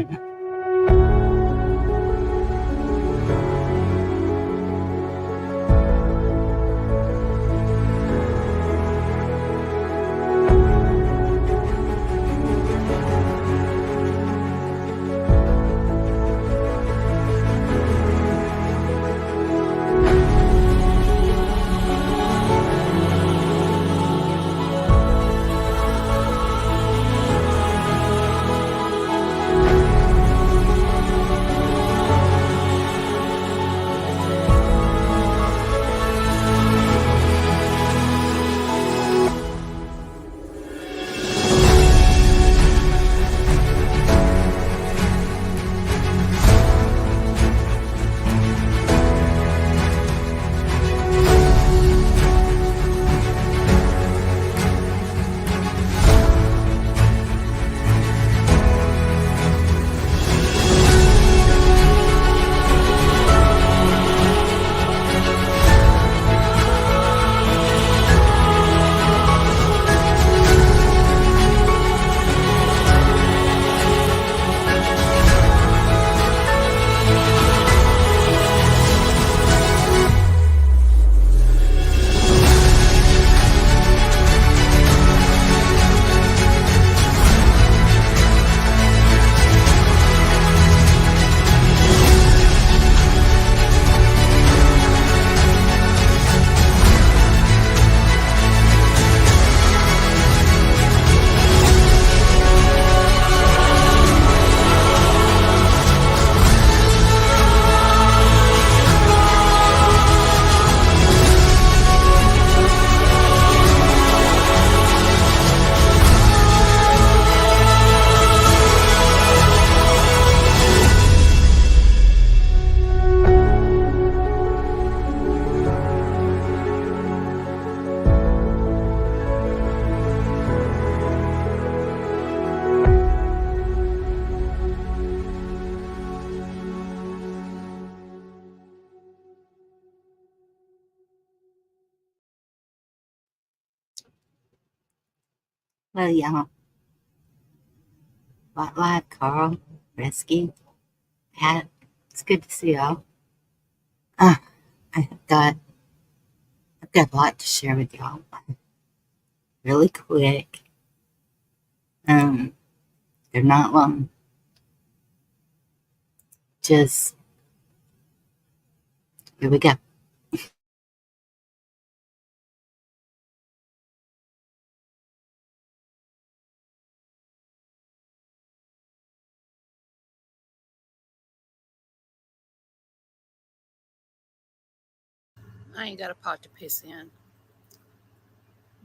on. Well, y'all, Live, Carl, Rescue, Pat, it's good to see y'all. I've got a lot to share with y'all. Really quick. They're not long. Just here we go. I ain't got a pot to piss in,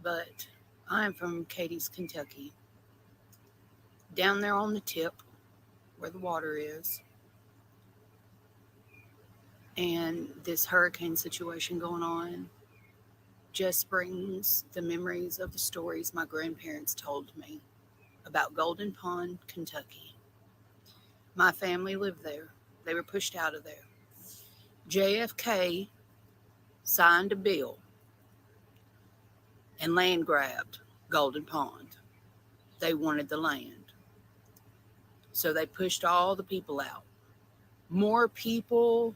but I'm from Cadiz, Kentucky. Down there on the tip where the water is, and this hurricane situation going on just brings the memories of the stories my grandparents told me about Golden Pond, Kentucky. My family lived there. They were pushed out of there. JFK signed a bill and land grabbed Golden Pond. They wanted the land. So they pushed all the people out. More people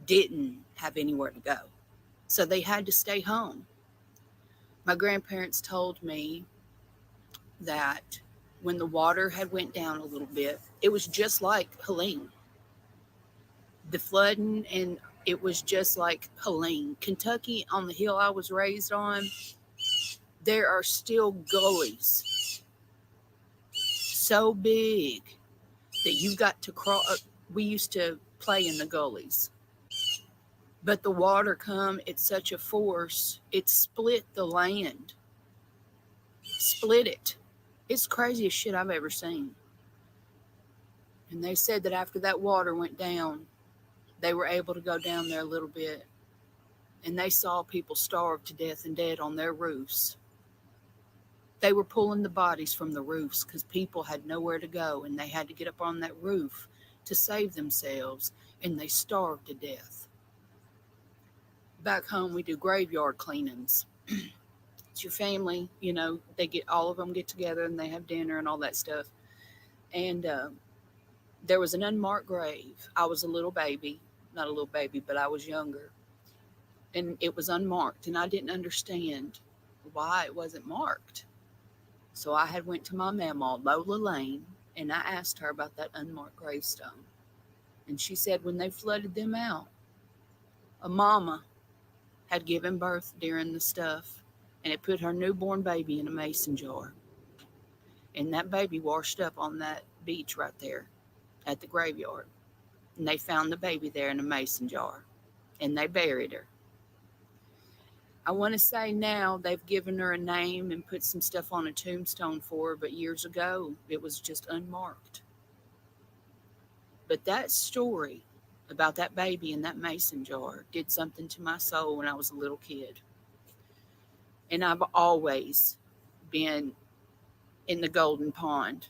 didn't have anywhere to go. So they had to stay home. My grandparents told me that when the water had went down a little bit, it was just like Helene. The flooding, and it was just like Helene. Kentucky, on the hill I was raised on, there are still gullies so big that you got to cross. We used to play in the gullies. But the water come at such a force, it split the land. Split it. It's the craziest shit I've ever seen. And they said that after that water went down, they were able to go down there a little bit. And they saw people starve to death and dead on their roofs. They were pulling the bodies from the roofs because people had nowhere to go, and they had to get up on that roof to save themselves, and they starved to death. Back home, we do graveyard cleanings. It's your family, they get all of them get together and they have dinner and all that stuff. And There was an unmarked grave. I was a little baby, not a little baby, but I was younger. And it was unmarked, and I didn't understand why it wasn't marked. So I had went to my mama, Lola Lane, and I asked her about that unmarked gravestone. And she said when they flooded them out, a mama had given birth during the stuff, and it put her newborn baby in a mason jar. And that baby washed up on that beach right there at the graveyard. And they found the baby there in a mason jar, and they buried her. I want to say now they've given her a name and put some stuff on a tombstone for her, but years ago it was just unmarked. But that story about that baby in that mason jar did something to my soul when I was a little kid. And I've always been in the Golden Pond,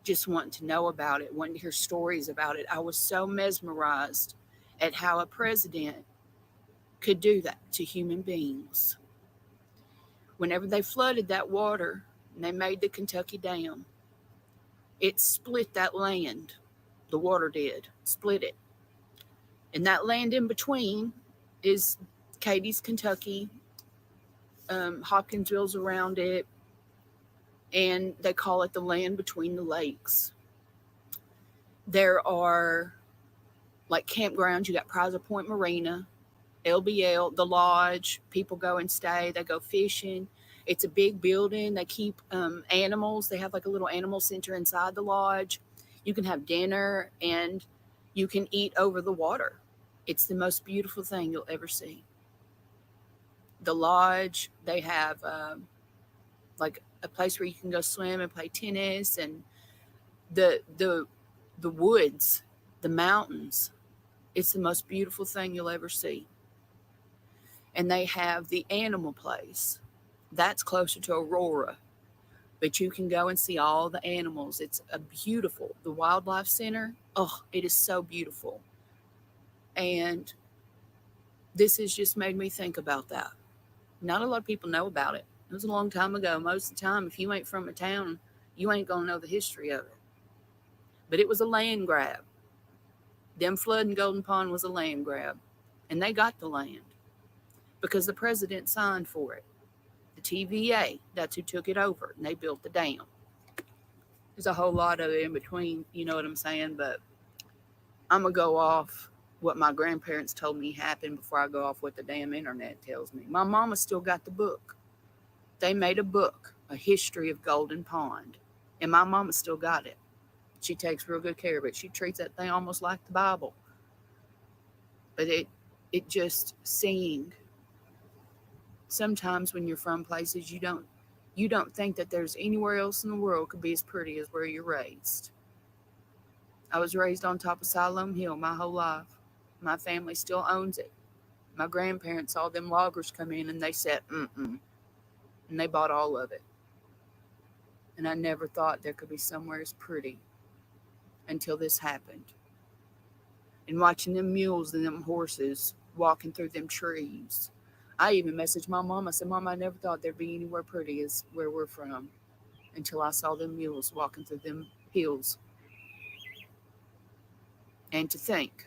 just wanting to know about it, wanting to hear stories about it. I was so mesmerized at how a president could do that to human beings. Whenever they flooded that water and they made the Kentucky Dam, it split that land. The water did, split it. And that land in between is Katie's, Kentucky. Hopkinsville's around it. And they call it the land between the lakes. There are like campgrounds. You got Prizer Point Marina, LBL, the lodge. People go and stay. They go fishing. It's a big building. They keep animals. They have like a little animal center inside the lodge. You can have dinner and you can eat over the water. It's the most beautiful thing you'll ever see. The lodge, they have like a place where you can go swim and play tennis, and the the the woods, the mountains. It's the most beautiful thing you'll ever see. And they have the animal place. That's closer to Aurora, but you can go and see all the animals. It's a beautiful, the wildlife center. Oh, it is so beautiful. And this has just made me think about that. Not a lot of people know about it. It was a long time ago. Most of the time, if you ain't from a town, you ain't going to know the history of it. But it was a land grab. Them flooding Golden Pond was a land grab. And they got the land because the president signed for it. The TVA, that's who took it over, and they built the dam. There's a whole lot of it in between, you know what I'm saying? But I'm going to go off what my grandparents told me happened before I go off what the damn internet tells me. My mama still got the book. They made a book, A History of Golden Pond, and my mama still got it. She takes real good care of it. She treats that thing almost like the Bible. But it just seeing sometimes when you're from places you don't think that there's anywhere else in the world could be as pretty as where you're raised. I was raised on top of Siloam Hill my whole life. My family still owns it. My grandparents saw them loggers come in and they said, mm-mm. And they bought all of it. And I never thought there could be somewhere as pretty until this happened. And watching them mules and them horses walking through them trees. I even messaged my mom. I said, Mom, I never thought there'd be anywhere pretty as where we're from until I saw them mules walking through them hills. And to think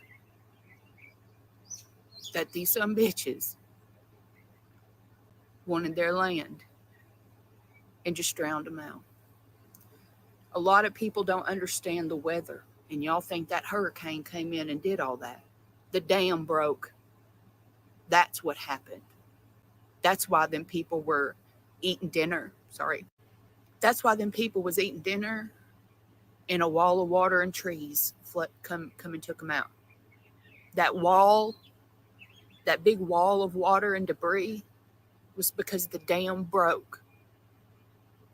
that these some bitches wanted their land and just drowned them out. A lot of people don't understand the weather, and y'all think that hurricane came in and did all that. The dam broke. That's what happened. That's why them people were eating dinner. Sorry. That's why them people was eating dinner and a wall of water and trees come and took them out. That wall, that big wall of water and debris was because the dam broke.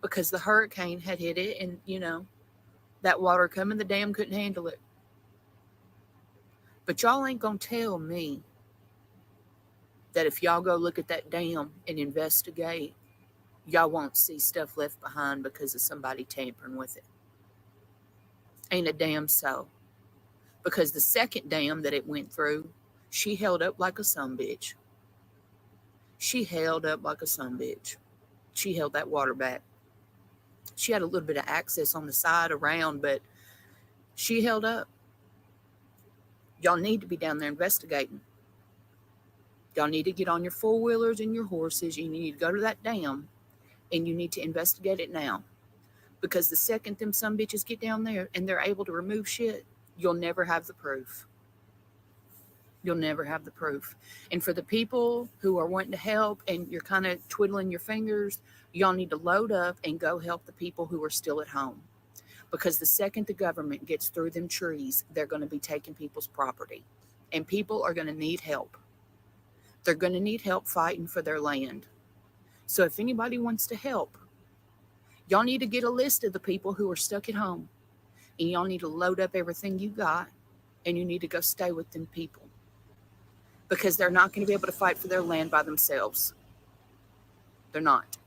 Because the hurricane had hit it and, that water coming, the dam couldn't handle it. But y'all ain't going to tell me that if y'all go look at that dam and investigate, y'all won't see stuff left behind because of somebody tampering with it. Ain't a damn soul. Because the second dam that it went through, she held up like a sumbitch. She held up like a sumbitch. She held that water back. She had a little bit of access on the side around, but She held up. Y'all need to be down there investigating. Y'all need to get on your four-wheelers and your horses. You need to go to that dam and you need to investigate it now. Because the second them some bitches get down there and they're able to remove shit, you'll never have the proof. You'll never have the proof. And for the people who are wanting to help and you're kind of twiddling your fingers, y'all need to load up and go help the people who are still at home. Because the second the government gets through them trees, they're going to be taking people's property. And people are going to need help. They're going to need help fighting for their land. So if anybody wants to help, y'all need to get a list of the people who are stuck at home. And y'all need to load up everything you got. And you need to go stay with them people. Because they're not going to be able to fight for their land by themselves. They're not.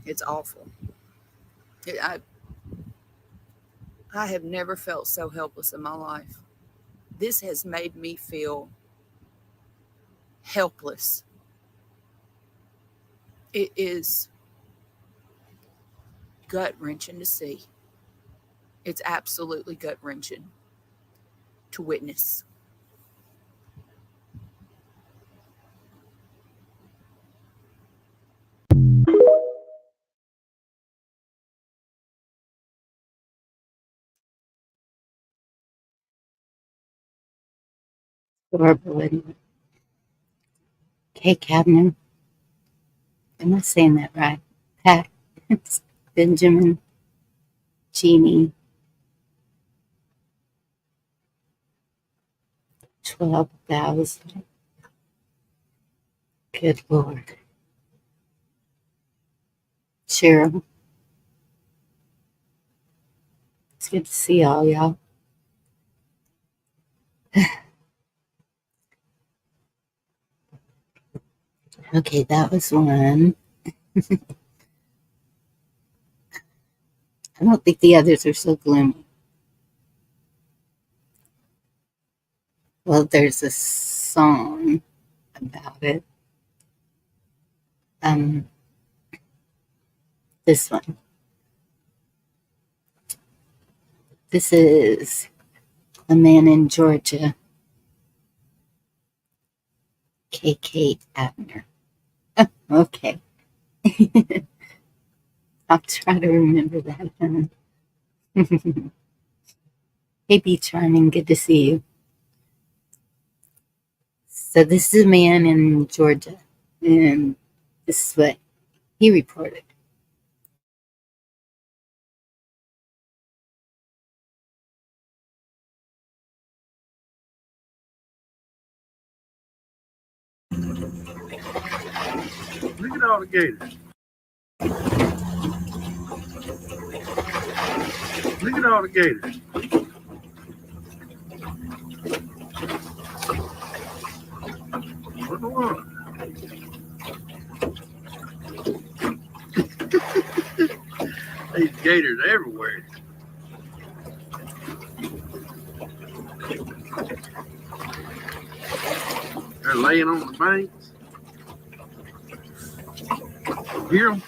It's awful. I have never felt so helpless in my life. This has made me feel helpless. It is gut-wrenching to see. It's absolutely gut-wrenching to witness. Horrible, isn't it? Kay Cabner. Am I saying that right? Pat. It's Benjamin. Jeannie. 12,000. Good Lord. Cheryl. It's good to see all y'all. Okay, that was one. I don't think the others are so gloomy. Well, there's a song about it. This one. This is A Man in Georgia. KK Abner. Okay. I'll try to remember that one. Hey, Be Charming, good to see you. So this is a man in Georgia, and this is what he reported. Look at all the gators. Look at all the gators. What the world? These gators everywhere. They're laying on the banks. Hear them?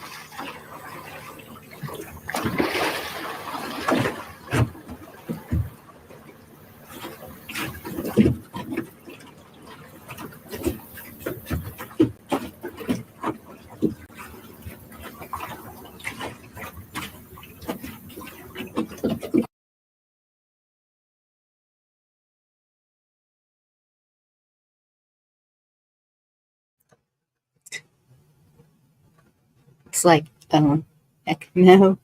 It's like, heck no,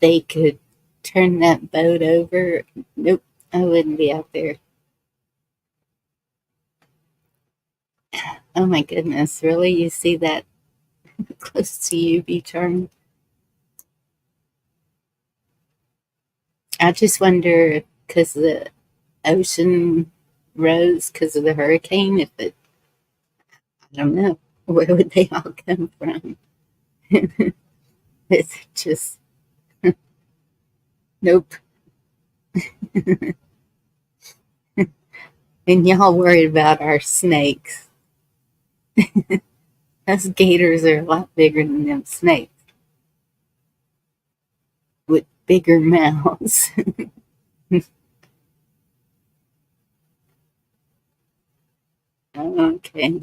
they could turn that boat over. Nope, I wouldn't be out there. Oh my goodness, really? You see that close to you, Be Charming? I just wonder, because the ocean rose because of the hurricane, if it, I don't know, where would they all come from? It's just, nope. And y'all worried about our snakes. Us gators are a lot bigger than them snakes. bigger mouths. Okay.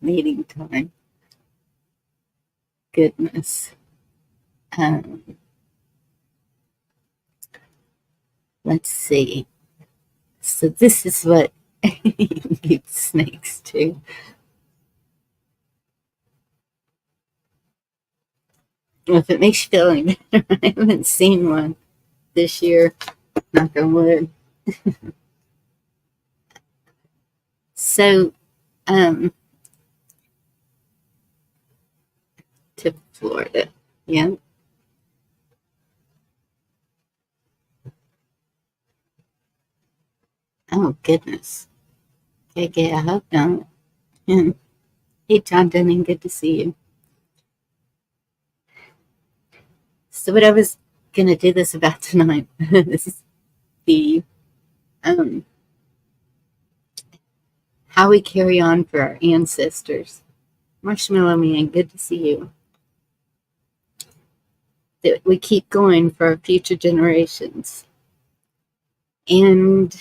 Meeting time. Goodness. Let's see. So this is what give snakes to. Well, if it makes you feel any better, I haven't seen one this year. Knock on wood. So, to Florida. Yeah. Oh, goodness. Okay, I hope not. Hey, John Denning, good to see you. So, what I was going to do this about tonight is the how we carry on for our ancestors. Marshmallow Man, good to see you. That we keep going for our future generations. And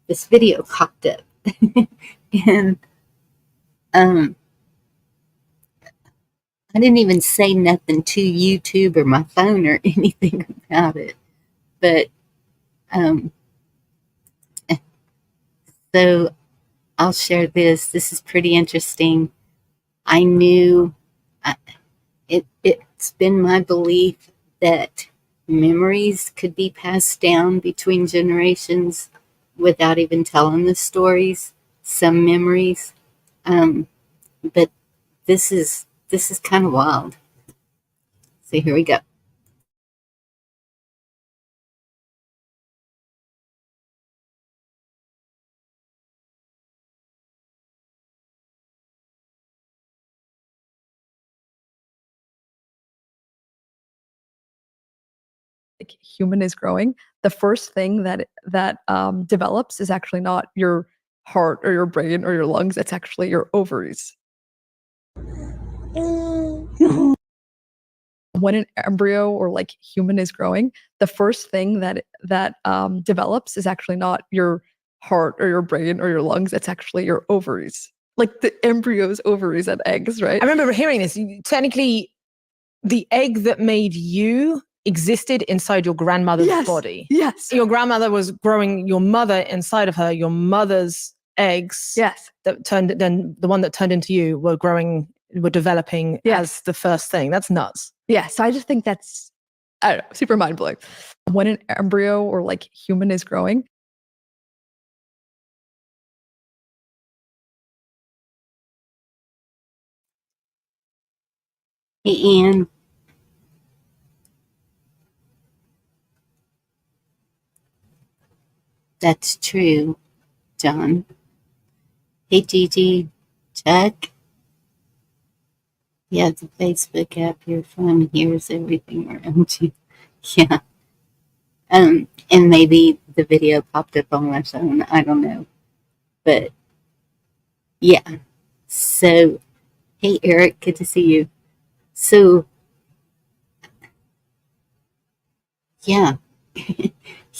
this video popped up. And I didn't even say nothing to YouTube or my phone or anything about it. But so I'll share this. This is pretty interesting. I knew it's been my belief that memories could be passed down between generations without even telling the stories. Some memories, but this is kind of wild. So here we go. Human is growing, the first thing that develops is actually not your heart or your brain or your lungs. It's actually your ovaries. When an embryo or like human is growing, the first thing that develops is actually not your heart or your brain or your lungs. It's actually your ovaries, like the embryo's ovaries and eggs, right? I remember hearing this. Technically, the egg that made you existed inside your grandmother's body. Yes. Your grandmother was growing your mother inside of her. Your mother's eggs, Yes. then the one that turned into you were developing as the first thing. That's nuts. Yeah. So I just think that's, I don't know, super mind blowing. When an embryo or like human is growing, Hey, Anne. That's true, John. Hey, Gigi, Chuck. Yeah, the Facebook app. Your phone hears everything around you. Yeah. And maybe the video popped up on my phone. I don't know. But yeah. So, hey, Eric, good to see you. So, yeah,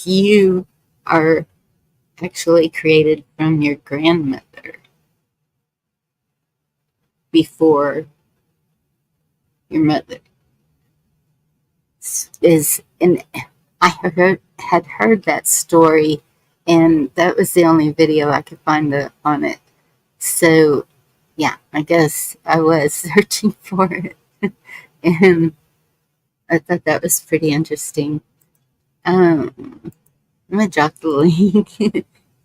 you are actually created from your grandmother before your mother and I had heard that story, and that was the only video I could find on it. So yeah, I guess I was searching for it, and I thought that was pretty interesting. I'm gonna drop the link if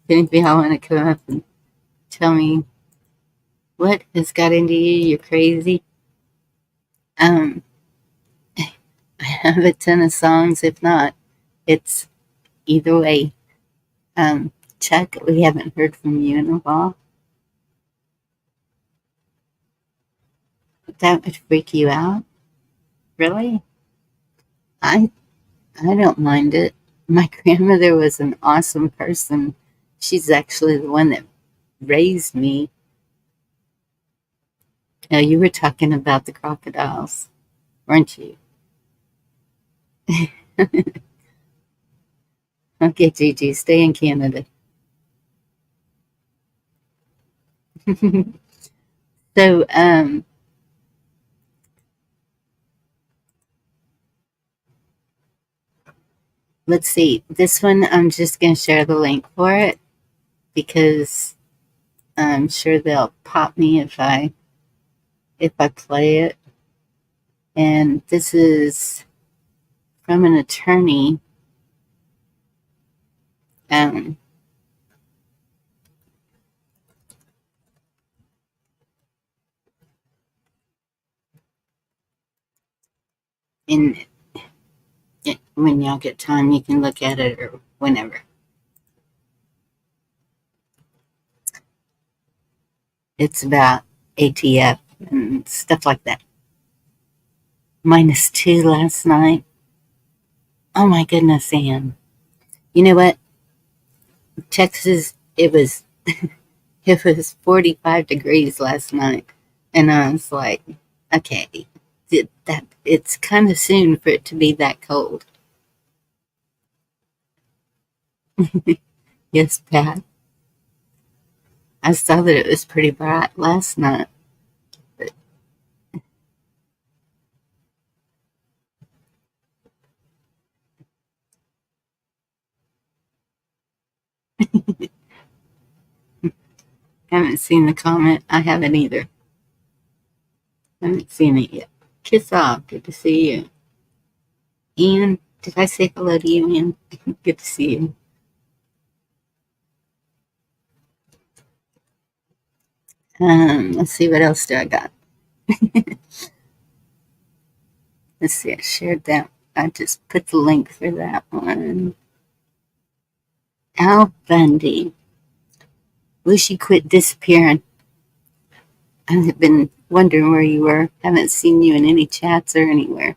any of y'all want to come up and tell me what has got into you. You're crazy. I have a ton of songs. If not, it's either way. Chuck, we haven't heard from you in a while. That would freak you out? Really? I don't mind it. My grandmother was an awesome person. She's actually the one that raised me. Now, you were talking about the crocodiles, weren't you? Okay, Gigi, stay in Canada. So, let's see. This one, I'm just going to share the link for it because I'm sure they'll pop me if I play it. And this is from an attorney. Um, in when y'all get time, you can look at it or whenever. It's about ATF and stuff like that. -2 last night. Oh my goodness, Ann. You know what? Texas, it was 45 degrees last night. And I was like, okay, it's kind of soon for it to be that cold. Yes, Pat. I saw that it was pretty bright last night. But I haven't seen the comment. I haven't either. I haven't seen it yet. Kiss off. Good to see you. Ian, did I say hello to you, Ian? Good to see you. Let's see, what else do I got? Let's see, I shared that. I just put the link for that one. Al Bundy. Wish you quit disappearing. I've been wondering where you were. Haven't seen you in any chats or anywhere.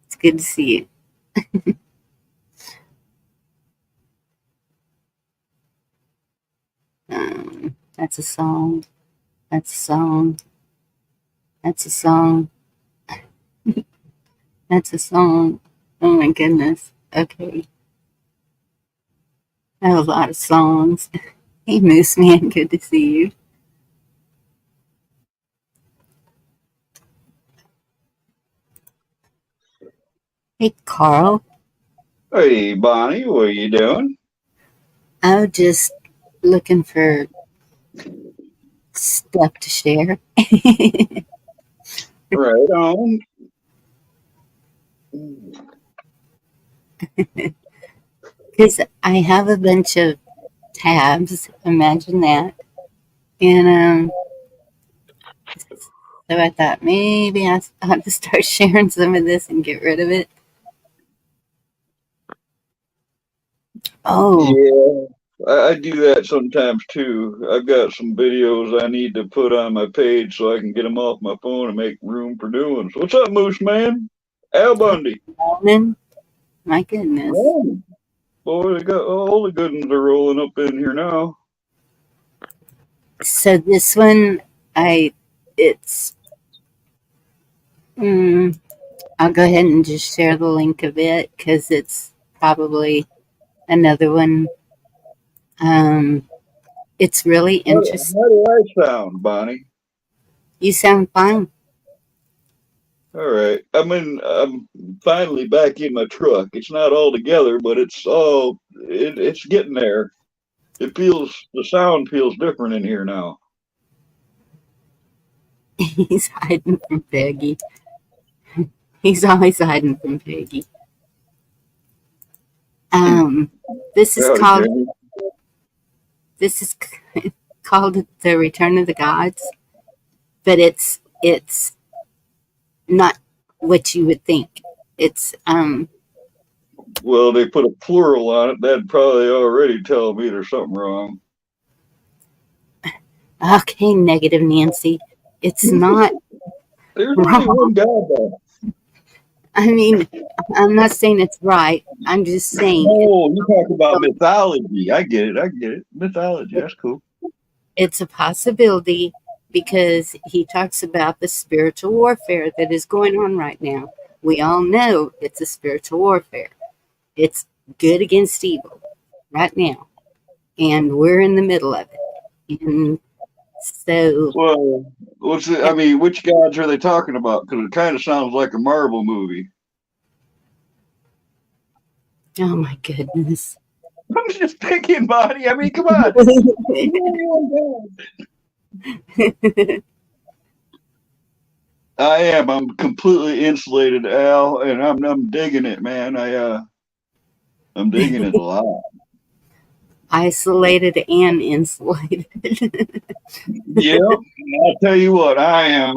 It's good to see you. That's a song. That's a song. That's a song. That's a song. Oh my goodness. Okay. I have a lot of songs. Hey, Moose Man, good to see you. Hey, Carl. Hey, Bonnie, what are you doing? I was just looking for stuff to share. Right on. Because I have a bunch of tabs. Imagine that. And so I thought maybe I ought to start sharing some of this and get rid of it. Oh, Yeah, I do that sometimes too. I've got some videos I need to put on my page so I can get them off my phone and make room for new ones. What's up, Moose Man? Al Bundy. morning. My goodness. Oh, boy, they got all the good ones are rolling up in here now. So this one, it's, I'll go ahead and just share the link of it because it's probably another one. It's really interesting. How do I sound, Bonnie? You sound fine. All right. I'm finally back in my truck. It's not all together, but it's getting there. The sound feels different in here now. He's hiding from Peggy. He's always hiding from Peggy. This is Howdy, called Jamie. this is called The Return of the Gods, but it's not what you would think. It's Well, they put a plural on it. That'd probably already tell me there's something wrong. okay, negative Nancy. It's not There's only wrong. one God though. I mean, I'm not saying it's right. I'm just saying Oh, you talk about mythology. I get it. Mythology. That's cool. it's a possibility because he talks about the spiritual warfare that is going on right now. we all know it's a spiritual warfare. It's good against evil right now. And we're in the middle of it. And so, Well, what's it? I mean, which gods are they talking about? Because it kind of sounds like a Marvel movie. oh my goodness. I'm just picking, buddy. I mean, come on. I am. I'm completely insulated, Al, and I'm digging it, man. I'm digging it a lot. Isolated and insulated. Yep. I'll tell you what, I am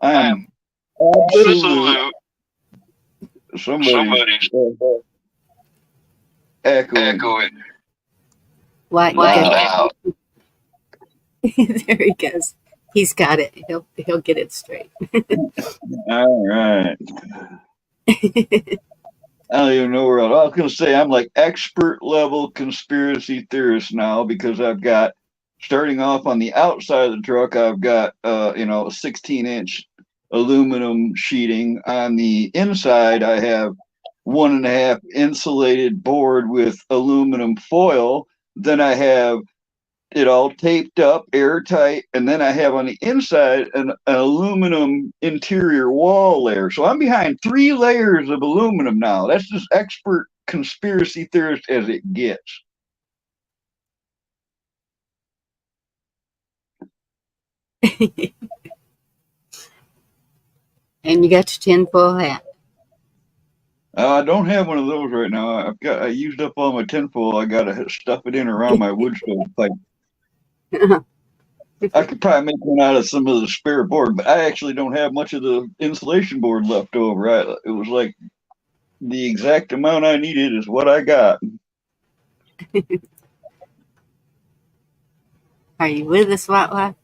absolute. Somebody's echoing. What? Wow. There he goes. He's got it. He'll get it straight. All right. I don't even know where I was going to say. I'm like expert level conspiracy theorist now because I've got, starting off on the outside of the truck, I've got a 16-inch aluminum sheeting. On the inside, I have 1.5 insulated board with aluminum foil. Then I have it all taped up, airtight, and then I have on the inside an aluminum interior wall layer. So I'm behind 3 layers of aluminum now. That's as expert conspiracy theorist as it gets. And you got your tinfoil hat. I don't have one of those right now. I used up all my tinfoil. I got to stuff it in around my wood stove pipe. I could probably make one out of some of the spare board, but I actually don't have much of the insulation board left over. It was like the exact amount I needed is what I got. Are you with us, White Life?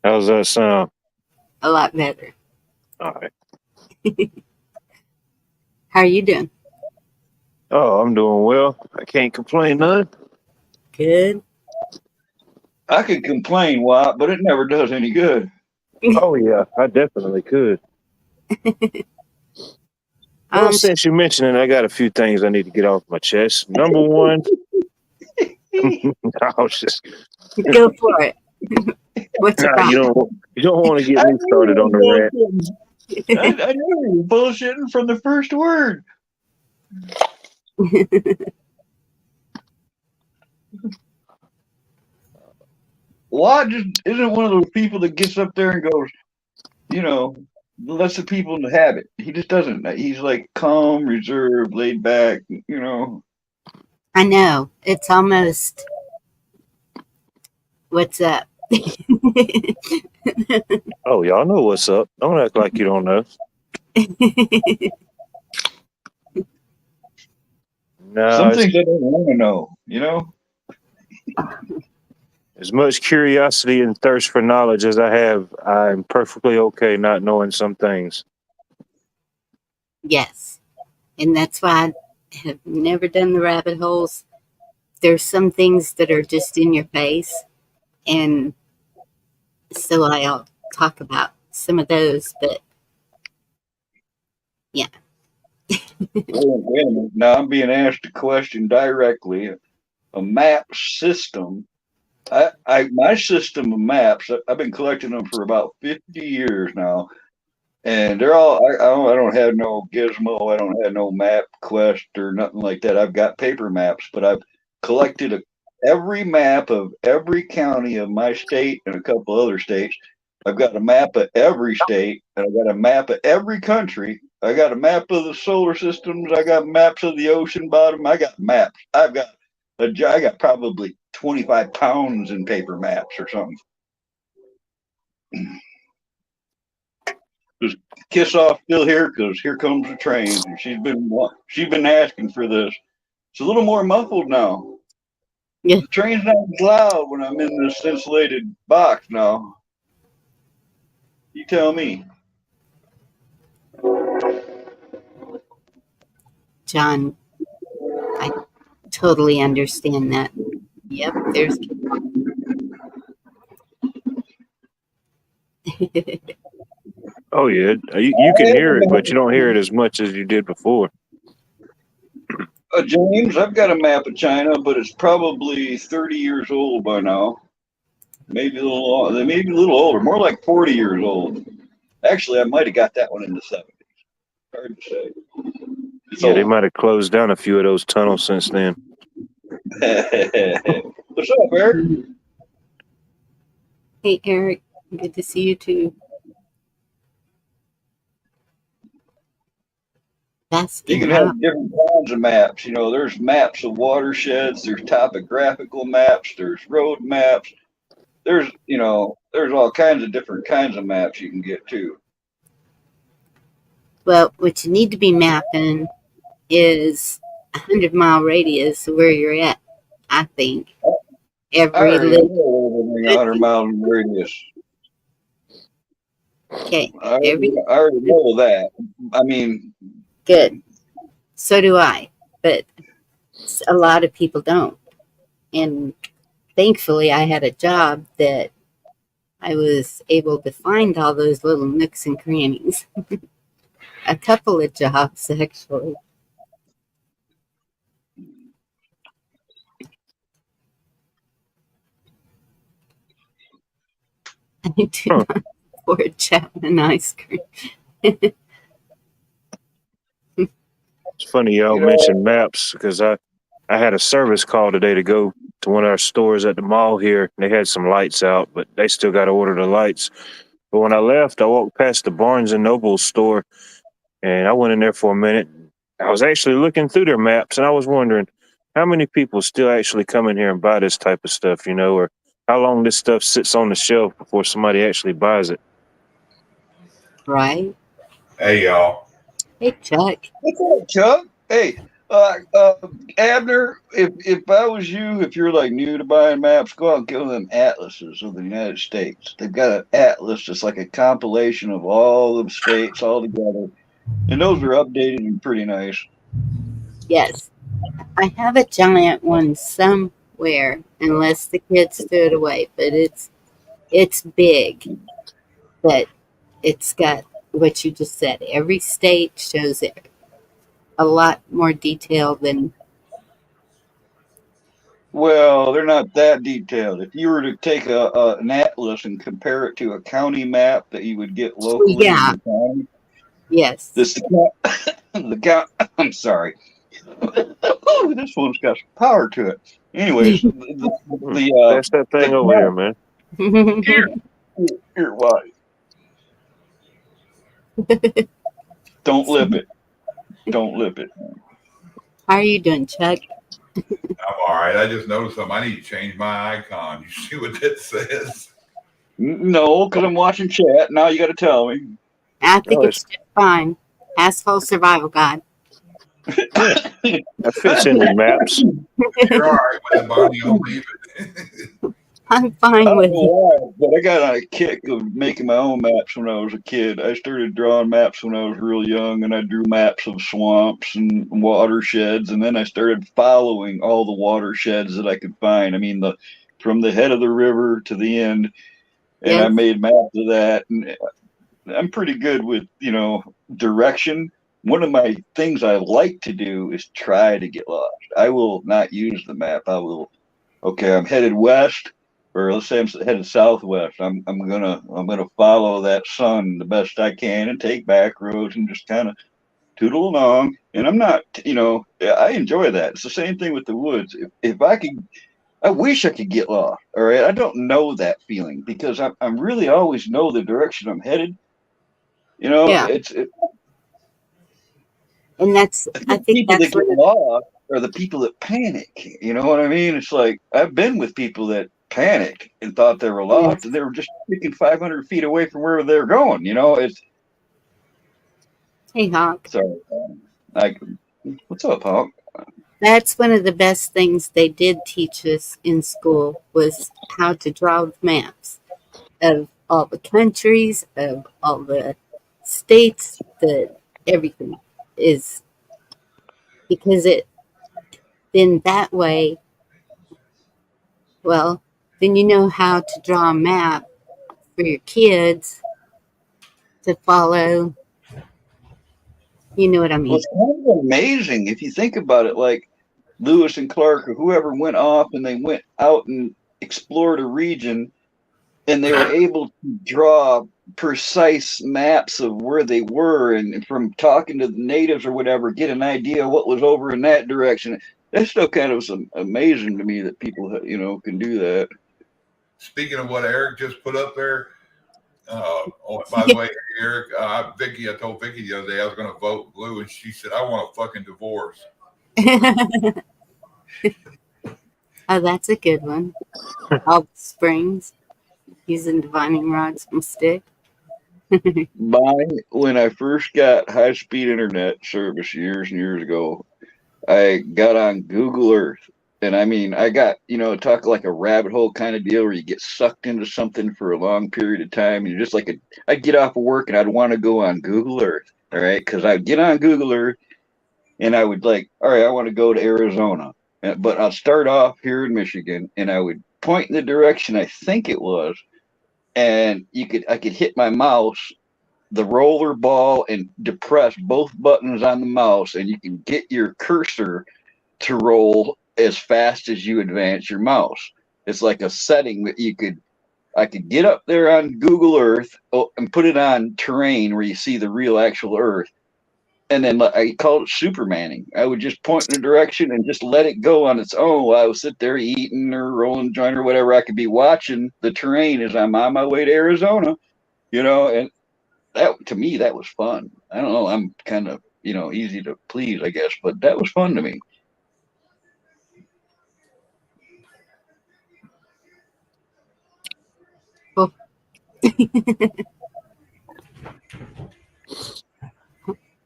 How's that sound? A lot better. All right. How are you doing? Oh, I'm doing well. I can't complain none. Good. I could complain, Watt, but it never does any good. Oh yeah, I definitely could. Well, since you mentioned it, I got a few things I need to get off my chest. Number one, I was just go for it. What's your problem? You don't want to get me started on the rant. I knew you were bullshitting from the first word. Watt just isn't one of those people that gets up there and goes, lets the people inhabit. He just doesn't. He's like calm, reserved, laid back, I know. It's almost, what's up? Oh, y'all know what's up. Don't act like you don't know. No, some things I don't want to know, As much curiosity and thirst for knowledge as I have, I'm perfectly okay not knowing some things. Yes. And that's why I have never done the rabbit holes. There's some things that are just in your face. And so I'll talk about some of those, but yeah. Wait a minute. Now I'm being asked a question directly. A map system. My system of maps, I've been collecting them for about 50 years now. And they're all, I don't have no gizmo. I don't have no map quest or nothing like that. I've got paper maps, but I've collected every map of every county of my state and a couple other states. I've got a map of every state, and I've got a map of every country. I got a map of the solar systems. I got maps of the ocean bottom. I got maps. I got probably 25 pounds in paper maps or something. Is Kiss Off still here? Because here comes the train. She's been asking for this. It's a little more muffled now. Yeah. The train's not as loud when I'm in this insulated box now. You tell me. John, I totally understand that. Yep, there's. Oh yeah, you can hear it, but you don't hear it as much as you did before. James, I've got a map of China, but it's probably 30 years old by now. Maybe a little, maybe a little older, more like 40 years old. Actually, I might have got that one in the 70s. Hard to say. It's Yeah, they old. might have closed down a few of those tunnels since then. What's up, Eric? Hey, Eric. Good to see you too. You can have different kinds of maps. You know, there's maps of watersheds, there's topographical maps, there's road maps. There's all kinds of different kinds of maps you can get too. Well, what you need to be mapping is 100-mile radius of where you're at. I think I every already know little within 100 miles radius. okay, I every already know that. I mean, good. So do I, but a lot of people don't. And thankfully, I had a job that I was able to find all those little nooks and crannies. A couple of jobs, actually. I do Huh. not afford Chapman ice cream. It's funny y'all mentioned maps because I had a service call today to go to one of our stores at the mall here. They had some lights out, but they still got to order the lights. But when I left, I walked past the Barnes and Noble store, and I went in there for a minute. I was actually looking through their maps, and I was wondering how many people still actually come in here and buy this type of stuff, or how long this stuff sits on the shelf before somebody actually buys it. Right? Hey, y'all. Hey, Chuck. what's up, Chuck? Hey, Abner, if I was you, if you're like new to buying maps, go out and get one of them atlases of the United States. They've got an atlas just like a compilation of all the states all together, and those are updated and pretty nice. Yes. I have a giant one somewhere, unless the kids threw it away, but it's big. But it's got what you just said. Every state shows it a lot more detail than Well, they're not that detailed. If you were to take an atlas and compare it to a county map that you would get locally in yeah, your county, yes. the count. I'm sorry. Oh, this one's got some power to it. Anyways, Pass that thing over here, man. here, why? Don't lip it. Don't lip it. How are you doing, Chuck? I'm all right. I just noticed something. I need to change my icon. You see what that says? No, because I'm watching chat. Now you got to tell me. I think Oh, it's just fine. Asshole survival guide. that fits in with maps. You're all right with it, Bonnie. I'll leave it. I'm I fine don't with know it. why, but I got on a kick of making my own maps when I was a kid. I started drawing maps when I was real young, and I drew maps of swamps and watersheds, and then I started following all the watersheds that I could find. I mean, from the head of the river to the end, and I Yes. made maps of that. And I'm pretty good with, direction. One of my things I like to do is try to get lost. I will not use the map. Okay, I'm headed west, or let's say I'm headed southwest. I'm gonna follow that sun the best I can and take back roads and just kind of tootle along. And I'm not, I enjoy that. It's the same thing with the woods. If I could, I wish I could get lost. All right, I don't know that feeling because I'm really always know the direction I'm headed. Yeah. And I The think people that's that what get lost are the people that panic. You know what I mean? It's like I've been with people that panicked and thought they were lost, yes. and they were just freaking 500 feet away from where they were going. It's Hey, Hawk. so like, what's up, Hawk? That's one of the best things they did teach us in school was how to draw maps of all the countries, of all the states, everything is because then that way, then you know how to draw a map for your kids to follow. You know what I Well, mean? it's kind of amazing if you think about it. Like Lewis and Clark or whoever went off and they went out and explored a region, and they were able to draw precise maps of where they were, and from talking to the natives or whatever, get an idea what was over in that direction. That's still kind of amazing to me that people, can do that. Speaking of what Eric just put up there, by the way, Eric, Vicky, I told Vicky the other day I was going to vote blue, and she said, I want a fucking divorce. Oh, that's a good one. All Springs using divining rods from stick. When I first got high speed internet service years and years ago, I got on Google Earth. And I mean, I got, talk like a rabbit hole kind of deal where you get sucked into something for a long period of time. And you're just like, I'd get off of work and I'd want to go on Google Earth. All right. Cause I'd get on Google Earth and I would like, all right, I want to go to Arizona. But I'll start off here in Michigan and I would point in the direction I think it was. And I could hit my mouse, the roller ball, and depress both buttons on the mouse, and you can get your cursor to roll as fast as you advance your mouse. It's like a setting that I could get up there on Google Earth and put it on terrain where you see the real actual Earth. And then I called it Supermaning. I would just point in a direction and just let it go on its own while I would sit there eating or rolling joint or whatever. I could be watching the terrain as I'm on my way to Arizona, and that, to me, that was fun. I don't know. I'm kind of, easy to please, I guess, but that was fun to me.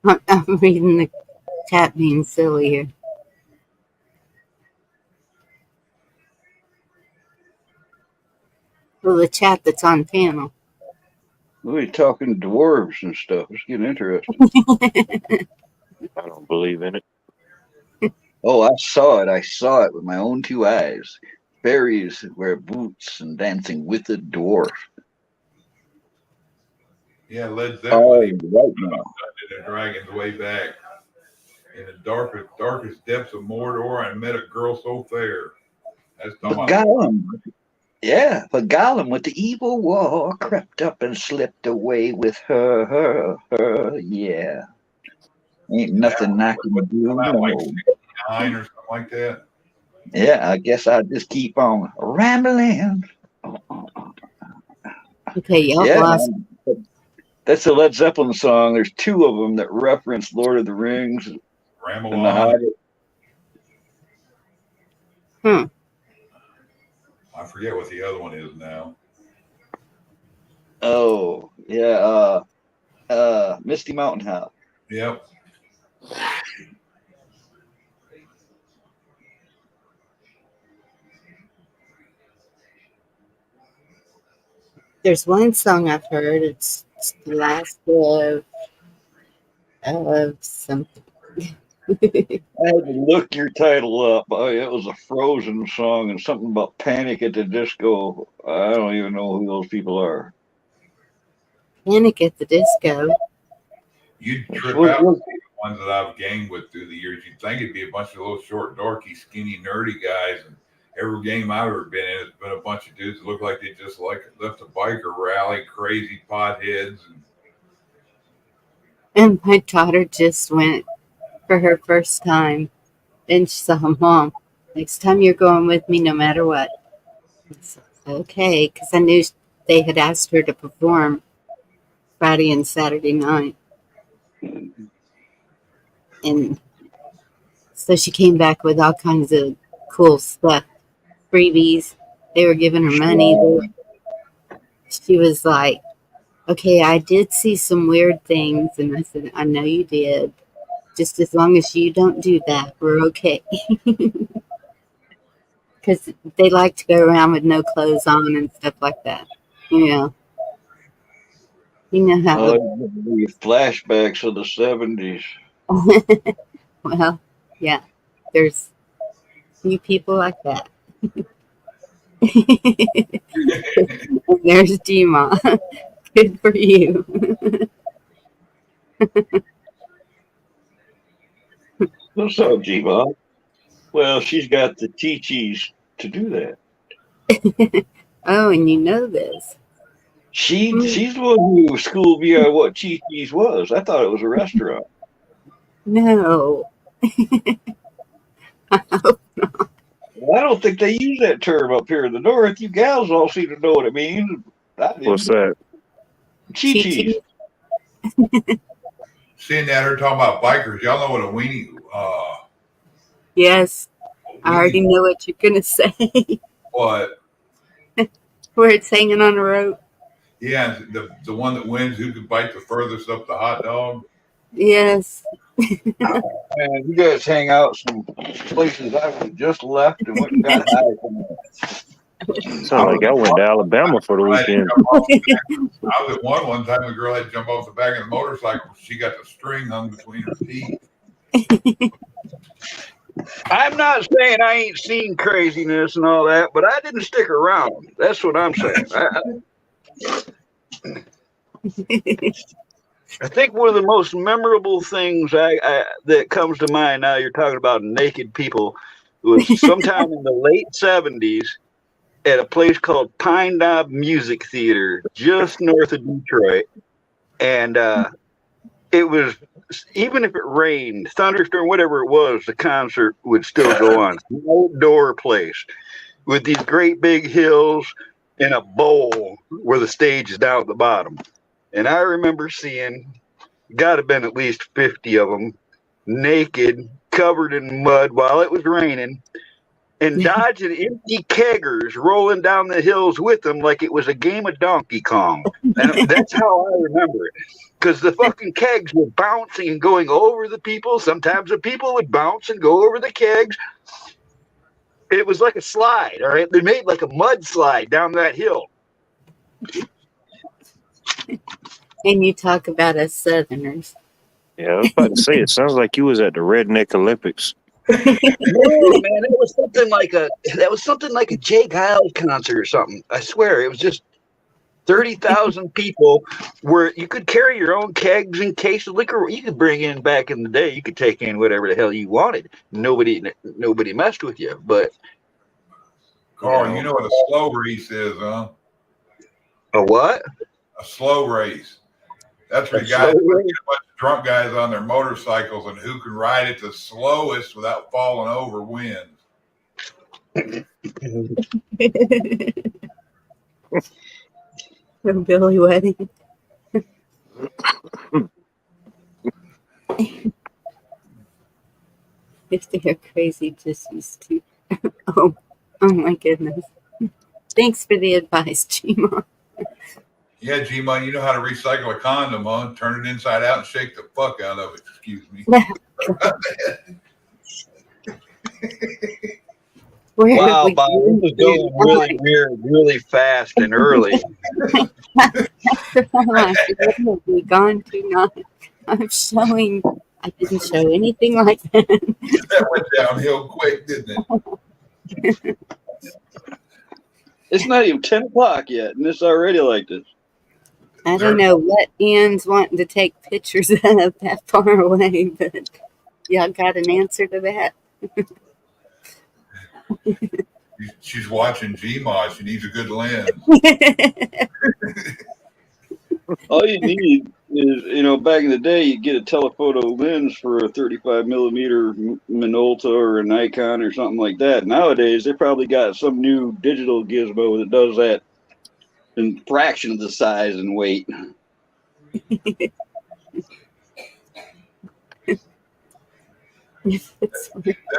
Well, I'm reading the chat being silly here. Well, the chat that's on panel. We're talking dwarves and stuff. It's getting interesting. I don't believe in it. Oh, I saw it. I saw it with my own two eyes. Fairies wear boots and dancing with a dwarf. Yeah, Led Oh, Zeppelin. right now. The Dragons way back in the darkest depths of Mordor, and met a girl so fair. That's But talking Gollum, yeah, but Gollum with the evil war crept up and slipped away with her, yeah. Ain't nothing I can do. about like No. 9 or something like that. Yeah, I guess I'll just keep on rambling. Okay, y'all Yeah, lost. that's a Led Zeppelin song. There's two of them that reference Lord of the Rings and Ramble The on. Hobbit. I forget what the other one is now. Oh, yeah. Misty Mountain House. Yep. There's one song I've heard. It's the last of something. I had to look your title up. It was a Frozen song and something about Panic at the Disco. I don't even know who those people are. Panic at the Disco. You'd trip out to see the ones that I've gamed with through the years. You'd think it'd be a bunch of little short, dorky, skinny, nerdy guys. And every game I've ever been in, it's been a bunch of dudes that look like they just left a biker rally, crazy potheads. And my daughter just went for her first time. And she said, Mom, next time you're going with me no matter what. I said, okay, because I knew they had asked her to perform Friday and Saturday night. And so she came back with all kinds of cool stuff, freebies. They were giving her money. She was like, okay, I did see some weird things. And I said, I know you did. Just as long as you don't do that, we're okay. Because they like to go around with no clothes on and stuff like that. You know how the flashbacks of the 70s. Well, yeah, there's few people like that. There's Gma. Good for you. What's up, G-Bob? Well, she's got the Chi-Chis to do that. Oh, and you know this. She's the one who schooled me on what Chi-Chi's was. I thought it was a restaurant. No. Well, I don't think they use that term up here in the north. You gals all seem to know what it means. What's that? Chi-Chis. Seeing that her talking about bikers, y'all know what a weenie Yes. I already know what you're going to say. what? Where it's hanging on a rope. Yeah, the one that wins who can bite the furthest up the hot dog. Yes. Man, you guys hang out some places I just left and went and got high from there. Sound like I went to Alabama for the weekend. I was at one time. The girl had to jump off the back of the motorcycle. She got the string hung between her teeth. I'm not saying I ain't seen craziness and all that, but I didn't stick around. That's what I'm saying. I think one of the most memorable things that comes to mind now you're talking about naked people was sometime in the late 70s at a place called Pine Knob Music Theater just north of Detroit. And it was, even if it rained, thunderstorm, whatever it was, the concert would still go on. An outdoor place with these great big hills and a bowl where the stage is down at the bottom. And I remember seeing, got to have been at least 50 of them, naked, covered in mud while it was raining, and dodging empty keggers rolling down the hills with them like it was a game of Donkey Kong. And that's how I remember it. Because the fucking kegs were bouncing and going over the people. Sometimes the people would bounce and go over the kegs. It was like a slide, all right? They made like a mud slide down that hill. And you talk about us Southerners. Yeah, I was about to say, it sounds like you was at the Redneck Olympics. No, man, that was something like a Jay Giles concert or something. I swear, it was just 30,000 people where you could carry your own kegs and case of liquor. You could bring in back in the day. You could take in whatever the hell you wanted. Nobody messed with you. But Carl, you know what a slow race is, huh? A what? A slow race. That's where A you guys slow put a race? bunch of drunk guys on their motorcycles, and who can ride it the slowest without falling over wins. From Billy Wedding. If they're crazy, just used to. Oh my goodness. Thanks for the advice, Gma. Yeah, G-Man, you know how to recycle a condom, huh? Turn it inside out and shake the fuck out of it. Excuse me. Wow, Bob, this is going really weird, really fast and early. After my last video, we gone to not. I'm showing. I didn't show anything like that. That went downhill quick, didn't it? It's not even 10 o'clock yet, and it's already like this. I don't know what Ann's wanting to take pictures of that far away, but y'all got an answer to that? She's watching G-Mod. She needs a good lens. All you need is, back in the day, you get a telephoto lens for a 35 millimeter Minolta or a Nikon or something like that. Nowadays, they probably got some new digital gizmo that does that in fraction of the size and weight. That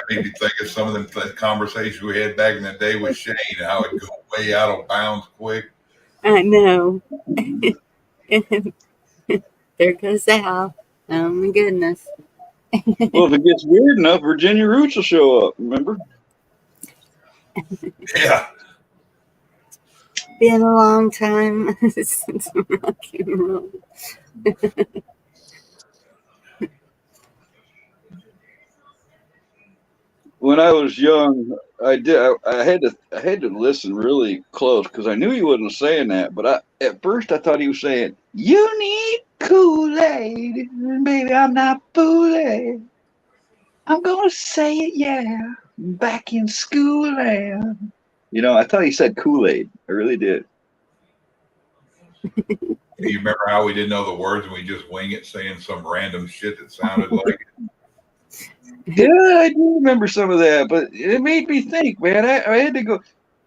made me think of some of them conversations we had back in the day with Shane and how it'd go way out of bounds quick. I know. There goes Al. Oh my goodness. Well, if it gets weird enough, Virginia Roots will show up, remember? Yeah. Been a long time since rock and roll. When I was young, I had to listen really close because I knew he wasn't saying that. But at first I thought he was saying, "You need Kool-Aid, baby. I'm not fooling. I'm gonna say it, yeah. Back in school, land." You know, I thought he said Kool-Aid. I really did. Do you remember how we didn't know the words and we just wing it, saying some random shit that sounded like it? Yeah, I do remember some of that, but it made me think, man. I had to go,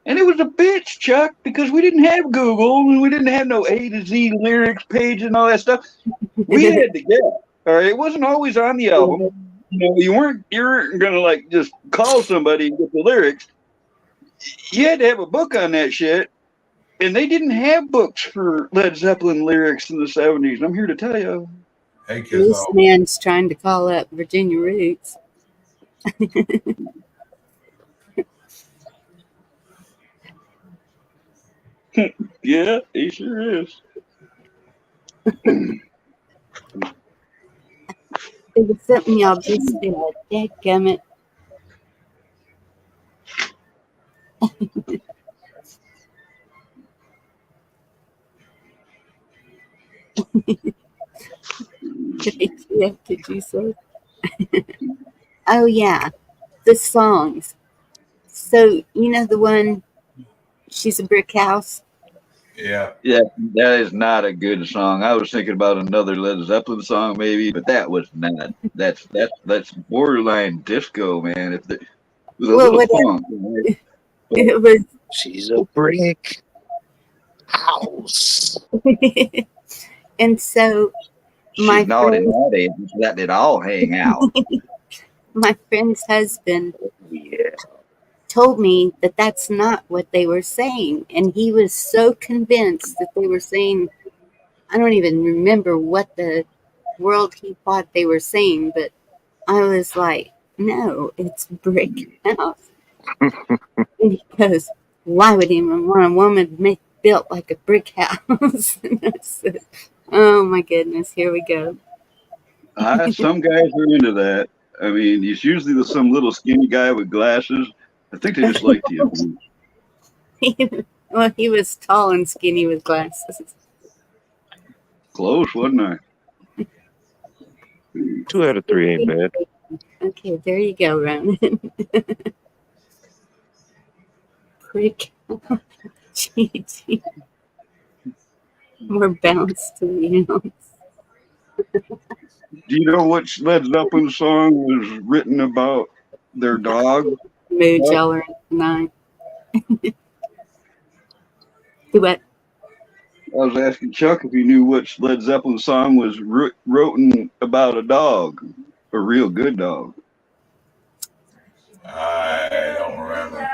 and it was a bitch, Chuck, because we didn't have Google and we didn't have no A to Z lyrics page and all that stuff. We had to guess. All right, it wasn't always on the album. You know, you weren't gonna like just call somebody and get the lyrics. You had to have a book on that shit, and they didn't have books for Led Zeppelin lyrics in the 70s. I'm here to tell you. Hey, kids, This man's trying to call up Virginia Roots. Yeah, he sure is. It was something y'all just said. Dadgummit. Yeah, did you say? Oh, yeah. The songs. So, you know the one, She's a Brick House? Yeah. Yeah, that is not a good song. I was thinking about another Led Zeppelin song, maybe, but that was not. That's borderline disco, man. If it was a Well, little whatever. funk. Right? It was. She's a brick house. And so my She's naughty, friend, naughty. Let it all hang out. my friend's husband Yeah. told me that that's not what they were saying. And he was so convinced that they were saying, I don't even remember what the world he thought they were saying, but I was like, no, it's Brick House. And he goes, why would anyone want a woman built like a brick house? And I said, oh my goodness, here we go. Some guys are into that. I mean, it's usually some little skinny guy with glasses. I think they just like the abuse. Well, he was tall and skinny with glasses. Close, wasn't I? 2 out of 3 ain't bad. Okay, there you go, Ronan. Brick. Gee. More bounce to the house. Do you know which Led Zeppelin song was written about their dog? Mood y'all are in tonight. Do what? I was asking Chuck if he knew which Led Zeppelin song was written about a dog, a real good dog. I don't remember.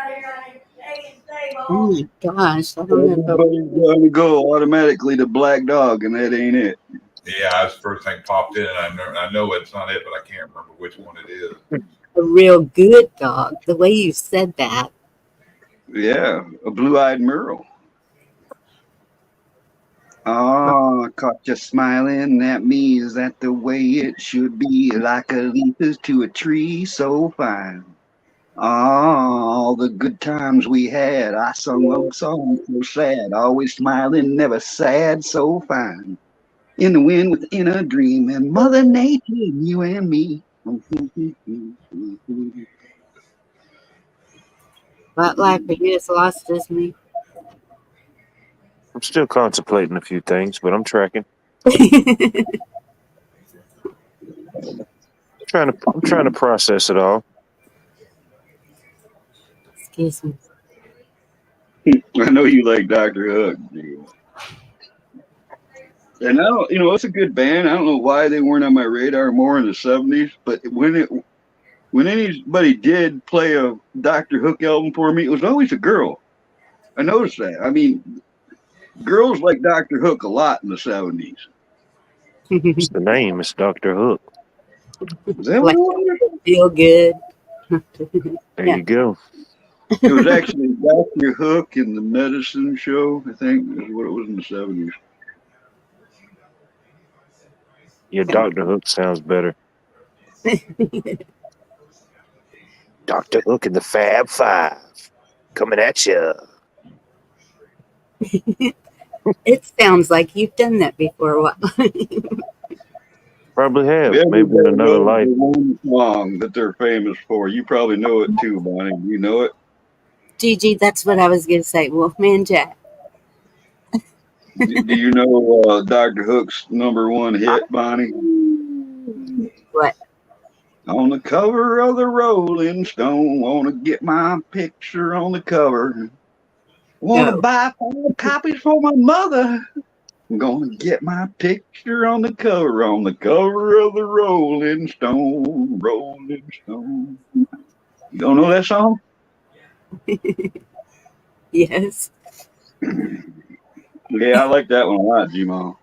Oh my gosh, I don't know. Everybody's going to go automatically to Black Dog, and that ain't it. Yeah, that's the first thing popped in, and I know it's not it, but I can't remember which one it is. A real good dog. The way you said that. Yeah, a blue-eyed Merle. Oh, I caught you smiling at me. Is that the way it should be? Like a leaf is to a tree so fine. All the good times we had. I sung a song so sad. Always smiling, never sad, so fine. In the wind within a dream, and Mother Nature, you and me. What life are you as lost as me? I'm still contemplating a few things, but I'm tracking. I'm trying to process it all. Excuse me. I know you like Dr. Hook. And I don't, it's a good band. I don't know why they weren't on my radar more in the 70s, but when anybody did play a Dr. Hook album for me, it was always a girl. I noticed that. I mean, girls like Dr. Hook a lot in the 70s. It's the name. It's Dr. Hook. Is that what it was? Feel good. There you go. It was actually Dr. Hook in the Medicine Show, I think, is what it was in the 70s. Yeah, Dr. Hook sounds better. Dr. Hook and the Fab Five coming at you. It sounds like you've done that before. Probably have. Maybe in Everybody another knows life. the one song that they're famous for. You probably know it too, Bonnie. You know it? Gigi, that's what I was going to say. Wolfman Jack. Do you know Dr. Hook's #1 hit, Bonnie? What? On the cover of the Rolling Stone, wanna get my picture on the cover. Wanna No. buy 5 copies for my mother. I'm gonna get my picture on the cover of the Rolling Stone, Rolling Stone. You don't know that song? Yes. Yeah, I like that one a lot, G-Mo.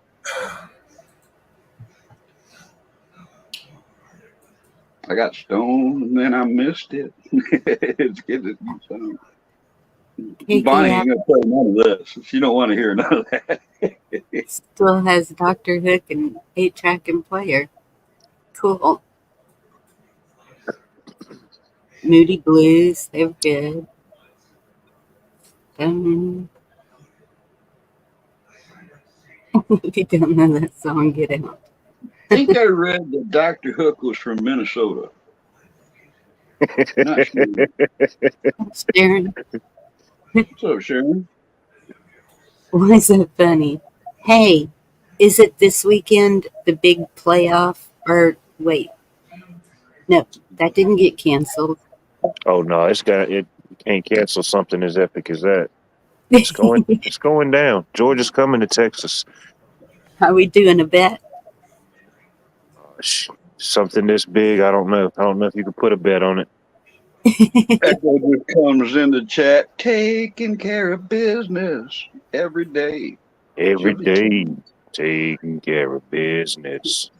I got stoned and then I missed it. It's good. Bonnie KK ain't gonna play none of this. She don't want to hear none of that. still has Dr. Hook and 8-track and player. Cool. Moody Blues, they were good. If you don't know that song, get out. I think I read that Dr. Hook was from Minnesota. Not sure. Sharon, What's up, Sharon? why is that funny? Hey, is it this weekend, the big playoff? Or wait, no, that didn't get canceled. Oh no, it. You can't cancel something as epic as that. It's going down. Georgia's coming to Texas. Are we doing a bet? Something this big, I don't know. I don't know if you could put a bet on it. Echo just comes in the chat, taking care of business every day. Every day, taking care of business.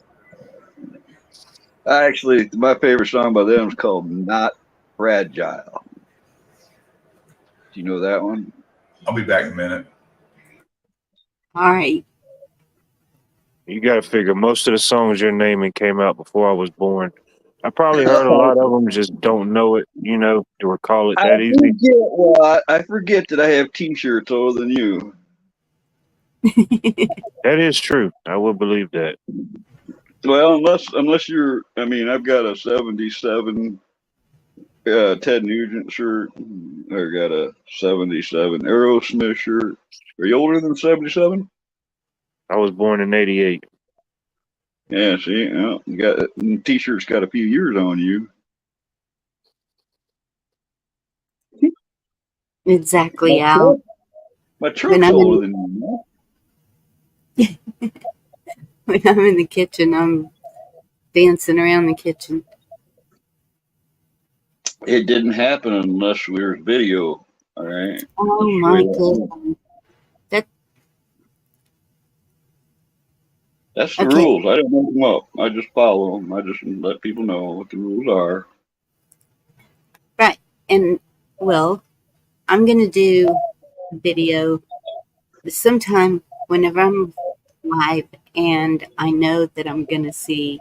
Actually, my favorite song by them is called Not Fragile. Do you know that one? I'll be back in a minute. All right. You got to figure most of the songs you're naming came out before I was born. I probably heard a lot of them, just don't know it, to recall it that easy. I forget that I have T-shirts older than you. That is true. I will believe that. Well, unless you're, I've got a 77 Ted Nugent shirt. I got a 77 Aerosmith shirt. Are you older than 77? I was born in 88. Yeah, see, you got T-shirt's got a few years on you. Exactly, Al. My truck's older than you. When I'm in the kitchen, I'm dancing around the kitchen. It didn't happen unless we were video. All right. Oh my goodness. That's the rules. I don't make them up. I just follow them. I just let people know what the rules are. Right. And, well, I'm going to do video sometime whenever I'm live and I know that I'm going to see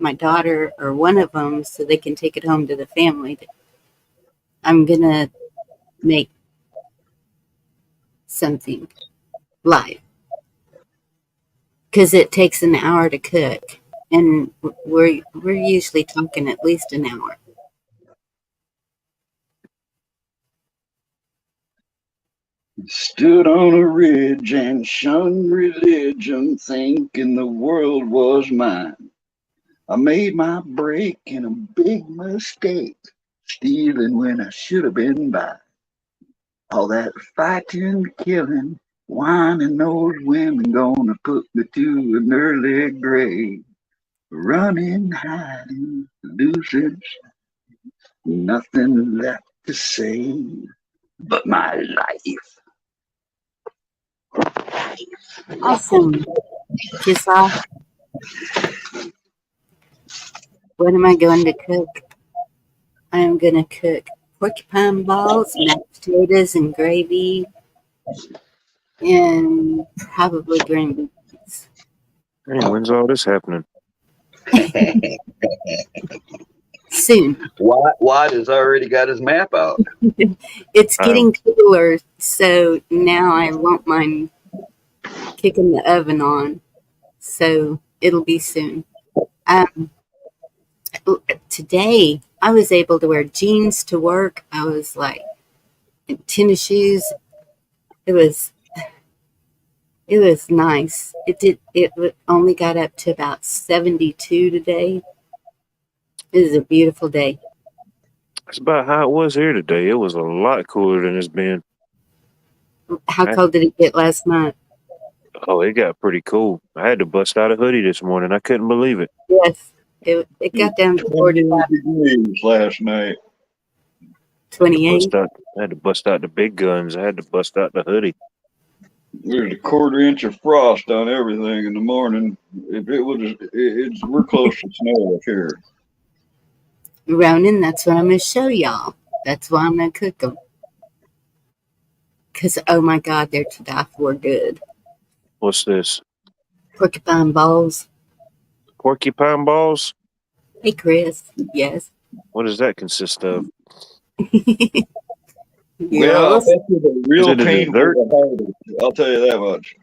my daughter or one of them so they can take it home to the family. I'm going to make something live because it takes an hour to cook, and we're usually talking at least an hour. Stood on a ridge and shunned religion, thinking the world was mine. I made my break in a big mistake, stealing when I should have been by. All that fighting, killing, whining those women gonna put me to an early grave. Running, hiding, losing, nothing left to say but my life. Awesome. Kiss off. What am I going to cook? I am going to cook porcupine balls, mashed potatoes, and gravy, and probably green beans. Hey, when's all this happening? Soon. Watt has already got his map out. It's getting cooler, so now I won't mind kicking the oven on, so it'll be soon. Um, Today I was able to wear jeans to work. I was like in tennis shoes. It was nice. It only got up to about 72 today. It is a beautiful day. That's about how it was here today. It was a lot cooler than it's been. How cold did it get last night? Oh, it got pretty cool. I had to bust out a hoodie this morning. I couldn't believe it. Yes, it got down to 45, 28 degrees last night. 28. I had to bust out the big guns. I had to bust out the hoodie. There's a 1/4 inch of frost on everything in the morning. If it was, we're close to snow up here. Ronan, that's what I'm going to show y'all. That's why I'm going to cook them. Because, oh my God, they're to die for good. What's this? Porcupine balls. Porcupine balls? Hey, Chris. Yes. What does that consist of? Well, I bet you the real Is it a painful dessert? the hardest. I'll tell you that much.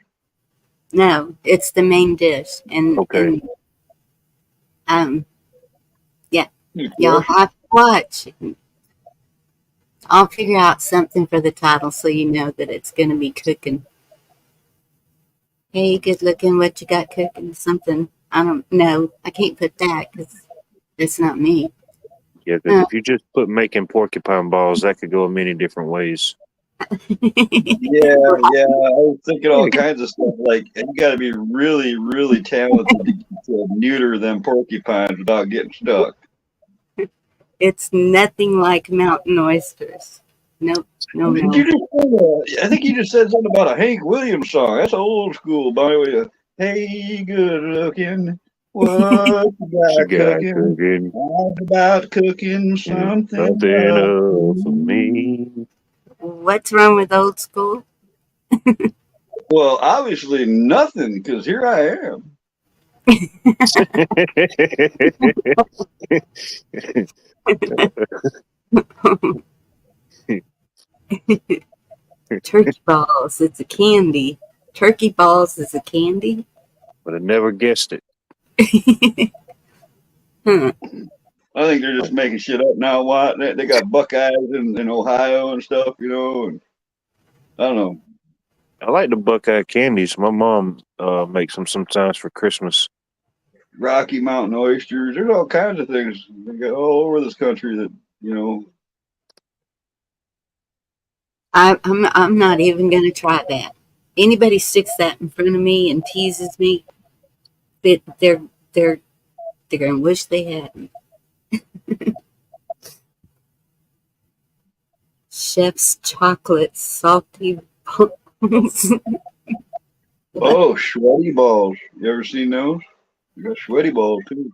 No, it's the main dish. Okay. Yeah, y'all have to watch. I'll figure out something for the title so you know that it's going to be cooking. Hey, good looking, what you got cooking? Something. I don't know. I can't put that because it's not me. Yeah, because if you just put making porcupine balls, that could go many different ways. Yeah. I was thinking all kinds of stuff. Like, you got to be really, really talented to neuter them porcupines without getting stuck. It's nothing like mountain oysters. Nope. No. I think you just said something about a Hank Williams song. That's old school, by the way. Hey, good looking. What you got cooking? I'm about cooking something up for me. What's wrong with old school? Well, obviously nothing, because here I am. Turkey balls. It's a candy. Turkey balls is a candy? But I never guessed it. Huh. I think they're just making shit up now. What they got Buckeyes in Ohio and stuff, and I don't know. I like the Buckeye candies. My mom makes them sometimes for Christmas. Rocky Mountain oysters. There's all kinds of things they got all over this country that I'm not even gonna try that. Anybody sticks that in front of me and teases me, they're gonna wish they hadn't. Chef's chocolate salty balls. Oh, sweaty balls. You ever seen those? You got sweaty balls too.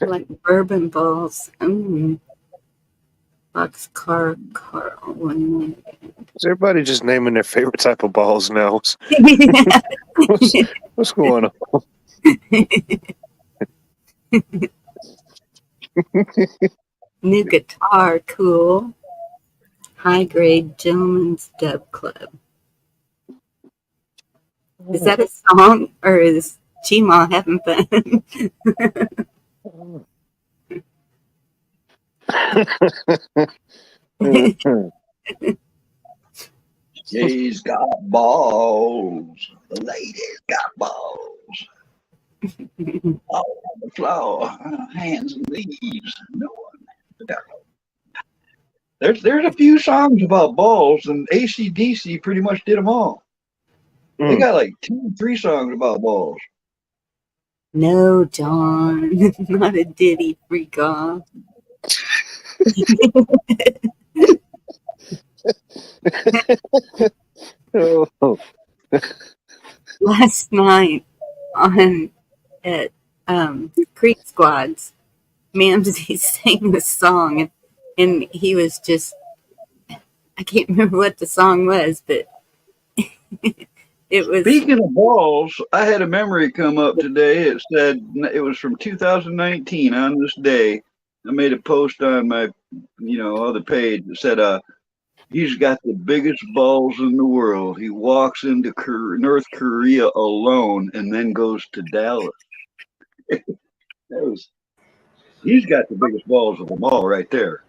Like bourbon balls. Boxcar Carl. 1 minute. Is everybody just naming their favorite type of balls now? What's going on? New guitar, cool. High grade gentleman's dub club. Is that a song or is Chima having fun? He's got balls. The lady's got balls. All on the floor, hands and leaves. No one. There's a few songs about balls, and AC/DC pretty much did them all. They got like 2 or 3 songs about balls. No, John, not a ditty freak off. Last night at Creek Squads, Mamsie sang the song, and he was just, I can't remember what the song was, but it was. Speaking of balls, I had a memory come up today. It said it was from 2019 on this day. I made a post on my, other page that said, He's got the biggest balls in the world. He walks into North Korea alone and then goes to Dallas. He's got the biggest balls of them all right there.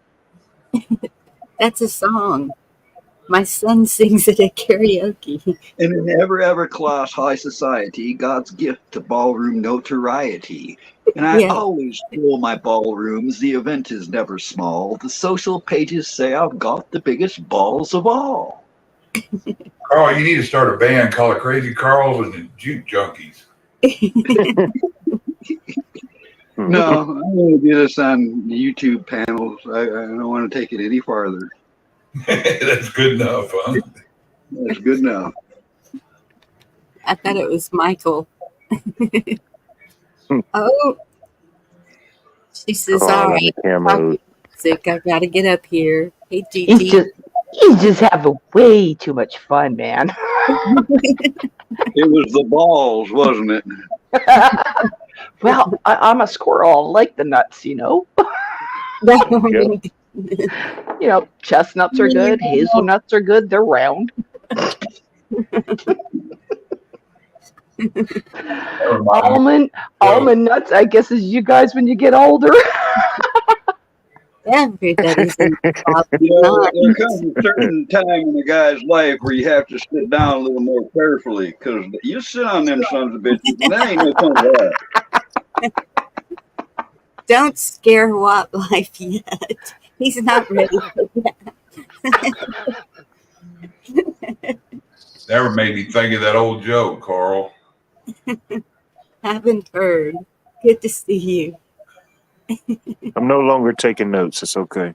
That's a song. My son sings it at karaoke. And in ever class high society, God's gift to ballroom notoriety. And I Yeah. always fill my ballrooms. The event is never small. The social pages say I've got the biggest balls of all. Carl, you need to start a band called Crazy Carls and the Juke Junkies. No, I'm going to do this on YouTube panels. I don't want to take it any farther. That's good enough, huh? That's good enough. I thought it was Michael. Oh, she says, all right, music. I got to get up here. Hey, Gigi. You just have way too much fun, man. It was the balls, wasn't it? Well, I'm a squirrel. I like the nuts, you know. You know, chestnuts are good. Hazelnuts are good. They're round. Almond nuts, I guess, is you guys when you get older. Everybody's in there comes a certain time in a guy's life where you have to sit down a little more carefully, because you sit on them sons of bitches, and that ain't no fun to have. Don't scare Watt Life yet. He's not ready for that. Never made me think of that old joke, Carl. Haven't heard. Good to see you. I'm no longer taking notes. It's okay.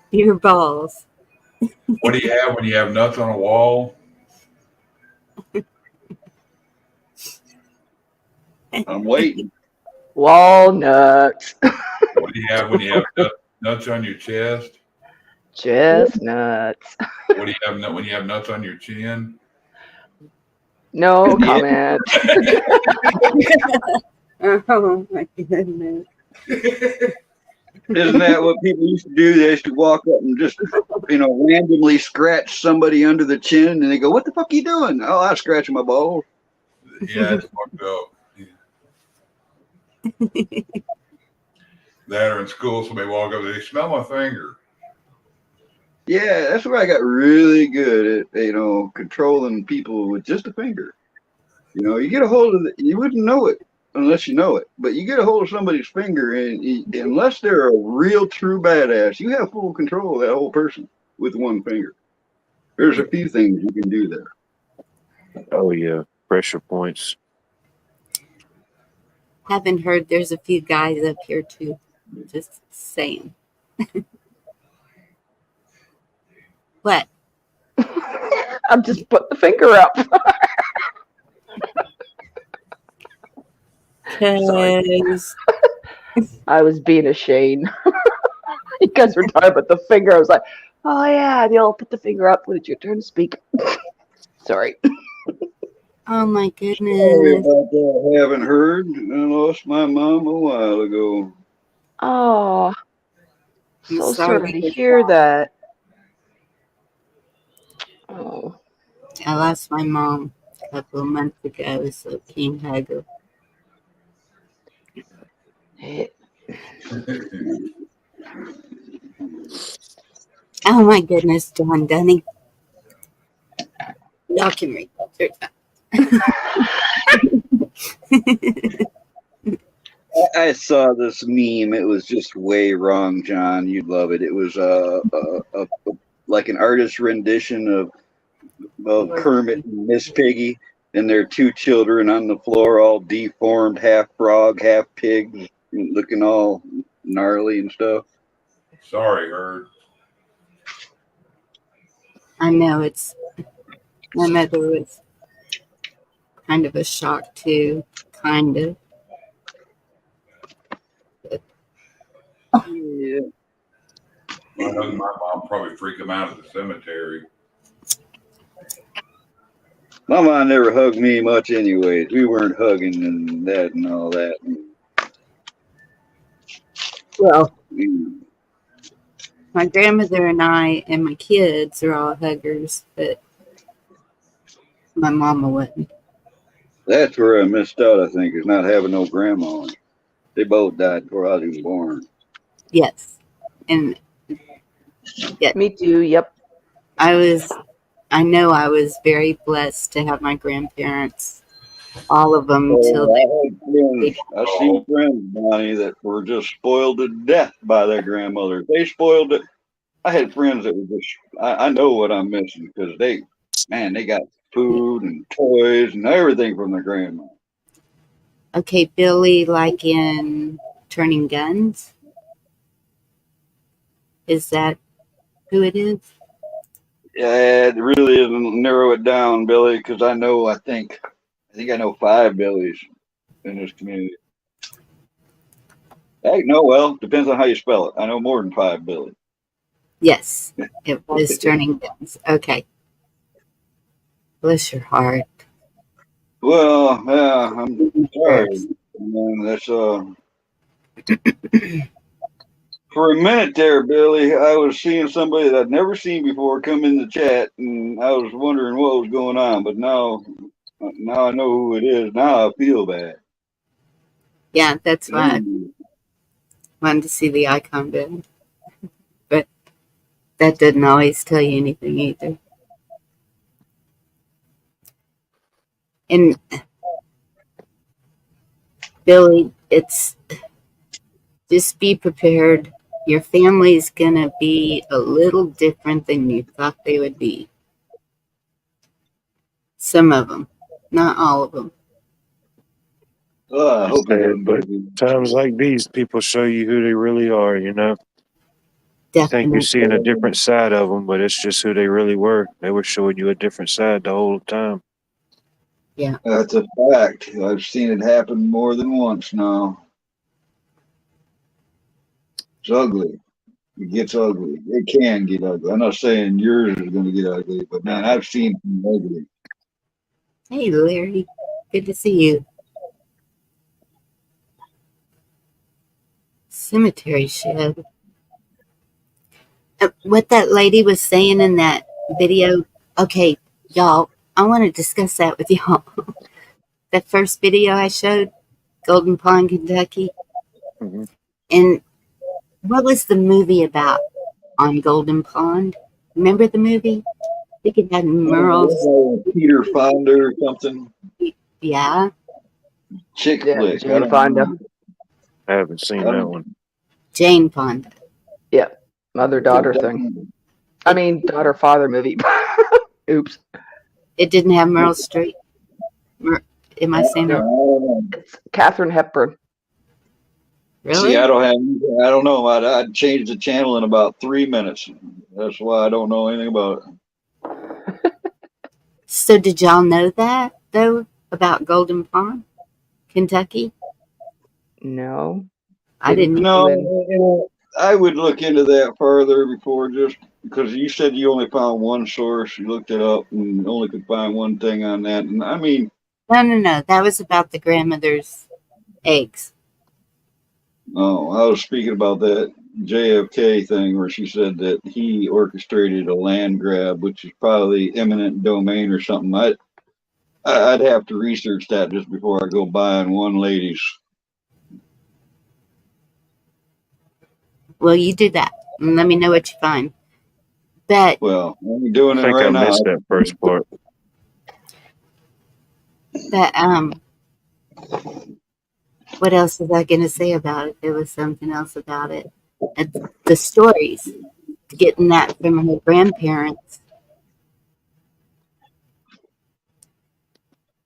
Your balls. What do you have when you have nuts on a wall? I'm waiting. Walnuts. What do you have when you have nuts on your chest? Chestnuts. What do you have when you have nuts on your chin? No comment. Oh my goodness. Isn't that what people used to do? They used to walk up and just, randomly scratch somebody under the chin, and they go, "What the fuck are you doing?" "Oh, I'm scratching my balls." Yeah, it's fucked up. Yeah. That or in school, somebody walk up, they smell my finger. Yeah, that's where I got really good at, controlling people with just a finger. You get a hold of it, you wouldn't know it unless you know it, but you get a hold of somebody's finger, and unless they're a real true badass, you have full control of that whole person with one finger. There's a few things you can do there. Oh yeah, pressure points. Haven't heard. There's a few guys up here too. Just saying. What? I'm just putting the finger up. Because I was being a Shane. You guys were talking about the finger. I was like, oh yeah, they'll put the finger up when it's your turn to speak. Sorry. oh my Sorry goodness. about that. I haven't heard. I lost my mom a while ago. Oh, I'm so sorry sorry to for hear that. Oh. I lost my mom a couple of months ago, so can't hug her. Oh my goodness, John Dunning. Y'all can read that. I saw this meme. It was just way wrong, John. You'd love it. It was like an artist rendition of Kermit and Miss Piggy and their two children on the floor, all deformed, half frog, half pig, looking all gnarly and stuff. Sorry, Herd. I know my mother was kind of a shock too, kind of. But, Yeah. I know my mom probably freaked him out at the cemetery. My mom never hugged me much anyways. We weren't hugging and that and all that. Well, my grandmother and I and my kids are all huggers, but my mama wasn't. That's where I missed out, I think, is not having no grandma. They both died before I was even born. Yes. And yet Me too. Yep. I know I was very blessed to have my grandparents, all of them, till they I seen friends, Bonnie, that were just spoiled to death by their grandmother. They spoiled it. I had friends that were just, I know what I'm missing because they got food and toys and everything from their grandma. Okay, Billy, like in Turning Guns? Is that who it is? Yeah, it really isn't narrow it down, Billy, because I think I know 5 Billies in this community. Hey, no, well, depends on how you spell it. I know more than 5 Billy. Yes, it was Turning Guns. Okay. Bless your heart. Well, yeah, I'm sorry. And that's for a minute there, Billy, I was seeing somebody that I'd never seen before come in the chat, and I was wondering what was going on. But now I know who it is. Now I feel bad. Yeah, that's why I wanted to see the icon bit. But that didn't always tell you anything either. And Billy, it's just be prepared. Your family's gonna be a little different than you thought they would be. Some of them, not all of them. I hope it doesn't But break me. times like these, people show you who they really are. You know, you think you're Definitely. seeing a different side of them, but it's just who they really were. They were showing you a different side the whole time. Yeah. That's a fact. I've seen it happen more than once now. It's ugly. It gets ugly. It can get ugly. I'm not saying yours is going to get ugly, but man, I've seen some ugly. Hey, Larry. Good to see you. Cemetery shed. What that lady was saying in that video. Okay, y'all, I want to discuss that with y'all. That first video I showed, Golden Pond, Kentucky. Mm-hmm. And what was the movie about on Golden Pond? Remember the movie? I think it had Merle. Peter Fonda or something. Yeah. Chick Yeah, flick. Jane Fonda. I haven't seen that one. Jane Fonda. Yeah, mother-daughter thing. I mean, daughter-father movie. Oops. It didn't have Meryl Streep. Am I saying that? It's Katharine Hepburn. Really? See, I don't know. I'd change the channel in about 3 minutes. That's why I don't know anything about it. So did y'all know that, though, about Golden Pond, Kentucky? No. I didn't. No, I would look into that further before just because you said you only found one source. You looked it up and only could find one thing on that. And I mean, No. That was about the grandmother's eggs. oh, I was speaking about that JFK thing where she said that he orchestrated a land grab, which is probably eminent domain or something. I'd have to research that just before I go buying one lady's. Well, you do that and let me know what you find. But Well, I'm doing I it think right I now. missed that first part. But what else was I going to say about it? There was something else about it. The stories, getting that from her grandparents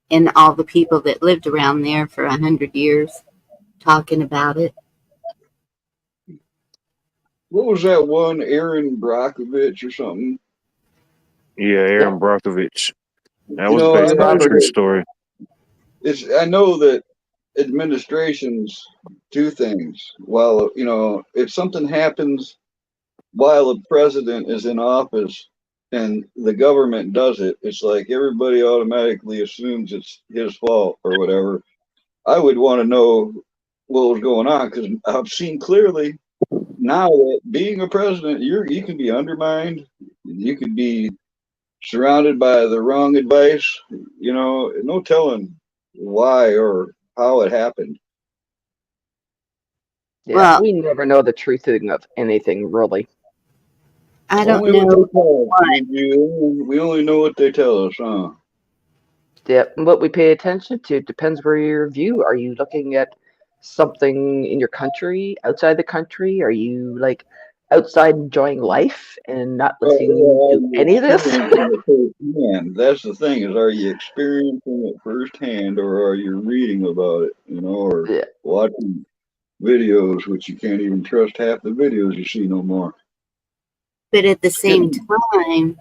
and all the people that lived around there for 100 years talking about it. What was that one, Aaron Brockovich or something? Yeah, Aaron Brockovich. That was I based on a know true story. I know that administrations do things while, if something happens while a president is in office and the government does it, it's like everybody automatically assumes it's his fault or whatever. I would want to know what was going on, because I've seen clearly now that being a president, you can be undermined, you could be surrounded by the wrong advice. No telling why or how it happened. Yeah, Well, we never know the truth of anything, really. I don't Only what they know tell us. what. We only know what they tell us, huh? Yeah, and what we pay attention to depends where your view. Are you looking at something in your country, outside the country? Are you like outside enjoying life and not listening Are to you any of this? experiencing it firsthand? That's the thing, is are you experiencing it firsthand, or are you reading about it, or Yeah. watching videos, which you can't even trust half the videos you see no more. But at the It's same getting time,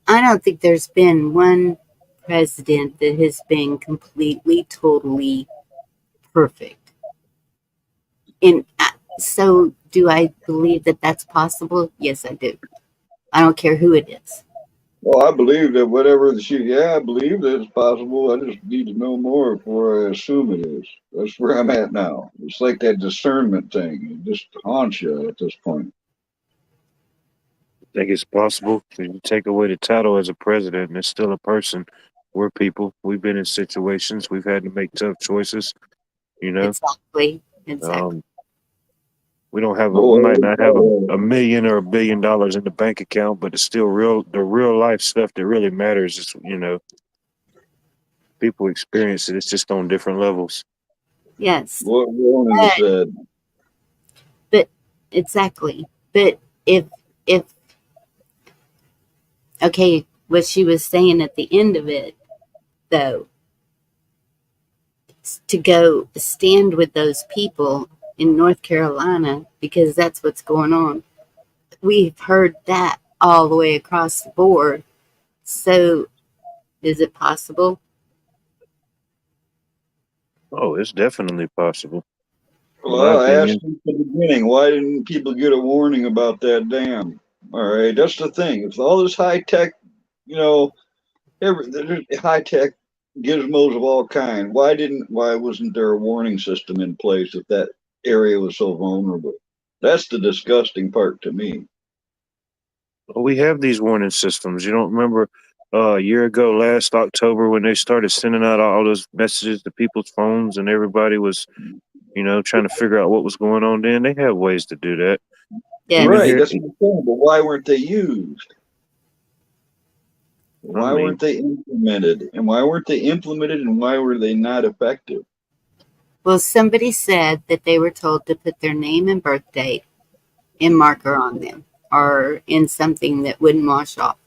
I don't think there's been one president that has been completely, totally perfect. And so, do I believe that that's possible? Yes, I do. I don't care who it is. well, I believe that whatever the shoot, yeah, I believe that it's possible. I just need to know more before I assume it is. That's where I'm at now. It's like that discernment thing. It just haunts you at this point. I think it's possible. If you take away the title as a president and it's still a person. We're people. We've been in situations. We've had to make tough choices. You know, Exactly. Exactly. um, we don't have we might not have Boy, a million or $1 billion in the bank account, but it's still real. The real life stuff that really matters is, people experience it. It's just on different levels. Yes. what Ronan But, said. but exactly. But if okay, what she was saying at the end of it, though, to go stand with those people in North Carolina because that's what's going on. We've heard that all the way across the board. So, is it possible? Oh, it's definitely possible, in my Well, I asked opinion. you at the beginning, why didn't people get a warning about that dam? All right, that's the thing. It's all this high tech, you know, there's high tech gizmos of all kind. Why wasn't there a warning system in place if that area was so vulnerable? That's the disgusting part to me. Well, we have these warning systems. You don't remember a year ago, last October, when they started sending out all those messages to people's phones and everybody was, trying to figure out what was going on then? They have ways to do that. Even Yes. Right, here, that's what I'm saying. But why weren't they used? I Why mean, weren't they implemented? And why weren't they implemented? And why were they not effective? Well, somebody said that they were told to put their name and birth date in marker on them or in something that wouldn't wash off.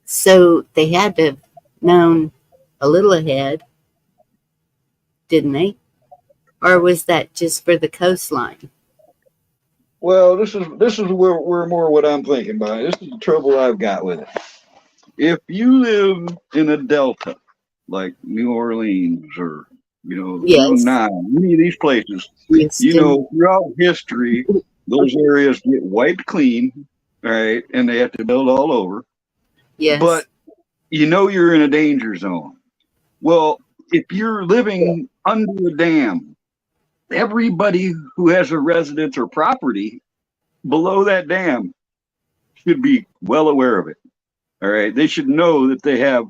So they had to have known a little ahead, didn't they? Or was that just for the coastline? Well, this is where more what I'm thinking about. This is the trouble I've got with it. If you live in a delta like New Orleans or through Yes, Nile, any of these places, Houston. throughout history, those areas get wiped clean, all right, and they have to build all over. But Yes, you're in a danger zone. Well, if you're living under a dam, everybody who has a residence or property below that dam should be well aware of it. All right. They should know that they have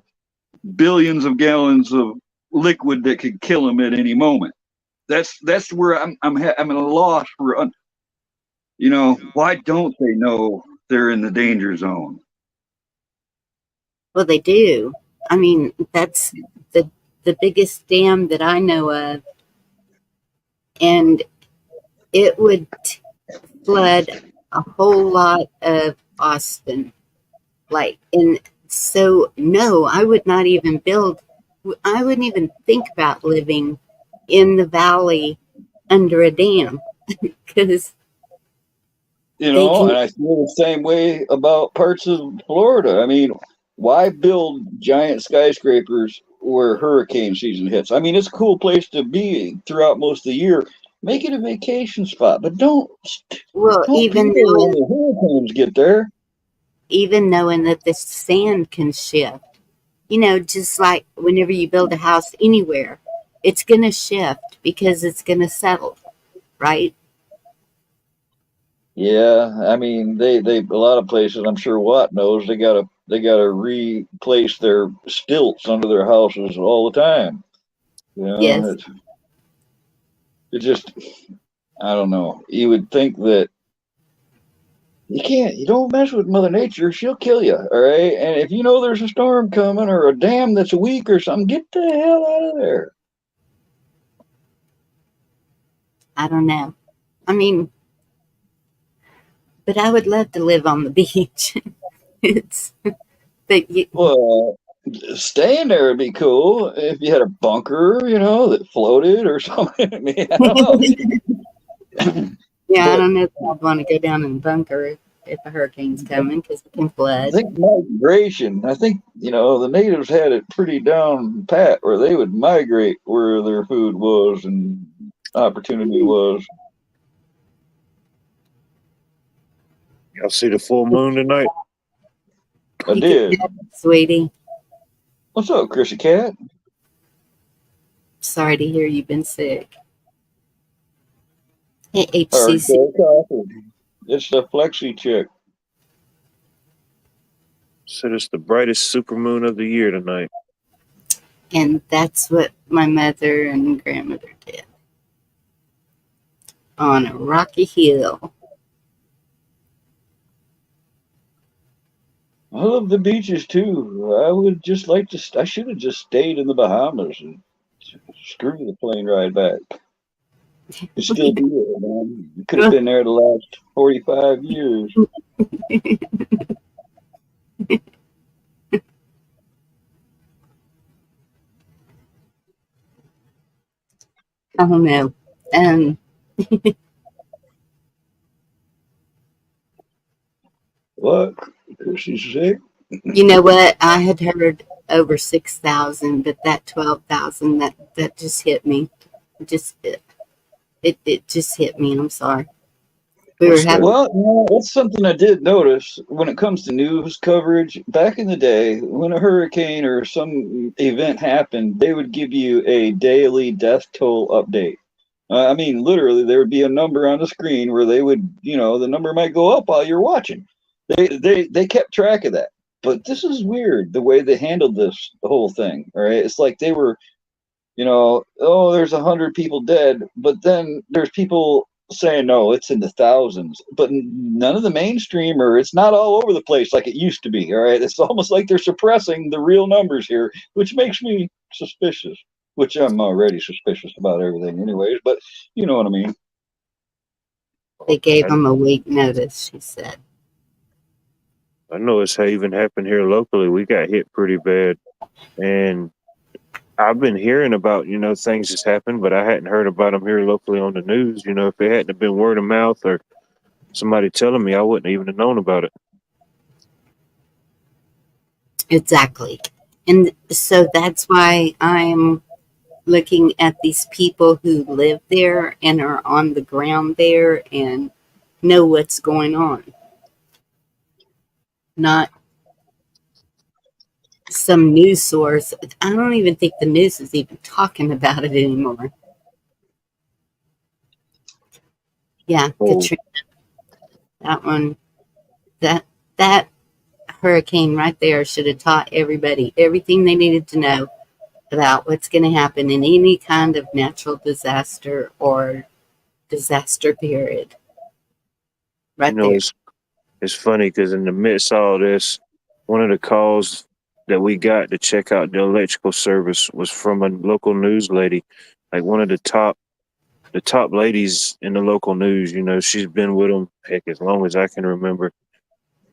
billions of gallons of liquid that could kill them at any moment. That's where I'm at a loss for, why don't they know they're in the danger zone? well, they do. I mean, that's the the biggest dam that I know of, and it would flood a whole lot of Austin. Like, and so no, I would not even build. I wouldn't even think about living in the valley under a dam because they And can. I feel the same way about parts of Florida. I mean, why build giant skyscrapers where hurricane season hits? I mean, it's a cool place to be throughout most of the year. Make it a vacation spot, but Well, don't be there when the hurricanes get there. even knowing that the sand can shift, just like whenever you build a house anywhere, it's going to shift because it's going to settle, right? Yeah, I mean, they a lot of places. I'm sure Watt knows they gotta replace their stilts under their houses all the time. You know, Yes. it just I don't know. You would think that you don't mess with Mother Nature. She'll kill you, all right? And if you know there's a storm coming or a dam that's weak or something, get the hell out of there. I don't know. I mean, but I would love to live on the beach. It's, but you, Well, staying there would be cool if you had a bunker, that floated or something. I mean, I don't know. yeah, I But don't know if I'd want to go down in a bunker if a hurricane's coming because it can I flood. think migration. I think the natives had it pretty down pat, where they would migrate where their food was and opportunity was. Y'all see the full moon tonight? I You get did. that, sweetie. What's up, Chrissy Cat? Sorry to hear you've been sick. Hey, Or HCC. it's the flexi chick. Said it's the brightest super moon of the year tonight. And that's what my mother and grandmother did on a rocky hill. I love the beaches too. I would just like to. I should have just stayed in the Bahamas and screw the plane ride back. You still be there, man. You could have been there the last 45 years. I don't know. What? She's sick? You know what? I had heard over 6,000, but that 12,000 that just hit me. Just it just hit me. I'm sorry. We were What's that? having Well, that's something I did notice when it comes to news coverage. Back in the day, when a hurricane or some event happened, they would give you a daily death toll update. I mean, literally, there would be a number on the screen where they would, the number might go up while you're watching. They kept track of that. But this is weird the way they handled the whole thing. All right, it's like they were, oh, there's 100 people dead, but then there's people saying no, it's in the thousands. But none of the mainstream, or it's not all over the place like it used to be. All right, it's almost like they're suppressing the real numbers here, which makes me suspicious. Which I'm already suspicious about everything, anyways. But you know what I mean. they gave I, them a week notice, she said. I know it's even happened here locally. We got hit pretty bad, and I've been hearing about things that's happened, but I hadn't heard about them here locally on the news. If it hadn't been word of mouth or somebody telling me, I wouldn't even have known about it. Exactly. And so that's why I'm looking at these people who live there and are on the ground there and know what's going on. Not some news source. I don't even think the news is even talking about it anymore. Yeah, Oh, Katrina. That one, that hurricane right there should have taught everybody everything they needed to know about what's going to happen in any kind of natural disaster or disaster period. Right there. it's funny because in the midst of all this, one of the calls that we got to check out the electrical service was from a local news lady, like one of the top ladies in the local news. She's been with them heck as long as I can remember,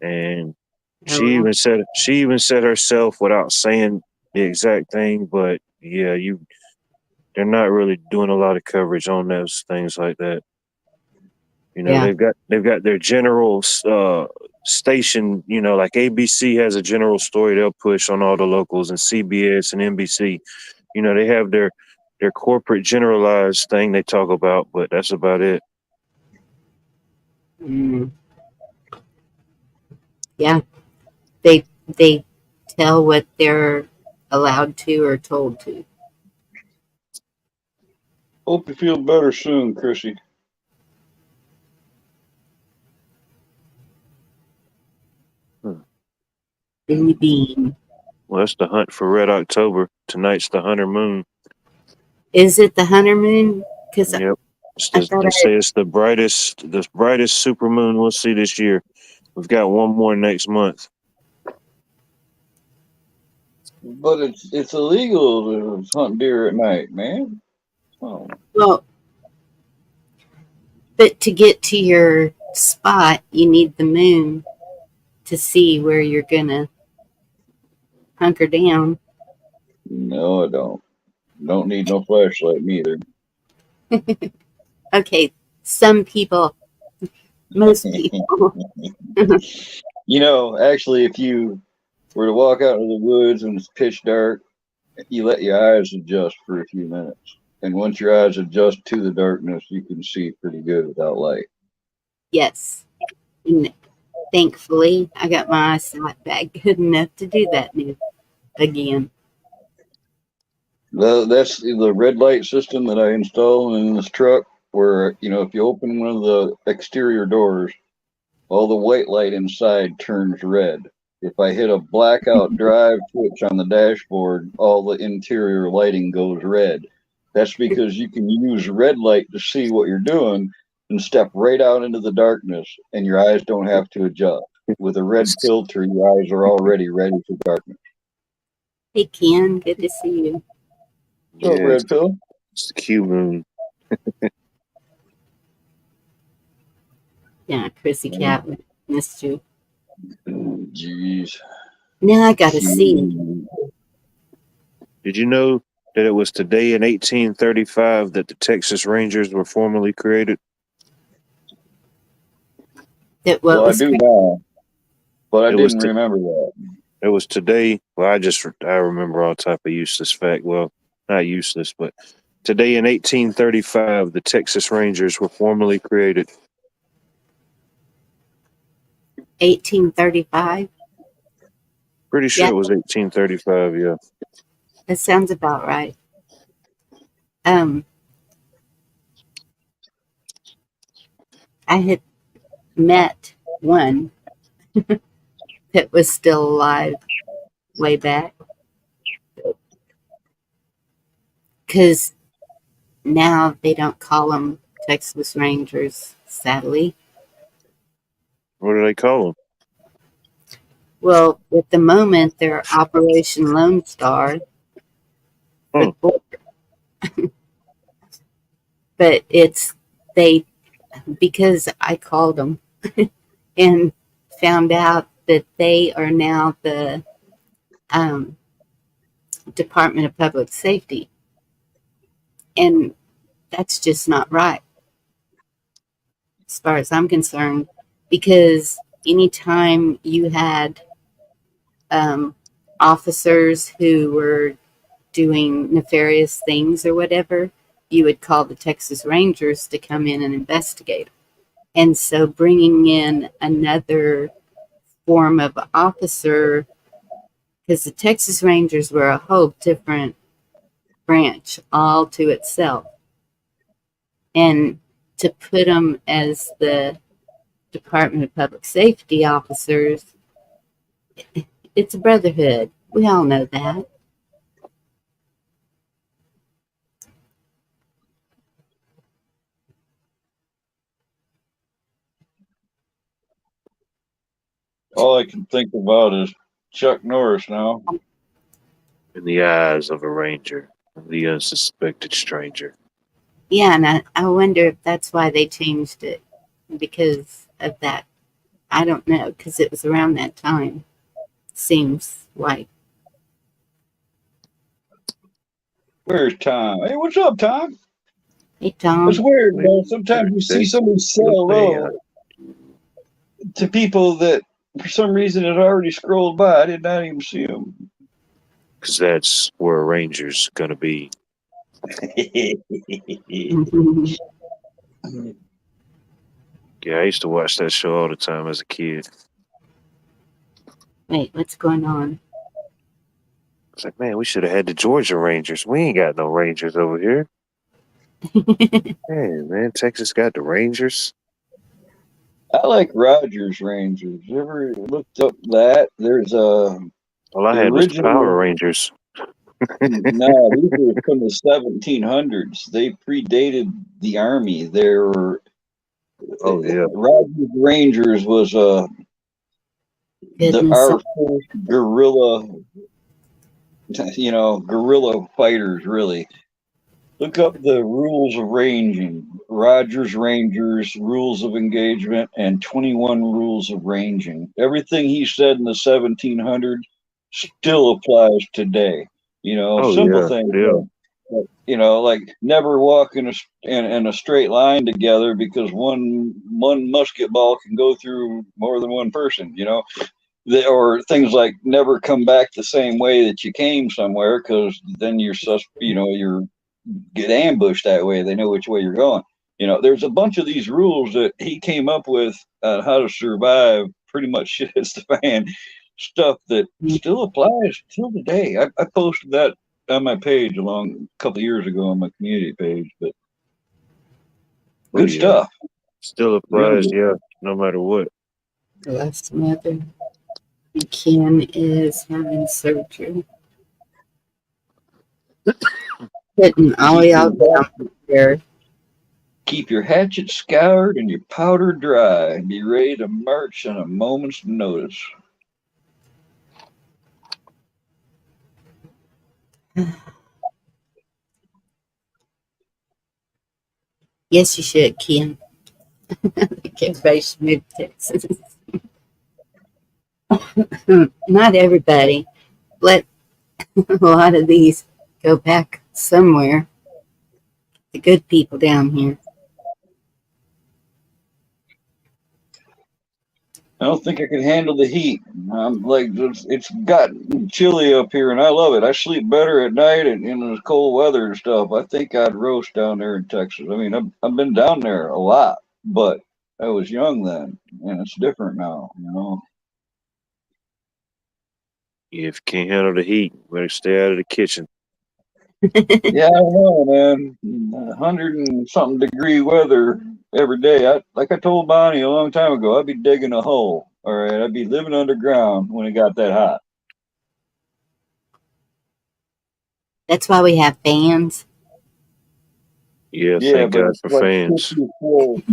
and Oh, she even said herself without saying the exact thing, but yeah, they're not really doing a lot of coverage on those things like that. yeah. They've got their general station. Like ABC has a general story they'll push on all the locals, and CBS and NBC. They have their corporate generalized thing they talk about, but that's about it. Mm, yeah. They tell what they're allowed to or told to. Hope you feel better soon, Chrissy. Billy Bean. Well, that's the hunt for Red October. Tonight's the Hunter Moon. Is it the Hunter Moon? Because Yep. I thought They say it's the brightest super moon we'll see this year. We've got one more next month. But it's illegal to hunt deer at night, man. Oh. well, but to get to your spot, you need the moon to see where you're gonna hunker down. No, I don't. Don't need no flashlight neither. Okay, some people, most people. You know, actually, if you were to walk out into the woods and it's pitch dark, you let your eyes adjust for a few minutes. And once your eyes adjust to the darkness, you can see pretty good without light. Yes. And thankfully, I got my eyesight back good enough to do that now again. That's the red light system that I installed in this truck, where, you know, if you open one of the exterior doors, all the white light inside turns red. If I hit a blackout drive switch on the dashboard, all the interior lighting goes red. That's because you can use red light to see what you're doing and step right out into the darkness, and your eyes don't have to adjust. With a red filter, your eyes are already ready for darkness. Hey, Ken, good to see you. What's up, Red Pill? It's the Q moon. Yeah, Chrissy Cat, missed you. Jeez. Now I gotta see. Did you know that it was today in 1835 that the Texas Rangers were formally created? That Well, I do now, but I didn't remember that. It was today. Well, I remember all type of useless fact. Well, not useless, but today in 1835, the Texas Rangers were formally created. 1835? Pretty sure it was 1835, yeah. That sounds about right. I had met one that was still alive way back. Because now they don't call them Texas Rangers, sadly. What do they call them? Well, at the moment, they're Operation Lone Star. Hmm. But because I called them and found out that they are now the Department of Public Safety. And that's just not right, as far as I'm concerned, because anytime you had officers who were doing nefarious things or whatever, you would call the Texas Rangers to come in and investigate. And so bringing in another form of officer, because the Texas Rangers were a whole different branch all to itself. And to put them as the Department of Public Safety officers, it's a brotherhood. We all know that. All I can think about is Chuck Norris now. In the eyes of a ranger, the unsuspected stranger. Yeah, and I wonder if that's why they changed it, because of that. I don't know, because it was around that time. Seems like. Where's Tom? Hey, what's up, Tom? Hey, Tom. It's weird, man. Sometimes you see somebody say hello to people that for some reason had already scrolled by. I did not even see them. Because that's where a ranger's going to be. Yeah, I used to watch that show all the time as a kid. Wait, what's going on? It's like, man, we should have had the Georgia Rangers. We ain't got no Rangers over here. Hey, man, Texas got the Rangers. I like Rogers Rangers. You ever looked up that? There's All I the had was the Power original. Rangers. No, these were from the 1700s. They predated the army. They were Oh yeah. Rogers Rangers was Goodness. our first guerrilla, guerrilla fighters. Really, look up the rules of ranging. Rogers Rangers rules of engagement and 21 rules of ranging. Everything he said in the 1700s still applies today. Oh Simple yeah. things. Yeah. Like never walk in a straight line together because one musket ball can go through more than one person. Or things like never come back the same way that you came somewhere because then you're get ambushed that way. They know which way you're going. There's a bunch of these rules that he came up with on how to survive. Pretty much shit hits the fan stuff that still applies till today. I posted that on my page a couple of years ago on my community page, but Oh good yeah. stuff. Still Really applies. good. Yeah. No matter what. Last mother. Ken is having surgery. Getting all y'all down there. Keep your hatchet scoured and your powder dry and be ready to march on a moment's notice. Yes, you should, Ken. Everybody should move to Texas. Not everybody. Let a lot of these go back somewhere. The good people down here. I don't think I can handle the heat. I'm like, it's gotten chilly up here, and I love it. I sleep better at night and in the cold weather and stuff. I think I'd roast down there in Texas. I mean, I've been down there a lot, but I was young then, and it's different now. If you can't handle the heat, better stay out of the kitchen. Yeah, I know, man. 100 and something degree weather every day. Like I told Bonnie a long time ago, I'd be digging a hole. All right, I'd be living underground when it got that hot. That's why we have fans. Yeah, Yeah, thank but God it's for like fans. 54.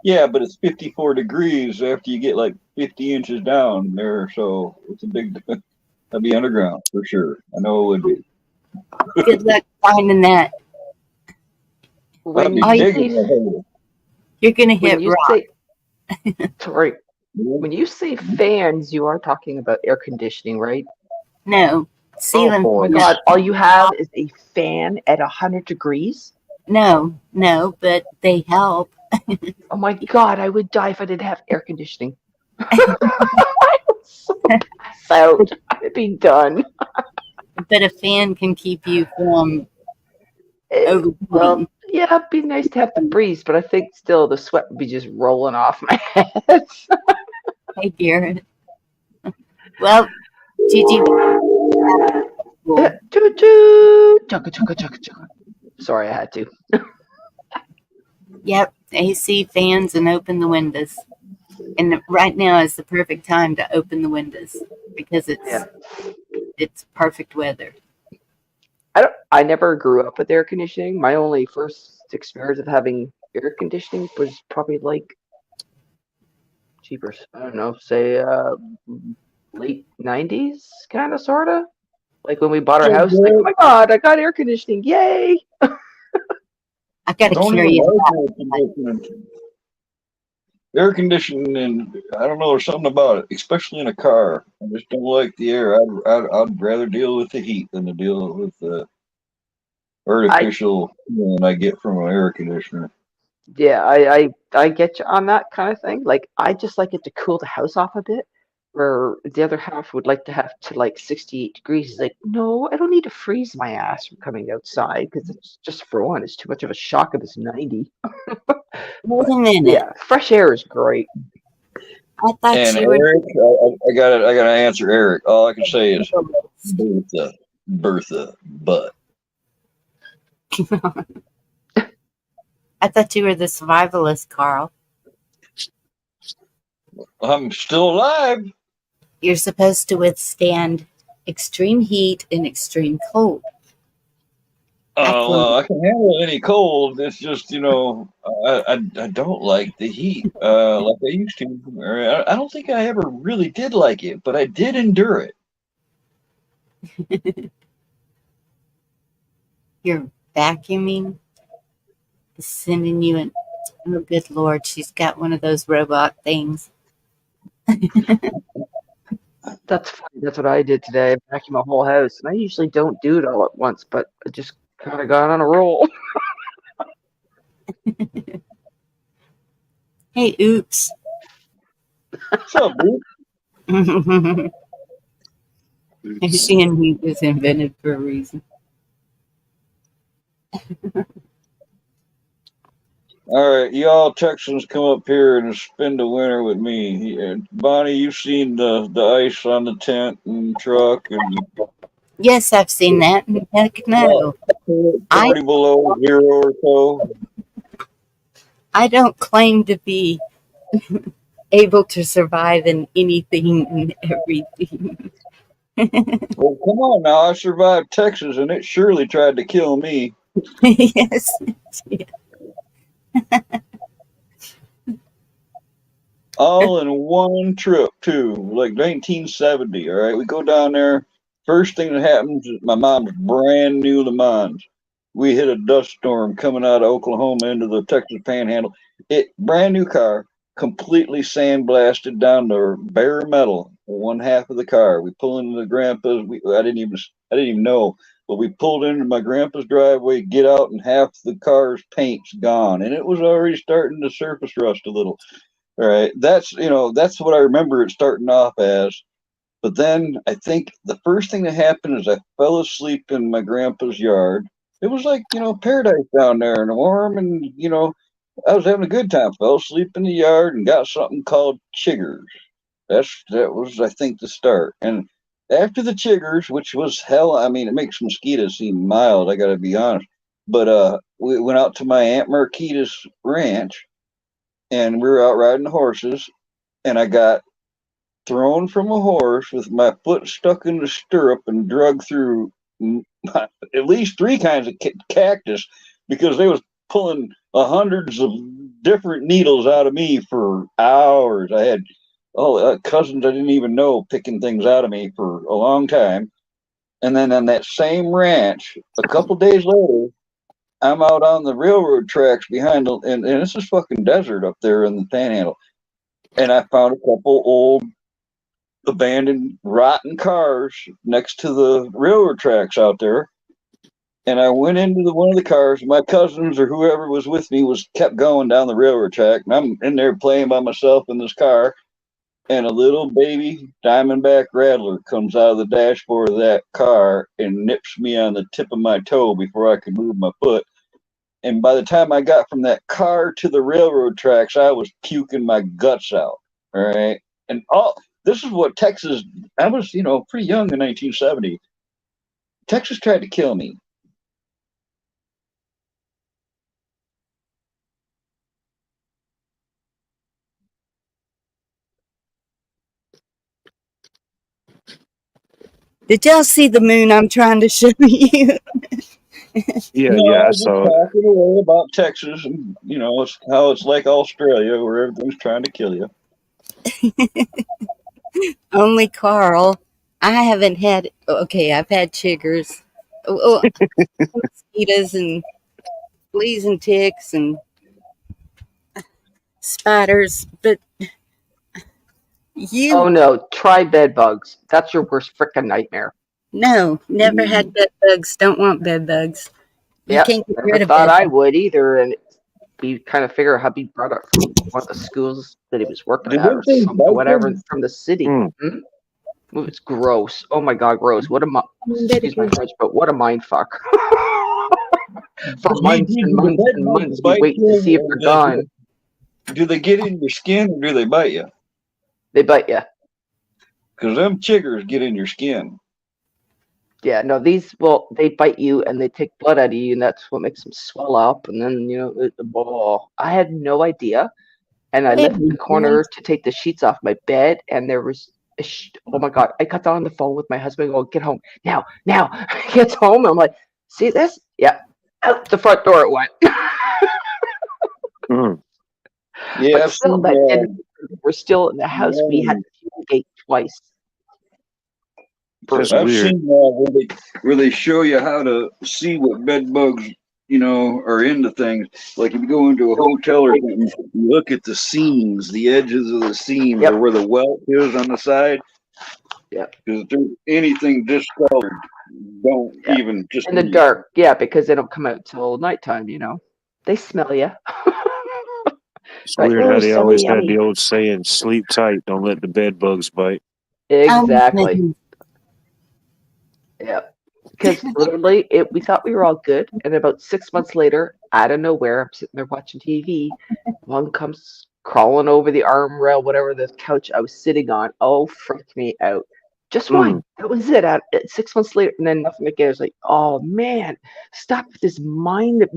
Yeah, but it's 54 degrees after you get like 50 inches down there. So it's a big, I'd be underground for sure. I know it would be. Good luck finding that. I'd When be you digging say a hole. You're going to when hit you rock. say sorry, when you say fans, you are talking about air conditioning, right? No. Ceiling. Oh my Ballpoints. God, all you have is a fan at 100 degrees? No, but they help. Oh my God, I would die if I didn't have air conditioning. So pass out. I'd be done. But a fan can keep you from Well, overheating. yeah, it'd be nice to have the breeze, but I think still the sweat would be just rolling off my head. Hey, Garrett. Well, Gigi, Yeah, choo choo, chugga chugga chugga chugga. Sorry, I had to. yep, AC fans and open the windows. And right now is the perfect time to open the windows because Yeah. it's perfect weather. I never grew up with air conditioning. My only first experience of having air conditioning was probably like cheapers. I don't know, say late 90s, kind of, sort of. Like when we bought our house, like, oh my God, I got air conditioning. Yay. I got to Don't carry even you like back. air conditioning. Air conditioning, and I don't know, there's something about it, especially in a car. I just don't like the air. I'd rather deal with the heat than to deal with the I artificial feeling I get from an air conditioner. Yeah, I get you on that kind of thing. Like I just like it to cool the house off a bit, where the other half would like to have to like 68 degrees. It's like, no, I don't need to freeze my ass from coming outside because it's just for one, it's too much of a shock if it's 90. Wait But a minute. yeah, fresh air is great. I thought And you were. Eric, I gotta answer Eric. All I can say is Bertha, butt. I thought you were the survivalist, Carl. I'm still alive. You're supposed to withstand extreme heat and extreme cold. Well, I can handle any cold. It's just, I don't like the heat like I used to. I don't think I ever really did like it, but I did endure it. You're vacuuming, sending you in. Oh, good Lord, she's got one of those robot things. That's funny. That's what I did today. I vacuumed my whole house, and I usually don't do it all at once, but I just kind of got on a roll. Hey, oops. What's up, dude? She and he was invented for a reason. All right, y'all Texans come up here and spend the winter with me. Bonnie, you've seen the ice on the tent and truck and Yes, I've seen that. Heck no. 40 below 0 or so. I don't claim to be able to survive in anything and everything. Well, come on now. I survived Texas and it surely tried to kill me. Yes. All in one trip, too, like 1970. All right, we go down there. First thing that happens is my mom's brand new Le Mans. We hit a dust storm coming out of Oklahoma into the Texas Panhandle. Brand new car, completely sandblasted down to bare metal. One half of the car. We pull into the grandpa's. I didn't even know, but we pulled into my grandpa's driveway. Get out, and half the car's paint's gone, and it was already starting to surface rust a little. All right, that's what I remember it starting off as. But then I think the first thing that happened is I fell asleep in my grandpa's yard. It was like, paradise down there and warm and, I was having a good time. Fell asleep in the yard and got something called chiggers. That was, I think, the start. And after the chiggers, which was hell, I mean, it makes mosquitoes seem mild, I gotta be honest. But we went out to my Aunt Marquita's ranch and we were out riding the horses and I got thrown from a horse with my foot stuck in the stirrup and drug through at least 3 kinds of cactus because they was pulling hundreds of different needles out of me for hours. I had cousins I didn't even know picking things out of me for a long time. And then on that same ranch, a couple days later, I'm out on the railroad tracks behind, and this is fucking desert up there in the Panhandle. And I found a couple old abandoned rotten cars next to the railroad tracks out there, and I went into one of the cars. My cousins or whoever was with me kept going down the railroad track, and I'm in there playing by myself in this car, and a little baby diamondback rattler comes out of the dashboard of that car and nips me on the tip of my toe before I could move my foot. And by the time I got from that car to the railroad tracks, I was puking my guts out. All right. And this is what Texas, I was, pretty young in 1970. Texas tried to kill me. Did y'all see the moon I'm trying to show you? Yeah, I saw it. Talking away about Texas, and it's how it's like Australia, where everything's trying to kill you. Only Carl. I haven't had. Okay, I've had chiggers, mosquitoes, and fleas and ticks and spiders, but you. Oh no, try bed bugs. That's your worst frickin' nightmare. No, never had bed bugs. Don't want bed bugs. You can't get rid Never of thought bed I bugs. would either, and we kind of figure out how he brought it from one of the schools that he was working Did at or those things something, bite whatever, you? from the city. It's gross. Oh my god, gross. Excuse my French, but what a mind fuck. For months and Do the months bed and bugs months, you bite wait to see if you, they're gone. do they get in your skin or do they bite you? They bite you. Because them chiggers get in your skin. Yeah, no, these, well, they bite you and they take blood out of you, and that's what makes them swell up. And then, I had no idea. And I Hey, left the corner to take the sheets off my bed, and there was oh my God, I got on the phone with my husband going, get home now, now. He gets home, I'm like, see this? Yeah, out the front door it went. Mm, Yeah, But I've still, seen that didn't, we're still in the house. We had um, to fumigate twice. that's Brutal. I've weird. seen where they show you how to see what bed bugs, are into things. Like if you go into a hotel or something, you look at the seams, the edges of the seams, or Yep, where the welt is on the side. yep, Because if there's anything discolored, don't yep. even just In the dark, yeah, because they don't come out till nighttime. They smell you. It's Like, weird how oh, they so always had the yummy. old saying, sleep tight, don't let the bed bugs bite. oh my Exactly. goodness. Yeah. Because literally, we thought we were all good, and about 6 months later, out of nowhere, I'm sitting there watching TV. One comes crawling over the arm rail, whatever the couch I was sitting on. Oh, freak me out! Just Mm, one. That was it. 6 months later, and then nothing again. I was like, oh man, stop with this mind.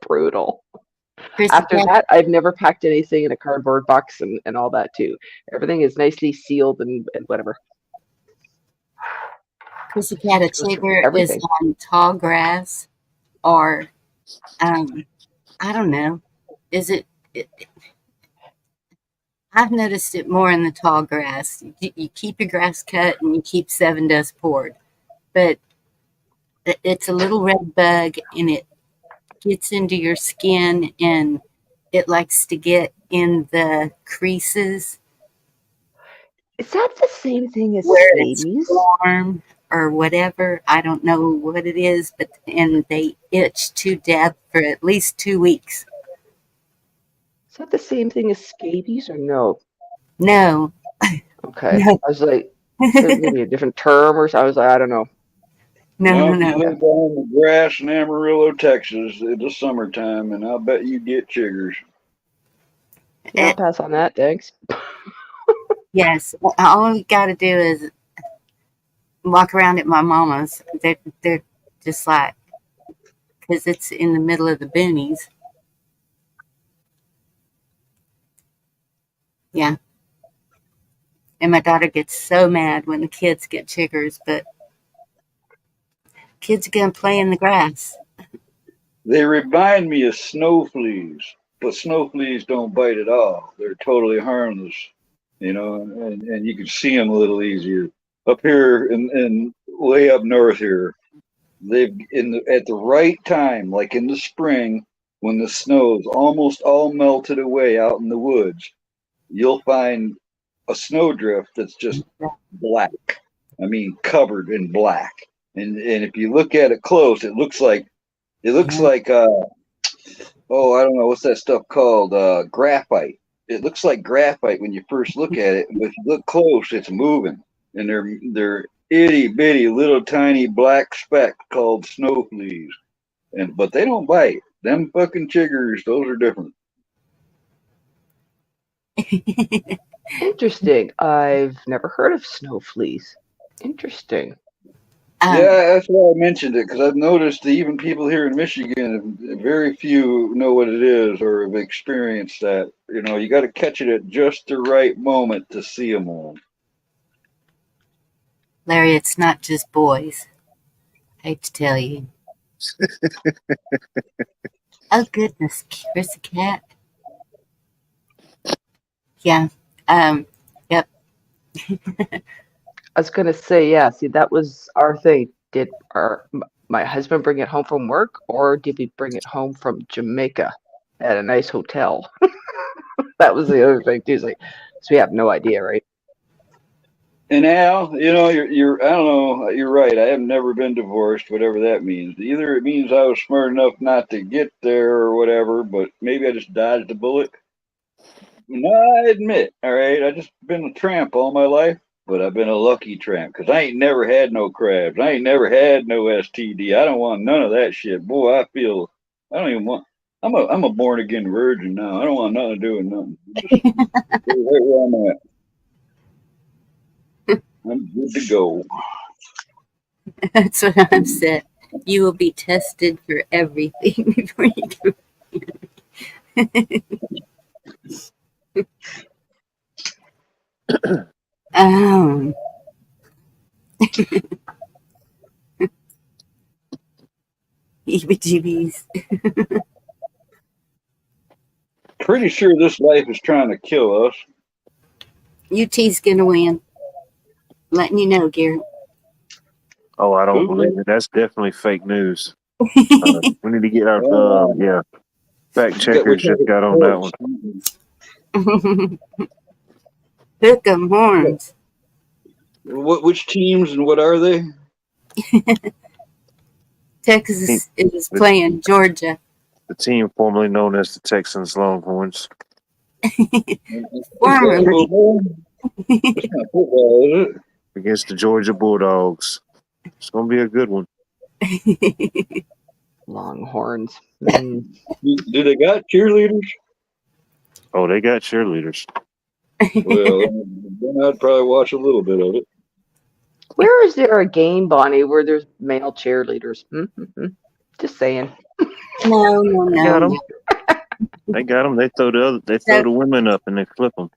Brutal. Chrissy After Cat, that, I've never packed anything in a cardboard box and all that too. Everything is nicely sealed and whatever. Chrissy Cat, a Goes through chigger is everything. on tall grass or, um, I don't know. Is it, I've noticed it more in the tall grass. You keep your grass cut and you keep 7 dust poured, but it's a little red bug and it gets into your skin and it likes to get in the creases Is that the same thing as where it's scabies? warm or whatever. I don't know what it is, but and they itch to death for at least 2 weeks. Is that the same thing as scabies or no? No, Okay. no, I was like, maybe a different term or so. I was like, I don't know. no, no, No, you no. live down in the grass in Amarillo, Texas, in the summertime, and I'll bet you get chiggers. Yeah, I'll pass on that. Thanks. Yes, all we got to do is walk around at my mama's. They're just like because it's in the middle of the boonies. Yeah, and my daughter gets so mad when the kids get chiggers, but kids are gonna play in the grass. They remind me of snow fleas, but snow fleas don't bite at all. They're totally harmless, and you can see them a little easier. Up here and way up north here, they've at the right time, like in the spring, when the snow's almost all melted away out in the woods, you'll find a snowdrift that's just black. I mean, covered in black. And if you look at it close, it looks like oh, I don't know what's that stuff called, graphite. It looks like graphite when you first look at it, but if you look close, it's moving, and they're itty bitty little tiny black specks called snow fleas, but they don't bite. Them fucking chiggers, those are different. Interesting. I've never heard of snow fleas. Interesting. um, Yeah, that's why I mentioned it because I've noticed that even people here in Michigan, very few know what it is or have experienced that. You got to catch it at just the right moment to see them all. Larry, it's not just boys. I hate to tell you. Oh goodness, Chris a cat. Yeah. Yep. I was gonna say, yeah. See, that was our thing. Did my husband bring it home from work, or did we bring it home from Jamaica at a nice hotel? That was the other thing too. It's like, so we have no idea, right? And Al, you're I don't know, you're right. I have never been divorced, whatever that means. Either it means I was smart enough not to get there or whatever, but maybe I just dodged a bullet. No, I admit, all right, I just been a tramp all my life, but I've been a lucky tramp because I ain't never had no crabs. I ain't never had no STD. I don't want none of that shit. Boy, I don't even want. I'm a born again virgin now. I don't want nothing to do with nothing. Just right where I'm at. I'm good to go. That's what I've said. You will be tested for everything before you go. Um, heebie-jeebies. Pretty sure this life is trying to kill us. UT's gonna win. Letting you know, Garrett. Oh, I don't Who? believe it. That's definitely fake news. We need to get our fact We're checkers just talking got on that one. sports. Hook 'em horns. Which teams and what are they? Texas is playing Georgia. The team formerly known as the Texans Longhorns. Formerly. It's not football, is it? Against the Georgia Bulldogs. It's going to be a good one. Longhorns. Do they got cheerleaders? Oh, they got cheerleaders. Well, then I'd probably watch a little bit of it. Where is there a game, Bonnie, where there's male cheerleaders? Just saying. No. They got them. They got them. They throw the women up and they flip them.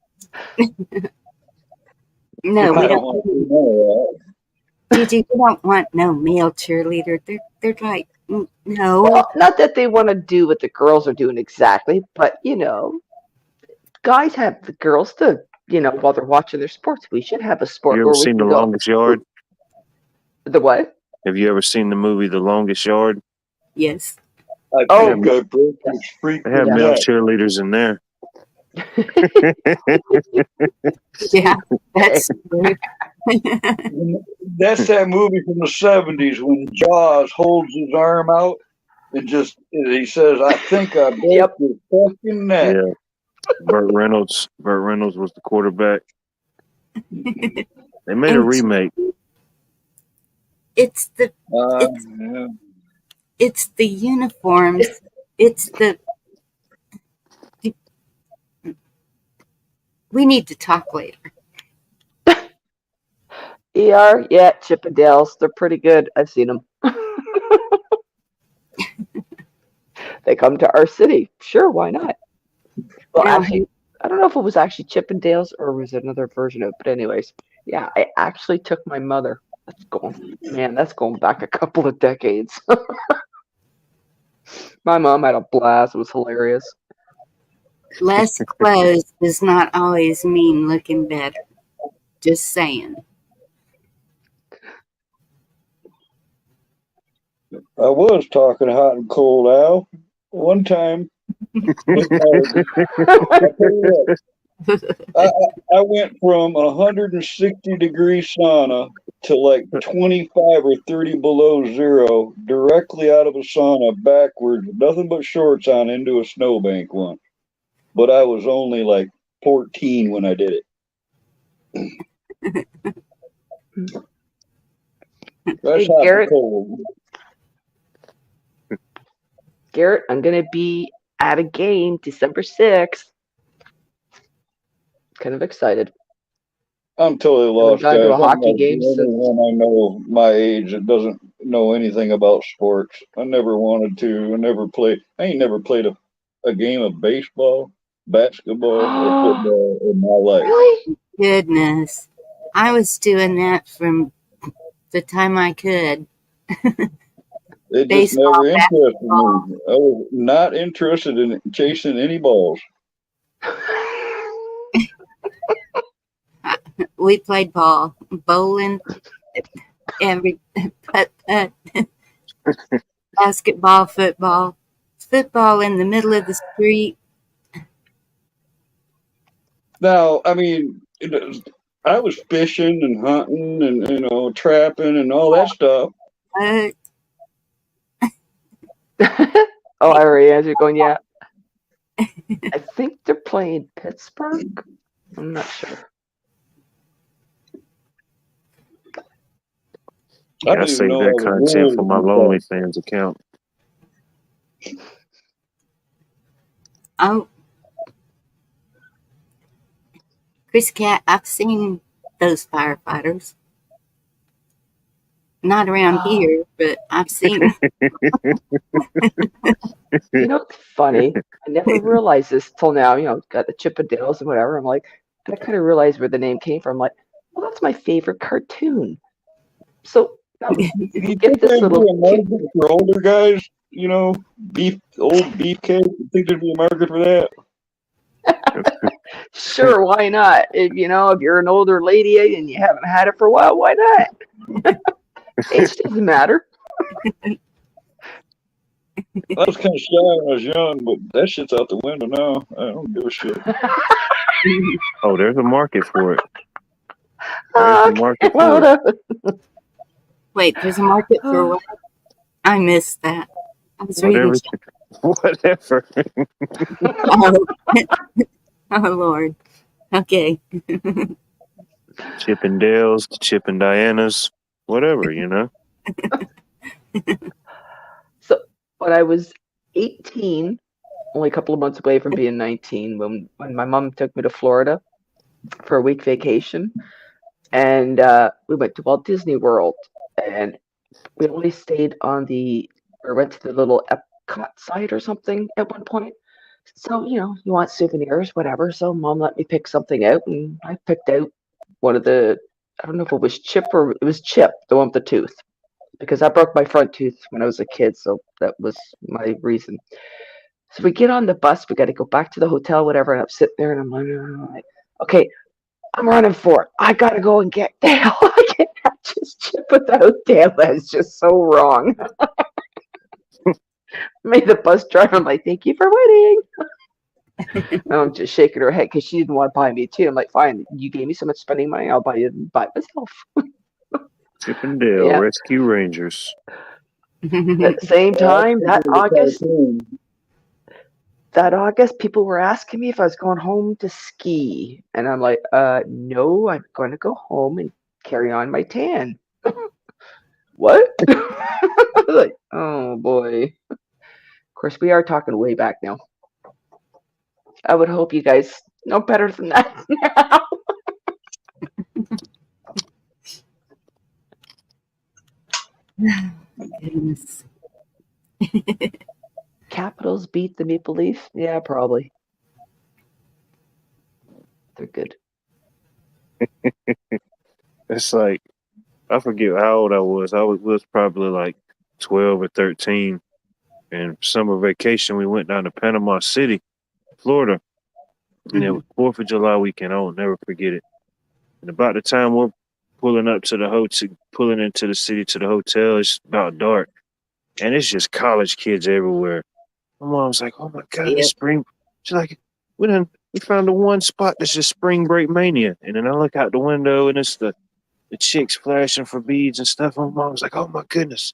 No, we don't. You don't want no male cheerleader. They're like, no. Well, not that they want to do what the girls are doing exactly, but guys have the girls to, while they're watching their sports. We should have a sport. You ever seen The Longest Yard? The what? Have you ever seen the movie The Longest Yard? Yes. They have male cheerleaders in there. Yeah, that's true. That's that movie from the 70s when Jaws holds his arm out and he says, "I think I broke your fucking neck." Yeah. Burt Reynolds was the quarterback. They made a remake. It's the uniforms. It's the. We need to talk later. Yeah, Chippendales. They're pretty good. I've seen them. They come to our city. Sure, why not? Well, actually, I don't know if it was actually Chippendales or was it another version of it. But anyways, yeah, I actually took my mother. That's going back a couple of decades. My mom had a blast. It was hilarious. Less clothes does not always mean looking better. Just saying. I was talking hot and cold, Al. One time, I went from 160-degree sauna to like 25 or 30 below zero, directly out of a sauna, backwards, nothing but shorts on, into a snowbank once. But I was only like 14 when I did it. That's hot and cold. Garrett, I'm going to be at a game December 6th. Kind of excited. I'm totally lost, guys. To a hockey game since I know my age that doesn't know anything about sports. I never wanted to. I never played. I ain't never played a game of baseball, basketball, or football in my life. Really? Goodness. I was doing that from the time I could. It just never interested me. I was not interested in chasing any balls. We played ball, bowling, every putt, basketball, football in the middle of the street. Now, I mean, I was fishing and hunting and trapping and all that stuff. Oh, I already answered. Going, yeah. I think they're playing Pittsburgh. I'm not sure. I gotta save that content for my Lonely Fans account. Oh, Chris Cat, I've seen those firefighters. Not around here, but I've seen them. You know, it's funny. I never realized this till now. You know, got the Chippendales and whatever. I'm like, and I kind of realized where the name came from. I'm like, well, that's my favorite cartoon. So You get think this there'd be little a market for older guys? You know, old beefcake. You think there'd be a market for that? Sure, why not? If you're an older lady and you haven't had it for a while, why not? Age doesn't matter. I was kind of shy when I was young, but that shit's out the window now. I don't give a shit. Oh, there's a market for it. There's a market for Well, it. Wait, there's a market for what? I missed that. I was reading. Whatever. Oh. Oh, Lord. Okay. Chippendales, Chip and Diana's, whatever, So when I was 18, only a couple of months away from being 19, when my mom took me to Florida for a week vacation, and we went to Walt Disney World, and we only stayed or went to the little Epcot site or something at one point. So, you want souvenirs, whatever. So mom let me pick something out, and I picked out one of I don't know if it was Chip or it was Chip, the one with the tooth, because I broke my front tooth when I was a kid. So that was my reason. So we get on the bus, we got to go back to the hotel, whatever. And I'm sitting there and I'm like, okay, I'm running for it. I got to go and get Dale. I cannot just Chip without Dale. That's just so wrong. Made the bus driver. I'm like, thank you for waiting. And I'm just shaking her head because she didn't want to buy me too. I'm like, fine, you gave me so much spending money, I'll buy it myself. Chip and Dale, Rescue Rangers. At the same time, that August, people were asking me if I was going home to ski. And I'm like, no, I'm going to go home and carry on my tan. What? Like, oh boy. Of course, we are talking way back now. I would hope you guys know better than that now. Goodness. Capitals beat the Maple Leaf? Yeah, probably. They're good. It's like, I forget how old I was. I was probably like 12 or 13. And summer vacation, we went down to Panama City, Florida. And it was 4th of July weekend. I will never forget it. And about the time we're pulling up to the hotel, pulling into the city to the hotel, it's about dark. And it's just college kids everywhere. My mom's like, oh my God, it's spring. She's like, we found the one spot that's just spring break mania. And then I look out the window and it's the chicks flashing for beads and stuff. My mom's like, oh my goodness.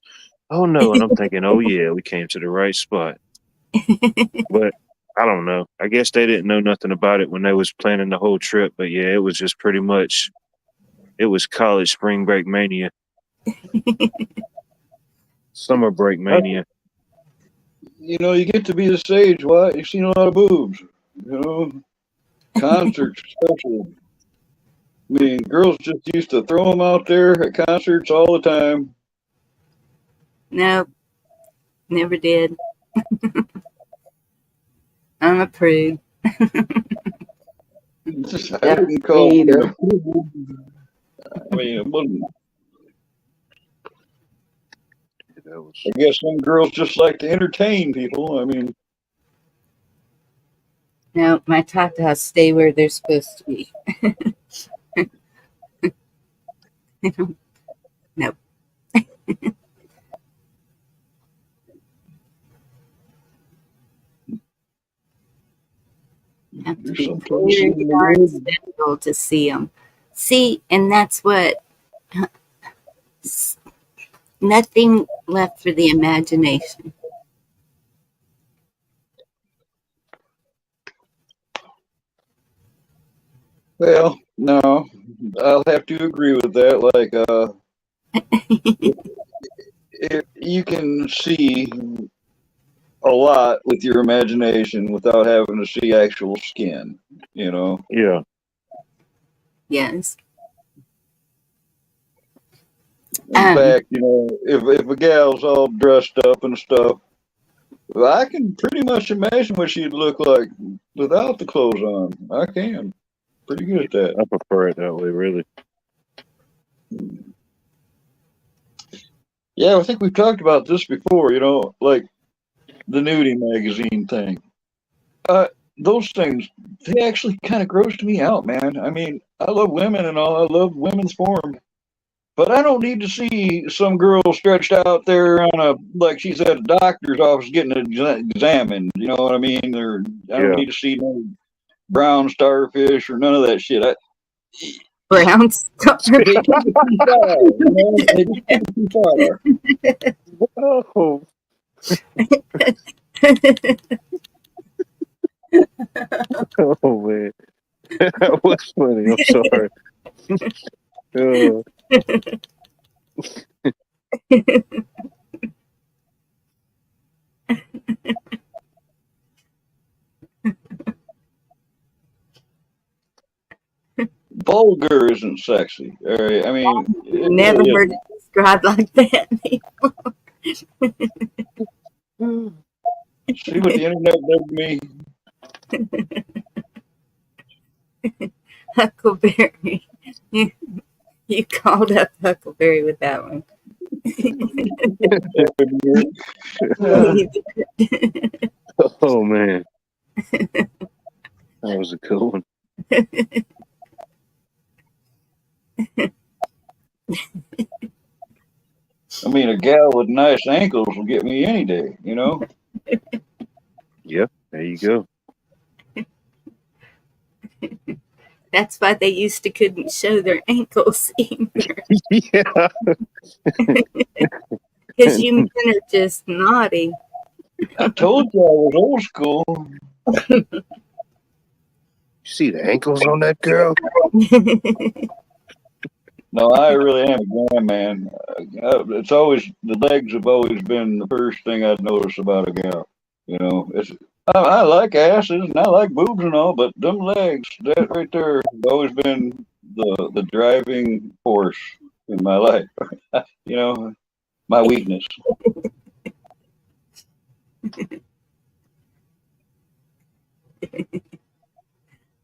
Oh no. And I'm thinking, oh yeah, we came to the right spot. But I don't know. I guess they didn't know nothing about it when they was planning the whole trip. But yeah, it was just pretty much, it was college spring break mania. Summer break mania. You get to be this age, what? You've seen a lot of boobs. Concerts, especially. I mean, girls just used to throw them out there at concerts all the time. Nope. Never did. I'm a prude. I didn't call either. I mean, it wasn't. I guess some girls just like to entertain people. I mean, No, my tatas stay where they're supposed to be. Nope. Have to be very darn special to see them. See, and that's what. Nothing left for the imagination. well, no, I'll have to agree with that. Like, you can see a lot with your imagination without having to see actual skin. Yeah. Yes. In fact, you know, if a gal's all dressed up and stuff, I can pretty much imagine what she'd look like without the clothes on. I can. Pretty good at that. I prefer it that way, really. Yeah, I think we've talked about this before, you know, like the nudie magazine thing. Those things, they actually kind of grossed me out, man. I mean, I love women and all. I love women's porn. But I don't need to see some girl stretched out there on like she's at a doctor's office getting examined. You know what I mean? Or I don't need to see no brown starfish or none of that shit. Brown starfish. They took it too far. You know? They just took it too far. Oh. Oh man, that was funny. I'm sorry. Vulgar isn't sexy. All right? I mean, Never heard it described like that. See what the internet did to me? Huckleberry. You called up Huckleberry with that one. Oh man, that was a cool one. I mean, a gal with nice ankles will get me any day, you know? Yep, there you go. That's why they used to couldn't show their ankles either. Yeah. Because you men are just naughty. I told you I was old school. You see the ankles on that girl? No, I really am a grand man. It's always, the legs have always been the first thing I'd notice about a gal. You know, I like asses and I like boobs and all, but them legs, that right there, has always been the driving force in my life. You know, my weakness.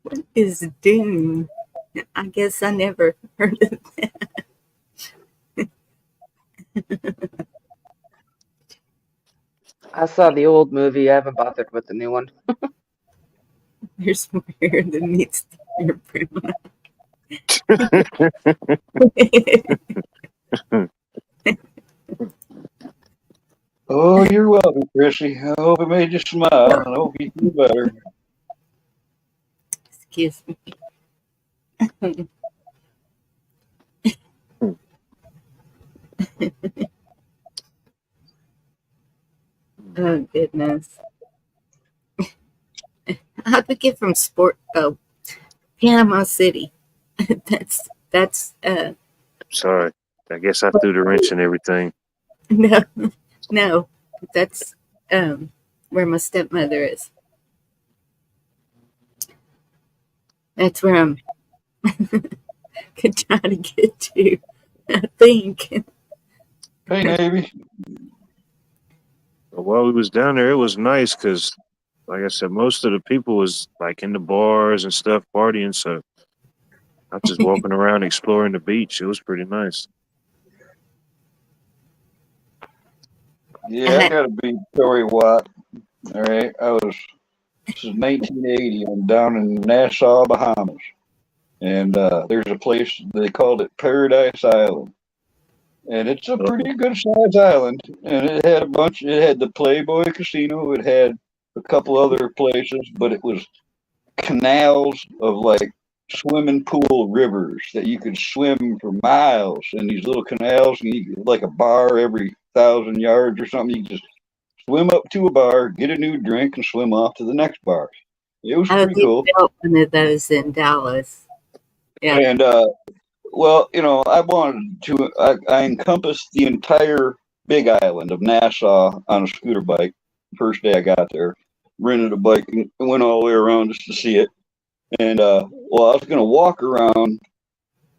What is Dune? I guess I never heard of that. I saw the old movie. I haven't bothered with the new one. There's more hair than meets your brown. Oh, you're welcome, Chrissy. I hope it made you smile. I hope you feel better. Excuse me. Oh, goodness. How'd we get from Panama City? that's Sorry, I guess I threw the wrench in everything. No, that's where my stepmother is. That's where I'm could try to get to, I think. Hey, Navy. While we was down there, it was nice because, like I said, most of the people was like in the bars and stuff partying. So I was just walking around exploring the beach. It was pretty nice. Yeah, I gotta be Tory Watt. All right, this is 1980. I'm down in Nassau, Bahamas, and there's a place they called it Paradise Island, and it's a pretty good sized island. And it had it had the Playboy Casino, it had a couple other places, but it was canals of like swimming pool rivers that you could swim for miles in these little canals, and like a bar every 1,000 yards or something. You could just swim up to a bar, get a new drink, and swim off to the next bar. It was pretty cool. I built one of those in Dallas. Yeah. And well, you know, I encompassed the entire big island of Nassau on a scooter bike. First day I got there, rented a bike and went all the way around just to see it. And well, I was going to walk around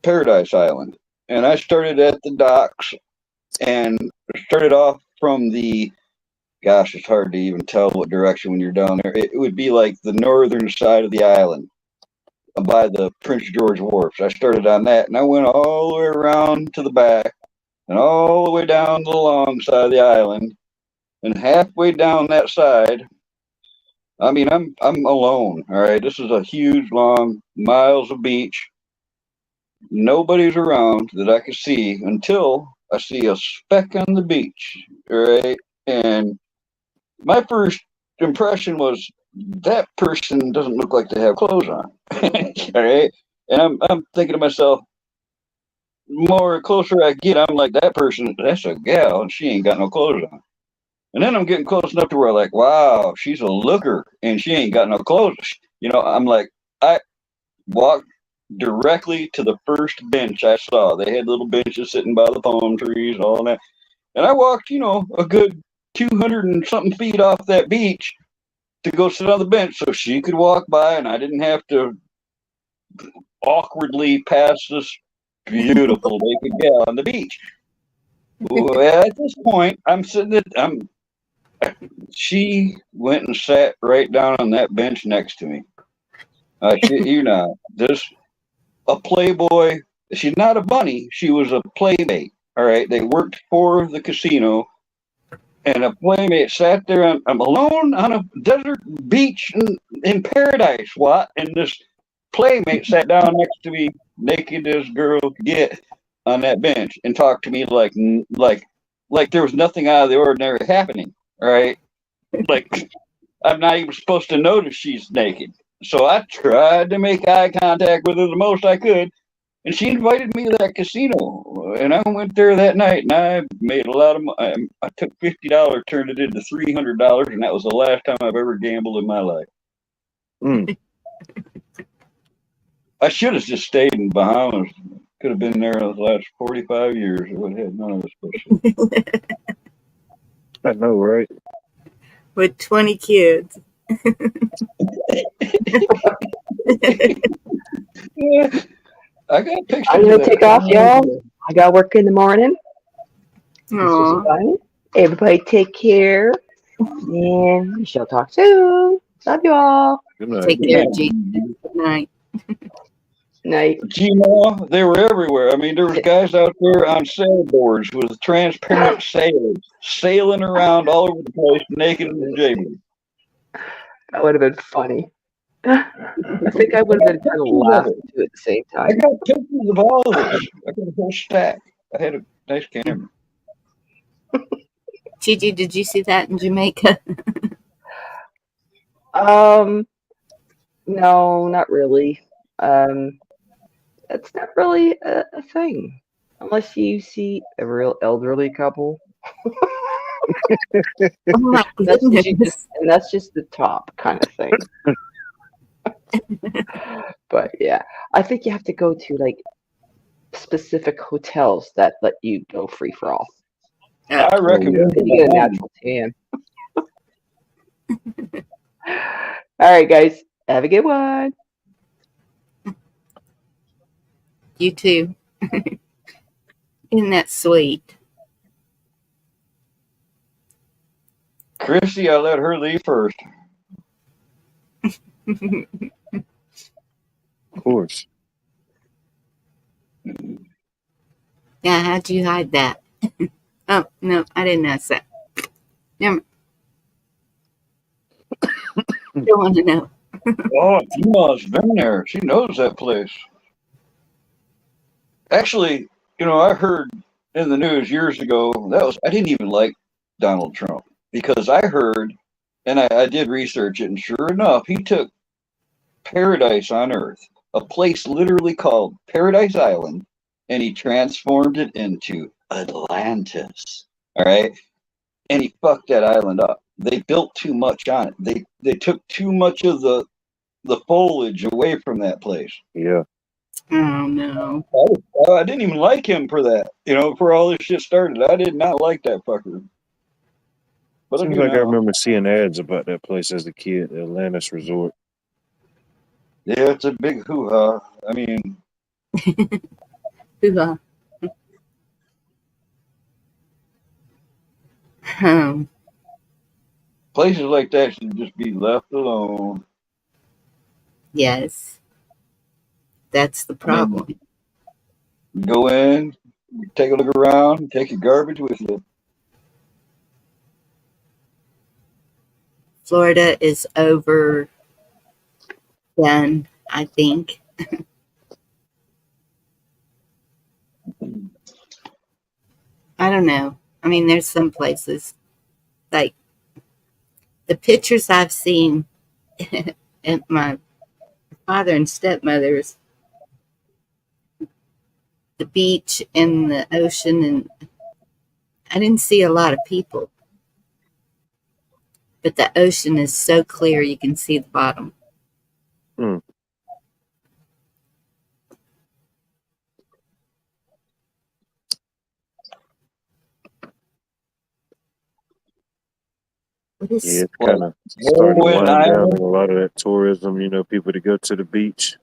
Paradise Island, and I started at the docks and started off from the, gosh, it's hard to even tell what direction when you're down there. It would be like the northern side of the island by the Prince George Wharf. I started on that, and I went all the way around to the back and all the way down the long side of the island. And halfway down that side, I mean, I'm alone. All right, this is a huge, long miles of beach. Nobody's around that I can see until I see a speck on the beach. All right, and my first impression was that person doesn't look like they have clothes on. All right, and I'm thinking to myself, more closer I get, I'm like, that person, that's a gal, and she ain't got no clothes on. And then I'm getting close enough to where, like, wow, she's a looker, and she ain't got no clothes. You know, I'm like, I walked directly to the first bench I saw. They had little benches sitting by the palm trees, all that. And I walked, you know, a good 200 and something feet off that beach to go sit on the bench so she could walk by, and I didn't have to awkwardly pass this beautiful naked gal on the beach. Well, at this point, I'm sitting at, she went and sat right down on that bench next to me. I shit you not. This, a Playboy. She's not a bunny. She was a playmate. All right. They worked for the casino, and a playmate sat there. I'm alone on a desert beach in paradise. What? And this playmate sat down next to me, naked as girl could get, on that bench, and talked to me like there was nothing out of the ordinary happening. All right. Like, I'm not even supposed to notice she's naked. So I tried to make eye contact with her the most I could, and she invited me to that casino. And I went there that night, and I made a lot of money. I took $50, turned it into $300, and that was the last time I've ever gambled in my life. I should have just stayed in Bahamas. Could have been there the last 45 years. I would have had none of this bullshit. I know, right? With 20 kids. Yeah, I got pictures. I'm gonna take off, y'all. I got work in the morning. This was fun. Everybody take care. And we shall talk soon. Love you all. Good night. Take care, G. Good night. Night. Gino, they were everywhere. I mean, there was guys out there on sailboards with transparent sails, sailing around all over the place, naked in the jammies. That would have been funny. I think I would have been kind of laughing too at the same I time. got pictures of all of this. I got a whole stack. I had a nice camera. Gigi, did you see that in Jamaica? No, not really. It's not really a thing unless you see a real elderly couple. Oh my That's goodness. and that's just the top kind of thing. But yeah, I think you have to go to like specific hotels that let you go free for all. I recommend Then you get a natural tan. All right, guys, have a good one. You too. Isn't that sweet? Chrissy, I let her leave first. Of course. Yeah, how'd you hide that? Oh, no, I didn't ask that. Never. Don't want to know. Oh, Gina's been there. She knows that place. Actually, you know, I heard in the news years ago, I didn't even like Donald Trump because I heard, and I did research it, and sure enough, he took paradise on Earth, a place literally called Paradise Island, and he transformed it into Atlantis. All right. And he fucked that island up. They built too much on it. They took too much of the foliage away from that place. Yeah. Oh, no. I didn't even like him for that. You know, before all this shit started, I did not like that fucker. But Seems like I remember seeing ads about that place as a kid, the Atlantis Resort. Yeah, it's a big hoo-ha. I mean... Hoo-ha. Places like that should just be left alone. Yes, that's the I mean, problem. go in, take a look around, take your garbage with you. Florida is overdone, I think. I don't know. I mean, there's some places like the pictures I've seen at my father and stepmother's, the beach and the ocean, and I didn't see a lot of people, but the ocean is so clear you can see the bottom. Hmm. What is Yeah, it's Like kind of starting to Heroin wind down Island. in a lot of that tourism. People to go to the beach.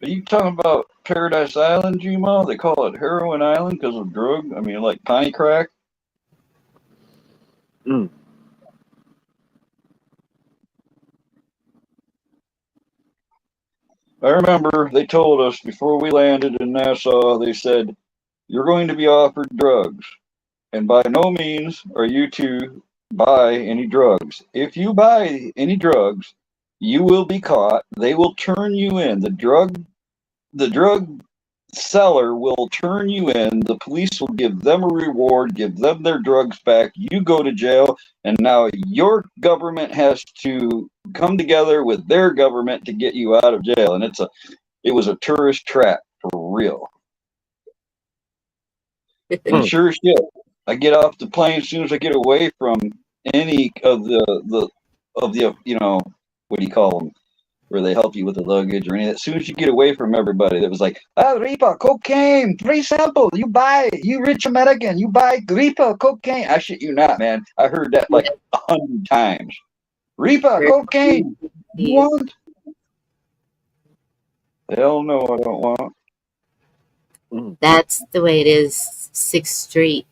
Are you talking about Paradise Island, Gmo? They call it Heroin Island because of drug. I mean, like piney crack. Mm. I remember they told us before we landed in Nassau, they said, you're going to be offered drugs. And by no means are you to buy any drugs. If you buy any drugs, you will be caught. They will turn you in. The drug seller will turn you in. The police will give them a reward, give them their drugs back. You go to jail, and now your government has to come together with their government to get you out of jail. And it was a tourist trap for real. And sure as shit, I get off the plane as soon as I get away from any of the what do you call them, where they help you with the luggage or anything. As soon as you get away from everybody, that was like, Reaper, cocaine, free sample. You buy, you rich American, you buy Reaper, cocaine. I shit you not, man. I heard that like 100 times. Reaper, cocaine. You want? Hell no, I don't want. That's the way it is. 6th Street,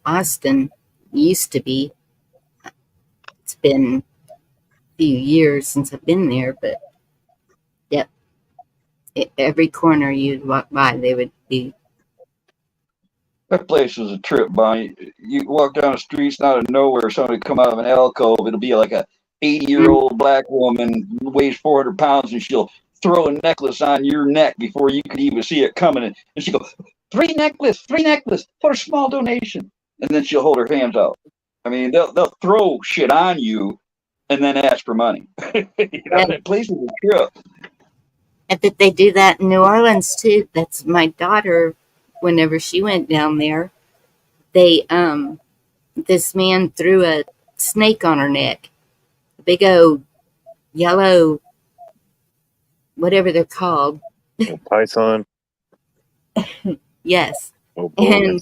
Austin used to be. It's been a few years since I've been there, but yep, every corner you'd walk by, they would be. That place was a trip, Bonnie. You walk down the streets, out of nowhere, somebody come out of an alcove. It'll be like a 80-year-old black woman, weighs 400 pounds, and she'll throw a necklace on your neck before you could even see it coming. And she'll go, free necklace for a small donation. And then she'll hold her hands out. I mean, they'll throw shit on you and then ask for money. That place was a trip. And that they do that in New Orleans too. That's my daughter. Whenever she went down there, they this man threw a snake on her neck, a big old yellow, whatever they're called. A python. Yes. Oh boy. And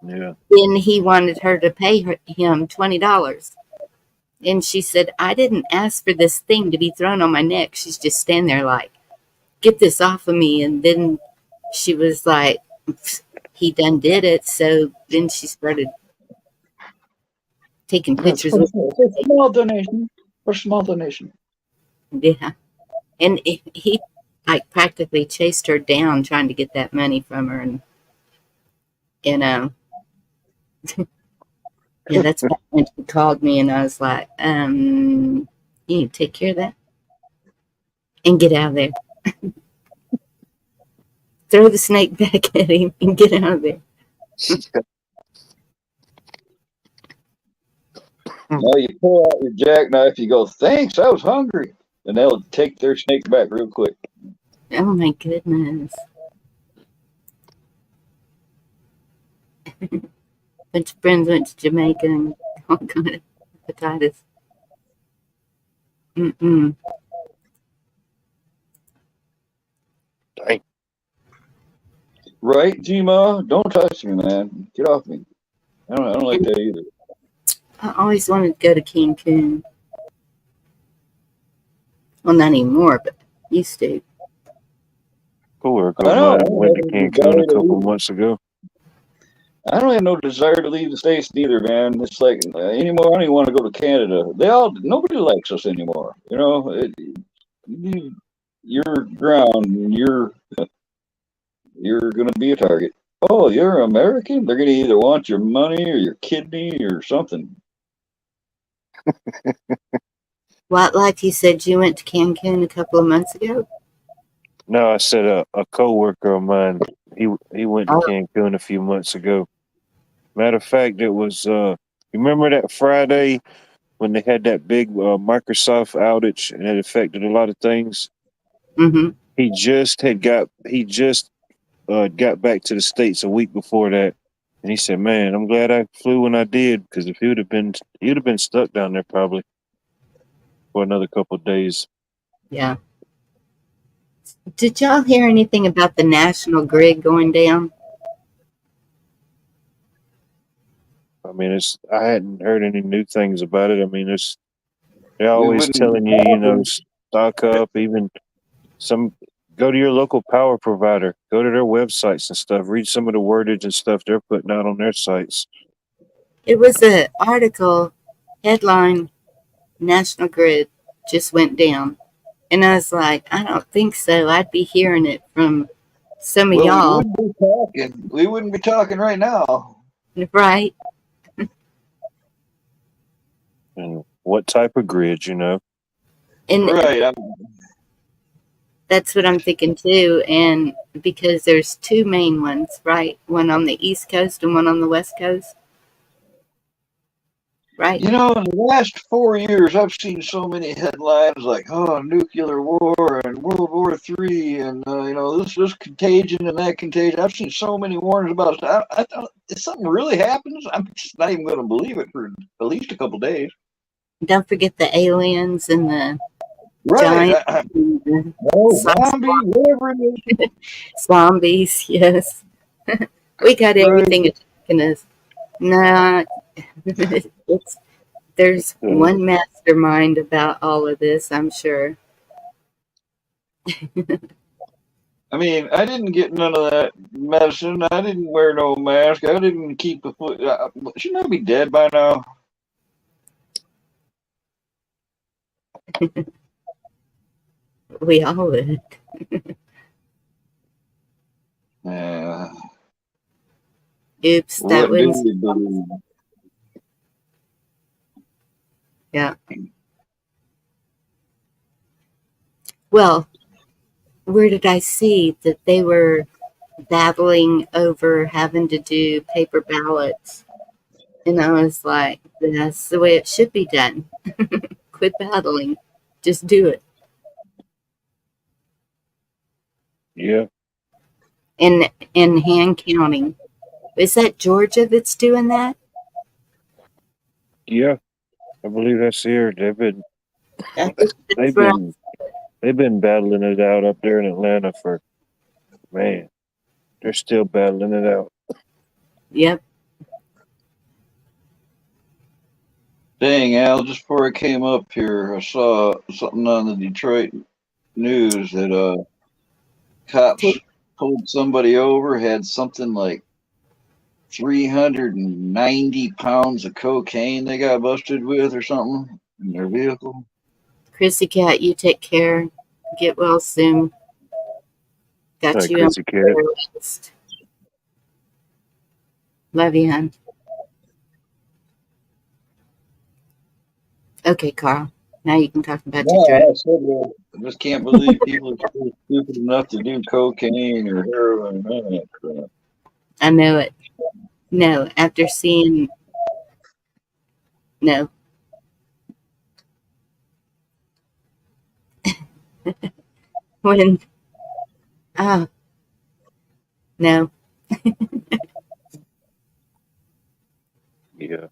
yeah. then he wanted her to pay him $20. And she said, I didn't ask for this thing to be thrown on my neck. She's just standing there like, get this off of me. And then she was like, he done did it. So then she started taking pictures with small donation. For small donation. Yeah. And he like practically chased her down trying to get that money from her. And yeah, that's when she called me and I was like, you need to take care of that and get out of there. Throw the snake back at him and get out of there. Now you pull out your jackknife, you go, thanks, I was hungry. And they'll take their snake back real quick. Oh my goodness. Bunch of friends went to Jamaica and all kind of hepatitis. Dang. Right, G-Ma? Don't touch me, man. Get off me. I don't like that either. I always wanted to go to Cancun. Well, not anymore, but used to. Cool. Went to Cancun a couple months ago. I don't have no desire to leave the States neither, man. It's like anymore. I don't even want to go to Canada. Nobody likes us anymore. You know, you're ground. You're gonna be a target. Oh, you're American. They're gonna either want your money or your kidney or something. Wildlife, you said you went to Cancun a couple of months ago? No, I said a coworker of mine. He went to Oh, Cancun a few months ago. Matter of fact, it was. You remember that Friday when they had that big Microsoft outage and it affected a lot of things? mm-hmm. He just got back to the States a week before that, and he said, "Man, I'm glad I flew when I did because if he'd have been stuck down there probably for another couple of days." Yeah. Did y'all hear anything about the national grid going down? I mean, I hadn't heard any new things about it. I mean, they're We always wouldn't be telling you, talking. stock up. Even some go to your local power provider, go to their websites and stuff. Read some of the wordage and stuff they're putting out on their sites. It was an article, headline, National Grid just went down. And I was like, I don't think so. I'd be hearing it from some of Well, we y'all, wouldn't be talking. We wouldn't be talking right now. right? And what type of grid, And Right. that's what I'm thinking too. And because there's two main ones, right? One on the East Coast and one on the West Coast, right? You know, in the last 4 years, I've seen so many headlines like, "Oh, nuclear war and World War III, and this contagion and that contagion." I've seen so many warnings about it. I thought if something really happens, I'm just not even going to believe it for at least a couple days. Don't forget the aliens and the Right? giants and the Zombie, whatever it is. zombies. Yes, we got everything attacking us. Nah, there's one mastermind about all of this, I'm sure. I mean, I didn't get none of that medicine. I didn't wear no mask. I didn't keep a foot. Shouldn't I be dead by now? We all would. Oops, that What do was, you believe? yeah. Well, where did I see that they were battling over having to do paper ballots? And I was like, that's the way it should be done. Quit battling. Just do it. Yeah. And hand counting. Is that Georgia that's doing that? Yeah. I believe that's here. They've been Right. they've been battling it out up there in Atlanta for, man, they're still battling it out. Yep. Dang, Al, just before I came up here, I saw something on the Detroit news that cops pulled somebody over, had something like 390 pounds of cocaine they got busted with or something in their vehicle. Chrissy Cat, you take care. Get well soon. Got Hi, you on Chrissy Cat. the list. Love you, hon. Okay, Carl. Now you can talk about your trip. I just can't believe people are so stupid enough to do cocaine or heroin and all that crap. I know it. No, after seeing. No. When. Oh. No. Yeah.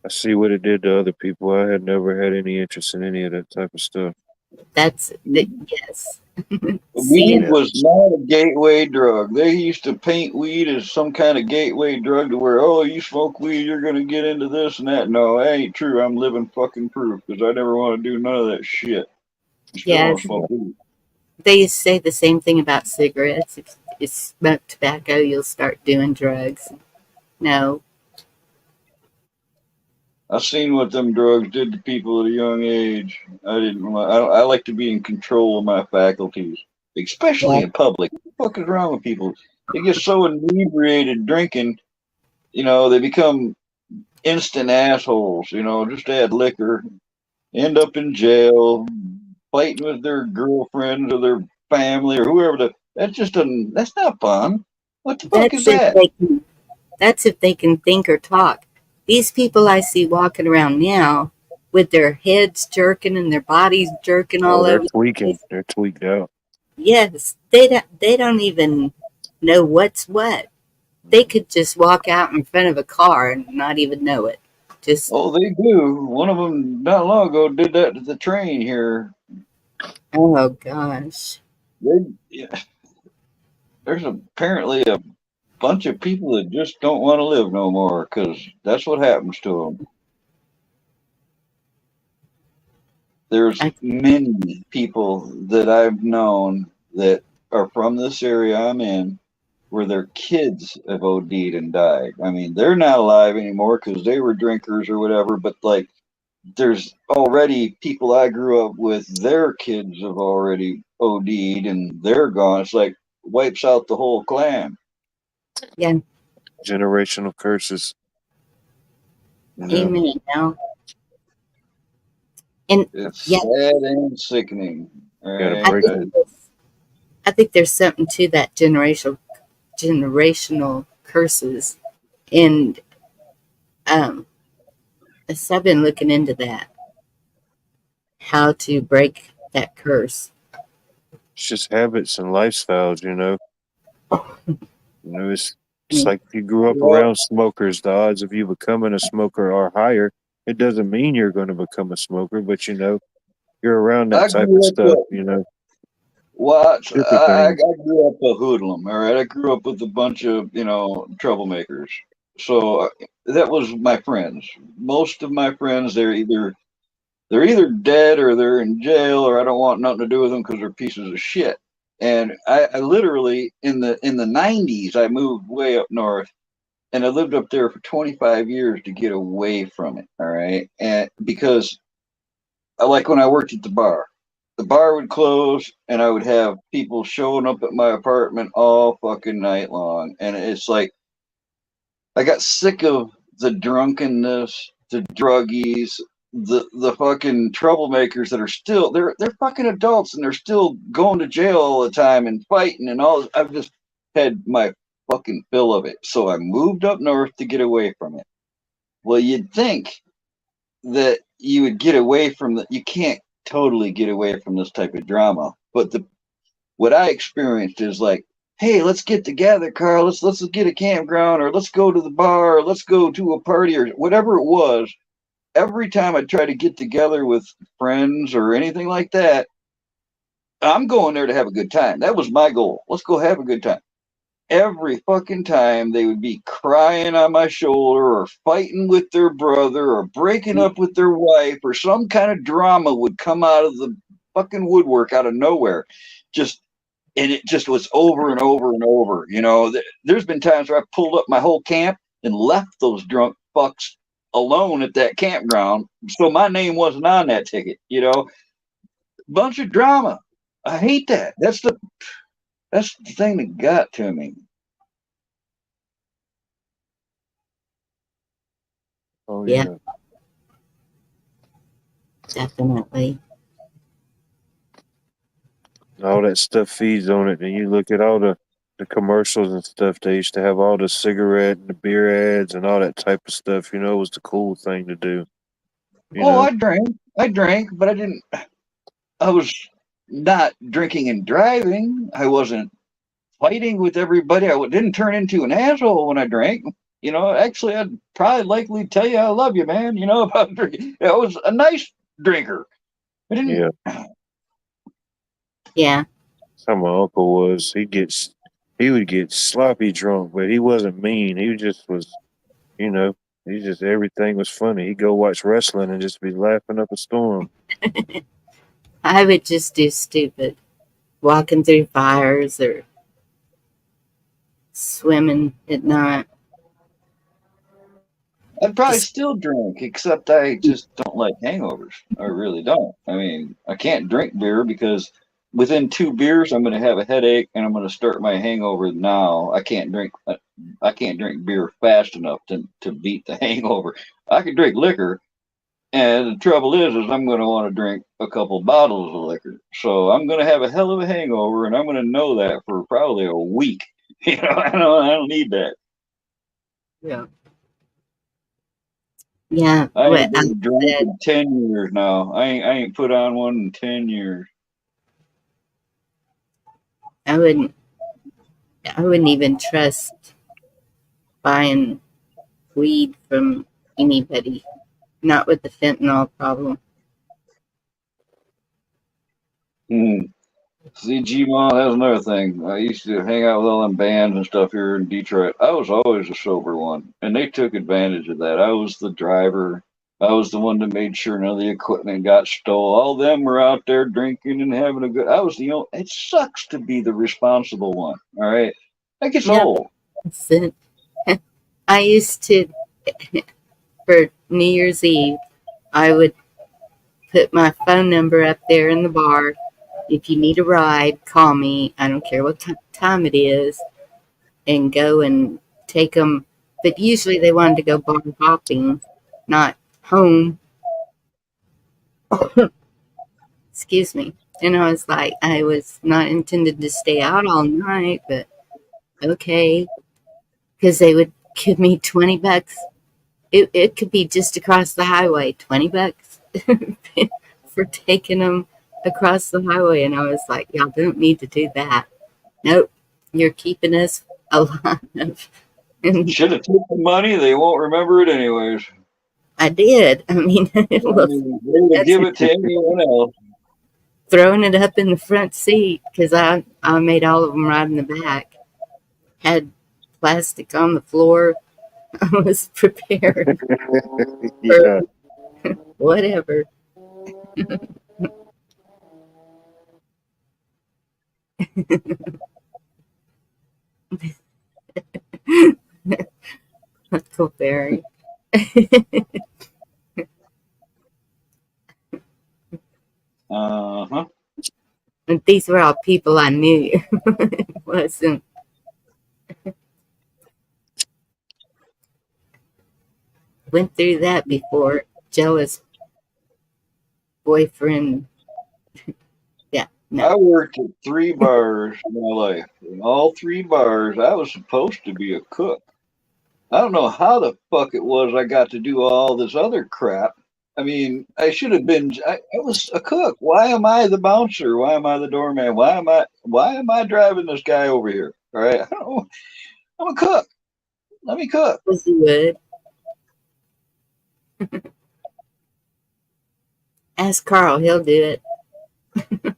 I see what it did to other people. I had never had any interest in any of that type of stuff. That's. Yes. Weed was not a gateway drug. They used to paint weed as some kind of gateway drug to where, oh, you smoke weed, you're going to get into this and that. No, that ain't true. I'm living fucking proof because I never want to do none of that shit. I still want to smoke weed. They used to say the same thing about cigarettes. you smoke tobacco, you'll start doing drugs. No. I seen what them drugs did to people at a young age. I like to be in control of my faculties, especially Yeah. in public. What the fuck is wrong with people? They get so inebriated drinking, they become instant assholes. Just add liquor, end up in jail, fighting with their girlfriends or their family or whoever. That's not fun. What the fuck is That's if that? they can, that's if they can think or talk. These people I see walking around now with their heads jerking and their bodies jerking Oh, all they're over the tweaking. place. They're tweaked out. Yes, they don't even know what's what. They could just walk out in front of a car and not even know it. Just, Oh, they do. One of them not long ago did that to the train here. oh gosh. Yeah, there's apparently a bunch of people that just don't want to live no more because that's what happens to them. There's I, many people that I've known that are from this area I'm in where their kids have OD'd and died. I mean, they're not alive anymore because they were drinkers or whatever, but like there's already people I grew up with, their kids have already OD'd and they're gone. It's like wipes out the whole clan. yeah, Generational curses. amen. Now, and It's yeah, sad and sickening. All Got to I right. break think it. I think there's something to that generational curses, and um, so I've been looking into that, how to break that curse. It's just habits and lifestyles. It's Mm. like if you grew up Well, around smokers, the odds of you becoming a smoker are higher. It doesn't mean you're going to become a smoker, but you're around that I type of grew stuff. up. Watch, Stupid I things. grew up a hoodlum, all right? I grew up with a bunch of, troublemakers. So that was my friends. Most of my friends, they're either dead or they're in jail or I don't want nothing to do with them because they're pieces of shit. And I literally in the 90s I moved way up north and I lived up there for 25 years to get away from it, all right? And because like when I worked at the bar would close and I would have people showing up at my apartment all fucking night long. And it's like, I got sick of the drunkenness, the druggies, the fucking troublemakers that are still, they're fucking adults and they're still going to jail all the time and fighting and all. I've just had my fucking fill of it. So I moved up north to get away from it. Well, you'd think that you would get away from you can't totally get away from this type of drama. But what I experienced is like, hey, let's get together, Carl. Let's get a campground or let's go to the bar or let's go to a party or whatever it was. Every time I try to get together with friends or anything like that, I'm going there to have a good time. That was my goal. Let's go have a good time. Every fucking time they would be crying on my shoulder or fighting with their brother or breaking up with their wife or some kind of drama would come out of the fucking woodwork out of nowhere. Just and it just was over and over and over. There's been times where I pulled up my whole camp and left those drunk fucks alone at that campground, so my name wasn't on that ticket. Bunch of drama. I hate that. That's the thing that got to me. Oh Yeah, yeah. definitely. All that stuff feeds on it. And you look at all the commercials and stuff. They used to have all the cigarette and the beer ads and all that type of stuff. It was the cool thing to do. You Oh, know. I drank, but I was not drinking and driving. I wasn't fighting with everybody. Didn't turn into an asshole when I drank. Actually, I'd probably likely tell you I love you, man. About drinking. I was a nice drinker. I didn't. Yeah. Yeah, How my uncle was. He would get sloppy drunk, but he wasn't mean. He just was. You know. He just everything was funny. He'd go watch wrestling and just be laughing up a storm. I would just do stupid, walking through fires or swimming at night. I'd probably Just, still drink, except I just don't like hangovers. I really don't. I mean, I can't drink beer because within 2 beers, I'm going to have a headache and I'm going to start my hangover now. I can't drink. I can't drink beer fast enough to beat the hangover. I can drink liquor, and the trouble is I'm going to want to drink a couple bottles of liquor. So I'm going to have a hell of a hangover, and I'm going to know that for probably a week. I don't need that. yeah. Yeah, I what ain't I been drunk said, in 10 years now. I ain't put on one in 10 years. I wouldn't even trust buying weed from anybody. Not with the fentanyl problem. See, G-Mall has another thing. I used to hang out with all them bands and stuff here in Detroit. I was always a sober one, and they took advantage of that. I was the driver. I was the one that made sure none of the equipment got stole. All them were out there drinking and having a good. I was the only. It sucks to be the responsible one. All right, that gets Yep. old. I used to, for New Year's Eve, I would put my phone number up there in the bar. If you need a ride, call me. I don't care what time it is, and go and take them. But usually they wanted to go bar hopping, not home. Excuse me. And I was like, I was not intended to stay out all night, but okay. Because they would give me $20. It could be just across the highway, $20 for taking them across the highway. And I was like, y'all don't need to do that. Nope. You're keeping us alive. And Should have took the money. They won't remember it anyways. I did. I mean, it I was mean, they would that's give it to anyone else. throwing it up in the front seat because I made all of them ride in the back. Had plastic on the floor. I was prepared Yeah. for whatever. Huckleberry. Uh-huh. And these were all people I knew. It wasn't. Went through that before. Jealous boyfriend. Yeah, no. I worked at 3 bars in my life. In all 3 bars, I was supposed to be a cook. I don't know how the fuck it was I got to do all this other crap. I mean, I should have been. I was a cook. Why am I the bouncer? Why am I the doorman? Why am I driving this guy over here? All right, I don't know. I'm a cook. Let me cook. As you would. Ask Carl, he'll do it.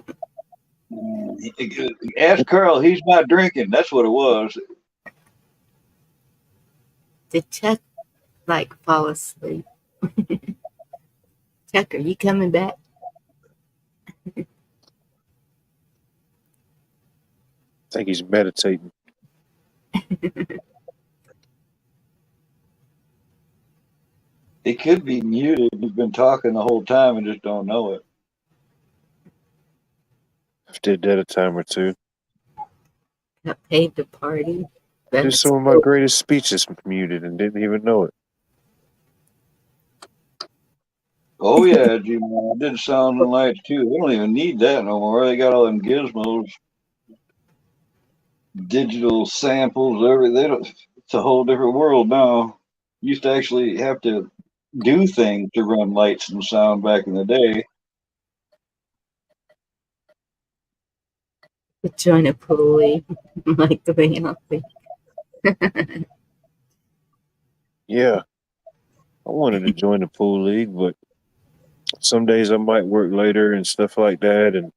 Ask Carl. He's not drinking. That's what it was. Did Chuck fall asleep? Chuck, are you coming back? I think he's meditating. He could be muted. He's been talking the whole time and just don't know it. I've did that a time or two. Got paid to party. Just some of my greatest speeches muted and didn't even know it. Oh yeah, G-Man. I did sound and lights too. They don't even need that no more. They got all them gizmos, digital samples, they don't. It's a whole different world now. Used to actually have to do things to run lights and sound back in the day. Join a pool league, like the way I'll be. Yeah, I wanted to join the pool league, but some days I might work later and stuff like that. And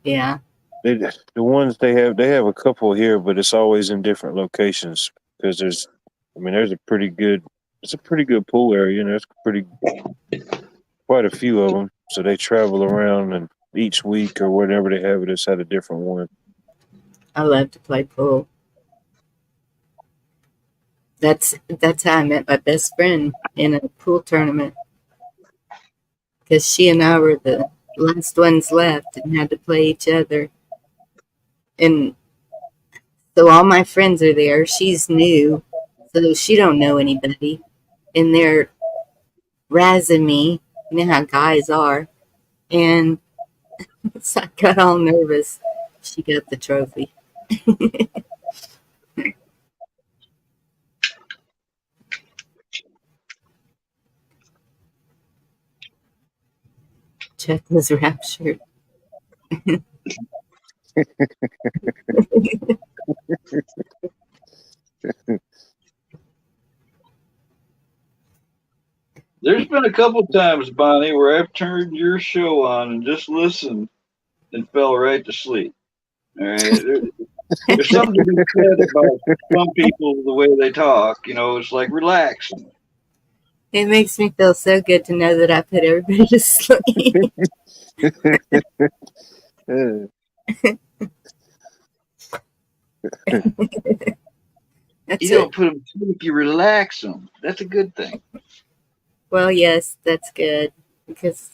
Yeah. the ones they have a couple here, but it's always in different locations because there's a pretty good pool area, and there's quite a few of them. So they travel around, and each week or whenever they have it, it's at a different one. I love to play pool. That's how I met my best friend in a pool tournament, because she and I were the last ones left and had to play each other. And so all my friends are there. She's new, so she don't know anybody, and they're razzing me. You know how guys are, and so I got all nervous. She got the trophy. Chuck was raptured. There's been a couple times, Bonnie, where I've turned your show on and just listened and fell right to sleep. All right. There's something to be said about some people, the way they talk. You know, it's like relaxing. It makes me feel so good to know that I put everybody to sleep. You don't put them to sleep, you relax them. That's a good thing. Well, yes, that's good, because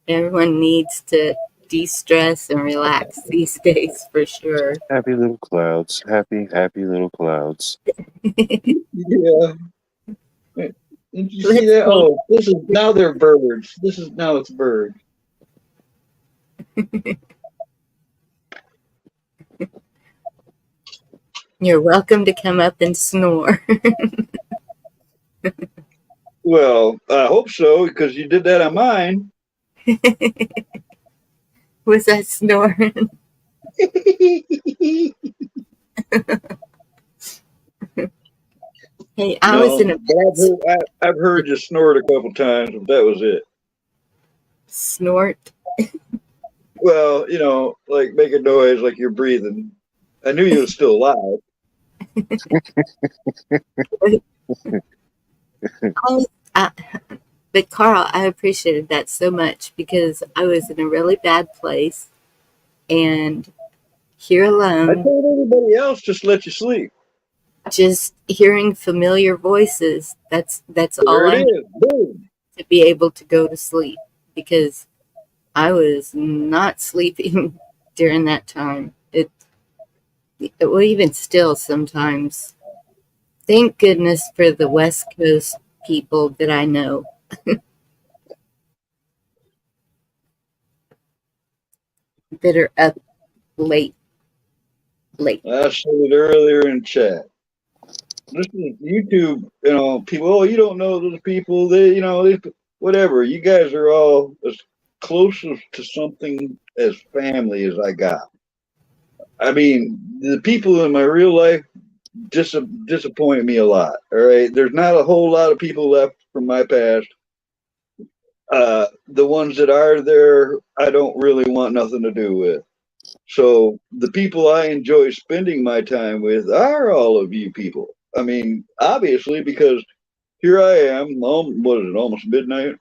everyone needs to de-stress and relax these days for sure. Happy little clouds. Happy little clouds. Yeah. Did you see that? Oh, this is now they're birds. Now it's birds. You're welcome to come up and snore. Well, I hope so, because you did that on mine. Was I snoring? Hey, I was in a I've heard you snort a couple times, but that was it. snort. Well, you know, like make a noise like you're breathing. I knew you were still alive. But Carl, I appreciated that so much, because I was in a really bad place, and here I alone, told everybody else just let you sleep. just hearing familiar voices, that's all There I it need is. Boom. to be able to go to sleep, because I was not sleeping during that time. Well, even still sometimes. Thank goodness for the West Coast people that I know. That are up late. I said it earlier in chat. Listen, YouTube, you know, people, oh, you don't know those people, whatever. You guys are all as close to something as family as I got. I mean, the people in my real life disappoint me a lot. All right. There's not a whole lot of people left from my past. The ones that are there, I don't really want nothing to do with. So the people I enjoy spending my time with are all of you people. I mean, obviously, because here I am. What is it? Almost midnight.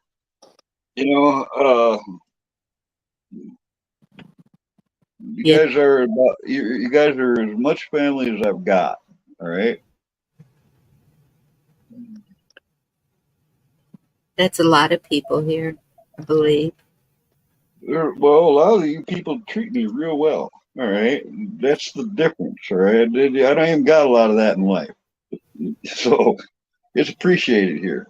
You know, guys are you guys are as much family as I've got. All right. That's a lot of people here, I believe. Well, a lot of you people treat me real well. All right. That's the difference. All right. I don't even got a lot of that in life. So it's appreciated here.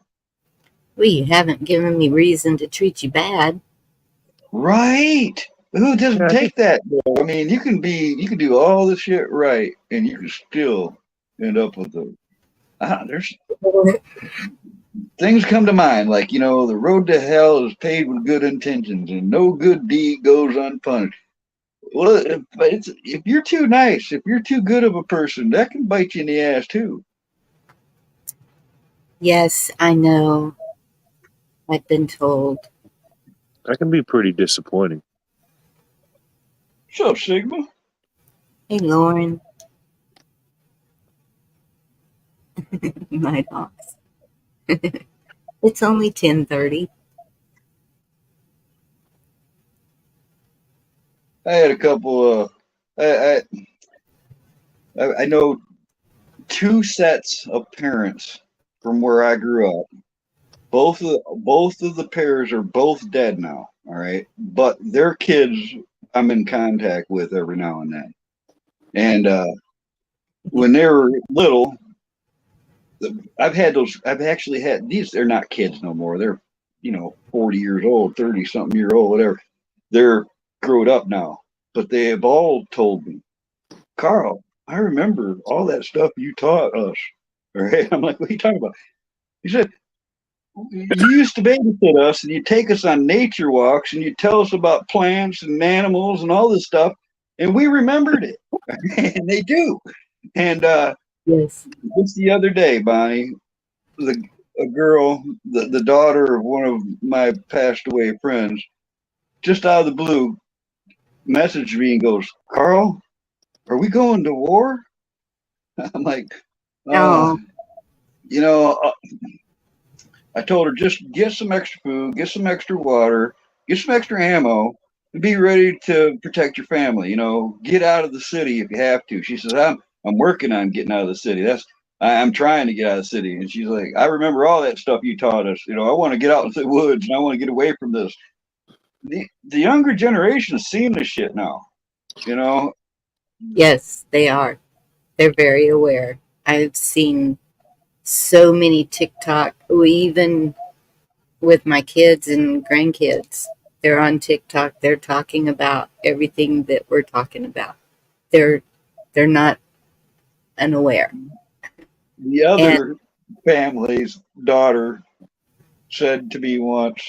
Well, you haven't given me reason to treat you bad. Right. Who doesn't take that, though? I mean, you can do all this shit right, and you can still end up with there's things come to mind, like, you know, the road to hell is paved with good intentions, and no good deed goes unpunished. Well, if you're too nice, if you're too good of a person, that can bite you in the ass too. Yes, I know. I've been told. That can be pretty disappointing. What's up, Sigma? Hey, Lauren. Night Hawks. It's only 10:30. I had a couple I, I know two sets of parents from where I grew up. Both of the pairs are both dead now. All right, but their kids I'm in contact with every now and then. And when they were little, I've had those. I've actually had these. They're not kids no more. They're 40 years old, 30 something year old, whatever. They're grown up now, but they have all told me, Carl, I remember all that stuff you taught us. All right. I'm like, what are you talking about? He said, you used to babysit us and you take us on nature walks and you tell us about plants and animals and all this stuff. And we remembered it. And they do. And Yes. just the other day, Bonnie, a girl, the daughter of one of my passed away friends, just out of the blue, messaged me and goes, Carl, are we going to war? I'm like, Oh, you know, I told her just get some extra food, get some extra water, get some extra ammo, and be ready to protect your family. Get out of the city if you have to. She says, I'm working on getting out of the city. I'm trying to get out of the city. And she's like, I remember all that stuff you taught us. I want to get out into the woods and I want to get away from this. The younger generation is seeing this shit now. yes, they are. They're very aware. I've seen so many TikTok, even with my kids and grandkids. They're on TikTok. They're talking about everything that we're talking about. They're they're not unaware. The And other family's daughter said to me once,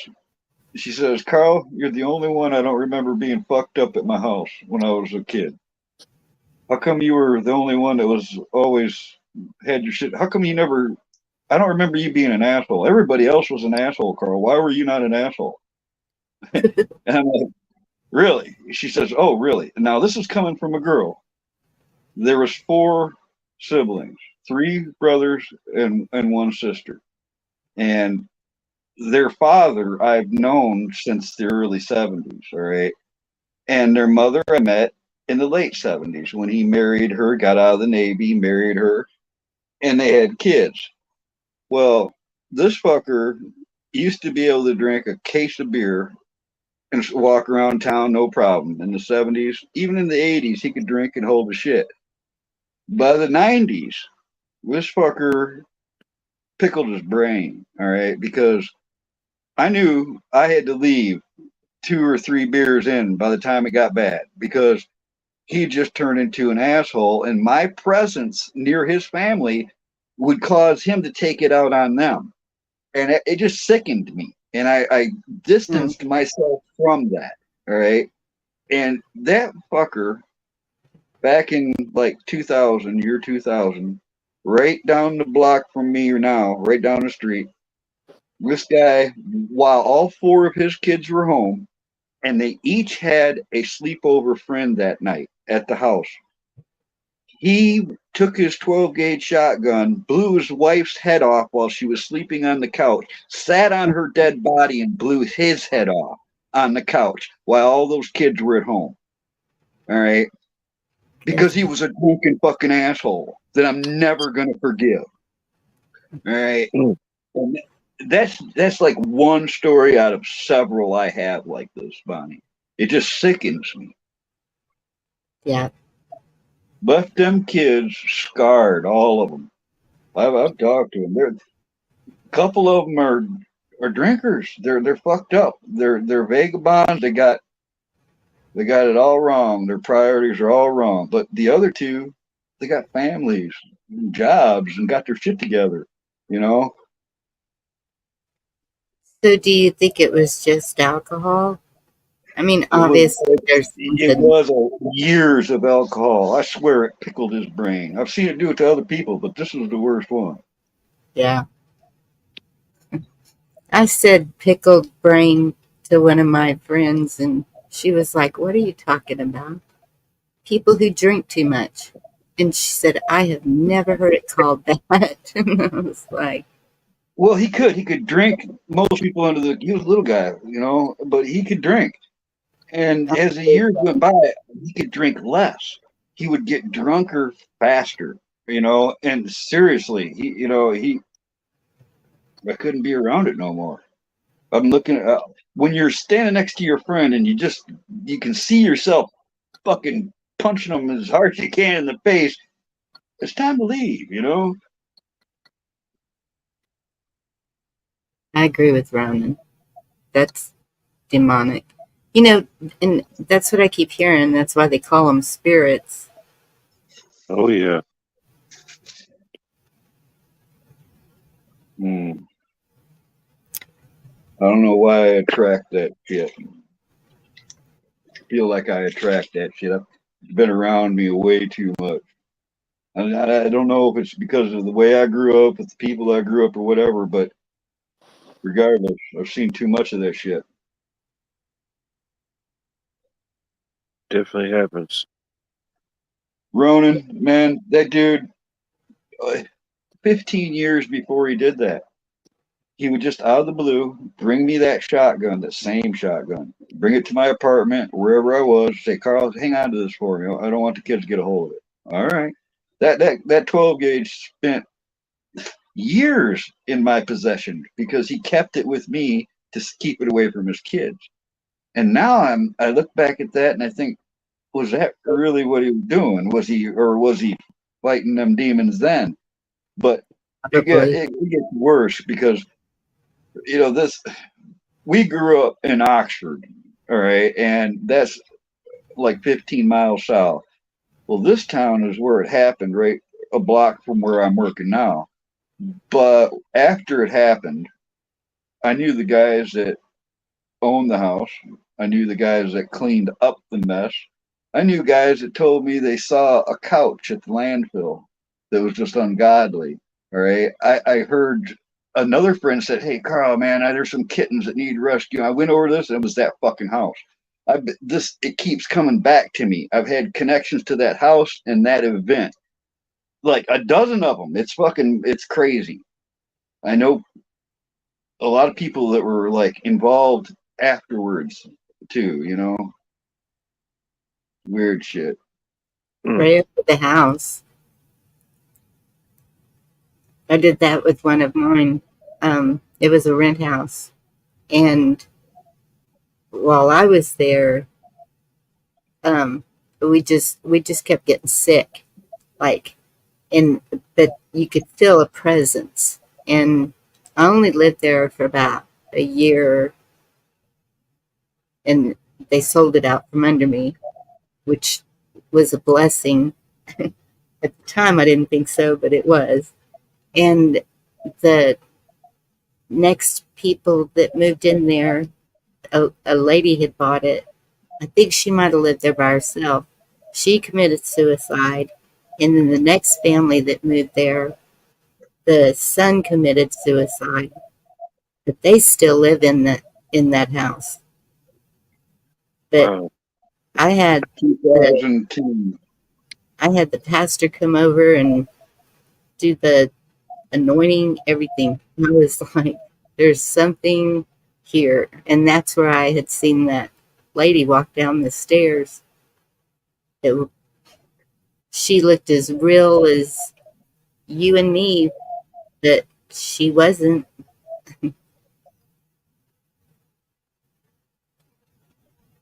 she says, Carl, you're the only one I don't remember being fucked up at my house when I was a kid. How come you were the only one that was always had your shit? How come you never? I don't remember you being an asshole. Everybody else was an asshole, Carl. Why were you not an asshole? And I'm like, really? She says, oh, really? Now this is coming from a girl. There was 4 siblings, 3 brothers and 1 sister. And their father I've known since the early 70s, all right? And their mother I met in the late 70s when he married her, got out of the Navy, married her, and they had kids. Well, this fucker used to be able to drink a case of beer and walk around town no problem. In the 70s, even in the 80s, he could drink and hold a shit. By the 90s, this fucker pickled his brain, all right, because I knew I had to leave 2 or 3 beers in by the time it got bad because he just turned into an asshole, and my presence near his family would cause him to take it out on them. And it just sickened me. And I distanced myself from that. All right. And that fucker back in like 2000, year 2000, right down the block from me now, right down the street, this guy, while all 4 of his kids were home, and they each had a sleepover friend that night at the house, he took his 12 gauge shotgun, blew his wife's head off while she was sleeping on the couch, sat on her dead body, and blew his head off on the couch while all those kids were at home. All right. Because he was a drunken fucking asshole that I'm never going to forgive. All right. And that's like one story out of several I have like this, Bonnie. It just sickens me. yeah, Left them kids scarred, all of them. I've talked to them. A couple of them are drinkers. They're fucked up. They're vagabonds. They got it all wrong. Their priorities are all wrong. But the other 2, they got families, and jobs, and got their shit together. You know. so do you think it was just alcohol? I mean, It was obviously there's it something. was years of alcohol. I swear it pickled his brain. I've seen it do it to other people, but this was the worst one. Yeah. I said pickled brain to one of my friends, and she was like, what are you talking about? People who drink too much. And she said, I have never heard it called that. And I was like, Well, he could drink most people under the. He was a little guy, but he could drink. And as the years went by, he could drink less. He would get drunker faster, and seriously, I couldn't be around it no more. I'm looking at when you're standing next to your friend and you can see yourself fucking punching them as hard as you can in the face. It's time to leave. I agree with Ronan. That's demonic. And that's what I keep hearing. That's why they call them spirits. Oh yeah. I don't know why I attract that shit. I feel like I attract that shit. It's been around me way too much. I don't know if it's because of the way I grew up, with the people I grew up, or whatever, but regardless, I've seen too much of that shit. Definitely happens. Ronan, man, that dude, 15 years before he did that, he would just out of the blue bring me that shotgun, that same shotgun, bring it to my apartment, wherever I was, say, Carl, hang on to this for me. I don't want the kids to get a hold of it. All right. That 12 gauge spent years in my possession because he kept it with me to keep it away from his kids. And now I look back at that and I think, was that really what he was doing? Was he fighting them demons then? But it gets worse because we grew up in Oxford, all right, and that's like 15 miles south. Well, this town is where it happened, right a block from where I'm working now. But after it happened, I knew the guys that owned the house. I knew the guys that cleaned up the mess. I knew guys that told me they saw a couch at the landfill that was just ungodly. All right. I heard another friend said, "Hey, Carl, man, there's some kittens that need rescue." I went over this and it was that fucking house. It keeps coming back to me. I've had connections to that house and that event, like a dozen of them. It's crazy. I know a lot of people that were like involved afterwards too. Weird shit. Right over the house. I did that with one of mine. It was a rent house. And while I was there, we just kept getting sick. But you could feel a presence. And I only lived there for about a year, and they sold it out from under me, which was a blessing. At the time, I didn't think so, but it was. And the next people that moved in there, a lady had bought it. I think she might have lived there by herself. She committed suicide. And then the next family that moved there, the son committed suicide. But they still live in that house. But Wow. I had 2010. I had the pastor come over and do the anointing, everything. I was like, there's something here. And that's where I had seen that lady walk down the stairs. She looked as real as you and me, but she wasn't.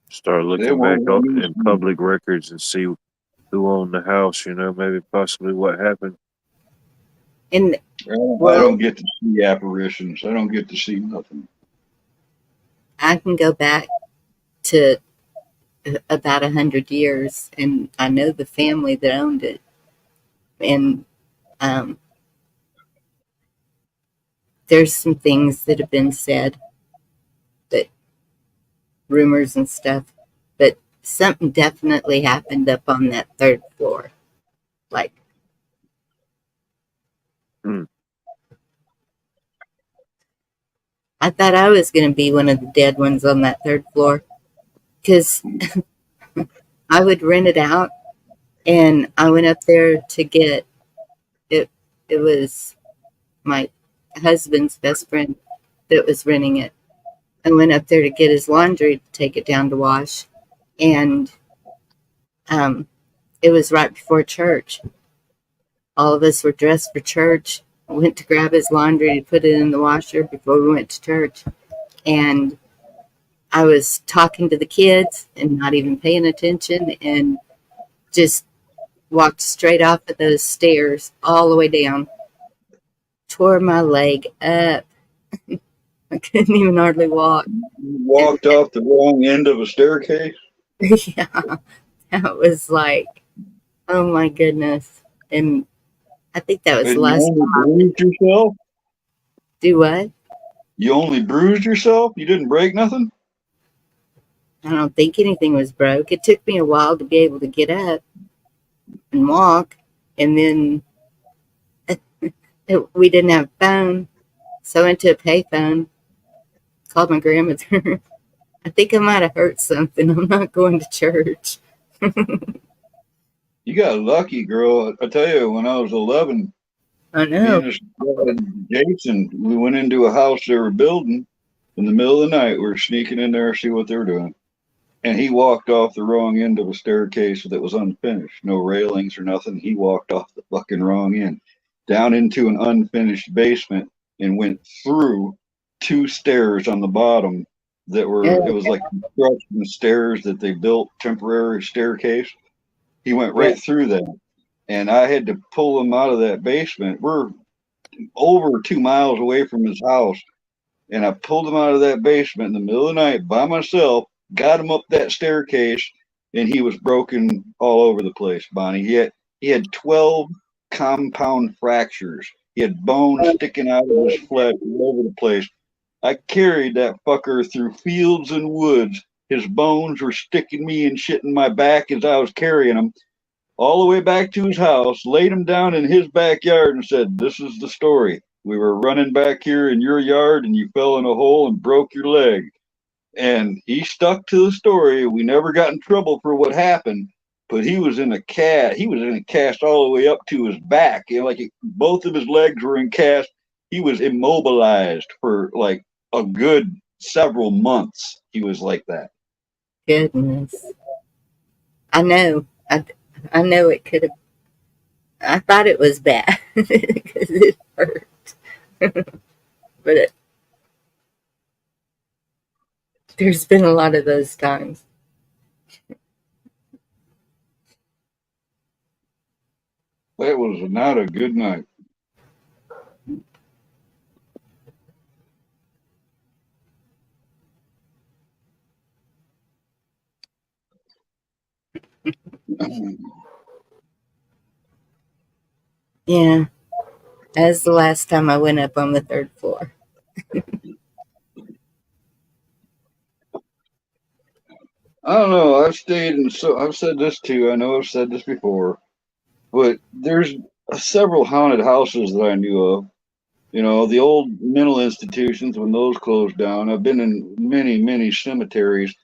Start looking back in public records and see who owned the house, maybe possibly what happened. And I don't get to see apparitions. I don't get to see nothing. I can go back to about 100 years, and I know the family that owned it. And there's some things that have been said, that rumors and stuff, but something definitely happened up on that third floor. Like, I thought I was going to be one of the dead ones on that third floor, because I would rent it out, and I went up there to get it. It was my husband's best friend that was renting it. I went up there to get his laundry to take it down to wash, And it was right before church. All of us were dressed for church. I went to grab his laundry to put it in the washer before we went to church. And I was talking to the kids and not even paying attention, and just walked straight off of those stairs all the way down. Tore my leg up. I couldn't even hardly walk. You walked off the wrong end of a staircase? Yeah, that was like, oh my goodness. And I think that was And the you last only time I bruised yourself? do what? You only bruised yourself? You didn't break nothing? I don't think anything was broke. It took me a while to be able to get up and walk. And then we didn't have a phone. So I went to a payphone, called my grandmother. I think I might have hurt something. I'm not going to church. You got lucky, girl. I tell you, when I was 11, I me know. and this guy, Jason, we went into a house they were building in the middle of the night. We were sneaking in there to see what they were doing. And he walked off the wrong end of a staircase that was unfinished. No railings or nothing. He walked off the fucking wrong end, down into an unfinished basement, and went through 2 stairs on the bottom that were, Yeah, it was like construction stairs that they built, temporary staircase. He went yeah. right through that. And I had to pull him out of that basement. We're over 2 miles away from his house. And I pulled him out of that basement in the middle of the night by myself, got him up that staircase, and he was broken all over the place, Bonnie. He had 12 compound fractures. He had bones sticking out of his flesh all over the place. I carried that fucker through fields and woods. His bones were sticking me and shit in my back as I was carrying him all the way back to his house, laid him down in his backyard, and said, "This is the story. We were running back here in your yard, and you fell in a hole and broke your leg." And he stuck to the story. We never got in trouble for what happened, but he was in a cast. He was in a cast all the way up to his back. Both of his legs were in cast. He was immobilized for like a good several months. He was like that. Goodness. I know. I know it could have. I thought it was bad because it hurt. But there's been a lot of those times. That was not a good night. Yeah, that's the last time I went up on the 3rd floor. I don't know. I've stayed in, so I've said this too. I know I've said this before, but there's several haunted houses that I knew of. You know, the old mental institutions when those closed down. I've been in many, many cemeteries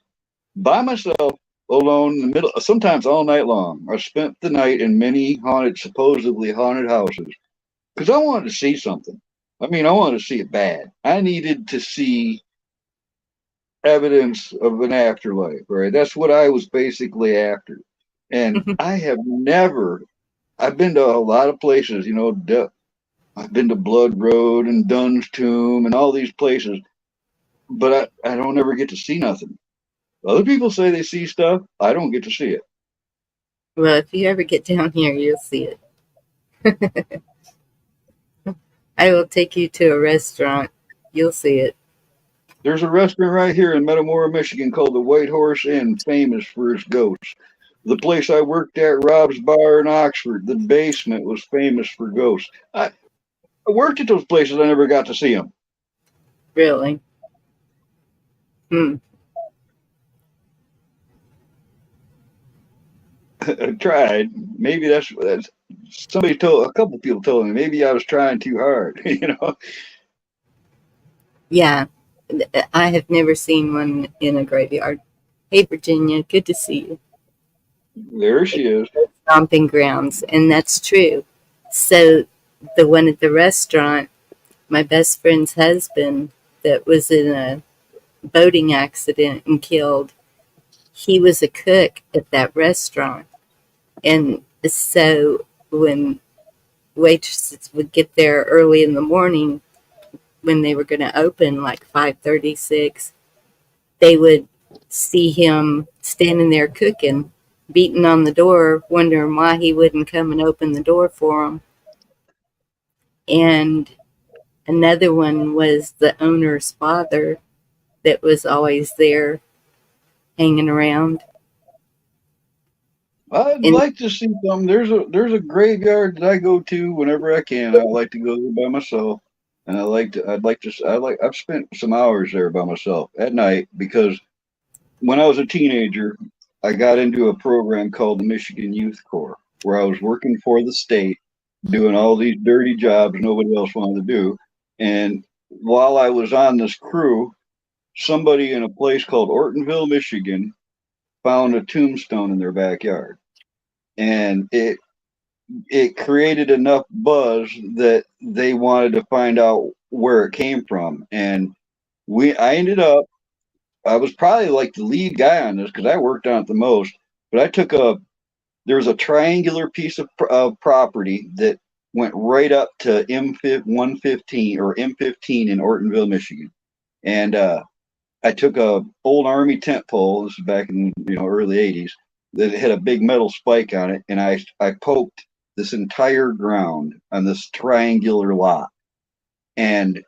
by myself, alone, in the middle, sometimes all night long. I spent the night in many haunted, supposedly haunted houses because I wanted to see something. I mean, I wanted to see it bad. I needed to see evidence of an afterlife, right? That's what I was basically after. And I have never, I've been to a lot of places, you know, I've been to Blood Road and Dunn's Tomb and all these places, but I don't ever get to see nothing. Other people say they see stuff. I don't get to see it. Well, if you ever get down here, you'll see it. I will take you to a restaurant. You'll see it. There's a restaurant right here in Metamora, Michigan called the White Horse Inn, famous for its ghosts. The place I worked at, Rob's Bar in Oxford, the basement was famous for ghosts. I worked at those places. I never got to see them. Really? I tried. Maybe that's somebody told, a couple people told me maybe I was trying too hard. You know. Yeah. I have never seen one in a graveyard. Hey, Virginia, good to see you. There she is. Stomping grounds, and that's true. So the one at the restaurant, my best friend's husband that was in a boating accident and killed, he was a cook at that restaurant. And so when waitresses would get there early in the morning when they were going to open, like 5:36, they would see him standing there cooking, beating on the door, wondering why he wouldn't come and open the door for them. And another one was the owner's father that was always there hanging around. I'd And like to see some. There's a graveyard that I go to whenever I can. I like to go there by myself, and I've spent some hours there by myself at night because when I was a teenager, I got into a program called the Michigan Youth Corps, where I was working for the state, doing all these dirty jobs nobody else wanted to do. And while I was on this crew, somebody in a place called Ortonville, Michigan, found a tombstone in their backyard, and it created enough buzz that they wanted to find out where it came from. And I ended up, I was probably like the lead guy on this because I worked on it the most. But there was a triangular piece of property that went right up to M115 or M15 in Ortonville, Michigan. And I took a old Army tent pole. This is back in early '80s. That had a big metal spike on it, and I poked this entire ground on this triangular lot, and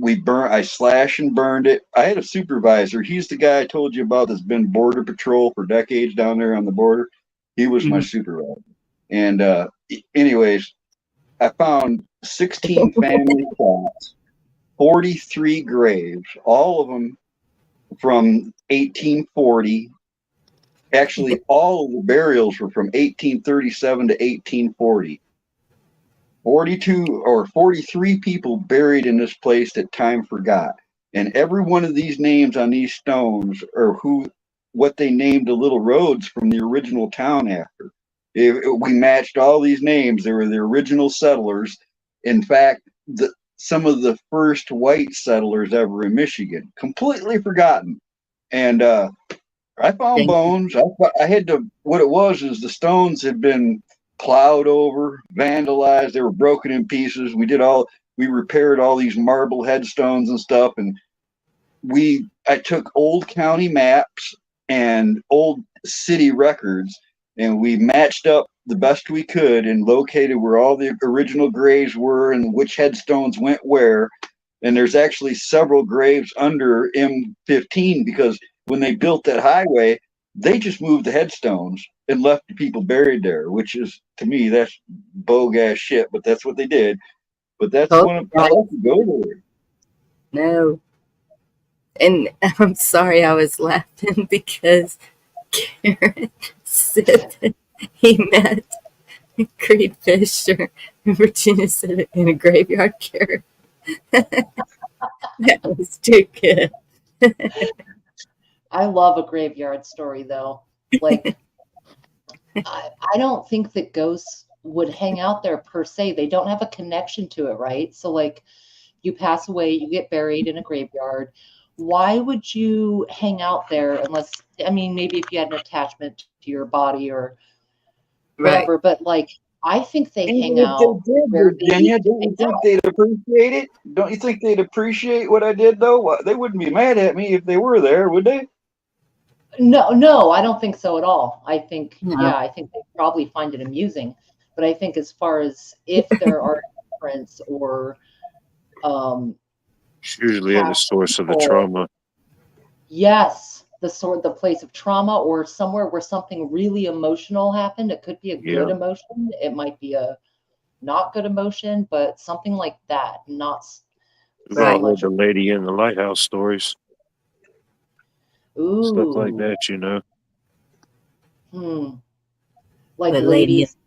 I slashed and burned it. I had a supervisor. He's the guy I told you about that's been border patrol for decades down there on the border. He was my supervisor. And anyways, I found 16 family plots, 43 graves, all of them from 1840. Actually, all of the burials were from 1837 to 1840. 42 or 43 people buried in this place that time forgot. And every one of these names on these stones are what they named the little roads from the original town after. We matched all these names. They were the original settlers. In fact, some of the first white settlers ever in Michigan, completely forgotten. And I found bones. I had to. What it was is the stones had been plowed over, vandalized. They were broken in pieces. We repaired all these marble headstones and stuff. And I took old county maps and old city records, and we matched up the best we could and located where all the original graves were and which headstones went where. And there's actually several graves under M15 because when they built that highway, they just moved the headstones and left the people buried there, which is, to me, that's bogus shit, but that's what they did. But that's I like to go there. No. And I'm sorry I was laughing because Karen said that he met Creed Fisher and Virginia said it in a graveyard carrot. That was too good. I love a graveyard story, though. Like, I don't think that ghosts would hang out there per se. They don't have a connection to it, right? So, like, you pass away, you get buried in a graveyard. Why would you hang out there unless, I mean, maybe if you had an attachment to your body or whatever, right. But like, I think they hang out. Virginia, don't you think they'd appreciate it? Don't you think they'd appreciate what I did, though? They wouldn't be mad at me if they were there, would they? No, I don't think so at all. I think, I think they probably find it amusing. But I think as far as if there are prints or it's usually at the source of the trauma. Yes, the place of trauma or somewhere where something really emotional happened. It could be a good emotion. It might be a not good emotion, but something like that. Not so much the lady in the lighthouse stories. Ooh. Stuff like that, Like the ladies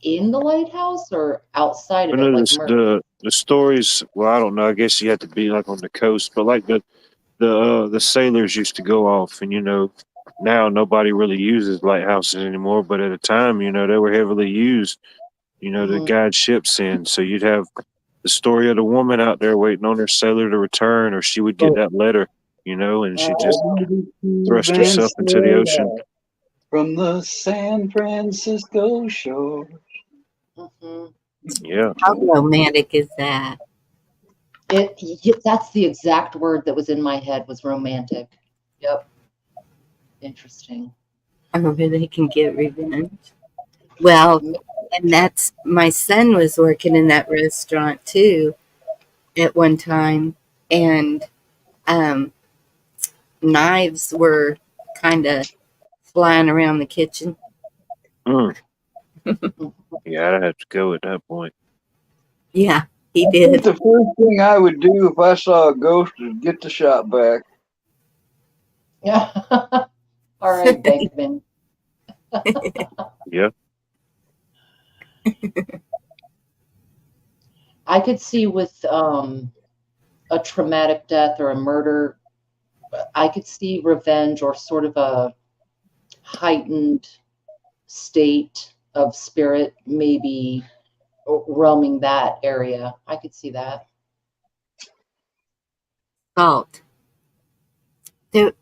in the lighthouse or outside of it? Like the stories, well, I don't know. I guess you have to be like on the coast, but like the sailors used to go off, and now nobody really uses lighthouses anymore. But at a time, they were heavily used, to guide ships in. So you'd have the story of the woman out there waiting on her sailor to return, or she would get that letter and she just thrust herself into the ocean. From the San Francisco shore. Mhm. Yeah. How romantic is that? That's the exact word that was in my head, was romantic. Yep. Interesting. Or where they can get revenge. Well, and that's my son was working in that restaurant too at one time, and knives were kind of flying around the kitchen. Mm. Yeah, I'd have to go at that point. Yeah, he I think did. the first thing I would do if I saw a ghost is get the shot back. Yeah. All right, Bankman. Yeah. I could see with a traumatic death or a murder, I could see revenge or sort of a heightened state of spirit maybe roaming that area. I could see that. Salt. There,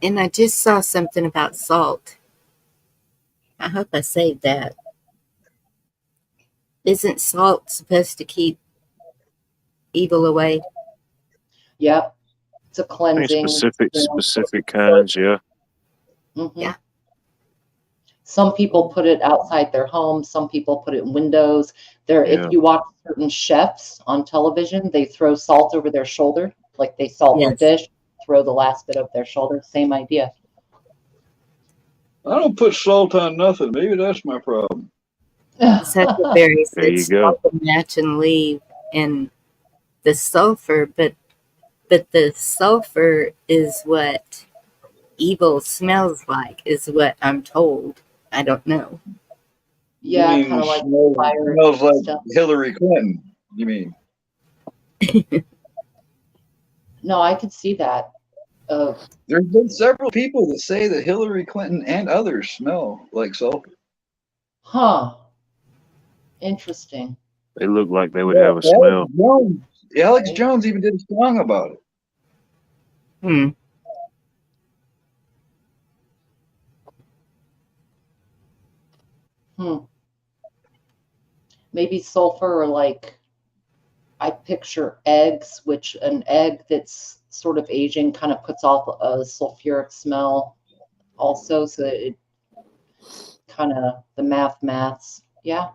and I just saw something about salt. I hope I saved that. Isn't salt supposed to keep evil away? Yep. It's a I think cleansing. specific kinds, yeah. Mm-hmm. Yeah. Some people put it outside their home. Some people put it in windows. Yeah. If you watch certain chefs on television, they throw salt over their shoulder, like they salt their Yes. dish, throw the last bit of their shoulder. Same idea. I don't put salt on nothing. Maybe that's my problem. Huckleberry There you said go. salt and match and leave, and the sulfur, but the sulfur is what evil smells like, is what I'm told. I don't know. You Yeah, mean kind of like fire smells like stuff. Hillary Clinton? You mean? No, I could see that. There's been several people that say that Hillary Clinton and others smell like sulfur. Huh. Interesting. They look like they would Yeah, have a smell. Alex Jones even did a song about it. Hmm. Maybe sulfur, or like I picture eggs, which an egg that's sort of aging kind of puts off a sulfuric smell also, so that it kind of the maths. Yeah.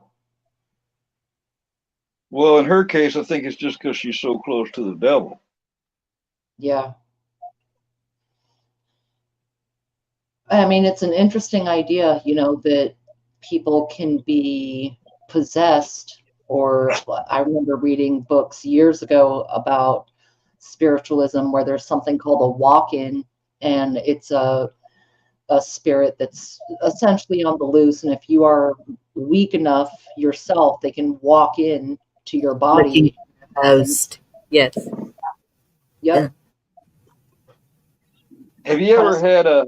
Well, in her case, I think it's just because she's so close to the devil. Yeah. I mean, it's an interesting idea, that people can be possessed, or I remember reading books years ago about spiritualism where there's something called a walk-in, and it's a spirit that's essentially on the loose, and if you are weak enough yourself, they can walk in to your Looking body. for a host. Yes. Yep. Have you ever had a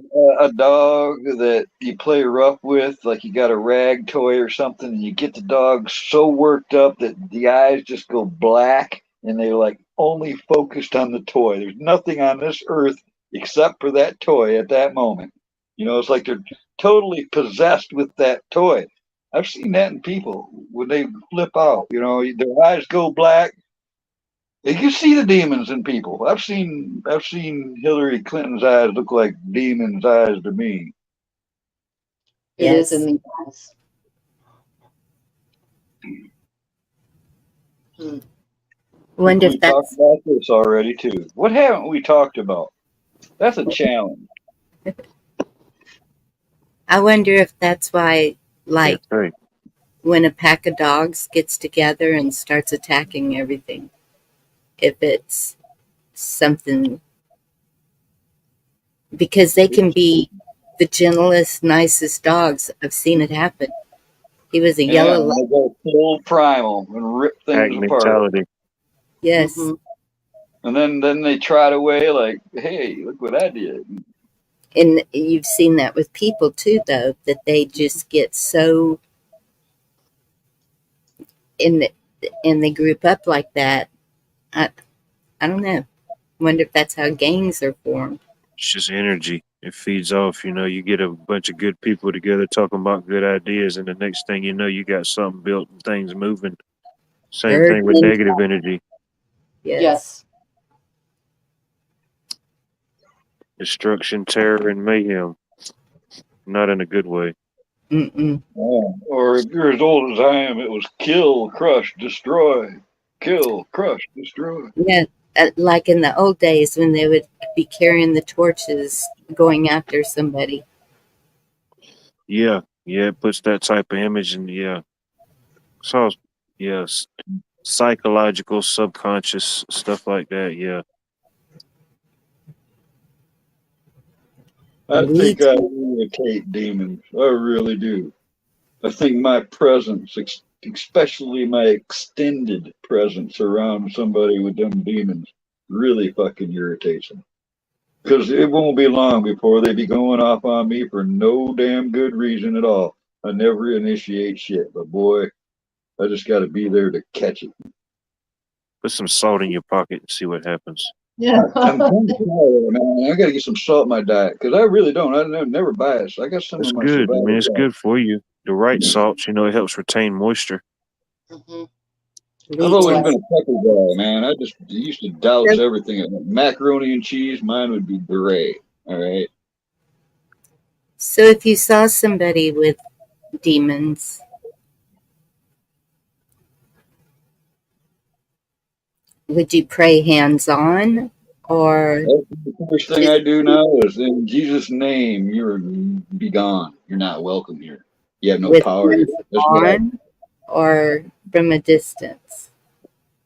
dog that you play rough with, like you got a rag toy or something, and you get the dog so worked up that the eyes just go black and they're like only focused on the toy? There's nothing on this earth except for that toy at that moment. It's like they're totally possessed with that toy. I've seen that in people when they flip out. Their eyes go black. You can see the demons in people. I've seen Hillary Clinton's eyes look like demons' eyes to me. It is in the eyes. Wonder if We talked about this already too. What haven't we talked about? That's a challenge. I wonder if that's why, like, Yeah, right. when a pack of dogs gets together and starts attacking everything, if it's something, because they can be the gentlest, nicest dogs. I've seen it happen. He was a Yeah, yellow. they go full primal and rip Pack things apart. mentality. Yes. And then they trot away like, hey, look what I did. And you've seen that with people too, though, that they just get so, and they group up like that. I don't know. Wonder if that's how gangs are formed. It's just energy. It feeds off. You get a bunch of good people together talking about good ideas, and the next thing you know, you got something built and things moving. Same Herd thing with mentality. negative energy. Yes. Yes. Destruction, terror, and mayhem. Not in a good way. Mm-mm. Or if you're as old as I am, it was kill, crush, destroy. Kill, crush, destroy. Yeah, like in the old days when they would be carrying the torches going after somebody. Yeah, it puts that type of image in. Yeah, so yes, psychological, subconscious stuff like that. Yeah, I think Leads. I irritate demons. I really do. I think my presence, especially my extended presence around somebody with them demons, really fucking irritates them. Because it won't be long before they be going off on me for no damn good reason at all. I never initiate shit, but boy, I just got to be there to catch it. put some salt in your pocket and see what happens. Yeah. I'm trying to tell man. I got to get some salt in my diet because I really don't. I never bias. I got some It's of my good. I mean, survival it's salt. good for you. The right salt, it helps retain moisture. Mhm. I've Leads. always Yeah. been a pepper guy, man. I just used to douse So, everything. Macaroni and cheese, mine would be gray. All right. so if you saw somebody with demons, would you pray hands on or That's the first thing just I do now is in Jesus' name, you're be gone. You're not welcome here. You have no with power here. hands That's what on or from a distance?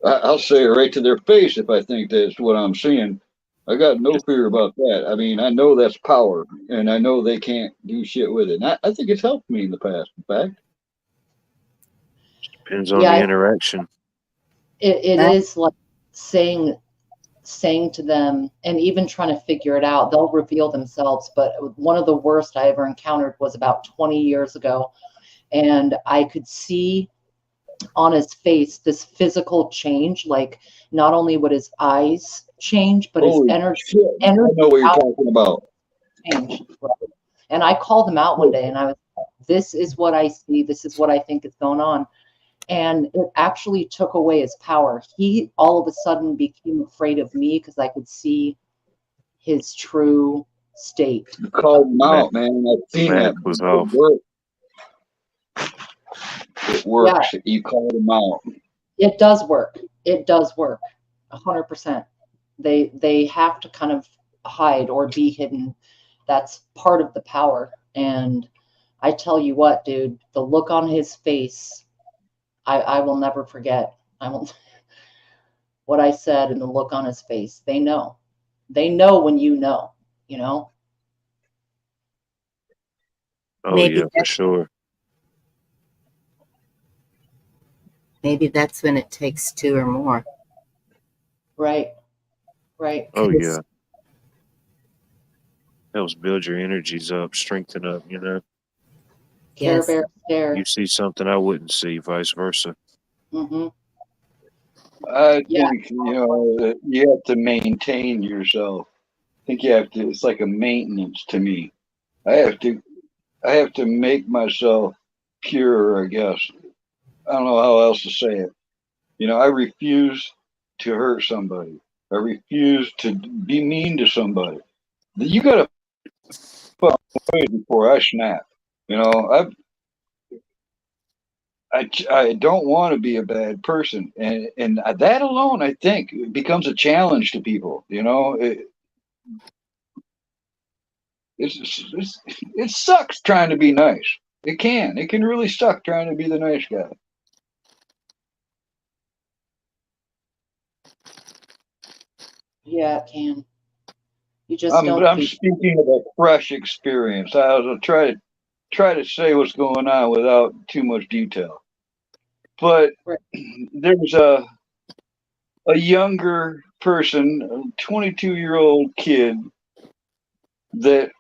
I'll say it right to their face if I think that's what I'm seeing. I got no fear about that. I mean, I know that's power, and I know they can't do shit with it. And I think it's helped me in the past. In fact, Depends on the Yeah. interaction. It That is like saying to them and even trying to figure it out. They'll reveal themselves. But one of the worst I ever encountered was about 20 years ago. And I could see on his face this physical change. Like not only would his eyes change, but his holy shit, I energy know what you're out talking about. change. Right? And I called him out one day and I was, this is what I see. This is what I think is going on. And it actually took away his power. He all of a sudden became afraid of me because I could see his true state. You called them Ma- out, man. I've the seen that. mask was It off. works. It Yeah, works. You called them out. it does work. It does work. 100%. They have to kind of hide or be hidden. That's part of the power. And I tell you what, dude, the look on his face, I will never forget. I will what I said and the look on his face. They know. They know when you know, you know? Oh maybe yeah, for that sure. maybe that's when it takes two or more. Right. Right. Oh 'Cause yeah, helps build your energies up, strengthen up. Care yes, Bear stare. You see something I wouldn't see, vice versa. Mm-hmm. I Yeah. think that you have to maintain yourself. I think you have to. It's like a maintenance to me. I have to. I have to make myself pure. I guess. I don't know how else to say it. I refuse to hurt somebody. I refuse to be mean to somebody. You got to fuck away before I snap. You know, I I don't want to be a bad person, and that alone, I think, becomes a challenge to people. It sucks trying to be nice. It can really suck trying to be the nice guy. Yeah, it can. You just don't I'm think. speaking of a fresh experience. I was try to say what's going on without too much detail. But Right. there's a younger person, a 22-year-old kid that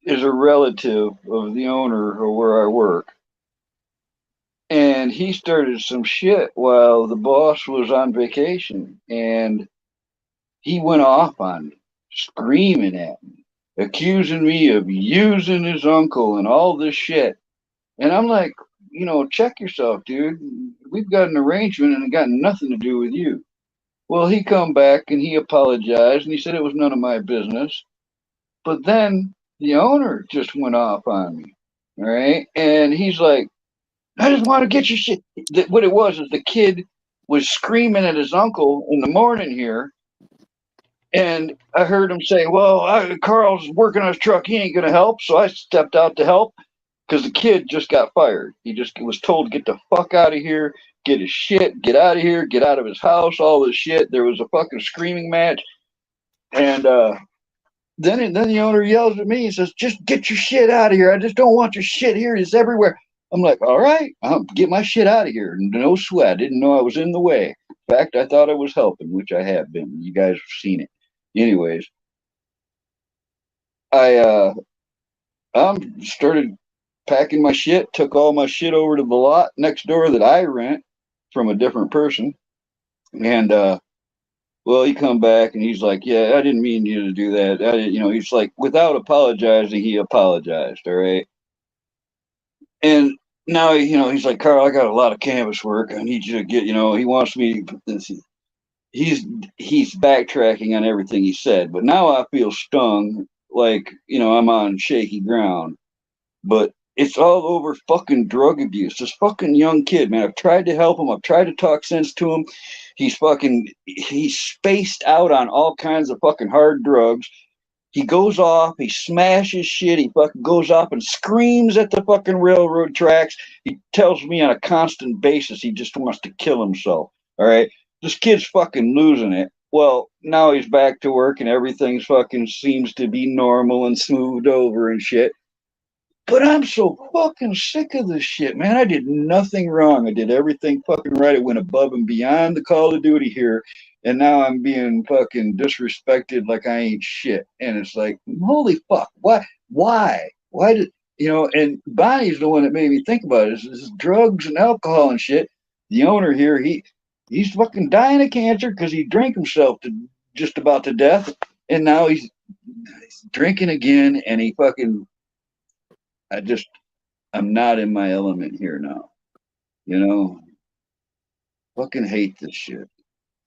is a relative of the owner of where I work. And he started some shit while the boss was on vacation. And he went off on me, screaming at me, accusing me of using his uncle and all this shit. And I'm like, check yourself, dude. We've got an arrangement and it got nothing to do with you. Well, he come back and he apologized and he said it was none of my business. But then the owner just went off on me. All right. And he's like, I just want to get your shit. What it was is the kid was screaming at his uncle in the morning here. And I heard him say, well, Carl's working on his truck. He ain't going to help. So I stepped out to help because the kid just got fired. He just was told to get the fuck out of here, get his shit, get out of here, get out of his house, all this shit. There was a fucking screaming match. And then the owner yells at me. He says, just get your shit out of here. I just don't want your shit here. It's everywhere. I'm like, all right, I'll get my shit out of here. No sweat. I didn't know I was in the way. In fact, I thought I was helping, which I have been. You guys have seen it. Anyways, I started packing my shit, took all my shit over to the lot next door that I rent from a different person. And well, he come back and he's like, yeah, I didn't mean you to do that. He's like, without apologizing, he apologized. All right. And now, he's like, Carl, I got a lot of canvas work. I need you to get, he wants me. He's backtracking on everything he said, but now I feel stung, like, I'm on shaky ground. But it's all over fucking drug abuse. This fucking young kid, man. I've tried to help him. I've tried to talk sense to him. He's spaced out on all kinds of fucking hard drugs. He goes off, he smashes shit, he fucking goes off and screams at the fucking railroad tracks. He tells me on a constant basis he just wants to kill himself. All right. This kid's fucking losing it. Well, now he's back to work and everything's fucking seems to be normal and smoothed over and shit. But I'm so fucking sick of this shit, man. I did nothing wrong. I did everything fucking right. I went above and beyond the call of duty here. And now I'm being fucking disrespected like I ain't shit. And it's like, holy fuck. Why? Why did, and Bonnie's the one that made me think about it. Is drugs and alcohol and shit. The owner here, he's fucking dying of cancer because he drank himself to just about to death. And now he's drinking again and he fucking, I'm not in my element here now. Fucking hate this shit.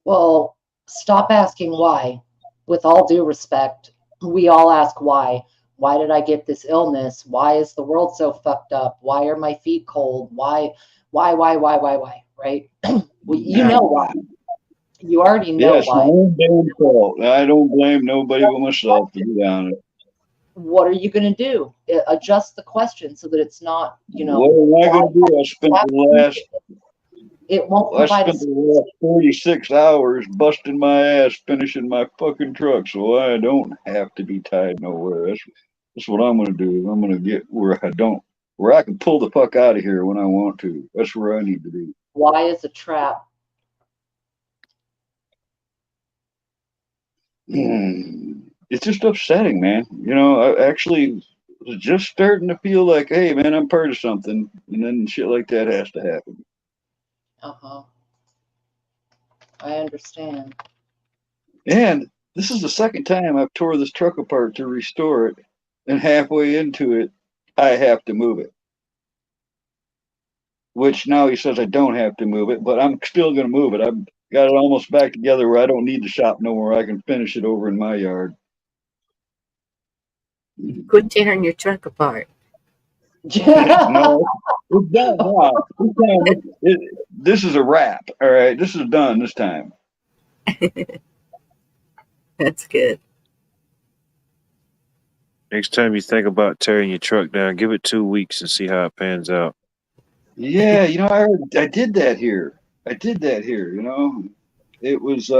Well, stop asking why. With all due respect, we all ask why. Why did I get this illness? Why is the world so fucked up? Why are my feet cold? Why, right? Well, you know why. You already know yes, why. My own damn fault. I don't blame nobody but myself, to be honest. What are you going to do? Adjust the question so that it's not, What am I going to do? I spent the last 36 hours busting my ass finishing my fucking truck, so I don't have to be tied nowhere. That's what I'm going to do. I'm going to get where I can pull the fuck out of here when I want to. That's where I need to be. Why is a trap? It's just upsetting, man. I actually was just starting to feel like, hey, man, I'm part of something, and then shit like that has to happen. Uh-huh. I understand. And this is the second time I've tore this truck apart to restore it, and halfway into it, I have to move it. Which now he says I don't have to move it, but I'm still going to move it. I've got it almost back together where I don't need the shop no more. I can finish it over in my yard. Quit tearing your truck apart. No, it's done now. This is a wrap. All right, this is done this time. That's good. Next time you think about tearing your truck down, give it 2 weeks and see how it pans out. Yeah, I did that here. It was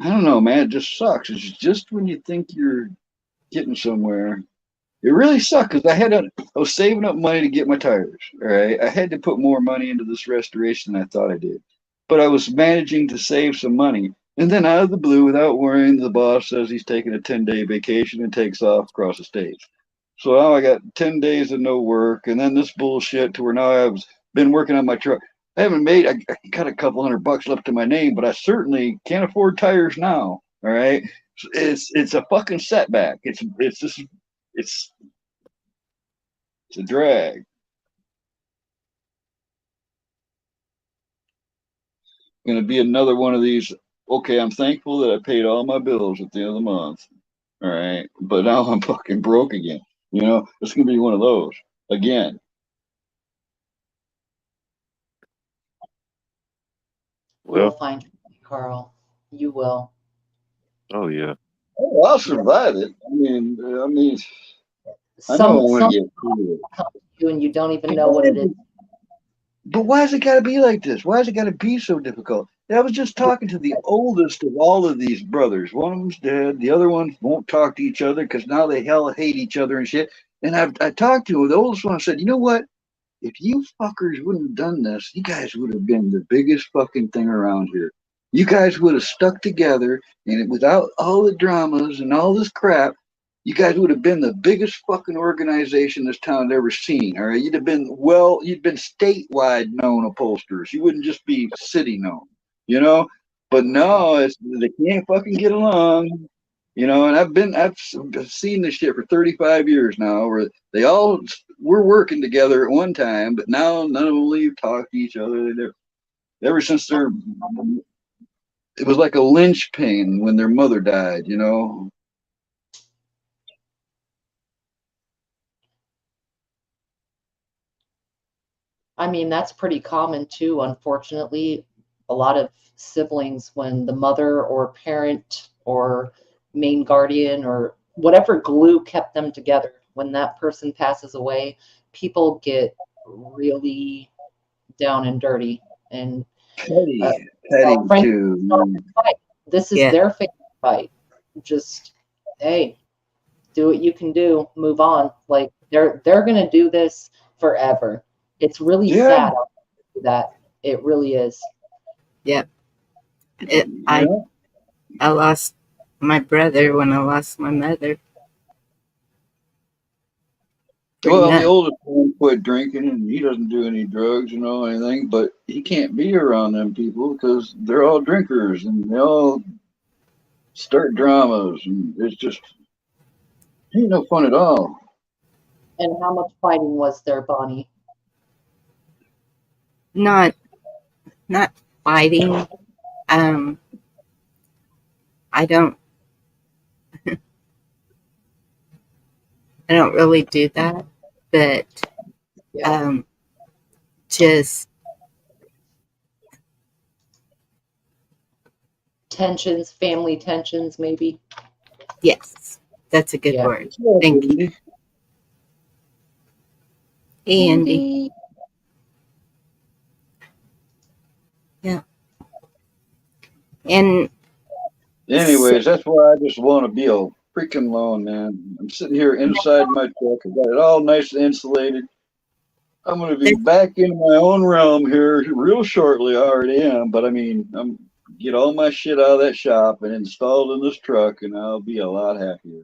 I don't know, man. It just sucks. It's just when you think you're getting somewhere, it really sucked because I was saving up money to get my tires. All right, I had to put more money into this restoration than I thought I did, but I was managing to save some money. And then out of the blue, without worrying, the boss says he's taking a 10-day vacation and takes off across the states. So now I got 10 days of no work, and then this bullshit to where now I've been working on my truck. I haven't made. I got a couple $100 left to my name, but I certainly can't afford tires now. All right, it's a fucking setback. It's just it's a drag. Going to be another one of these. Okay, I'm thankful that I paid all my bills at the end of the month. All right, but now I'm fucking broke again. You know, it's going to be one of those again. Well, You'll find your way, Carl. You will. oh yeah. Oh, I'll survive it. I know I Some want some to get through it. come to you and you don't even know what it is. But why has it got to be like this? Why has it got to be so difficult? I was just talking to the oldest of all of these brothers. One of them's dead. The other one won't talk to each other because now they hell hate each other and shit. And I talked to the oldest one. I said, you know what? If you fuckers wouldn't have done this, you guys would have been the biggest fucking thing around here. You guys would have stuck together, and without all the dramas and all this crap, you guys would have been the biggest fucking organization this town had ever seen. All right, you'd been statewide known upholsterers. You wouldn't just be city known, you know. But no, they can't fucking get along. You know, and I've seen this shit for 35 years now, where they all were working together at one time, but now none of them leave talk to each other. Ever since it was like a linchpin when their mother died. You know. I mean, that's pretty common too, unfortunately. A lot of siblings, when the mother or parent or main guardian or whatever glue kept them together, when that person passes away, people get really down and dirty. And uh, Petty frankly, too. it's not their fight. This is Yeah. their family fight. Just, hey, do what you can do, move on. Like they're gonna do this forever. It's really sad that it really is. Yep. Yeah. I lost my brother when I lost my mother. Well, the oldest one quit drinking, and he doesn't do any drugs, you know, anything. But he can't be around them people because they're all drinkers and they all start dramas, and it's just ain't no fun at all. And how much fighting was there, Bonnie? Not fighting. I don't really do that, but just tensions, family tensions, maybe. Yes, that's a good word. Thank you. Hey, Andy. Yeah. And anyways, that's why I just want to be a freaking lone man. I'm sitting here inside my truck. I got it all nice and insulated. I'm going to be back in my own realm here real shortly. I already am, but I mean, I'm get all my shit out of that shop and installed in this truck, and I'll be a lot happier.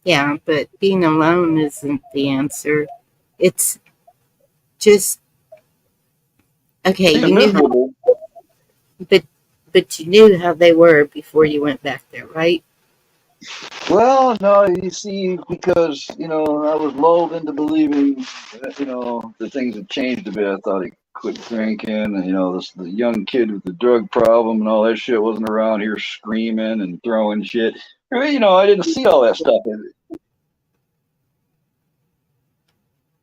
Yeah, but being alone isn't the answer. It's just okay. You knew but you knew how they were before you went back there, right? Well, no, you see, because I was lulled into believing that, that things had changed a bit. I thought he quit drinking, and the young kid with the drug problem and all that shit wasn't around here screaming and throwing shit. I didn't see all that stuff.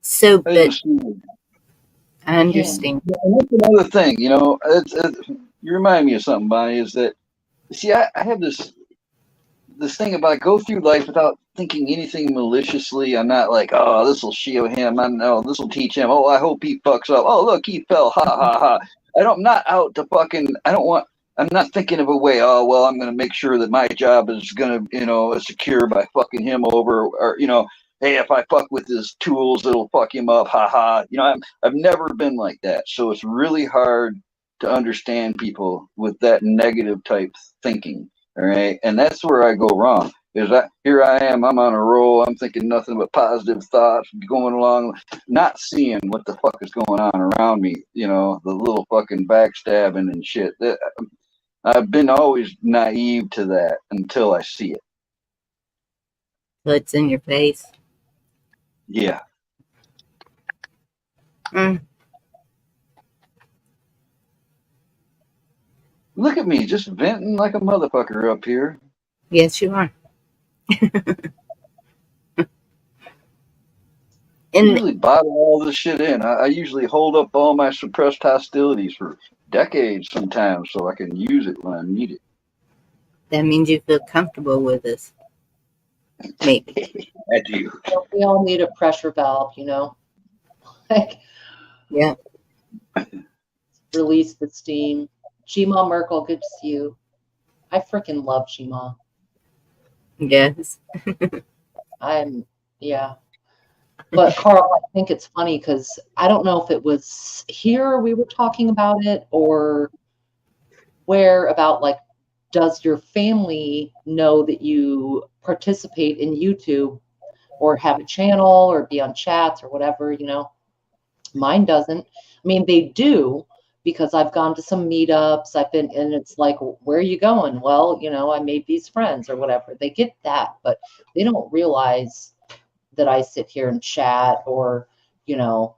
So, but I understand. And that's another thing, you remind me of something, Bonnie, is that, see, I have this thing about I go through life without thinking anything maliciously. I'm not like, oh, this will shield him. I know this will teach him. Oh, I hope he fucks up. Oh, look, he fell. Ha ha ha. I'm not out to fucking. I'm not thinking of a way. Oh, well, I'm going to make sure that my job is going to, secure by fucking him over, or hey, if I fuck with his tools, it'll fuck him up. Ha ha. I've never been like that. So it's really hard to understand people with that negative type thinking. All right. And that's where I go wrong. is that here I am, I'm on a roll, I'm thinking nothing but positive thoughts, going along, not seeing what the fuck is going on around me, you know, the little fucking backstabbing and shit. I've been always naive to that until I see it. So it's in your face. Yeah. Mm. Look at me, just venting like a motherfucker up here. Yes, you are. I And usually bottle all this shit in. I usually hold up all my suppressed hostilities for decades sometimes so I can use it when I need it. that means you feel comfortable with us. Maybe. I do. We all need a pressure valve, you know? Like, Yeah. release the steam. Gma Merkel, good to see you. I freaking love Gma. Yes. Yeah. But Carl, I think it's funny because I don't know if it was here we were talking about it or where about like, does your family know that you participate in YouTube or have a channel or be on chats or whatever, you know? Mine doesn't. I mean, they do because I've gone to some meetups. I've been, and it's like, where are you going? Well, you know, I made these friends or whatever. They get that, but they don't realize that I sit here and chat or, you know,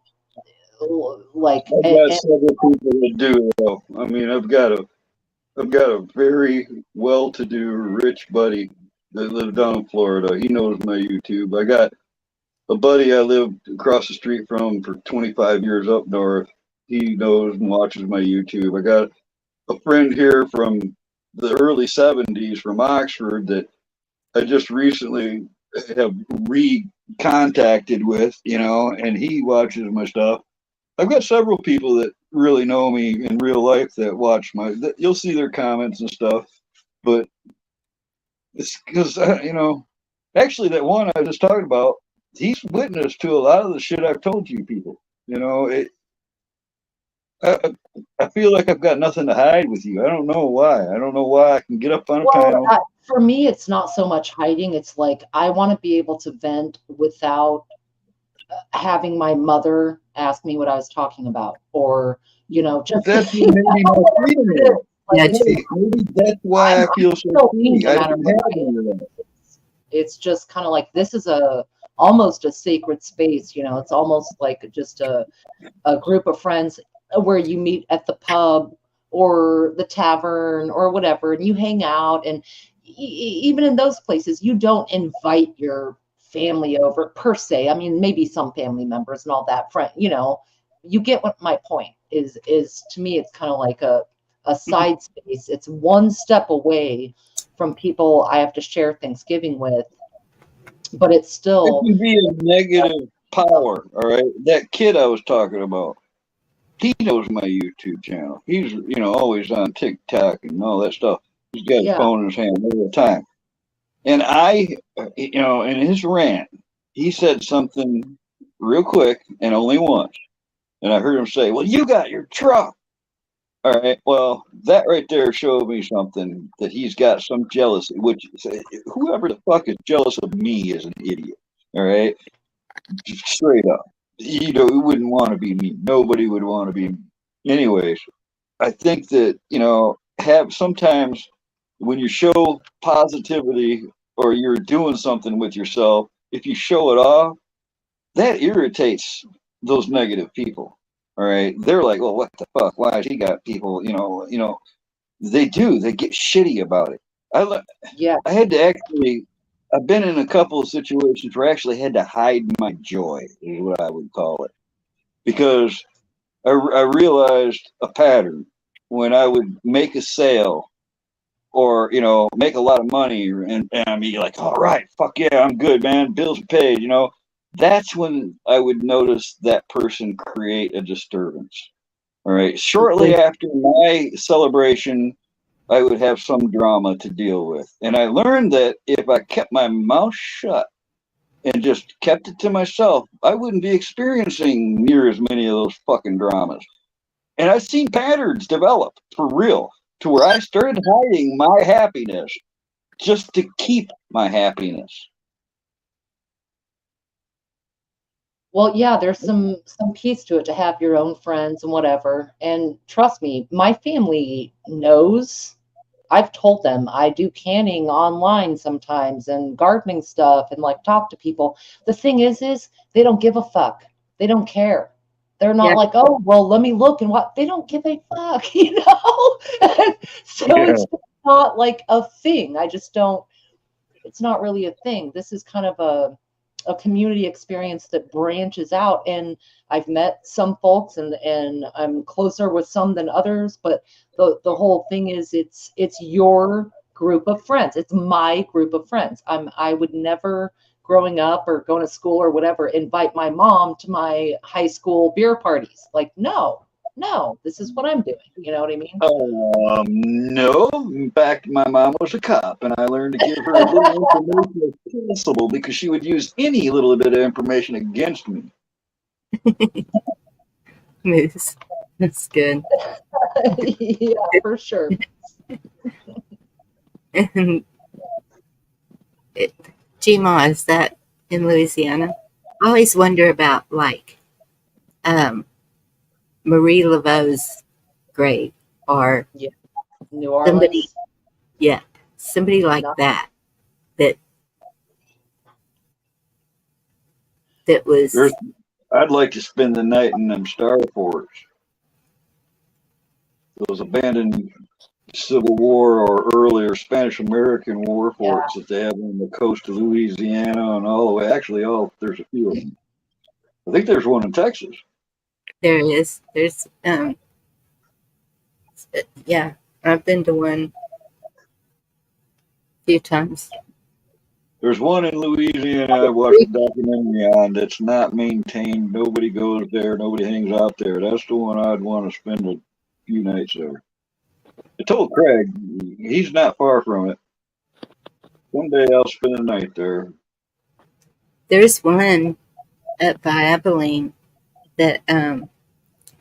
like. I've got several people that do though. I mean, I've got a very well-to-do, rich buddy that lives down in Florida. He knows my YouTube. I got a buddy I lived across the street from for 25 years up north. He knows and watches my YouTube. I got a friend here from the early 70s from Oxford that I just recently have recontacted with, you know, and he watches my stuff. I've got several people that really know me in real life that watch you'll see their comments and stuff, but it's because, you know, actually that one I just talked about, he's witness to a lot of the shit I've told you people. You know, I feel like I've got nothing to hide with you. I don't know why. I don't know why I can get up on a panel. For me, it's not so much hiding. It's like I want to be able to vent without having my mother ask me what I was talking about, or you know, just that's maybe my freedom. Like, maybe that's why I feel so free. No matter what, it's just kind of like this is almost a sacred space. You know, it's almost like just a group of friends where you meet at the pub or the tavern or whatever, and you hang out. And even in those places, you don't invite your family over per se. I mean, maybe some family members and all that. Friend, you know, you get what my point is. To me, it's kind of like a side space. It's one step away from people I have to share Thanksgiving with, but it's still. It can be a negative power. All right, that kid I was talking about, he knows my YouTube channel. He's, you know, always on TikTok and all that stuff. He's got his phone in his hand all the time. And I, you know, in his rant, he said something real quick and only once. And I heard him say, well, you got your truck. All right. Well, that right there showed me something that he's got some jealousy, which whoever the fuck is jealous of me is an idiot. All right. Straight up. You know, it wouldn't want to be me. Nobody would want to be me. Anyways, I think that, you know, sometimes when you show positivity or you're doing something with yourself, if you show it off, that irritates those negative people. All right. They're like, well, what the fuck? Why has he got people, you know, they get shitty about it. I had to actually, I've been in a couple of situations where I actually had to hide my joy, is what I would call it, because I realized a pattern when I would make a sale or, you know, make a lot of money and I'd be like, all right, fuck yeah, I'm good, man. Bills are paid, you know. That's when I would notice that person create a disturbance. All right. Shortly after my celebration, I would have some drama to deal with. And I learned that if I kept my mouth shut and just kept it to myself, I wouldn't be experiencing near as many of those fucking dramas. And I've seen patterns develop for real to where I started hiding my happiness just to keep my happiness. Well, yeah, there's some piece to it to have your own friends and whatever. And trust me, my family knows. I've told them I do canning online sometimes and gardening stuff and like talk to people. The thing is they don't give a fuck. They don't care. They're not Yeah. like, oh, well, let me look and what. They don't give a fuck, you know? So Yeah. it's not like a thing. I just don't, it's not really a thing. This is kind of a community experience that branches out. And I've met some folks and I'm closer with some than others, but the whole thing is it's your group of friends. It's my group of friends. I would never growing up or going to school or whatever invite my mom to my high school beer parties. Like, no, this is what I'm doing. You know what I mean? No. In fact, my mom was a cop, and I learned to give her as little information as possible because she would use any little bit of information against me. Moose. That's good. Yeah, for sure. And Gma, is that in Louisiana? I always wonder about like Marie Laveau's grave or Yeah. New somebody, Orleans. somebody like No. that was. I'd like to spend the night in them star forts, those abandoned Civil War or earlier Spanish American war forts that they have on the coast of Louisiana and all the way. Actually, there's a few of them. I think there's one in Texas. There is. There's yeah. I've been to one a few times. There's one in Louisiana I watched a documentary on that's not maintained. Nobody goes there. Nobody hangs out there. That's the one I'd want to spend a few nights there. I told Craig he's not far from it. One day I'll spend a night there. There's one up by Abilene that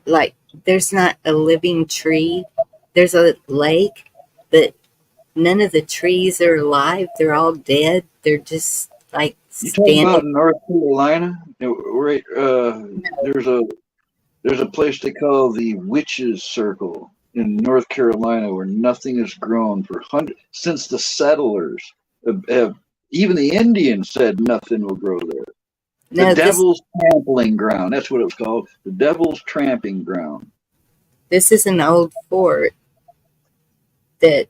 like there's not a living tree. There's a lake, but none of the trees are alive. They're all dead. They're just like You talking standing. about North Carolina? Right. There's a place they call the Witches Circle in North Carolina where nothing has grown for hundreds since the settlers have. Even the Indians said nothing will grow there. The Devil's Trampling Ground. That's what it was called. The Devil's Tramping Ground. This is an old fort that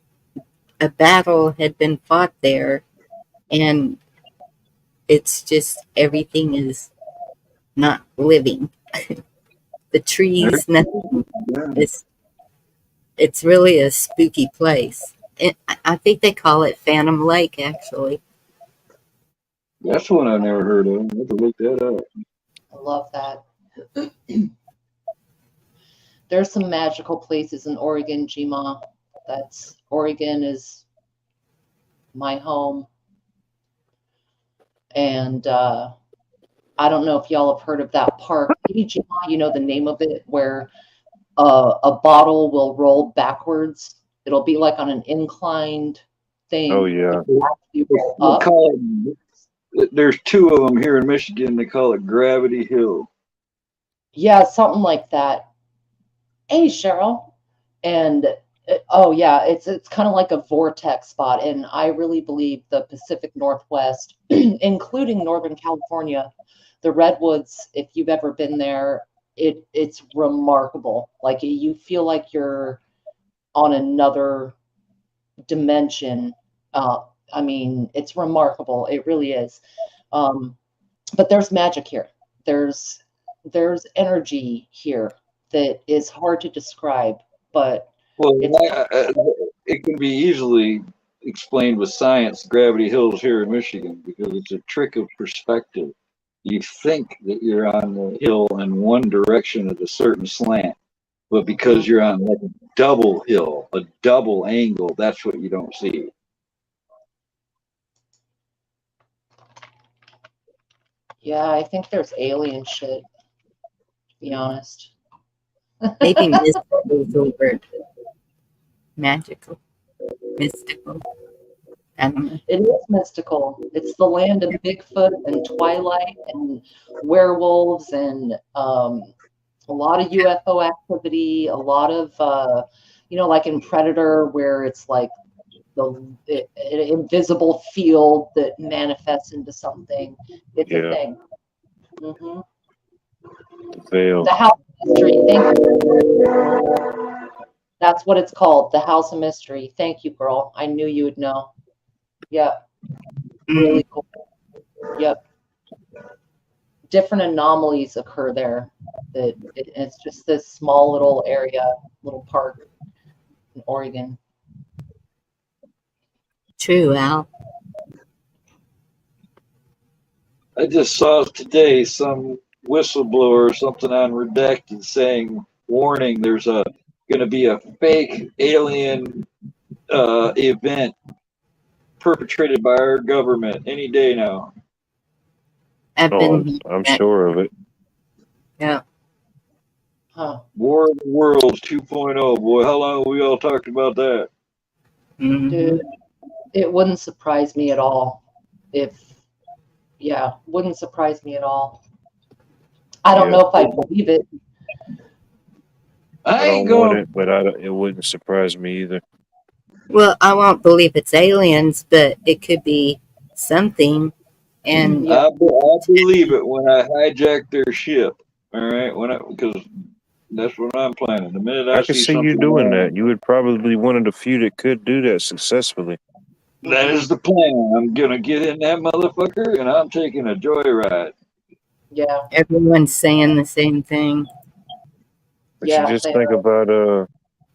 a battle had been fought there, and it's just everything is not living. The trees, nothing. It's really a spooky place. I think they call it Phantom Lake, actually. That's one I've never heard of. I have to look that up. I love that. There's some magical places in Oregon, Gma. Oregon is my home. And I don't know if y'all have heard of that park. Maybe Gma, you know the name of it, where a bottle will roll backwards. It'll be like on an inclined thing. Oh yeah. There's two of them here in Michigan. They call it Gravity Hill. Yeah, something like that. Hey, Cheryl. And oh yeah, it's kind of like a vortex spot, and I really believe the Pacific Northwest, including Northern California, the redwoods. If you've ever been there, it's remarkable. Like you feel like you're on another dimension. I mean, it's remarkable. It really is. But there's magic here. There's energy here that is hard to describe, but it can be easily explained with science. Gravity Hills here in Michigan because it's a trick of perspective. You think that you're on the hill in one direction at a certain slant, but because you're on like a double hill, a double angle, that's what you don't see. Yeah, I think there's alien shit, to be honest. Maybe mystical is over magical. Mystical. animal. It is mystical. It's the land of Bigfoot and Twilight and werewolves and a lot of UFO activity, a lot of, like in Predator, where it's like an invisible field that manifests into something. It's a Yeah, thing. Hmm. the veil. The House of Mystery. Thank you. That's what it's called. The House of Mystery. Thank you, girl. I knew you would know. Yep. Really cool. Yep. Different anomalies occur there. It's just this small little area, little park in Oregon. True, Al. I just saw today some whistleblower or something on Redacted saying, warning, there's going to be a fake alien event perpetrated by our government any day now. I've Oh, been I'm sure of it. Yeah. Huh. War of the Worlds 2.0. Boy, how long have we all talked about that? Dude, it wouldn't surprise me at all wouldn't surprise me at all. I don't know if I believe it. I don't want it, but it wouldn't surprise me either. Well, I won't believe it's aliens, but it could be something. And I believe it when I hijack their ship. All right, because that's what I'm planning. The minute I could see you doing that. You would probably be one of the few that could do that successfully. That is the plan. I'm gonna get in that motherfucker, and I'm taking a joyride. Yeah. Everyone's saying the same thing. But you just think about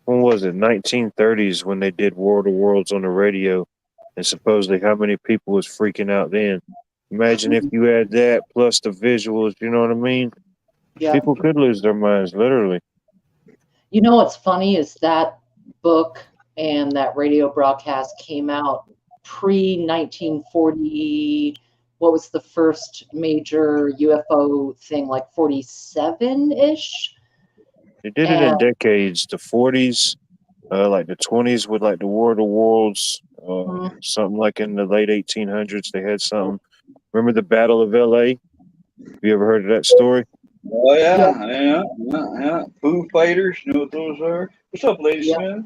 when was it? 1930s when they did War of the Worlds on the radio, and supposedly how many people was freaking out then. Imagine if you add that plus the visuals. You know what I mean? Yeah. People could lose their minds, literally. You know what's funny is that book and that radio broadcast came out pre-1940. What was the first major UFO thing, like 47-ish? They did it in decades. The 40s, like the 20s with like the War of the Worlds, something like in the late 1800s. They had something. Remember the Battle of LA? Have you ever heard of that story? Oh yeah. Foo Fighters, you know what those are? What's up, Lady Smith?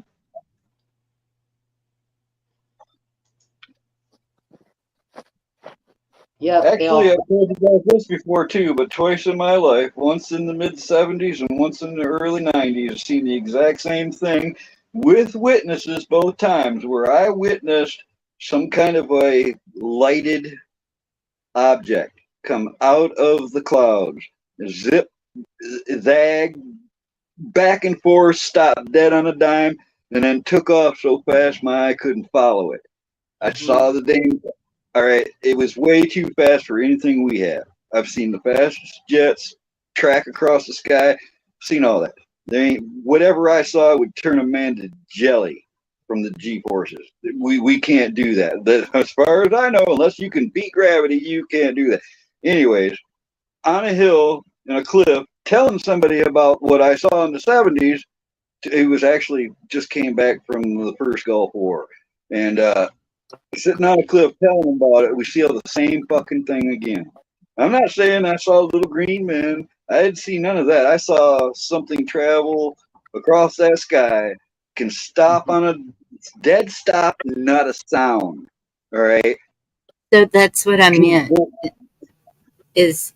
Yeah. Actually, I've told you guys this before too, but twice in my life, once in the mid 70s and once in the early 90s, I've seen the exact same thing with witnesses both times, where I witnessed some kind of a lighted object come out of the clouds, zip, zag, back and forth, stop dead on a dime, and then took off so fast my eye couldn't follow it. I saw the thing. All right, it was way too fast for anything we have. I've seen the fastest jets track across the sky. I've seen all that. Whatever I saw would turn a man to jelly from the G-forces. We can't do that. As far as I know, unless you can beat gravity, you can't do that. Anyways, on a hill in a cliff, telling somebody about what I saw in the 70s, it was actually just came back from the first Gulf War. And sitting on a cliff telling them about it, we see the same fucking thing again. I'm not saying I saw little green men. I didn't see none of that. I saw something travel across that sky, can stop on a dead stop, not a sound. All right. So that's what I meant. Is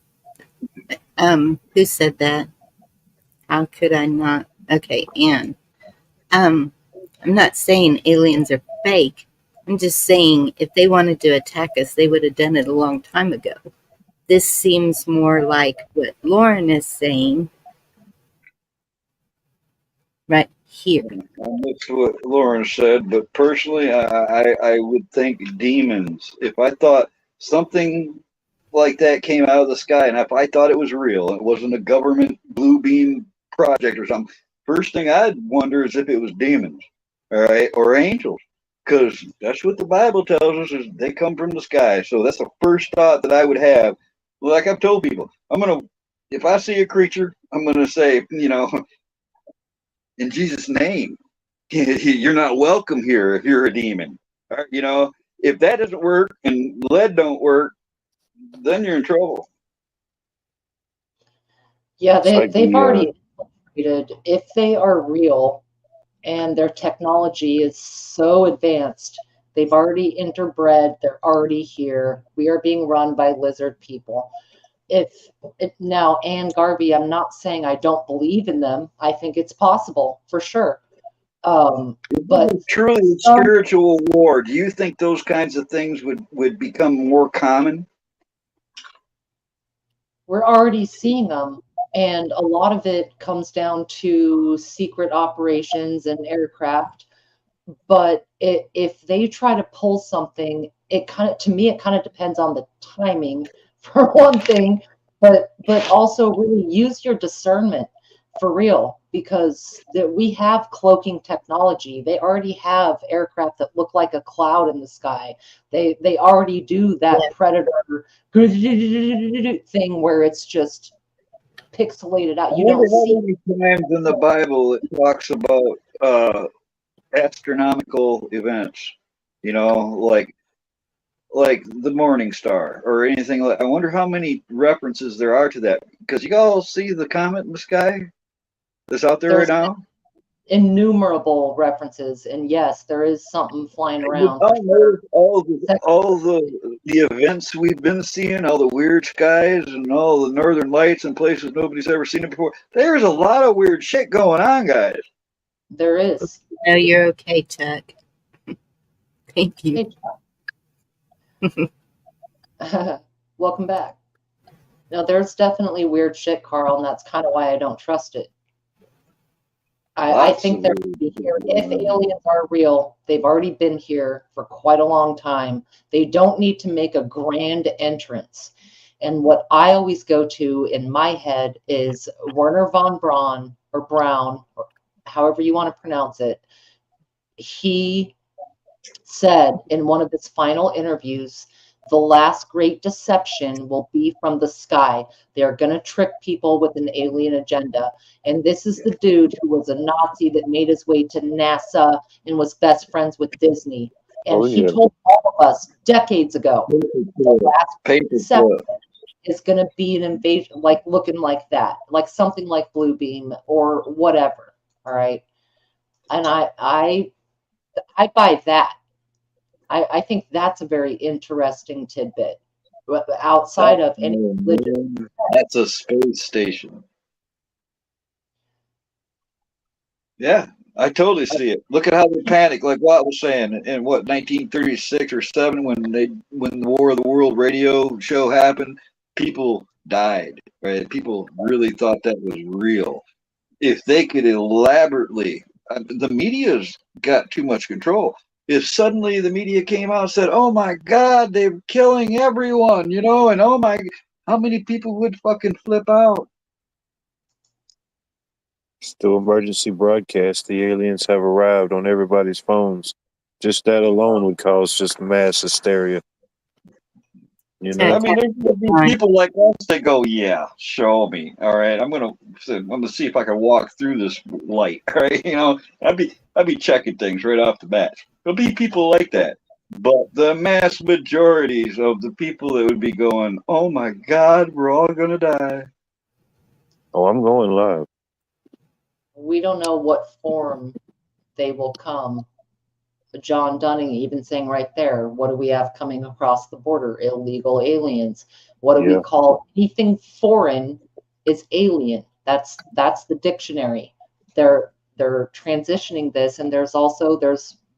who said that? How could I not? Okay, Anne. I'm not saying aliens are fake. I'm just saying if they wanted to attack us, they would have done it a long time ago. This seems more like what Lauren is saying right here. That's what Lauren said, but personally, I would think demons. If I thought something like that came out of the sky, and if I thought it was real, it wasn't a government blue beam project or something, first thing I'd wonder is if it was demons, all right, or angels, because that's what the Bible tells us is they come from the sky. So that's the first thought that I would have. Like I've told people, if I see a creature, I'm gonna say, in Jesus' name, you're not welcome here if you're a demon. You know, If that doesn't work and lead don't work, then you're in trouble. Yeah, It's like they've the already infiltrated. If they are real and their technology is so advanced, they've already interbred, they're already here. We are being run by lizard people. Now, Ann Garvey, I'm not saying I don't believe in them. I think it's possible for sure. But Truly a spiritual war. Do you think those kinds of things would become more common? we're already seeing them. And a lot of it comes down to secret operations and aircraft. But if they try to pull something, to me, it kind of depends on the timing for one thing, but also really use your discernment for real, because we have cloaking technology. They already have aircraft that look like a cloud in the sky. They already do that predator thing where it's just pixelated out. You don't see. How many times in the Bible it talks about astronomical events? You know, like the morning star or anything like. I wonder how many references there are to that, because you all see the comet in the sky that's out there right There's now. innumerable references, and yes, there is something flying around for sure. All the events we've been seeing, all the weird skies and all the northern lights in places nobody's ever seen it before. There's a lot of weird shit going on, guys. There is. No, you're okay, Chuck. Thank you. Hey, welcome back. No, there's definitely weird shit, Carl, and that's kind of why I don't trust it. I think they're here. If aliens are real, they've already been here for quite a long time. They don't need to make a grand entrance. And what I always go to in my head is Werner von Braun, or Brown, or however you want to pronounce it. He said in one of his final interviews, the last great deception will be from the sky. They're going to trick people with an alien agenda. And this is the dude who was a Nazi that made his way to NASA and was best friends with Disney. And he told all of us decades ago, the last great deception is going to be an invasion, like looking like that, like something like Blue Beam or whatever. All right. And I buy that. I think that's a very interesting tidbit. Outside of any religion. That's a space station. Yeah, I totally see it. Look at how they panicked, like Watt was saying, in what 1936 or 7, when the War of the World radio show happened, people died. Right? People really thought that was real. If they could elaborately, the media's got too much control. If suddenly the media came out and said, "Oh my God, they're killing everyone," and oh my, how many people would fucking flip out? Still emergency broadcast. The aliens have arrived on everybody's phones. Just that alone would cause just mass hysteria. I mean, there's gonna be people like us that go, "Yeah, show me. All right, I'm gonna see if I can walk through this light." All right, I'd be checking things right off the bat. There'll be people like that, but the mass majorities of the people that would be going, "Oh my God, we're all gonna die." Oh, I'm going live. We don't know what form they will come. John Dunning even saying right there, what do we have coming across the border? Illegal aliens. What do we call anything foreign is alien. That's the dictionary. They're transitioning this, and there's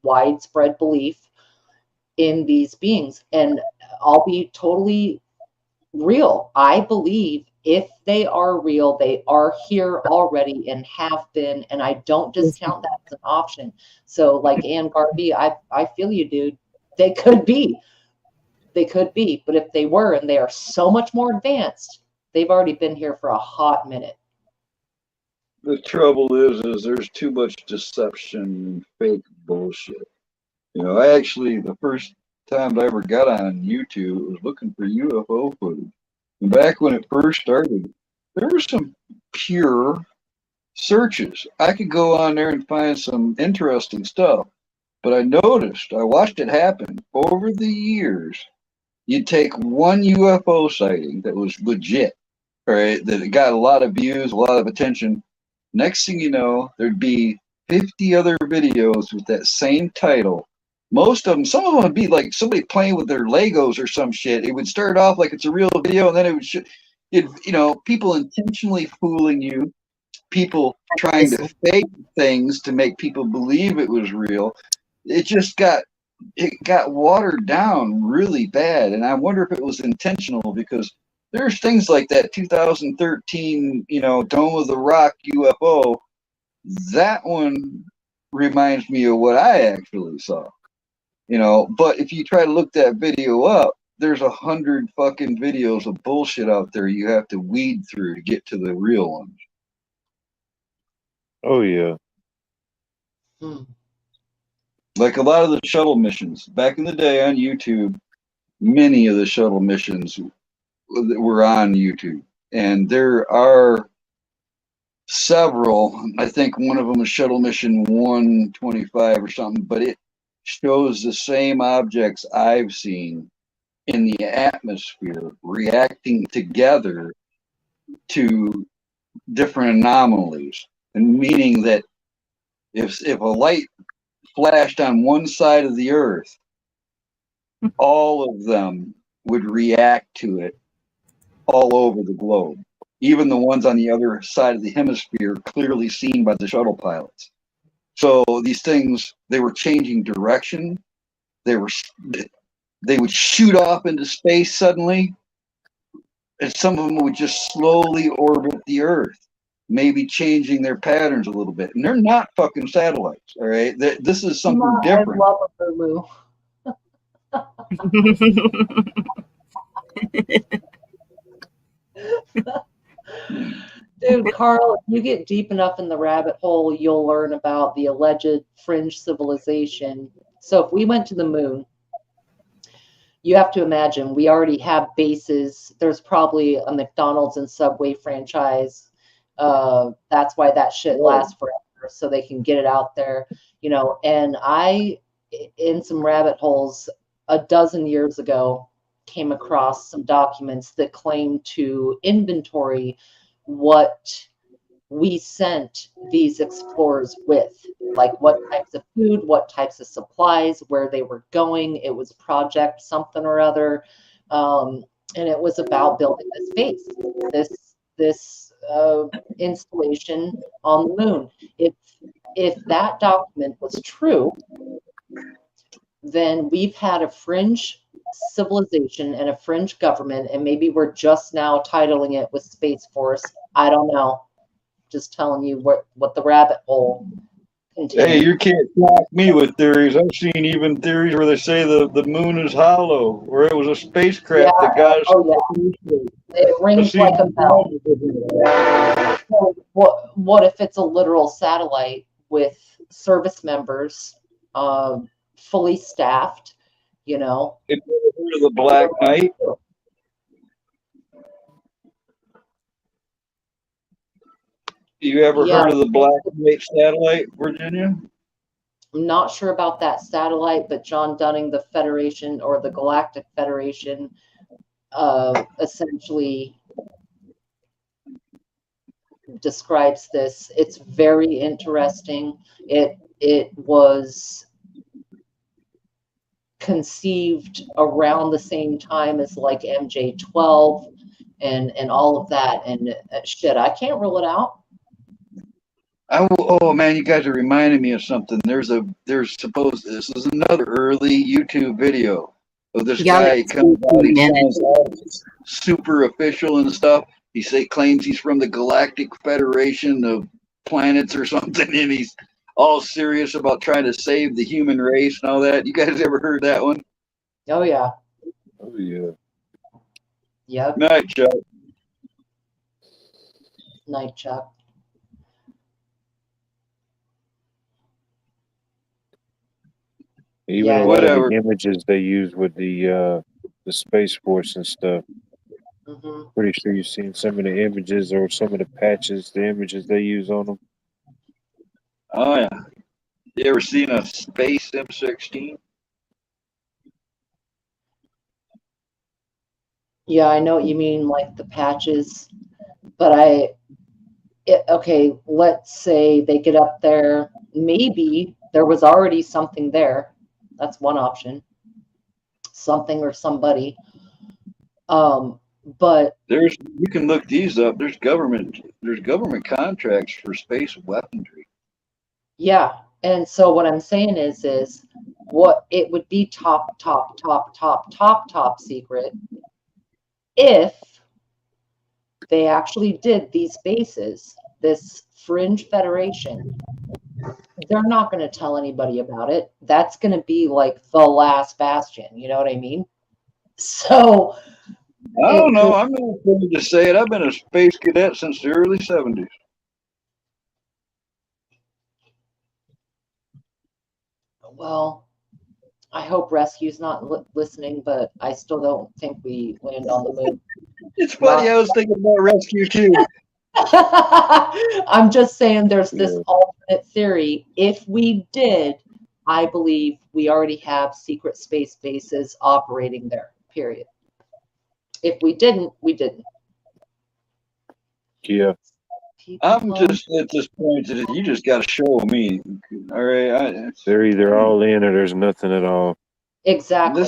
widespread belief in these beings. And I'll be totally real. I believe if they are real, they are here already and have been, and I don't discount that as an option. So like Ann Garvey, I feel you, dude. They could be. But if they were, and they are so much more advanced, they've already been here for a hot minute. The trouble is there's too much deception and fake bullshit. The first time I ever got on YouTube was looking for UFO footage. And back when it first started, there were some pure searches. I could go on there and find some interesting stuff. But I watched it happen over the years. You'd take one UFO sighting that was legit, right? That it got a lot of views, a lot of attention. Next thing you know, there'd be 50 other videos with that same title. Most of them, some of them would be like somebody playing with their Legos or some shit. It would start off like it's a real video, and then it would, people intentionally fooling you, people trying to fake things to make people believe it was real. It got watered down really bad, and I wonder if it was intentional because there's things like that 2013, Dome of the Rock UFO. That one reminds me of what I actually saw, But if you try to look that video up, there's 100 fucking videos of bullshit out there you have to weed through to get to the real ones. Oh yeah. Like a lot of the shuttle missions back in the day on YouTube, many of the shuttle missions were on YouTube, and there are several. I think one of them was Shuttle Mission 125 or something, but it shows the same objects I've seen in the atmosphere reacting together to different anomalies, and meaning that if a light flashed on one side of the earth, all of them would react to it all over the globe, even the ones on the other side of the hemisphere clearly seen by the shuttle pilots. So these things, they were changing direction. They would shoot off into space suddenly, and some of them would just slowly orbit the earth, maybe changing their patterns a little bit. And they're not fucking satellites, all right? This is something different. I love a Hulu. Dude, Carl, if you get deep enough in the rabbit hole, you'll learn about the alleged fringe civilization. So if we went to the moon, you have to imagine we already have bases. There's probably a McDonald's and Subway franchise. That's why that shit lasts forever, so they can get it out there, And I, in some rabbit holes a dozen years ago, came across some documents that claim to inventory what we sent these explorers with, like what types of food, what types of supplies, where they were going. It was project something or other, and it was about building this base, this installation on the moon. If that document was true, then we've had a fringe civilization and a fringe government, and maybe we're just now titling it with Space Force. I don't know. Just telling you what the rabbit hole contains. Hey, you can't shock me with theories. I've seen even theories where they say the moon is hollow, or it was a spacecraft that got us. Oh yeah, it rings like a bell. So what if it's a literal satellite with service members, fully staffed? Have you ever heard of the Black Knight? You ever heard of the Black Knight satellite, Virginia? I'm not sure about that satellite, but John Dunning, the Federation or the Galactic Federation, essentially describes this. It's very interesting. It was conceived around the same time as like MJ12 and all of that, and shit, I can't rule it out. Oh man, you guys are reminding me of something. There's this is another early YouTube video of this guy comes out, he sounds all super official and stuff. He claims he's from the Galactic Federation of Planets or something, and he's all serious about trying to save the human race and all that. You guys ever heard that one? Oh yeah. Oh yeah. Yep. Night, Chuck. Night, Chuck. Even a lot of the images they use with the Space Force and stuff. Mm-hmm. Pretty sure you've seen some of the images or some of the patches, the images they use on them. Oh yeah. You ever seen a space M16? Yeah, I know what you mean, like the patches, but okay, let's say they get up there. Maybe there was already something there. That's one option. Something or somebody. But You can look these up. There's government contracts for space weaponry. yeah, and so what I'm saying is what it would be top secret if they actually did these bases, this fringe federation. They're not going to tell anybody about it. That's going to be like the last bastion. You know what I mean? So I don't know. I'm not afraid to say it. I've been a space cadet since the early 70s. Well, I hope Rescue's not listening, but I still don't think we land on the moon. It's funny. I was thinking about Rescue too. I'm just saying there's this alternate theory. If we did, I believe we already have secret space bases operating there, period. If we didn't, we didn't. Yeah. I'm just at this point that you just got to show me. All right. They're either all in or there's nothing at all. Exactly.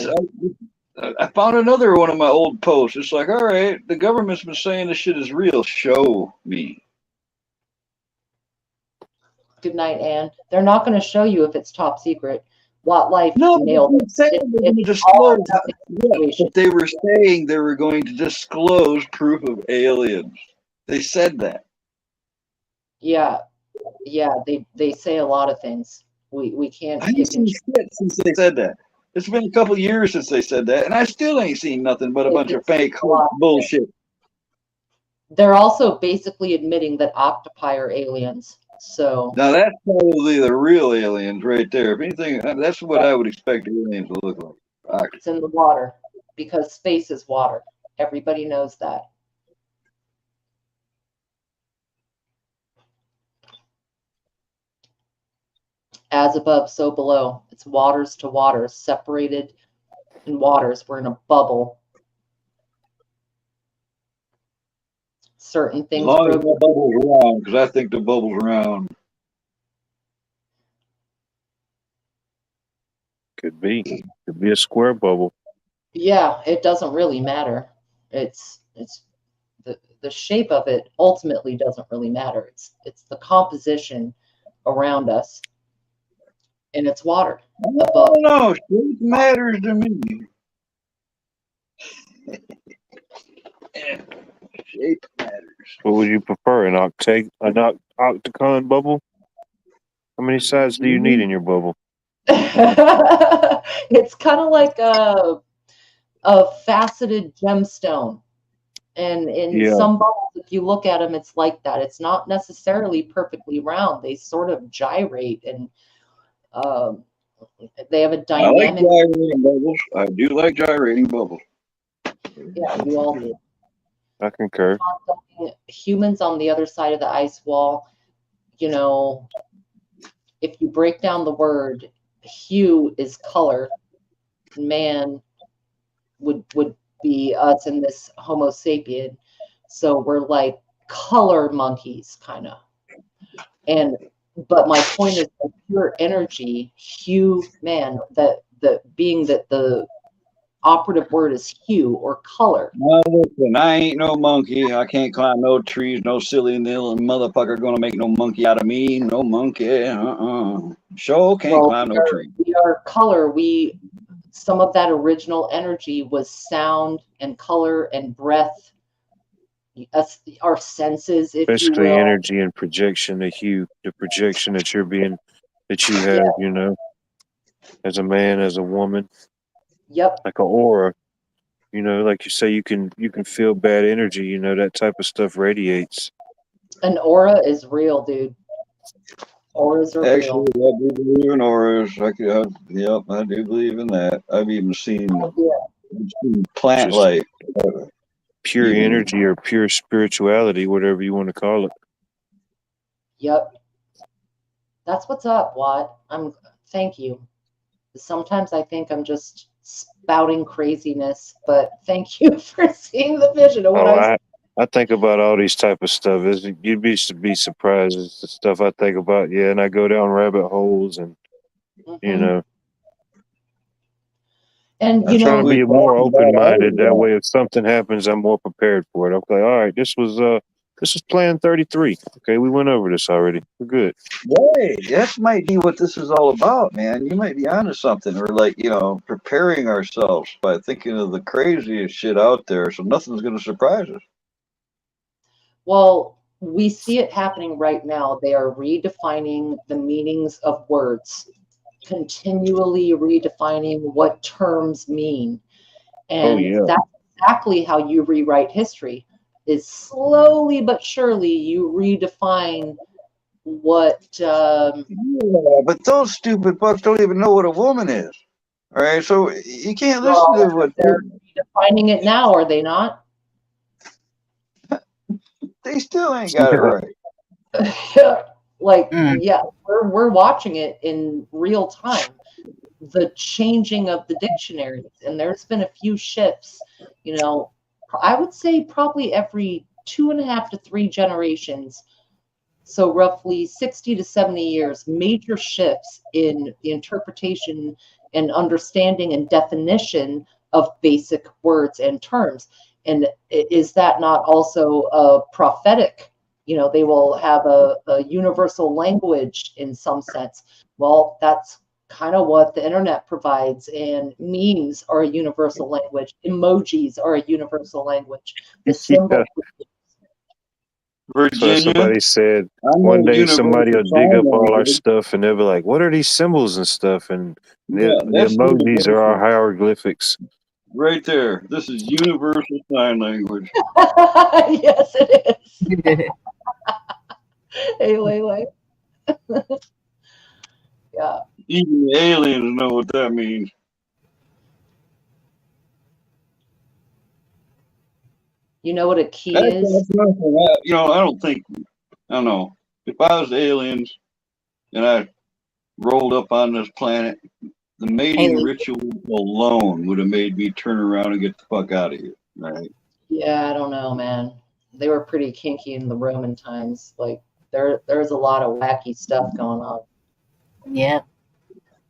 I found another one of my old posts. It's like, all right, the government's been saying this shit is real. Show me. Good night, Anne. They're not going to show you if it's top secret. Wildlife No, nailed it. They were saying they were going to disclose proof of aliens. They said that. Yeah, they say a lot of things. We can't. I ain't seen shit since they said that. It's been a couple of years since they said that, and I still ain't seen nothing but a bunch of fake bullshit. They're also basically admitting that octopi are aliens. So now that's probably the real aliens right there. If anything, that's what I would expect aliens to look like. It's in the water because space is water. Everybody knows that. As above, so below. It's waters to waters, separated in waters. We're in a bubble. Certain things. As long as the bubble's around, because I think the bubble's round. Could be a square bubble. Yeah, it doesn't really matter. It's the shape of it ultimately doesn't really matter. It's the composition around us, and it's water above. No, shape matters to me. Shape matters. What would you prefer, an octagon bubble? How many sides do you need in your bubble? It's kind of like a faceted gemstone, and in some bubbles, if you look at them, it's like that. It's not necessarily perfectly round. They sort of gyrate, and they have a dynamic. I like gyrating bubbles. I do like gyrating bubbles. Yeah, you all do. I concur. Humans on the other side of the ice wall, you know, if you break down the word, hue is color. Man would be us in this Homo sapien. So we're like color monkeys, kind of. But my point is the pure energy, hue, man, that being that the operative word is hue or color. Now listen, I ain't no monkey. I can't climb no trees. No silly little motherfucker gonna make no monkey out of me. No monkey. Sure can't climb no tree. We are color. Some of that original energy was sound and color and breath. Our senses, if basically you will. Energy and projection, the projection that you have, you know, as a man, as a woman. Yep. Like an aura, you know, like you say, you can feel bad energy, you know, that type of stuff radiates. An aura is real, dude. Auras are real. Actually, I do believe in auras. Yep, I do believe in that. I've even seen, plant life. Pure energy or pure spirituality, whatever you want to call it. Yep. That's what's up, Watt. Thank you. Sometimes I think I'm just spouting craziness, but thank you for seeing the vision of what Oh, I I think about all these type of stuff. You'd be surprised. It's the stuff I think about. Yeah, and I go down rabbit holes, and you know, And I try to be more open minded. That way, if something happens, I'm more prepared for it. Okay, all right, this was Plan 33. Okay, we went over this already. We're good. Right. That might be what this is all about, man. You might be onto something. Or like, preparing ourselves by thinking of the craziest shit out there, so nothing's gonna surprise us. Well, we see it happening right now. They are redefining the meanings of words, continually redefining what terms mean. And that's exactly how you rewrite history, is slowly but surely you redefine what Yeah, but those stupid fucks don't even know what a woman is. All right, so you can't listen to what they're redefining it now, are they not? they still ain't got it right. Yeah, we're watching it in real time, the changing of the dictionaries, and there's been a few shifts. I would say probably every 2.5 to 3 generations, so roughly 60 to 70 years, major shifts in the interpretation and understanding and definition of basic words and terms. And is that not also a prophetic? They will have a universal language in some sense. Well, that's kind of what the internet provides, and memes are a universal language. Emojis are a universal language. The symbol. Virginia. So somebody said one day somebody will dig up all our stuff and they'll be like, "What are these symbols and stuff?" And the emojis are our hieroglyphics. Right there. This is universal sign language. Yes, it is. Hey, Lele. Yeah. Even the aliens know what that means. You know what a key is? I don't know. If I was aliens and I rolled up on this planet, the mating ritual alone would have made me turn around and get the fuck out of here, right? Yeah, I don't know, man. They were pretty kinky in the Roman times. Like there's a lot of wacky stuff going on. Yeah.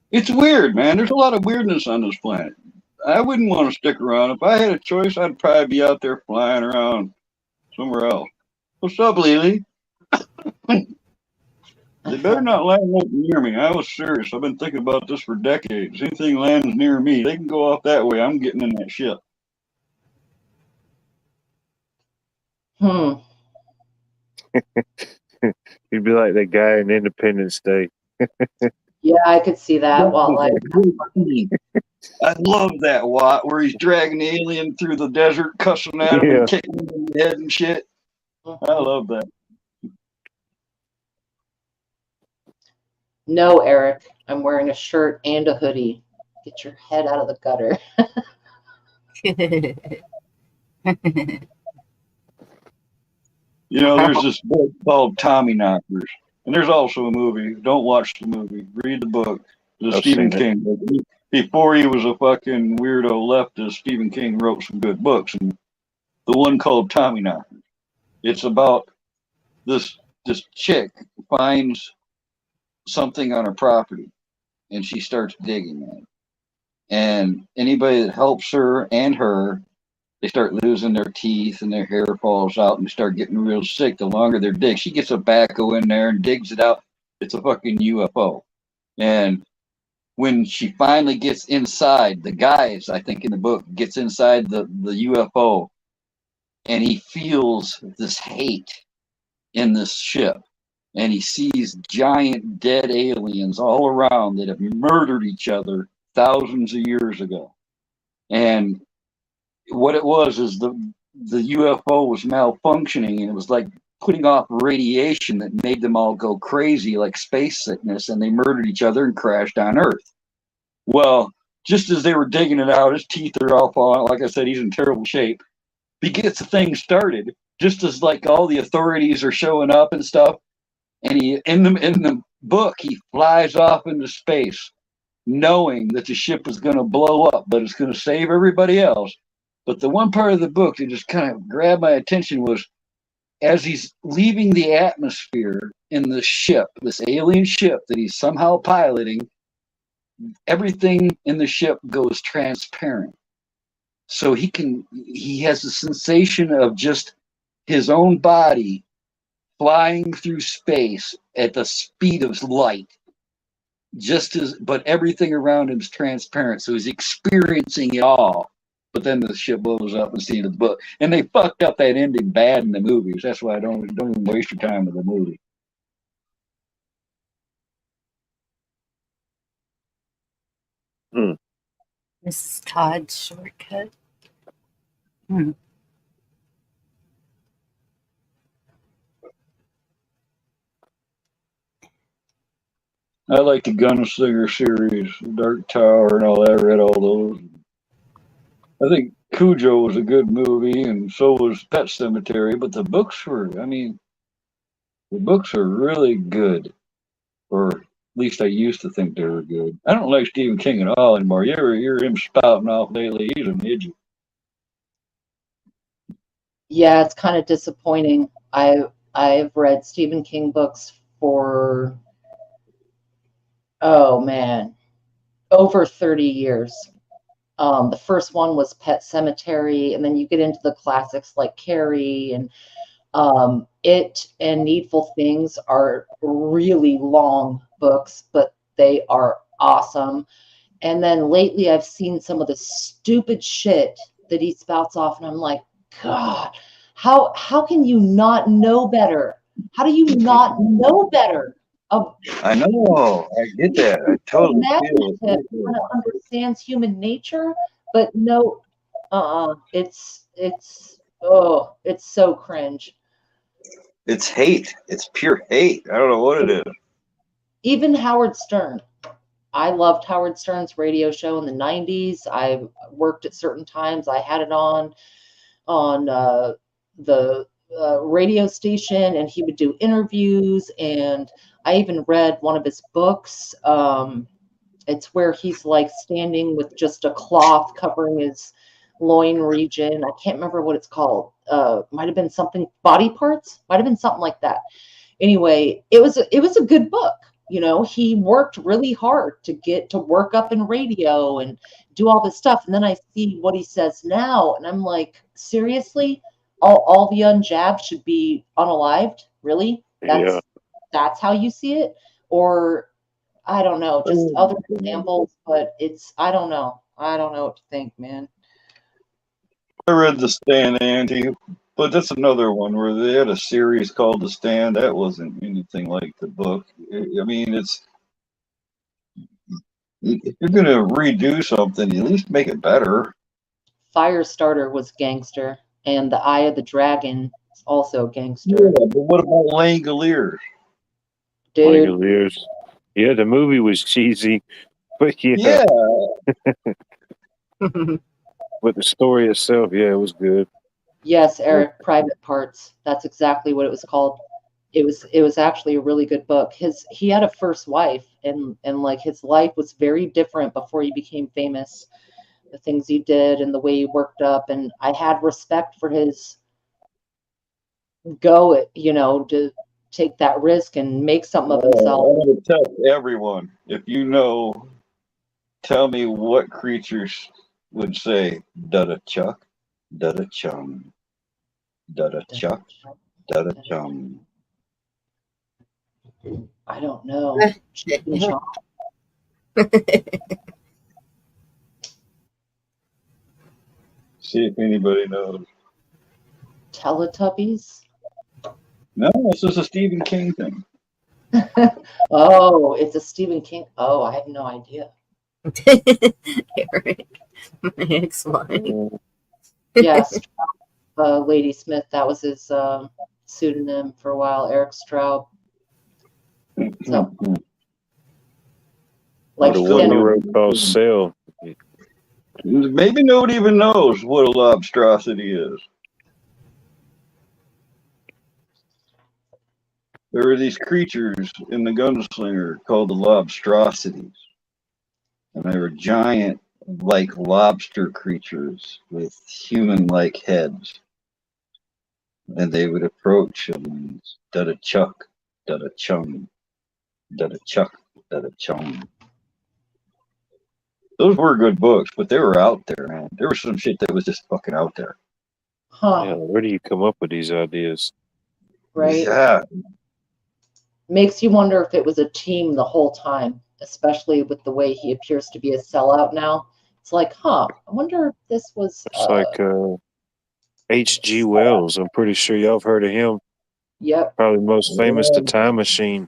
It's weird, man. There's a lot of weirdness on this planet. I wouldn't want to stick around. If I had a choice, I'd probably be out there flying around somewhere else. What's up, Lily? They better not land near me. I was serious. I've been thinking about this for decades. Anything lands near me, they can go off that way. I'm getting in that ship. You'd be like that guy in Independence Day. Yeah, I could see that. Well, I love that Watt where he's dragging the alien through the desert, cussing at him and kicking him in the head and shit. I love that. No, Eric, I'm wearing a shirt and a hoodie. Get your head out of the gutter. There's this book called Tommy Knockers, and there's also a movie. Don't watch the movie. Read the book. The Stephen King book. Before he was a fucking weirdo leftist, Stephen King wrote some good books, and the one called Tommy Knockers. It's about this chick finds something on her property, and she starts digging at it. And anybody that helps her and her, they start losing their teeth and their hair falls out and start getting real sick the longer they're digging. She gets a backhoe in there and digs it out. It's a fucking UFO. And when she finally gets inside, the guys, I think in the book, gets inside the UFO and he feels this hate in this ship. And he sees giant dead aliens all around that have murdered each other thousands of years ago. And what it was is the UFO was malfunctioning, and it was like putting off radiation that made them all go crazy, like space sickness, and they murdered each other and crashed on Earth. Well, just as they were digging it out, his teeth are all falling out. Like I said, he's in terrible shape. He gets the thing started, just as like all the authorities are showing up and stuff. And he in the book he flies off into space, knowing that the ship is going to blow up, but it's going to save everybody else. But the one part of the book that just kind of grabbed my attention was as he's leaving the atmosphere in the ship, this alien ship that he's somehow piloting, everything in the ship goes transparent. So he has the sensation of just his own body flying through space at the speed of light. But everything around him is transparent. So he's experiencing it all. But then the ship blows up and see the book. And they fucked up that ending bad in the movies. That's why I don't even waste your time with the movie. Mrs. Todd's shortcut. Hmm. I like the Gunslinger series, Dark Tower, and all that. I read all those. I think Cujo was a good movie, and so was Pet Cemetery. But the books were really good, or at least I used to think they were good. I don't like Stephen King at all anymore. You ever hear him spouting off lately? He's an idiot. Yeah, it's kind of disappointing. I've read Stephen King books for, oh man, over 30 years. The first one was Pet Cemetery, and then you get into the classics like Carrie and It and Needful Things are really long books, but they are awesome. And then lately I've seen some of the stupid shit that he spouts off, and I'm like, God, how can you not know better? How do you not know better? I know. I get that. I totally feel it. Kind of understands human nature, but no, it's so cringe. It's hate. It's pure hate. I don't know what it is. Even Howard Stern. I loved Howard Stern's radio show in the 90s. I worked at certain times. I had it on the radio station, and he would do interviews, and I even read one of his books. It's where he's like standing with just a cloth covering his loin region. I can't remember what it's called. Might have been something body parts. Might have been something like that. Anyway, it was a good book. You know, he worked really hard to get to work up in radio and do all this stuff. And then I see what he says now, and I'm like, seriously, all the unjabbed should be unalived? Really? That's how you see it? Or I don't know, just other examples, but I don't know. I don't know what to think, man. I read The Stand, Andy, but that's another one where they had a series called The Stand. That wasn't anything like the book. I mean, if you're going to redo something, at least make it better. Firestarter was gangster, and The Eye of the Dragon is also gangster. Yeah, but what about Langoliers? Dude. Langoliers. Yeah, the movie was cheesy, but Yeah. But the story itself, yeah, it was good. Yes, Eric, Private Parts. That's exactly what it was called. It was actually a really good book. He had a first wife, and like his life was very different before he became famous. The things he did and the way he worked up, and I had respect for his to take that risk and make something of himself. I'm going to tell everyone, if you know, tell me what creatures would say "dada chuck, dada chum, dada chuck, dada chum." I don't know. See if anybody knows. Teletubbies? No, this is a Stephen King thing. Oh, it's a Stephen King. Oh, I have no idea. Eric, my ex-wife. Yes, Lady Smith. That was his pseudonym for a while, Eric Straub. So, like the one he wrote called Sail. Maybe nobody even knows what a lobstrosity is. There were these creatures in the Gunslinger called the Lobstrosities. And they were giant, like lobster creatures with human-like heads. And they would approach him and da-da-chuck, da-da-chung, da-da-chuck, da-da-chung. Those were good books, but they were out there, man. There was some shit that was just fucking out there. Huh. Yeah, where do you come up with these ideas? Right? Yeah. Makes you wonder if it was a team the whole time, especially with the way he appears to be a sellout now. It's like, I wonder if this was. It's like H.G. Wells. I'm pretty sure y'all have heard of him. Yep. Probably most famous, The Time Machine.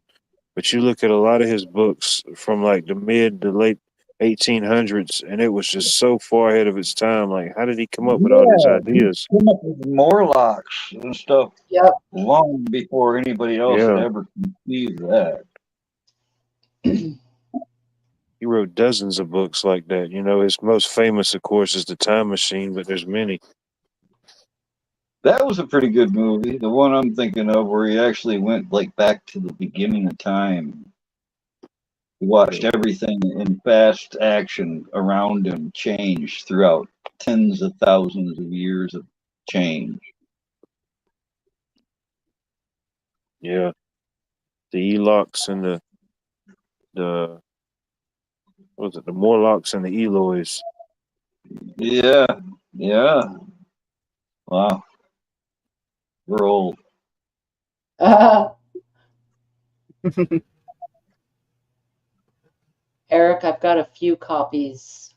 But you look at a lot of his books from like the mid to late 1800s, and it was just so far ahead of its time. Like, how did he come up with all these ideas? He came up with Morlocks and stuff long before anybody else had ever conceived that. He wrote dozens of books like that. You know, his most famous, of course, is The Time Machine, but there's many. That was a pretty good movie. The one I'm thinking of where he actually went like back to the beginning of time. He watched everything in fast action around him change throughout tens of thousands of years of change. Yeah. The Elox and the what was it, the Morlocks and the Eloys. Yeah. Wow. We're old. Eric, I've got a few copies.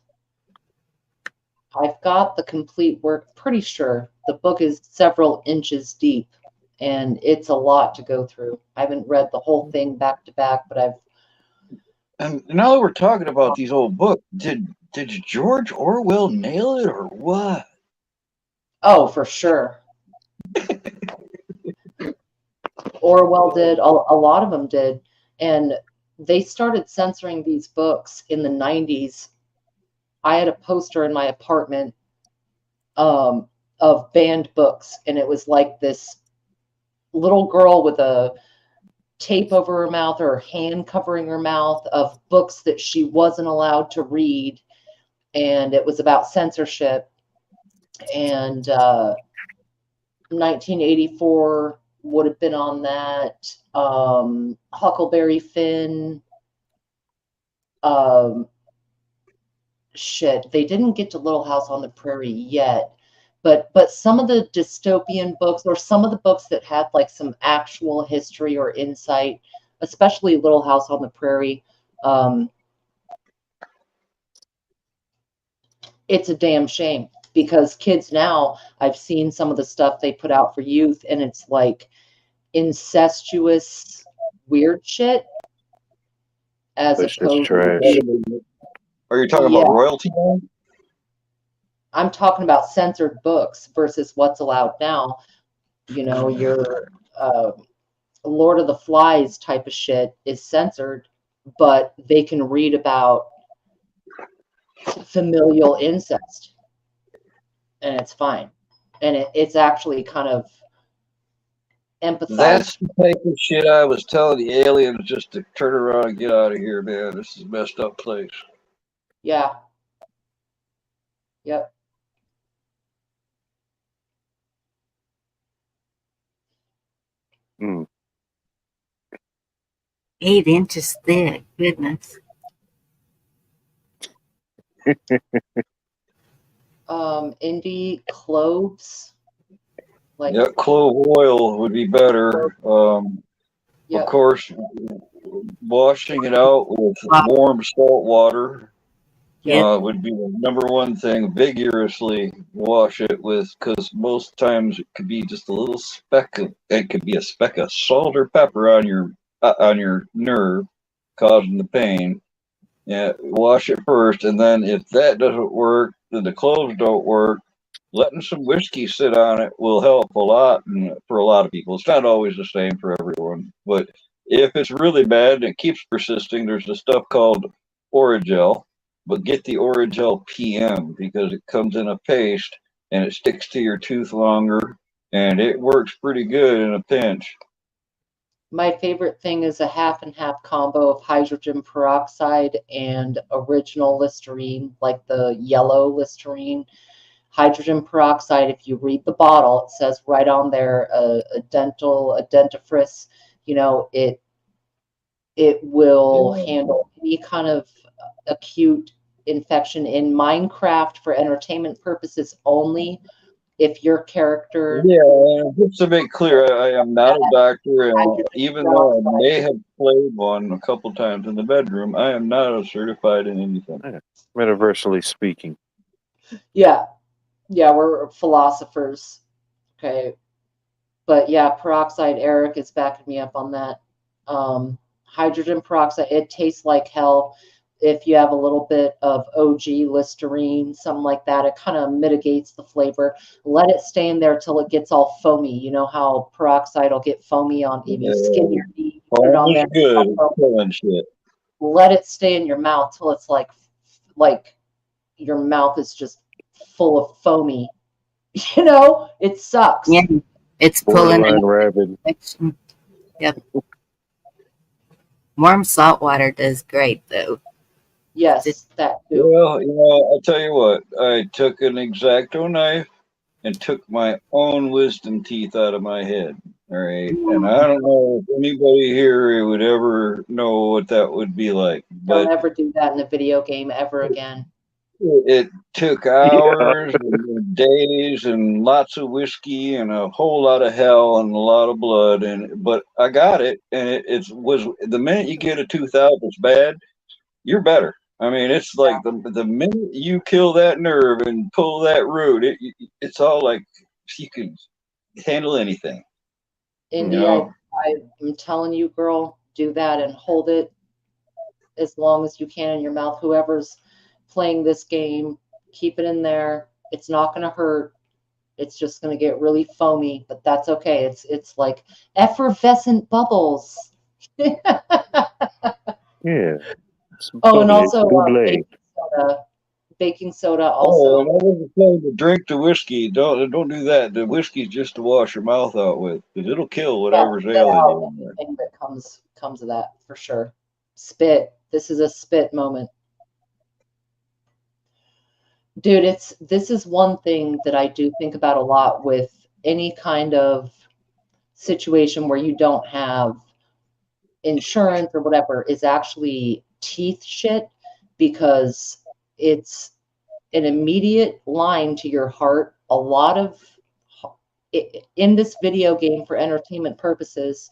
I've got the complete work, pretty sure. The book is several inches deep, and it's a lot to go through. I haven't read the whole thing back to back, but I've. And now that we're talking about these old books, did George Orwell nail it or what? Oh, for sure. Orwell did. A lot of them did. And they started censoring these books in the 90s. I had a poster in my apartment of banned books, and it was like this little girl with a tape over her mouth or her hand covering her mouth of books that she wasn't allowed to read, and it was about censorship. And 1984 would have been on that. Huckleberry Finn. Shit, they didn't get to Little House on the Prairie yet, but some of the dystopian books, or some of the books that had like some actual history or insight, especially Little House on the Prairie, it's a damn shame, because kids now, I've seen some of the stuff they put out for youth, and it's like incestuous weird shit as That's opposed just trash. to. Are you talking about royalty? I'm talking about censored books versus what's allowed now. You know, your Lord of the Flies type of shit is censored, but they can read about familial incest, and it's fine. And it's actually kind of empathized. That's the type of shit I was telling the aliens just to turn around and get out of here, man. This is a messed up place. Yeah. Yep. Mm. 8 inches thick. Goodness. Indie cloves. Like, yeah, clove oil would be better. Of course, washing it out with warm salt water would be the number one thing. Vigorously wash it with, because most times it could be just a little speck of, it could be a speck of salt or pepper on your nerve, causing the pain. Yeah, wash it first, and then if that doesn't work, then the cloves don't work. Letting some whiskey sit on it will help a lot for a lot of people. It's not always the same for everyone, but if it's really bad and it keeps persisting, there's this stuff called Oragel, but get the Oragel PM because it comes in a paste and it sticks to your tooth longer, and it works pretty good in a pinch. My favorite thing is a half and half combo of hydrogen peroxide and original Listerine, like the yellow Listerine. Hydrogen peroxide, if you read the bottle, it says right on there, a dentifrice, it will handle any kind of acute infection in Minecraft for entertainment purposes only. If your character, just to make clear, I am not a doctor, and even though I may have played one a couple times in the bedroom, I am not certified in anything. Metaversally speaking. yeah, we're philosophers. Okay. But yeah, peroxide, Eric is backing me up on that. Hydrogen peroxide, it tastes like hell. If you have a little bit of OG Listerine, something like that, it kind of mitigates the flavor. Let it stay in there till it gets all foamy. You know how peroxide will get foamy on if you skin your knee, put it on there. Good, killing shit. Let it stay in your mouth till it's like your mouth is just full of foamy. It sucks. Yeah, it's pulling Borderline out rabid. infection. Yep. Warm salt water does great though. Yes, that too. Well, I'll tell you what. I took an X-Acto knife and took my own wisdom teeth out of my head. All right, and I don't know if anybody here would ever know what that would be like, but Don't ever do that in a video game ever again. it took hours and days and lots of whiskey and a whole lot of hell and a lot of blood, but I got it, and it was the minute you get a tooth out that's bad, you're better. I mean, it's like the minute you kill that nerve and pull that root, it's all like you can handle anything. Indy, I'm telling you, girl, do that and hold it as long as you can in your mouth. Whoever's playing this game, keep it in there. It's not going to hurt. It's just going to get really foamy, but that's okay. It's like effervescent bubbles. Yeah. Oh, and also baking soda also. And I wasn't saying to drink the whiskey. Don't do that. The whiskey's just to wash your mouth out with, because it'll kill whatever's ailing you. Anything that comes of that for sure. Spit. This is a spit moment. Dude, this is one thing that I do think about a lot with any kind of situation where you don't have insurance or whatever, is actually teeth shit, because it's an immediate line to your heart. A lot of in this video game, for entertainment purposes,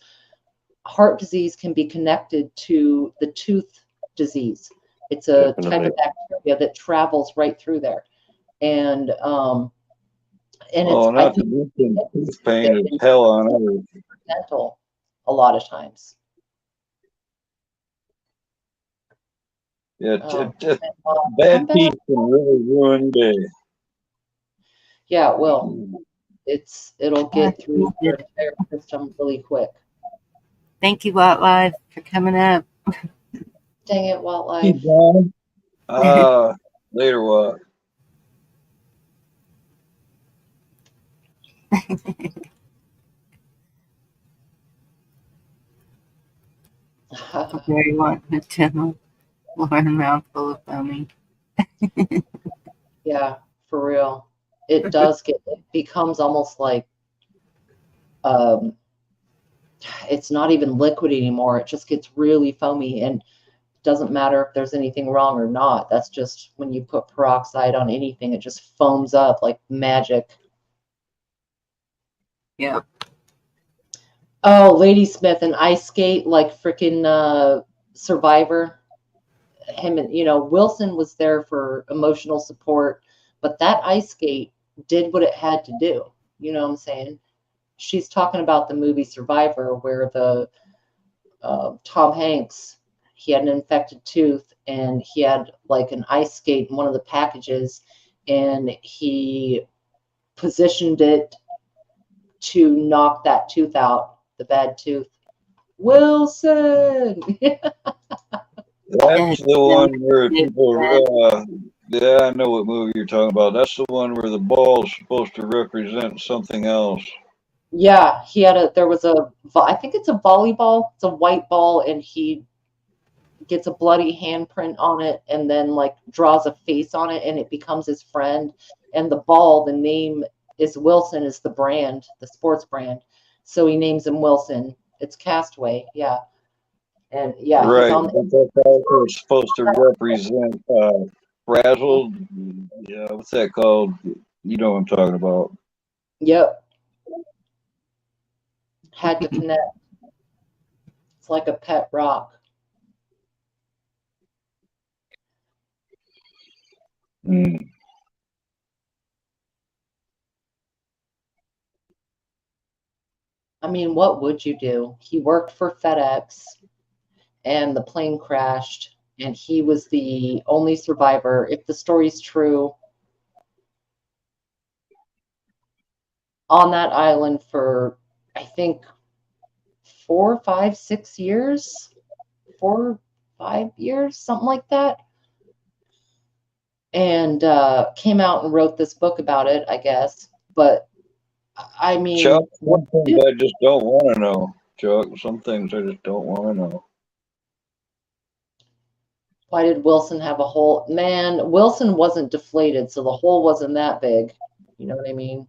heart disease can be connected to the tooth disease. It's a type of bacteria that travels right through there, and not the tooth pain is hell on earth. Dental, a lot of times. Yeah, bad teeth can really ruin day. Yeah, it will. It'll get through your entire system really quick. Thank you, Wildlife, for coming up. Dang it, Wildlife. Later, what? Very want a channel. One mouthful of foaming. Yeah, for real. It becomes almost like it's not even liquid anymore. It just gets really foamy, and it doesn't matter if there's anything wrong or not. That's just when you put peroxide on anything, it just foams up like magic. Yeah. Oh, Ladysmith and ice skate like freaking Survivor. Him and Wilson was there for emotional support, but that ice skate did what it had to do. You know what I'm saying? She's talking about the movie Survivor, where the Tom Hanks, he had an infected tooth and he had like an ice skate in one of the packages, and he positioned it to knock that tooth out, the bad tooth. Wilson. That's the one where people, I know what movie you're talking about. That's the one where the ball's supposed to represent something else. Yeah, there was I think it's a volleyball. It's a white ball, and he gets a bloody handprint on it and then like draws a face on it and it becomes his friend. And the ball, the name is Wilson, is the brand, the sports brand. So he names him Wilson. It's Castaway, yeah. And yeah, he's Right. on. But that's also supposed to represent frazzled. Yeah, what's that called? You know what I'm talking about. Yep. Had to connect. It's like a pet rock. Mm. I mean, what would you do? He worked for FedEx and the plane crashed and he was the only survivor. If the story's true, on that island for, I think, 4, 5, 6 years, 4, 5 years, something like that. And came out and wrote this book about it, I guess. But I mean, Chuck, some things I just don't want to know. Chuck, some things I just don't want to know. why did Wilson have a hole? Man, Wilson wasn't deflated, so the hole wasn't that big. You know what I mean?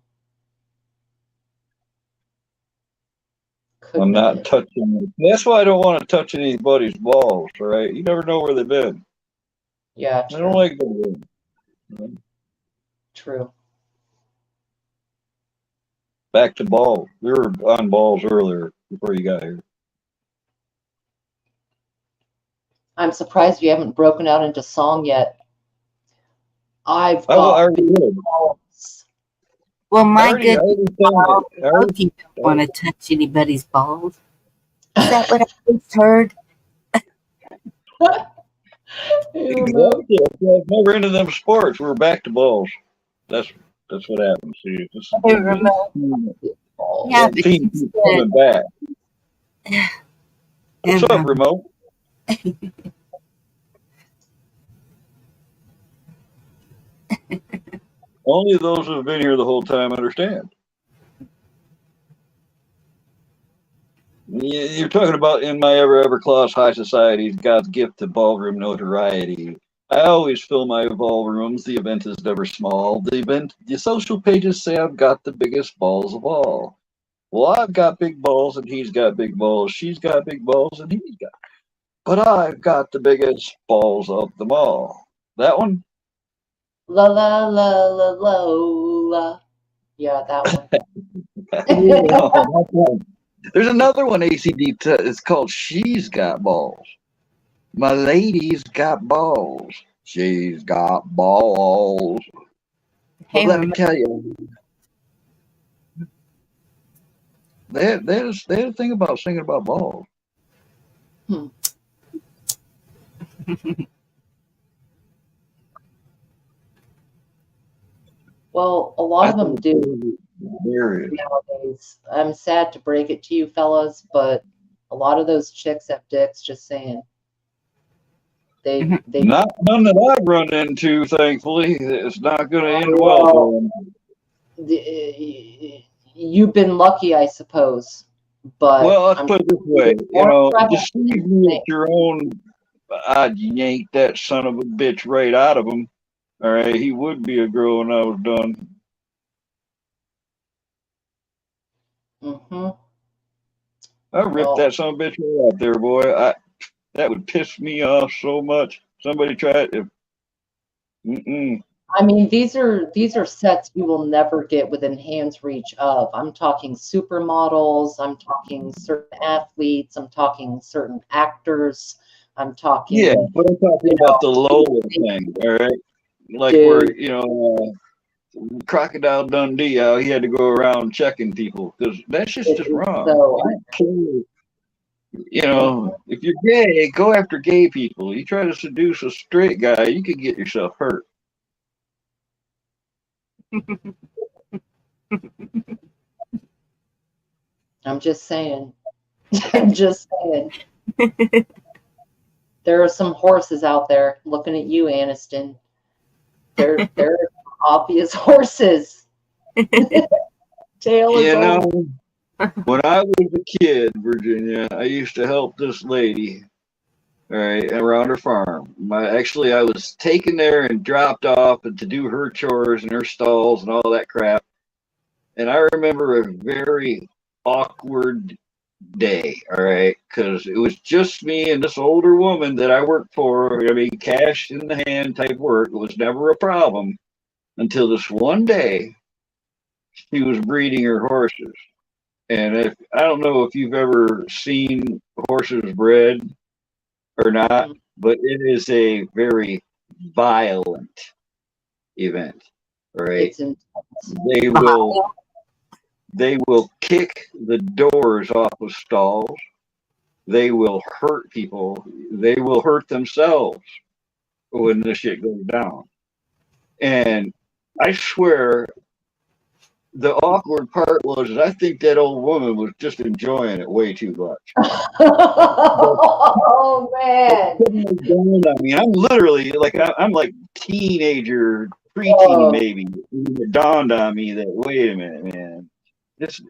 I'm not touching. That's why I don't want to touch anybody's balls. All right, you never know where they've been. Yeah, I don't like them. True. Back to balls. We were on balls earlier before you got here. I'm surprised you haven't broken out into song yet. I've I got already did. balls. Well, my already goodness, sang it. I hope you don't want to touch anybody's balls. Is that what I just heard? Exactly. I'm never into them sports. We're back to balls. That's what happens. See, this Hey, remote. Yeah, but team keeps coming back. What's up, remote? Only those who have been here the whole time understand. You're talking about in my ever class high society, God's gift to ballroom notoriety. I always fill my ballrooms. The event is never small. The social pages say I've got the biggest balls of all. Well, I've got big balls and he's got big balls. She's got big balls and he's got. But I've got the biggest balls of them all. That one? La la la la la la. Yeah, that one. There's another one, ACD. It's called She's Got Balls. My lady's got balls. She's got balls. Hey, well, let me tell you. There's a thing about singing about balls. Well, a lot of them do nowadays. I'm sad to break it to you fellas, but a lot of those chicks have dicks, just saying. They Not none that I've run into, thankfully. It's not going to end well. You've been lucky, I suppose. But well, let's put it this way. You know, deceive me at your own. I'd yank that son of a bitch right out of him. All right, he would be a girl when I was done. I ripped that son of a bitch right out there, boy. That would piss me off so much. Somebody try it. I mean, these are sets you will never get within hand's reach of. I'm talking supermodels. I'm talking certain athletes. I'm talking certain actors. I'm talking. Yeah, but I'm talking about the lower thing, all right? Like where, Crocodile Dundee, how he had to go around checking people because that's just wrong. So, you know, if you're gay, go after gay people. You try to seduce a straight guy, you could get yourself hurt. I'm just saying. I'm just saying. There are some horses out there looking at you, Aniston. They're obvious horses. Tail is over. When I was a kid, Virginia, I used to help this lady, all right, around her farm. I was taken there and dropped off and to do her chores and her stalls and all that crap. And I remember a very awkward day, all right, because it was just me and this older woman that I worked for. I mean, cash in the hand type work. It was never a problem until this one day she was breeding her horses. And if I don't know if you've ever seen horses bred or not, but it is a very violent event. All right. It's intense. They will kick the doors off of stalls. They will hurt people. They will hurt themselves when this shit goes down. And I swear the awkward part was I think that old woman was just enjoying it way too much. Oh man! I mean, I'm literally like I'm like teenager, preteen maybe. It dawned on me that wait a minute, man, this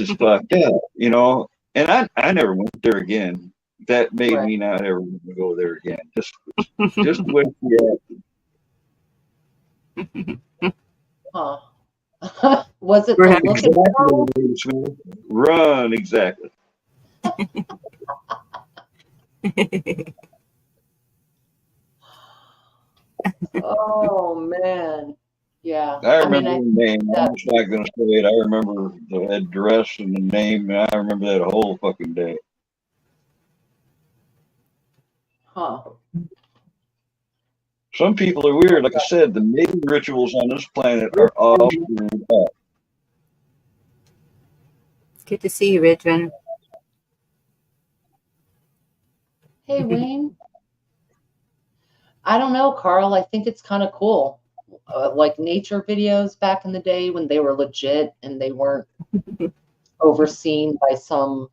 is fucked up, you know. And I never went there again. That made me not ever want to go there again. Just the way she acted. Huh. Was it the looking girl? Run, exactly. Oh man. Yeah. I remember the name. I'm just not gonna say it. I remember the address and the name, and I remember that whole fucking day. Huh. Some people are weird. Like I said, the mating rituals on this planet are all screwed up. It's good to see you, Richmond. Hey, Wayne. I don't know, Carl. I think it's kind of cool. Like nature videos back in the day when they were legit and they weren't overseen by some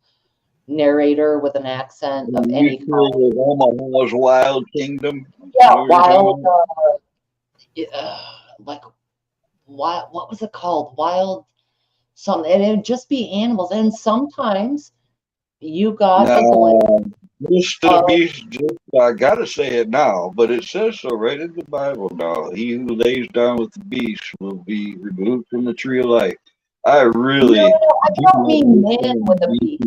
narrator with an accent of any kind. Omaha's Wild Kingdom. Yeah, wild. Like what was it called? Wild something, and it would just be animals. And sometimes you got Mr. Beast, I gotta say it now, but it says so right in the Bible now. He who lays down with the beast will be removed from the tree of life. I really I don't mean man with a beast.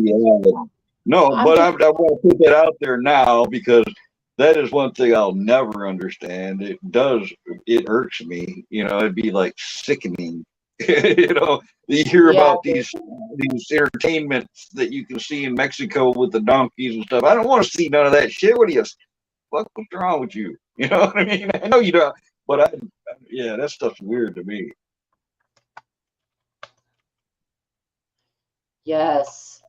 No, but I want to put that out there now because that is one thing I'll never understand. It irks me. You know, it'd be like sickening. You know, you hear about these entertainments that you can see in Mexico with the donkeys and stuff. I don't want to see none of that shit. What are you? What's wrong with you? You know what I mean? I know you don't, but yeah, that stuff's weird to me. Yes,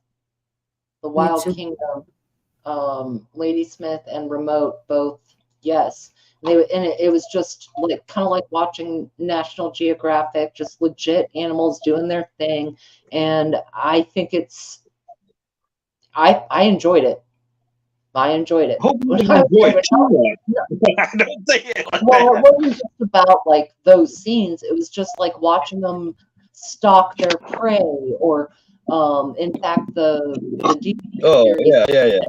the Wild Kingdom, Ladysmith and Remote both. Yes. It was just like kind of like watching National Geographic, just legit animals doing their thing. And I think I enjoyed it. I enjoyed it. Well, it wasn't just about like those scenes. It was just like watching them stalk their prey, or in fact the DVD yeah.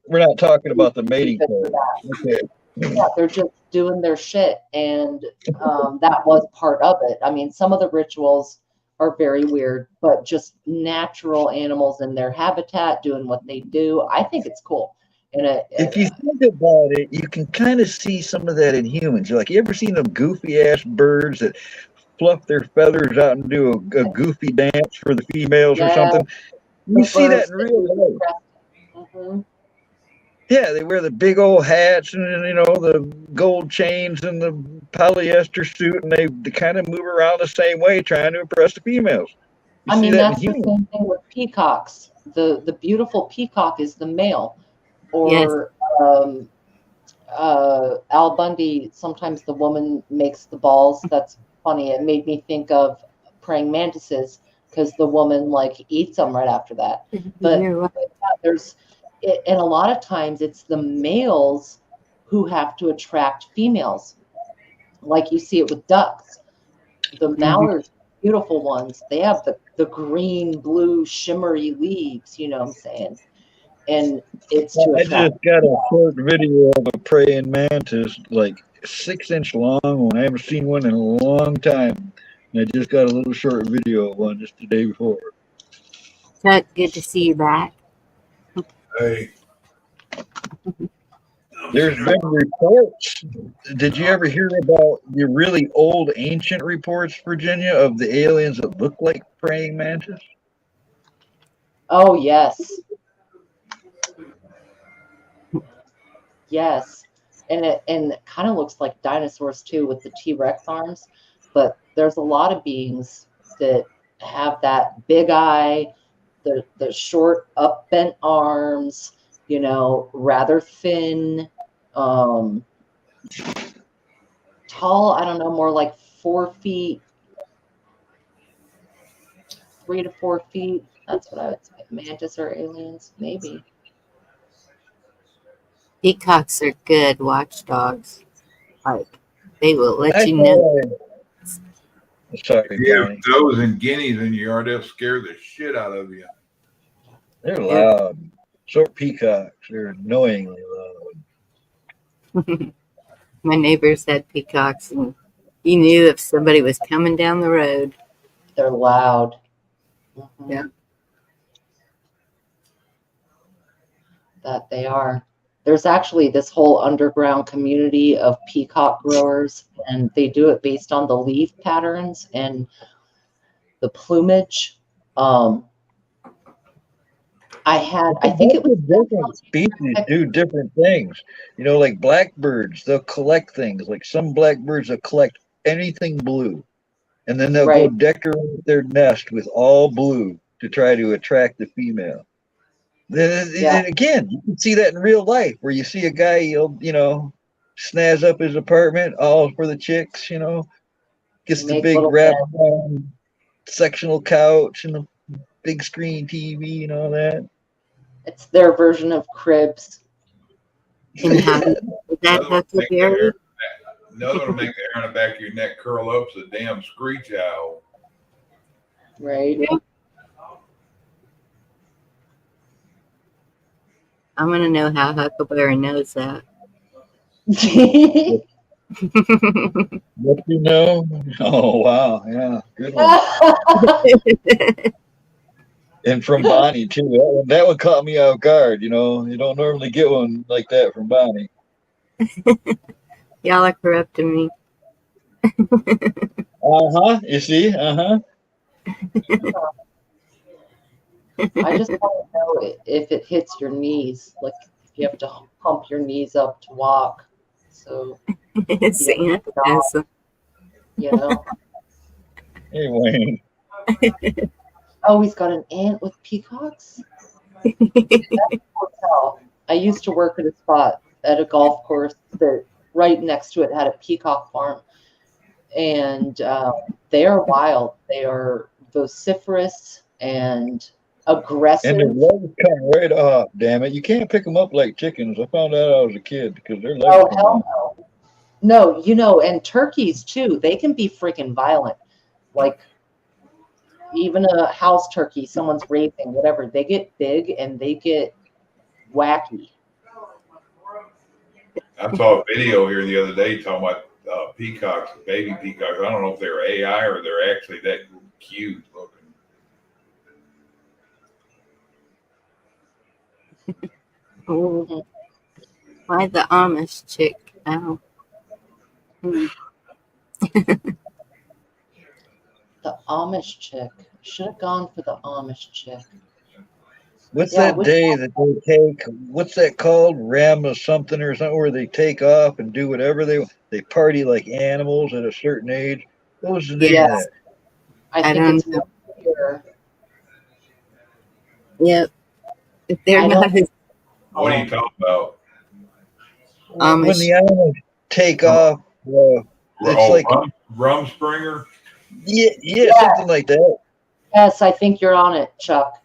We're not talking about the mating part. Okay. Yeah, they're just doing their shit, and that was part of it. I mean, some of the rituals are very weird, but just natural animals in their habitat doing what they do. I think it's cool. And if you think about it, you can kind of see some of that in humans. Like, you ever seen them goofy ass birds that fluff their feathers out and do a goofy dance for the females or something? You see that in real life. Mm-hmm. Yeah, they wear the big old hats and, you know, the gold chains and the polyester suit, and they kind of move around the same way trying to impress the females. I mean, that's the same thing with peacocks. The beautiful peacock is the male. Or Al Bundy, sometimes the woman makes the balls. That's funny. It made me think of praying mantises because the woman like eats them right after that. But and a lot of times it's the males who have to attract females. Like you see it with ducks. The mallards beautiful ones. They have the green, blue, shimmery leaves, you know what I'm saying? And it's to I attract. just got a short video of a praying mantis, like 6-inch long one. I haven't seen one in a long time. And I just got a little short video of one just the day before. Chuck, good to see you back. Hey. There's been reports. Did you ever hear about the really old ancient reports, Virginia, of the aliens that look like praying mantis? Oh, yes. Yes. And it kind of looks like dinosaurs too with the T-Rex arms. But there's a lot of beings that have that big eye, the short up bent arms, you know, rather thin, tall, I don't know, more like 4 feet, 3 to 4 feet. That's what I would say. Mantis or aliens, maybe. Peacocks are good watchdogs. Like, they will let I you know. Sorry, If you have Bonnie. does and guineas in your yard, they'll scare the shit out of you. They're loud. So are peacocks. They're annoyingly loud. My neighbors had peacocks, and you knew if somebody was coming down the road. They're loud. Mm-hmm. Yeah. That they are. There's actually this whole underground community of peacock growers, and they do it based on the leaf patterns and the plumage. I think it was different species do different things. You know, like blackbirds, they'll collect things. Like some blackbirds will collect anything blue, and then they'll go decorate their nest with all blue to try to attract the female. Then again, you can see that in real life, where you see a guy, snazz up his apartment all for the chicks. Gets the big wrap sectional couch and the big screen TV and all that. It's their version of cribs. And how is that Huckleberry? Another one will make the hair on the back of your neck curl up as a damn screech owl. Right. Yeah. I want to know how Huckleberry knows that. What you know? Oh wow, yeah, good one. And from Bonnie too. That one caught me off guard. You don't normally get one like that from Bonnie. Y'all are corrupting me. You see? I just want to know if it hits your knees, like if you have to pump your knees up to walk. So Santa has them. Hey, Wayne. Oh, he's got an aunt with peacocks? I used to work at a spot at a golf course that right next to it had a peacock farm. And they are wild. They are vociferous and aggressive. And their legs come right off, damn it. You can't pick them up like chickens. I found out I was a kid because their legs come off. No, and turkeys too. They can be freaking violent. Like even a house turkey, someone's raising, whatever, they get big and they get wacky. I saw a video here the other day talking about peacocks, baby peacocks. I don't know if they're AI or they're actually that cute looking. Oh, why the Amish chick? Oh. The Amish chick. Should have gone for the Amish chick. What's that day that they take? What's that called? Ram or something where they take off and do whatever they party like animals at a certain age. What was the name of that? I think it's more clear. Yep. If they're not his. What are you talking about? When the animals take off, it's like Rumspringer. Yeah, something like that. Yes, I think you're on it, Chuck.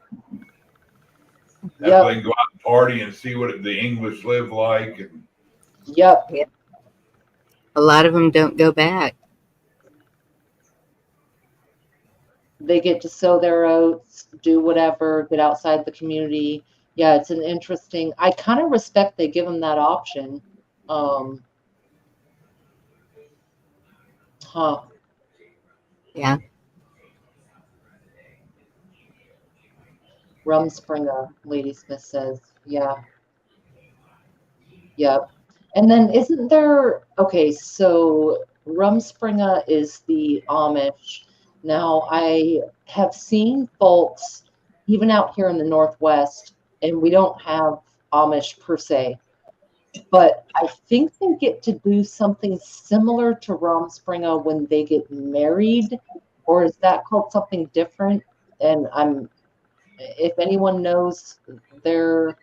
That's they can go out and party and see what the English live like. And... Yep. A lot of them don't go back. they get to sow their oats, do whatever, get outside the community. Yeah, it's an interesting. I kind of respect they give them that option. Huh. Yeah. Rumspringa, Lady Smith says. Yeah. Yep. And then isn't there, okay, so Rumspringa is the Amish. Now, I have seen folks, even out here in the Northwest, and we don't have Amish per se, but I think they get to do something similar to Rumspringa when they get married, or is that called something different? And if anyone knows their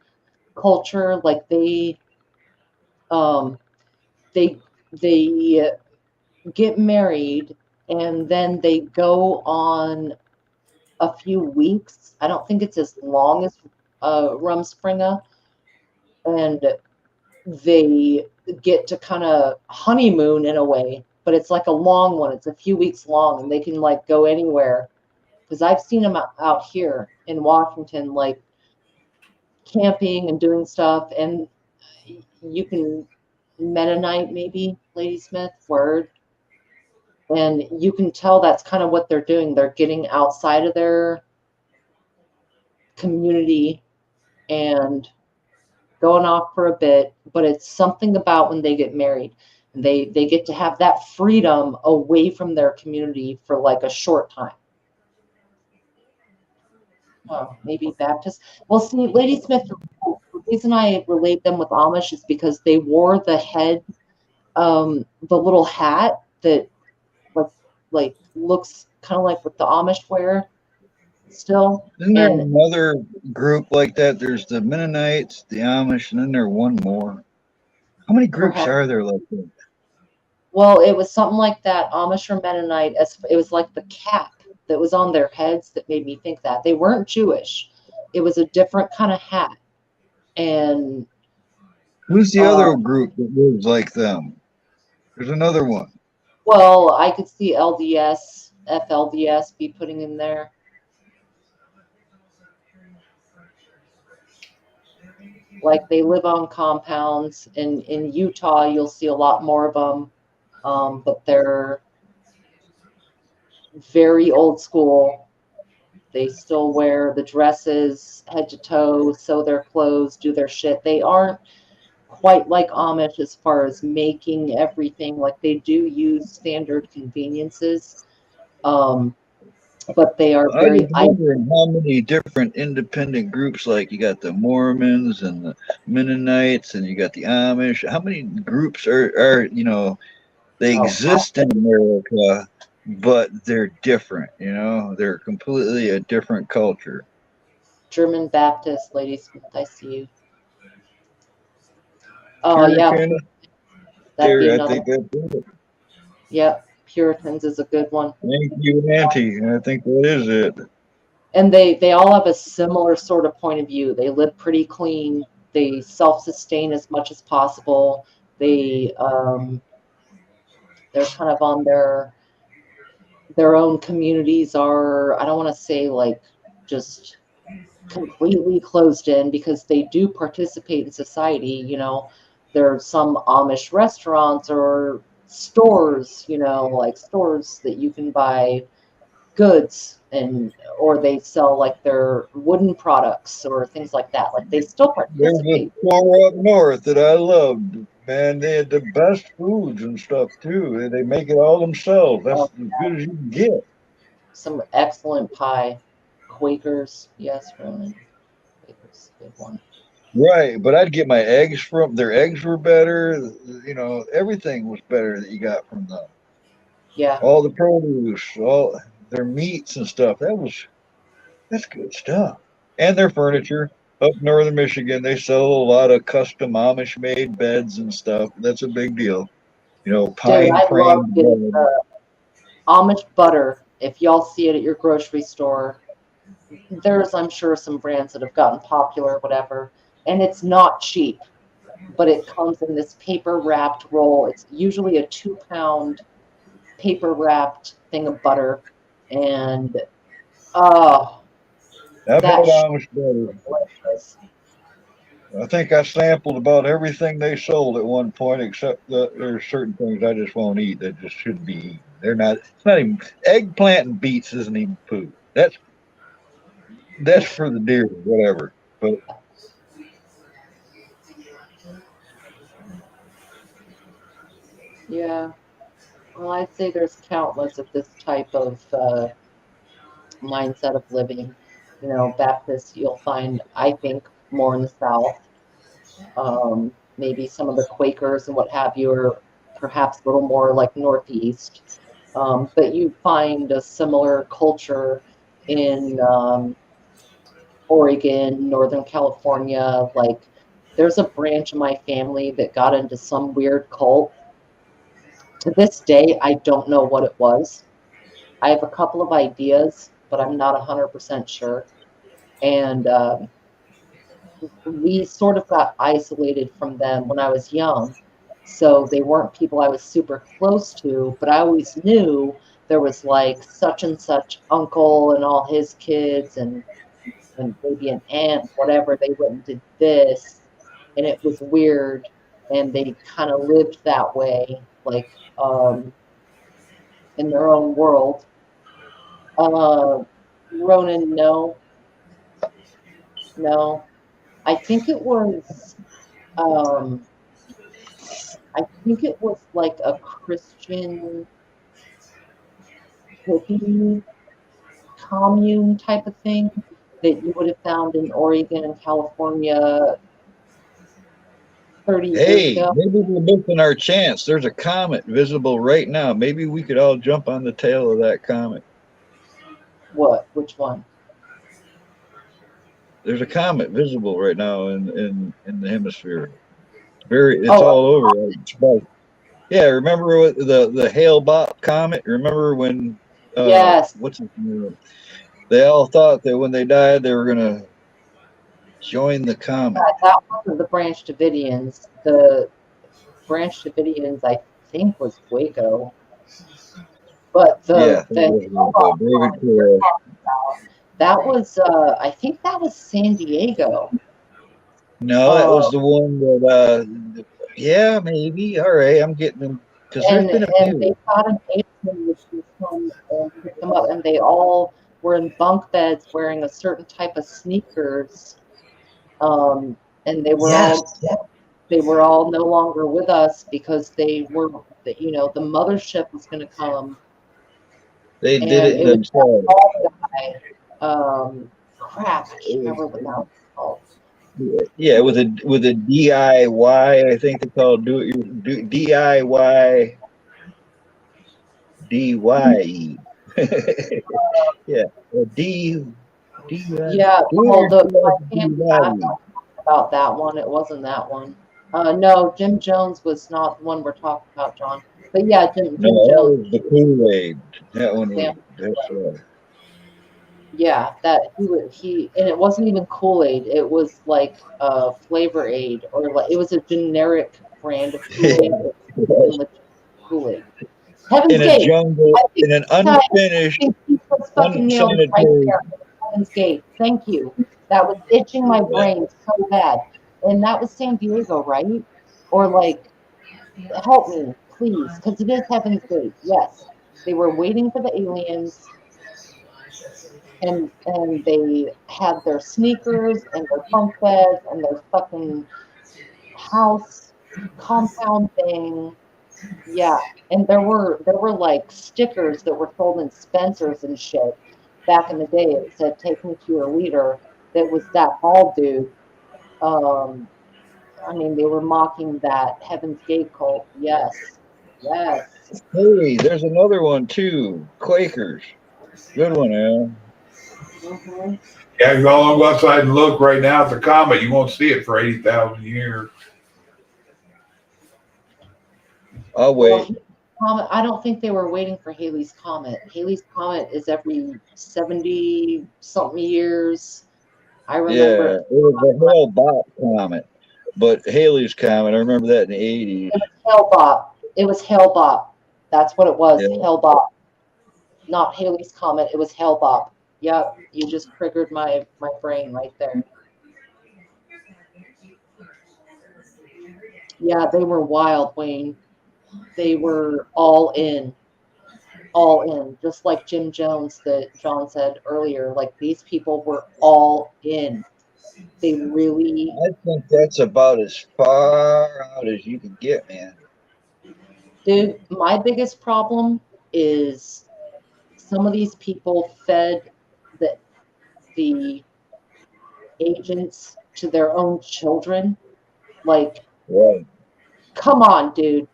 culture, like um, they they get married and then they go on a few weeks. I don't think it's as long as Rumspringa, and they get to kind of honeymoon in a way, but it's like a long one. It's a few weeks long, and they can like go anywhere. Because I've seen them out here in Washington, like camping and doing stuff, and you can Mennonite maybe, Lady Smith, word. And you can tell that's kind of what they're doing. They're getting outside of their community and going off for a bit, but it's something about when they get married. They get to have that freedom away from their community for like a short time. Maybe Baptist. Well, see, Lady Smith, the reason I relate them with Amish is because they wore the head, the little hat that like looks kind of like what the Amish wear still. Isn't there And another group like that? There's the Mennonites, the Amish, and then there's one more. How many groups perhaps, are there like that? well, it was something like that, Amish or Mennonite. As it was like the cap that was on their heads that made me think that they weren't Jewish. It was a different kind of hat. And Who's the uh, other group that lives like them? There's another one. well, I could see LDS, FLDS be putting in there. Like they live on compounds. In Utah, you'll see a lot more of them, but they're very old school. They still wear the dresses head to toe, sew their clothes, do their shit. They aren't quite like Amish as far as making everything. Like they do use standard conveniences, but they are I was very. wondering how many different independent groups, like you got the Mormons and the Mennonites and you got the Amish. How many groups are they exist in America, but they're different, they're completely a different culture. German Baptist, Lady Smith, I see you. Oh, yeah. That'd be another. I think that's it. Yep, Puritans is a good one. Thank you, Auntie. I think that is it. And they all have a similar sort of point of view. They live pretty clean. They self-sustain as much as possible. They're kind of on their own communities are, I don't want to say like just completely closed in, because they do participate in society. There are some Amish restaurants or stores, like stores that you can buy goods, or they sell like their wooden products or things like that. Like they still participate. There's a store up north that I loved. Man, they had the best foods and stuff too. They make it all themselves. That's as good as you can get. Some excellent pie. Quakers, yes, Ronan. Quakers, good one. Right, but I'd get my eggs from their eggs were better. Everything was better that you got from them. Yeah. All the produce, all their meats and stuff. That's good stuff. And their furniture. Up northern Michigan, they sell a lot of custom Amish made beds and stuff. That's a big deal. Dude, Pine I love frame getting bed. Amish butter. If y'all see it at your grocery store, there's, I'm sure, some brands that have gotten popular, whatever, and it's not cheap, but it comes in this paper wrapped roll. It's usually a 2-pound paper wrapped thing of butter, and Oh, I that bet I was better. delicious. I think I sampled about everything they sold at one point, except that there's certain things I just won't eat that just shouldn't be eaten. They're not. It's not even eggplant and beets isn't even food. That's for the deer, whatever. But Yeah. Well, I'd say there's countless of this type of mindset of living. You know, Baptists you'll find, I think, more in the South. Maybe some of the Quakers and what have you are perhaps a little more like Northeast. But you find a similar culture in Oregon, Northern California. Like, there's a branch of my family that got into some weird cult. To this day, I don't know what it was. I have a couple of ideas, but I'm not 100% sure. And we sort of got isolated from them when I was young. So they weren't people I was super close to, but I always knew there was like such and such uncle and all his kids and maybe an aunt, whatever, they went and did this. And it was weird. And they kind of lived that way, like in their own world. Uh, Ronan, no, no. I think it was um, I think it was like a Christian hippie commune type of thing that you would have found in Oregon and California 30 years hey, ago. maybe we're missing our chance. There's a comet visible right now. Maybe we could all jump on the tail of that comet. What? Which one? There's a comet visible right now in the hemisphere. It's Oh, all over. Yeah, remember what the Hale-Bopp comet? Remember when yes. what's his name? They all thought that when they died they were gonna join the comet. That wasn't the Branch Davidians. The Branch Davidians, I think, was Waco. But Yeah, the David Koresh. that was I think that was San Diego. No, that was the one that yeah, maybe. All right, I'm getting them because there's and been a and they few. thought an alien would come and pick them up, and they all were in bunk beds wearing a certain type of sneakers, and Yes, they were all no longer with us because they were, you know, the mothership was going to come, they did and it it was that themselves. bald guy. Crap, I can't remember what that was called. Yeah, with a DIY, I think they call it DIY DYE. Yeah, a Yeah, well, my family DYE. about that one. It wasn't that one. No, Jim Jones was not the one we're talking about, John. But yeah, No, Jim that Jones. was the Kool-Aid. That one was Sam, that's right. yeah, that he and it wasn't even Kool-Aid. It was like Flavor Aid, or like it was a generic brand of Kool-Aid. It wasn't legit Kool-Aid. Heaven's In a Gate. jungle, I think in an I unfinished, think he was fucking nailed it right unsanitary. there. Heaven's Gate. Thank you. That was itching my brain so bad. And that was San Diego, right? Or like, help me, please, because it is Heaven's Gate. Yes. They were waiting for the aliens, and they had their sneakers and their bunk beds and their fucking house compound thing. Yeah, and there were like stickers that were sold in Spencer's and shit back in the day. It said "Take me to your leader." That was that bald dude. Um, I mean, they were mocking that Heaven's Gate cult. Yes, yes. Hey, there's another one too. Quakers. Good one, Al. Hmm. Yeah, if y'all go outside and look right now at the comet, you won't see it for 80,000 years. I'll Well, wait. Comet. I don't think they were waiting for Halley's Comet. Halley's Comet is every 70 something years. I remember Yeah, it. it was the Hale-Bopp comet, but Haley's comet. I remember that in the '80s. It was Hellbop. It was Hellbop. That's what it was. Yeah, Hellbop. Not Halley's Comet. It was Hellbop. Yep, you just triggered my brain right there. Yeah, they were wild, Wayne. They were all in, just like Jim Jones that John said earlier. Like these people were all in. They really. I think that's about as far out as you can get, man. Dude, my biggest problem is some of these people fed the agents to their own children. Like, Right. come on, dude.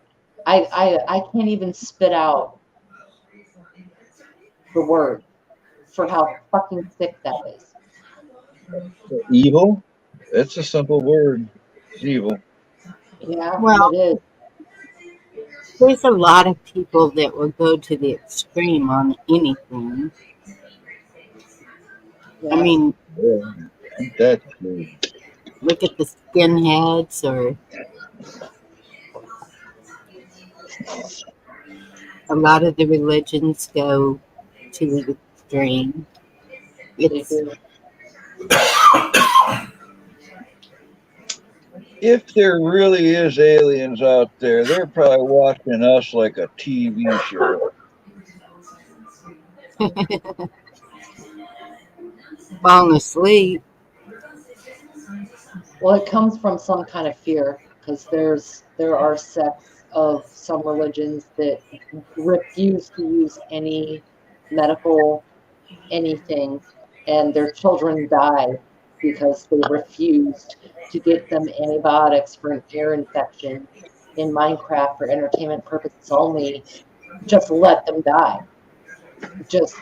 I can't even spit out the word for how fucking sick that is. Evil? That's a simple word. It's evil. Yeah, Well, it is. there's a lot of people that will go to the extreme on anything. I Yes. mean, Yeah, that's true. look at the skinheads, or a lot of the religions go to the extreme. They It's do. If there really is aliens out there, they're probably watching us like a TV show. falling asleep. Well, it comes from some kind of fear because there are sects of some religions that refuse to use any medical anything, and their children die because they refused to get them antibiotics for an ear infection in Minecraft for entertainment purposes only. Just let them die. Just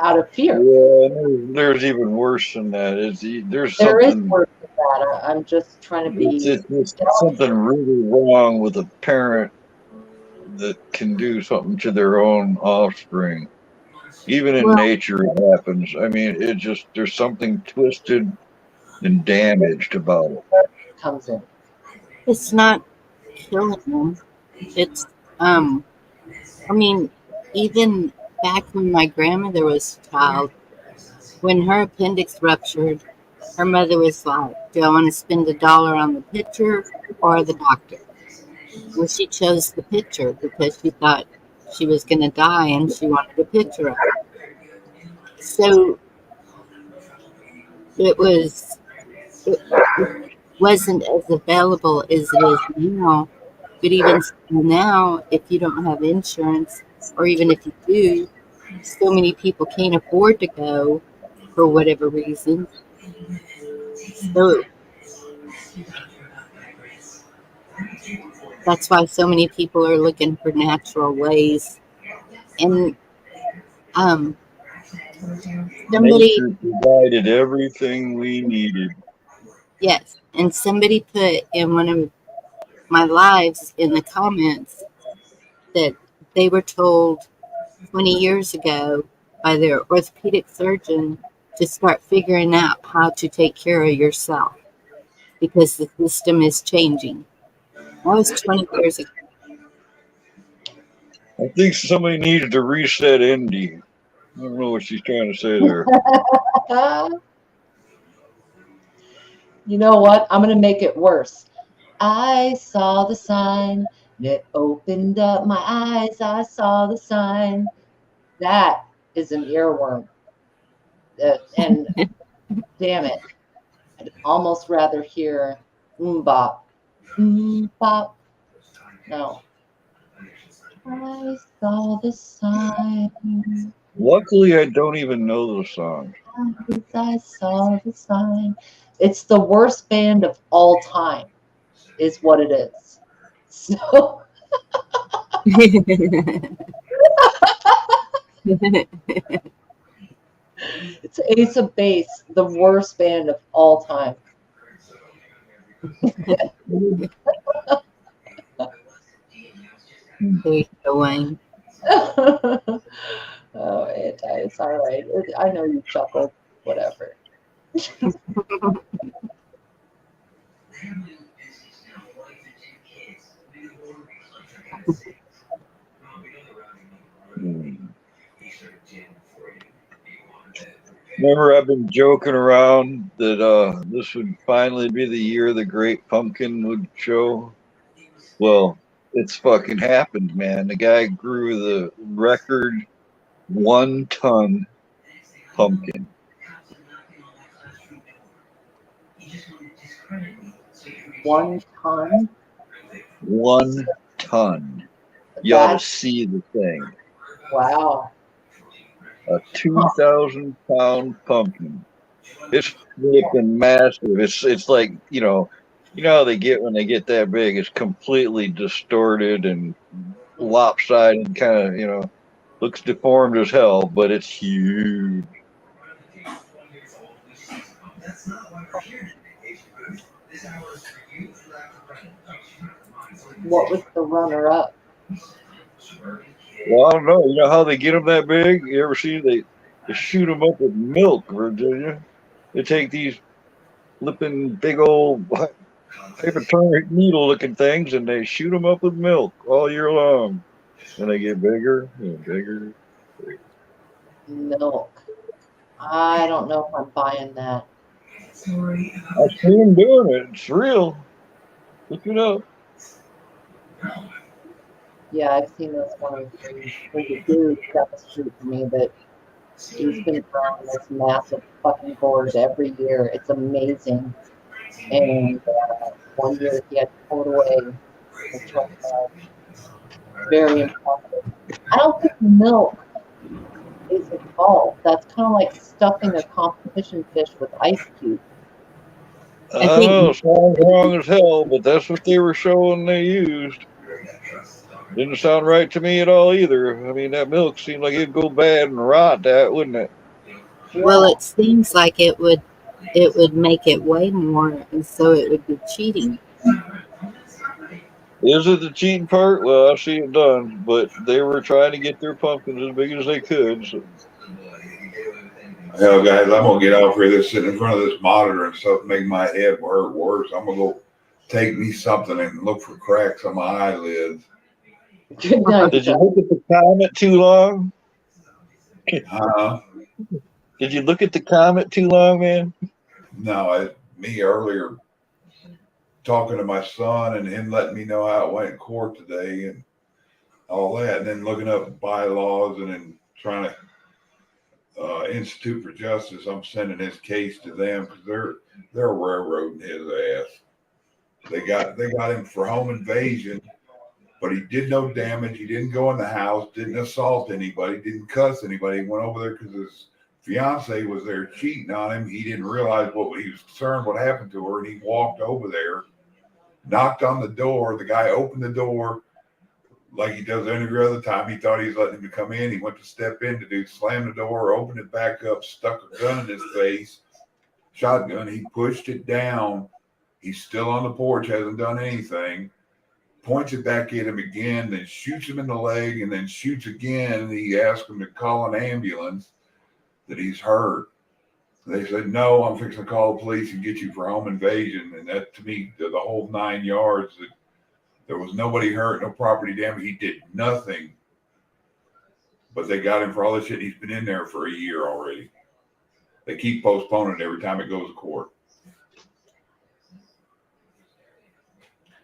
out of fear. Yeah, there's even worse than that. There's There is something. worse than that. I'm just trying to be. It's something really wrong with a parent that can do something to their own offspring. Even in Well, nature, it happens. I mean, it just there's something twisted and damaged about it. Comes in. it's not killing them. It's I mean, even back when my grandmother was a child, when her appendix ruptured, her mother was like, "Do I want to spend $1 on the picture or the doctor?" Well, she chose the picture because she thought she was going to die and she wanted a picture of it. So it was it wasn't as available as it is now. But even still now, if you don't have insurance, or even if you do, so many people can't afford to go for whatever reason. So that's why so many people are looking for natural ways. And um, somebody, Nature provided everything we needed. yes, and somebody put in one of my lives in the comments that they were told 20 years ago by their orthopedic surgeon to start figuring out how to take care of yourself because the system is changing. That was 20 years ago. I think somebody needed to reset Indy. I don't know what she's trying to say there. You know what? I'm going to make it worse. I saw the sign. It opened up my eyes. I saw the sign. That is an earworm. And damn it, I'd almost rather hear bop. Bop. No. I saw the sign. Luckily, I don't even know those songs. I saw the sign. It's the worst band of all time, is what it is. So it's Ace of Base, the worst band of all time. There you go, Wayne. Oh, it's all right. I know you chuckled. Whatever. Hmm. Remember, I've been joking around that this would finally be the year the Great Pumpkin would show. Well, it's fucking happened, man. The guy grew the record 1 ton pumpkin. 1 ton. 1 ton. You ought to That's see the thing. wow. A Huh. 2,000-pound pumpkin. It's flipping massive. It's like, you know how they get when they get that big. It's completely distorted and lopsided, kind of, looks deformed as hell, but it's huge. What was the runner up? Well, I don't know. You know how they get them that big? You ever see they shoot them up with milk, Virginia? They take these flipping big old hypodermic needle looking things and they shoot them up with milk all year long. And they get bigger and bigger. Milk. I don't know if I'm buying that. I see them doing it. It's real. Look it up. Yeah, I've seen this one. There's a dude down the street from me that he's been throwing this massive fucking gourd every year. It's amazing. And one year he had to pull it away. It's very impressive. I don't think milk is involved. That's kind of like stuffing a competition fish with ice cubes. I don't know. It sounds wrong as hell, but that's what they were showing they used. Didn't sound right to me at all either. I mean, that milk seemed like it'd go bad and rot that, wouldn't it? Well, it seems like it would make it weigh more, and so it would be cheating. Is it the cheating part? Well, I see it done, but they were trying to get their pumpkins as big as they could. So. Hell, guys, I'm gonna get off here. This sitting in front of this monitor and stuff, making my head hurt worse. I'm gonna go take me something and look for cracks on my eyelids. Good night. Did you look at the comment too long? Did you look at the comment too long, man? No, me earlier talking to my son and him letting me know how it went in court today and all that, and then looking up bylaws and then trying to Institute for Justice. I'm sending his case to them because they're railroading his ass. They got him for home invasion, but he did no damage. He didn't go in the house, didn't assault anybody, didn't cuss anybody. He went over there because his fiance was there cheating on him. He didn't realize he was concerned what happened to her, and he walked over there, knocked on the door. The guy opened the door like he does every other time. He thought he was letting him come in. He went to step in to slam the door, opened it back up, stuck a gun in his face, shotgun. He pushed it down. He's still on the porch, hasn't done anything. Points it back at him again, then shoots him in the leg, and then shoots again. And he asks him to call an ambulance, that he's hurt. They said, no, I'm fixing to call the police and get you for home invasion. And that, to me, the whole 9 yards, that there was nobody hurt, no property damage. He did nothing. But they got him for all this shit. He's been in there for a year already. They keep postponing it every time it goes to court.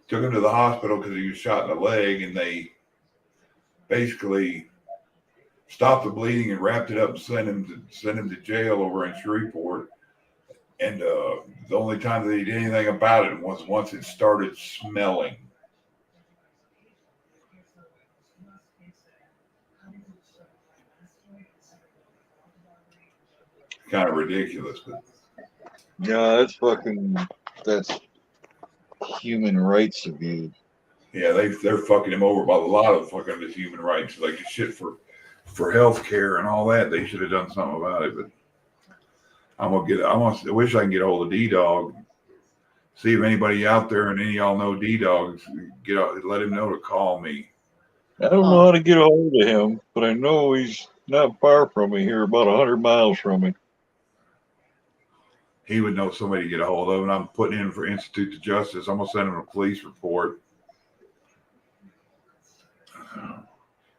Took him to the hospital because he was shot in the leg, and they basically stopped the bleeding and wrapped it up and sent him to jail over in Shreveport. And the only time that he did anything about it was once it started smelling. Kind of ridiculous, but yeah, that's human rights abuse. Yeah, they're fucking him over by a lot of fucking his human rights, like shit for health care and all that. They should have done something about it. But I wish I can get a hold of D-Dog, see if anybody out there and any of y'all know D-Dog, let him know to call me. I don't know how to get a hold of him, but I know he's not far from me here, about 100 miles from me. He would know somebody to get a hold of, and I'm putting in for Institute of Justice. I'm gonna send him a police report.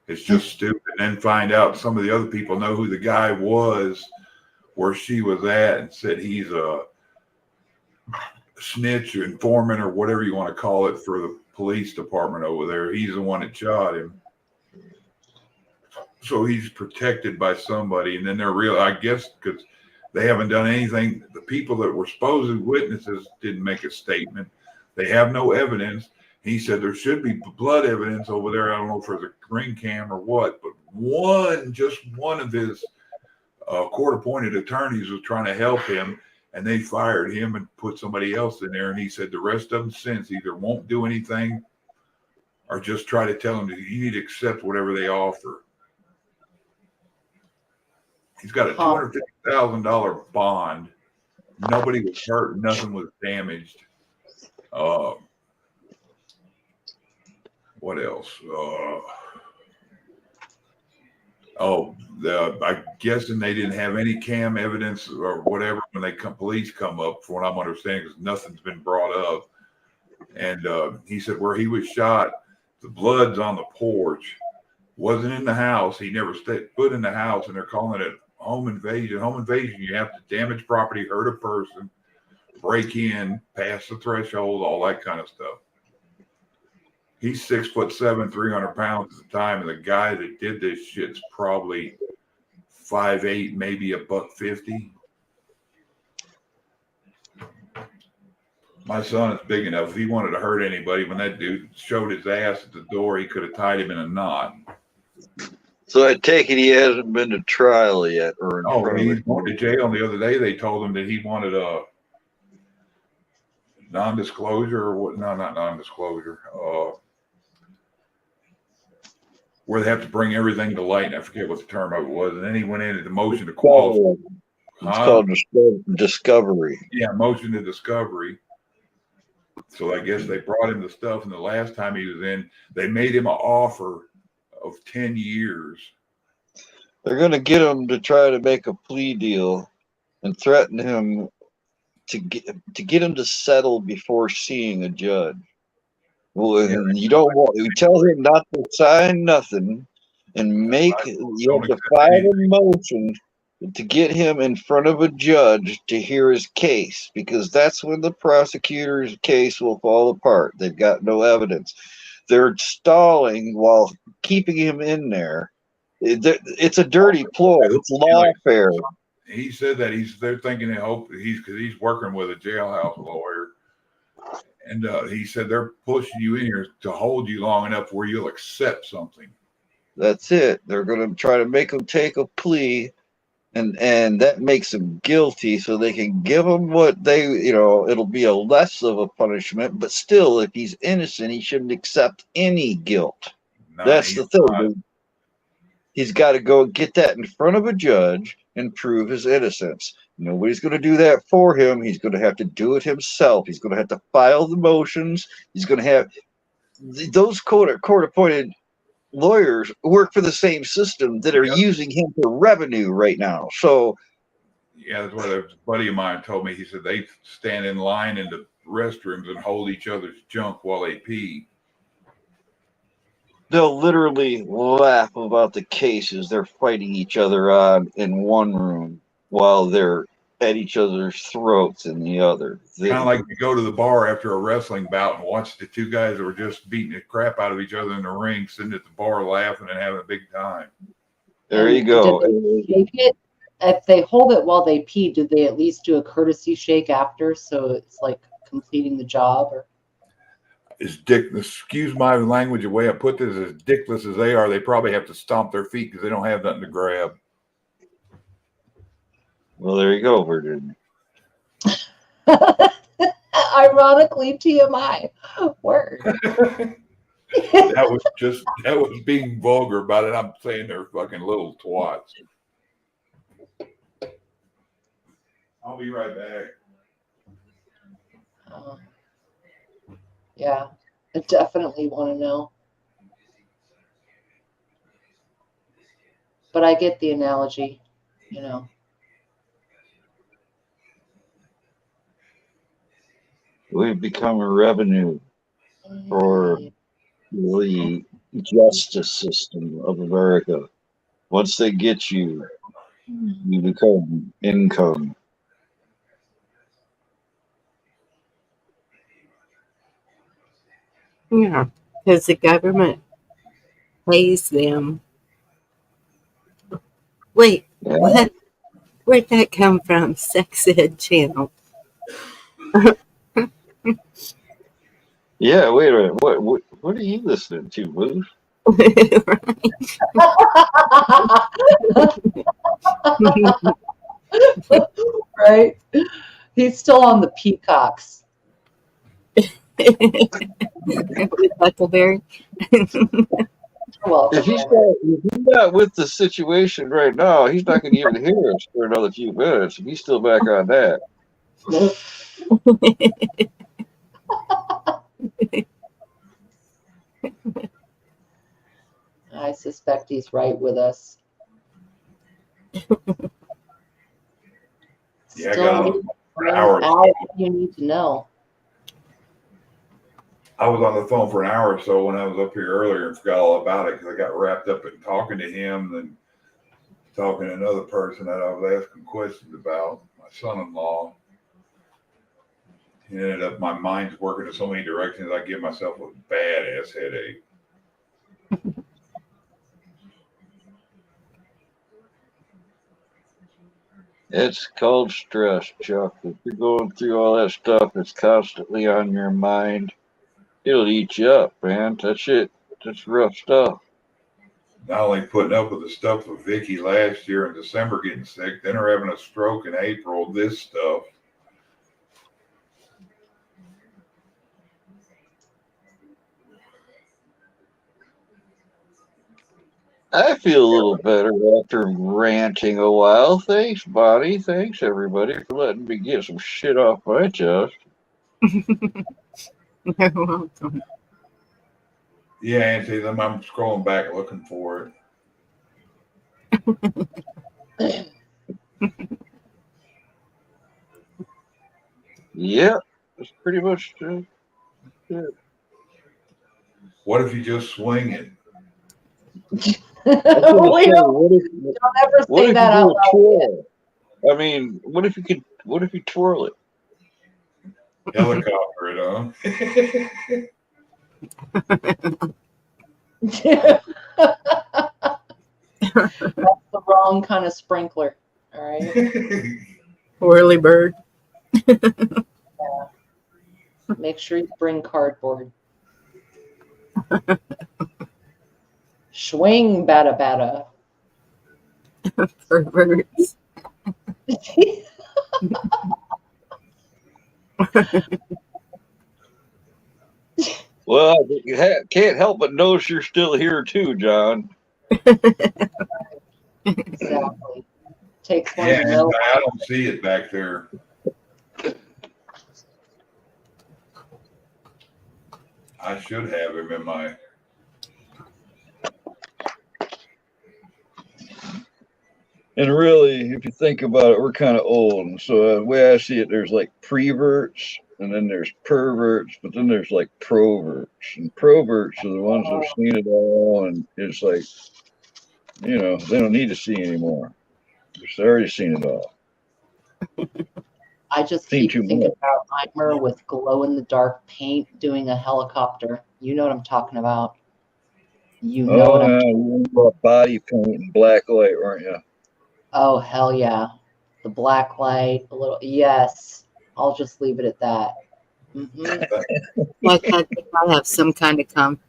It's just stupid. And then find out some of the other people know who the guy was where she was at and said he's a snitch or informant or whatever you want to call it for the police department over there. He's the one that shot him. So he's protected by somebody. And then they're real, I guess, because they haven't done anything. The people that were supposed witnesses didn't make a statement. They have no evidence. He said there should be blood evidence over there. I don't know if there's a ring cam or what, but just one of his court-appointed attorneys was trying to help him, and they fired him and put somebody else in there. And he said the rest of them since either won't do anything or just try to tell him that you need to accept whatever they offer. He's got a $250,000 bond. Nobody was hurt. Nothing was damaged. What else? I'm guessing they didn't have any cam evidence or whatever when police come up, from what I'm understanding, because nothing's been brought up. And he said where he was shot, the blood's on the porch, wasn't in the house. He never stepped foot in the house, and they're calling it home invasion. Home invasion, you have to damage property, hurt a person, break in, pass the threshold, all that kind of stuff. He's 6'7", 300 pounds at the time, and the guy that did this shit's probably 5'8", maybe $150. My son is big enough. If he wanted to hurt anybody, when that dude showed his ass at the door, he could have tied him in a knot. So I take it he hasn't been to trial yet, or in front he's of it. going to jail. And the other day they told him that he wanted a non-disclosure or what? No, not non-disclosure. Where they have to bring everything to light. And I forget what the term of it was. And then he went into the motion to qualify. It's called discovery. Yeah, motion to discovery. So I guess they brought him the stuff, and the last time he was in, they made him an offer of 10 years. They're going to get him to try to make a plea deal and threaten him to get him to settle before seeing a judge. Well, and you don't want, you tell him not to sign nothing, and you have to file a motion to get him in front of a judge to hear his case, because that's when the prosecutor's case will fall apart. They've got no evidence. They're stalling while keeping him in there. It's a dirty ploy. It's lawfare. He said that they're thinking because he's working with a jailhouse lawyer. And he said they're pushing you in here to hold you long enough where you'll accept something. That's it. They're going to try to make him take a plea, and that makes him guilty, so they can give him what it'll be a less of a punishment, but still, if he's innocent, he shouldn't accept any guilt. That's the thing. He's got to go get that in front of a judge and prove his innocence. Nobody's going to do that for him. He's going to have to do it himself. He's going to have to file the motions. He's going to have those court-appointed lawyers work for the same system that are using him for revenue right now. So, yeah, that's what a buddy of mine told me. He said they stand in line in the restrooms and hold each other's junk while they pee. They'll literally laugh about the cases they're fighting each other on in one room while they're at each other's throats in the other. Kind of like you go to the bar after a wrestling bout and watch the two guys that were just beating the crap out of each other in the ring, sitting at the bar laughing and having a big time. There you go. If they hold it while they pee, did they at least do a courtesy shake after? So it's like completing the job? Or excuse my language, the way I put this, as dickless as they are, they probably have to stomp their feet because they don't have nothing to grab. Well, there you go, Virginia. Ironically, TMI. Word. that was being vulgar about it. I'm saying they're fucking little twats. I'll be right back. Yeah, I definitely want to know. But I get the analogy, We've become a revenue for the justice system of America. Once they get you, You become income. Yeah, because the government pays them. Wait, Yeah. what? Where'd that come from? Sex Ed channel. Yeah, wait a minute. What are you listening to, Moose? Right? He's still on the peacocks. With Huckleberry. Well, If he's not with the situation right now, he's not going to even hear us for another few minutes. He's still back on that. I suspect he's right with us. Yeah, I Still got need on for bring hours. out what you need to know. I was on the phone for an hour or so when I was up here earlier and forgot all about it because I got wrapped up in talking to him and talking to another person that I was asking questions about, my son-in-law. It ended up my mind's working in so many directions I give myself a badass headache. It's called stress, Chuck. If you're going through all that stuff, it's constantly on your mind. It'll eat you up, man. That's it. That's rough stuff. Not only putting up with the stuff with Vicky last year in December getting sick, then her having a stroke in April, this stuff. I feel a little better after ranting a while. Thanks, Bonnie. Thanks, everybody, for letting me get some shit off my chest. You're welcome. Yeah, Auntie, I'm scrolling back looking for it. Yeah, that's pretty much it. What if you just swing it? We don't ever say that out loud. Twirl? I mean, what if you twirl it? Helicopter it, huh? That's the wrong kind of sprinkler. All right. Whirly bird. Yeah. Make sure you bring cardboard. Swing bada bada. Perverts. Well, you can't help but notice you're still here too, John. Exactly. Takes one Yeah, to know. I don't see it back there. I should have him in my. And really, if you think about it, we're kind of old. And so the way I see it, there's like preverts, and then there's perverts, but then there's like proverts. And proverts are the ones that have seen it all, and it's like, they don't need to see anymore. They've already seen it all. I just Seen keep too thinking much. about Nightmare with glow-in-the-dark paint doing a helicopter. You know what I'm talking about. You know what I'm You about body paint and black light, weren't you? Oh, hell yeah. The black light, a little, yes. I'll just leave it at that. Like I think I have some kind of contact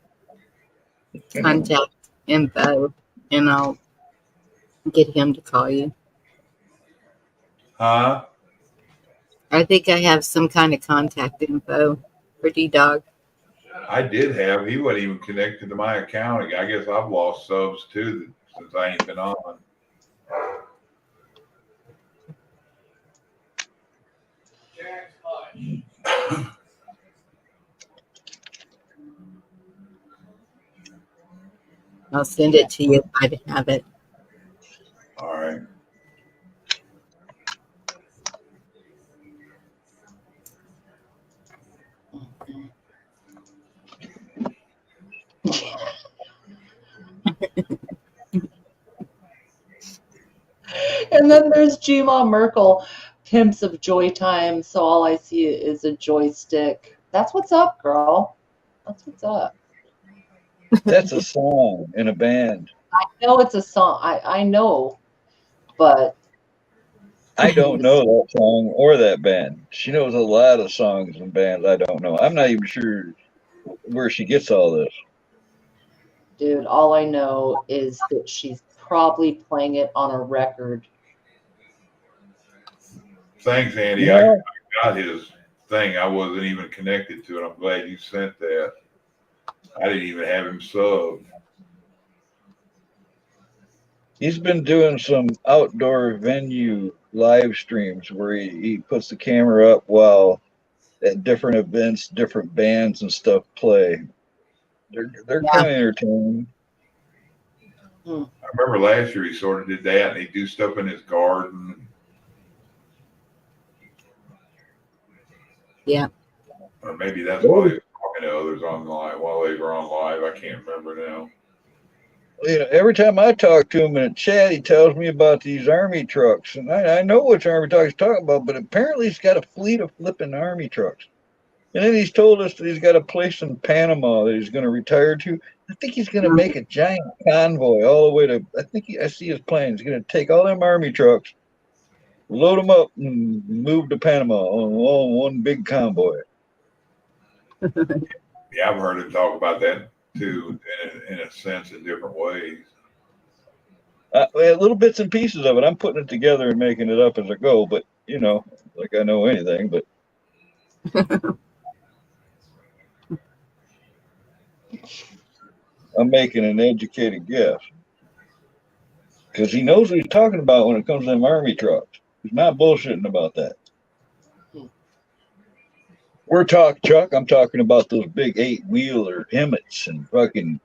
info, and I'll get him to call you. Huh? I think I have some kind of contact info for D-Dog. I did have. He wasn't even connected to my account. I guess I've lost subs too since I ain't been on. I'll send it to you if I have it. All right. And then there's Gma Merkel, Pimps of Joy Time. So all I see is a joystick. That's what's up, girl. That's what's up. That's a song in a band. I know it's a song. I know, but I don't know that song or that band. She knows a lot of songs and bands I don't know. I'm not even sure where she gets all this. dude, all I know is that she's probably playing it on a record. Thanks, Andy. Yeah. I got his thing. I wasn't even connected to it. I'm glad you sent that. I didn't even have him subbed. He's been doing some outdoor venue live streams where he puts the camera up while at different events, different bands and stuff play. They're kind of entertaining. I remember last year he sort of did that, and he'd do stuff in his garden. Yeah. Or maybe that's why they were talking to others online while they were on live. I can't remember now. You know, every time I talk to him in a chat, he tells me about these army trucks, and I know which army truck he's talking about, but apparently he's got a fleet of flipping army trucks. And then he's told us that he's got a place in Panama that he's going to retire to. I think he's going to make a giant convoy all the way to, I see his plans. He's going to take all them army trucks, load them up, and move to Panama on one big convoy. Yeah, I've heard him talk about that too, in a sense, in different ways. Little bits and pieces of it. I'm putting it together and making it up as I go, but, you know, like I know anything, but. I'm making an educated guess. Because he knows what he's talking about when it comes to them army trucks. He's not bullshitting about that. Chuck, I'm talking about those big 8-wheeler Emmets and fucking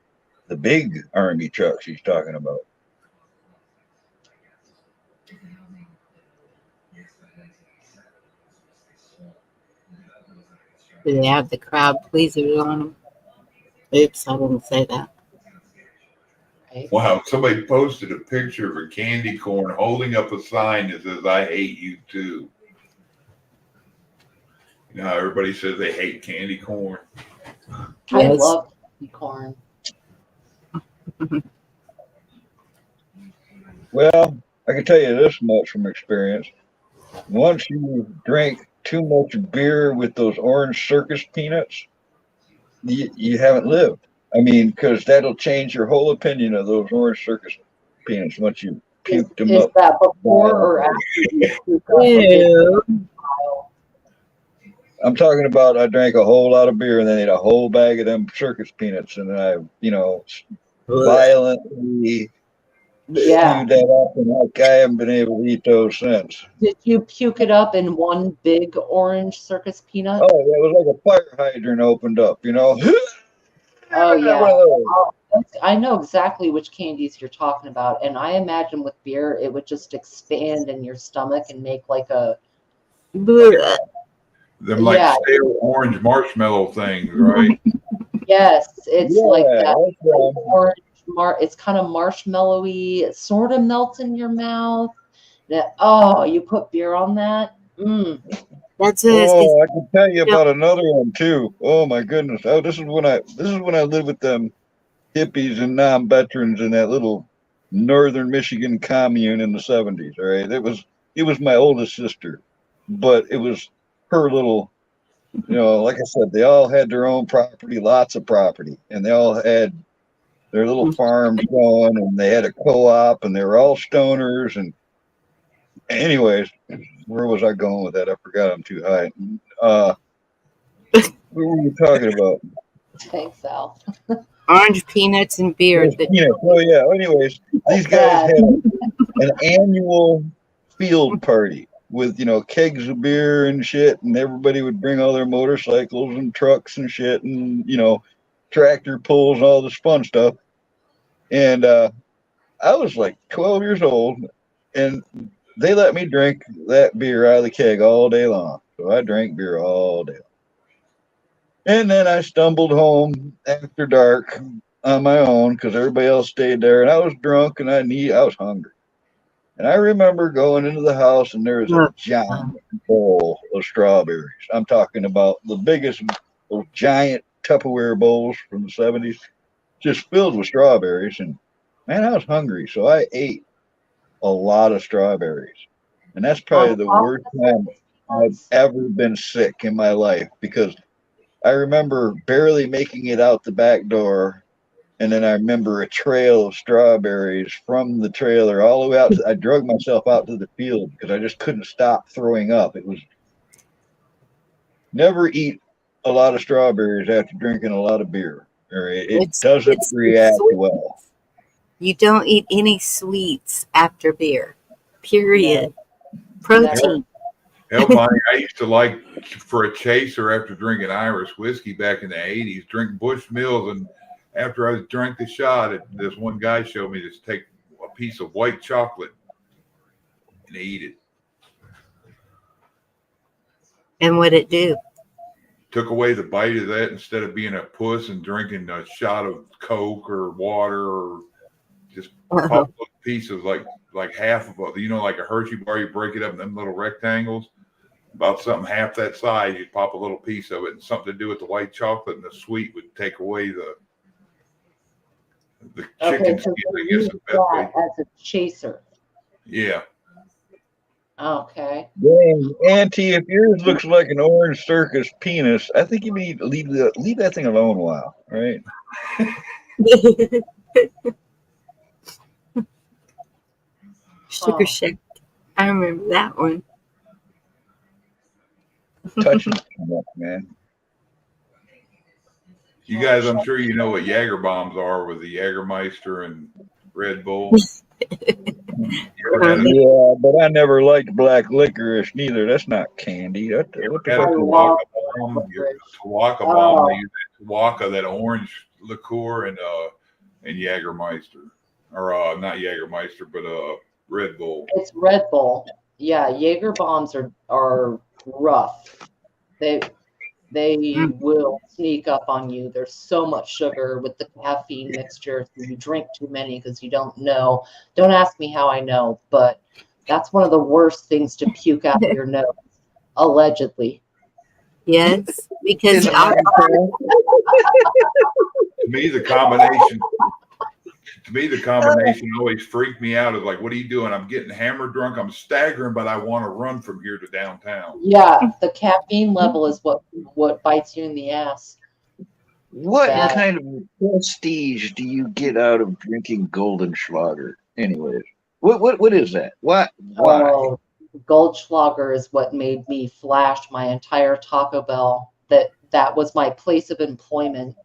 the big army trucks he's talking about. Do they have the crowd pleasers on them? Oops, I didn't say that. Wow, somebody posted a picture of a candy corn holding up a sign that says, "I hate you too." You know how everybody says they hate candy corn? I love candy corn. Well, I can tell you this much from experience. Once you drink too much beer with those orange circus peanuts, you haven't lived. I mean, because that'll change your whole opinion of those orange circus peanuts once you puked them up. Is that before or after you puke up Ew. I'm talking about I drank a whole lot of beer and then ate a whole bag of them circus peanuts, and then I, violently spewed that up, and I haven't been able to eat those since. Did you puke it up in one big orange circus peanut? Oh, that was like a fire hydrant opened up, Oh, yeah. I know exactly which candies you're talking about, and I imagine with beer it would just expand in your stomach and make like a them like stale orange marshmallow things, right? Yes, it's like that orange it's kind of marshmallowy. It sort of melts in your mouth. You put beer on that? That's I can tell you about another one too. Oh my goodness! Oh, this is when I lived with them hippies and non-veterans in that little northern Michigan commune in the 70s. All right, it was my oldest sister, but it was her little. Like I said, they all had their own property, lots of property, and they all had their little farms going, and they had a co-op, and they were all stoners. And anyways, where was I going with that? I forgot. I'm too high. What were we talking about? Thanks, Al. Orange peanuts and beer. Oh yeah. Anyways, these guys had an annual field party with kegs of beer and shit, and everybody would bring all their motorcycles and trucks and shit, and tractor pulls and all this fun stuff. And I was like 12 years old, and they let me drink that beer out of the keg all day long. So I drank beer all day long. And then I stumbled home after dark on my own because everybody else stayed there, and I was drunk and I was hungry. And I remember going into the house and there was a Uh, giant bowl of strawberries. I'm talking about the biggest, those giant Tupperware bowls from the 70s, just filled with strawberries. And man, I was hungry. So I ate a lot of strawberries. And that's probably On the top worst of time I've the ever been sick in my life because I remember barely making it out the back door. And then I remember a trail of strawberries from the trailer all the way out. I drug myself out to the field because I just couldn't stop throwing up. It was never eat a lot of strawberries after drinking a lot of beer, or it doesn't it's the react sweet. well. You don't eat any sweets after beer. Period. never. Protein. Hell, Bonnie, I used to like for a chaser after drinking Irish whiskey back in the 80s, drink Bush Mills. And after I drank the shot, this one guy showed me to take a piece of white chocolate and eat it. And what'd it do? Took away the bite of that instead of being a puss and drinking a shot of Coke or water or just pop a little piece of like half of a, like a Hershey bar, you break it up in them little rectangles. About something half that size, you'd pop a little piece of it, and something to do with the white chocolate and the sweet would take away the Okay, chicken so skin, I you guess. use The best way. that as a chaser. Yeah. Okay. Dang, Auntie, if yours looks like an orange circus penis, I think you need to leave that thing alone a while, right? Sugar Oh. Shack. I remember that one. Touching too much, man. You guys, I'm sure you know what Jaeger bombs are with the Jägermeister and Red Bull. You ever had a, Yeah, but I never liked black licorice neither. That's not candy. What the had a fuck is that? Tawaka love bomb? licorice. Tawaka bomb. Oh, They use that Tawaka, that orange liqueur, and Jägermeister, or not Jägermeister, but Red Bull. it's Red Bull. Yeah, Jaeger bombs are rough. They will sneak up on you. There's so much sugar with the caffeine mixture. So you drink too many because you don't know. Don't ask me how I know, but that's one of the worst things to puke out of your nose, allegedly. Yes, because Is it my turn? To me, the combination. To me, the combination always freaked me out. Is like, what are you doing? I'm getting hammered drunk. I'm staggering, but I want to run from here to downtown. Yeah, the caffeine level is what bites you in the ass. What Bad. kind of prestige do you get out of drinking Goldenschlager? Anyways, what is that? Why? Oh, Goldschlager is what made me flash my entire Taco Bell. That was my place of employment.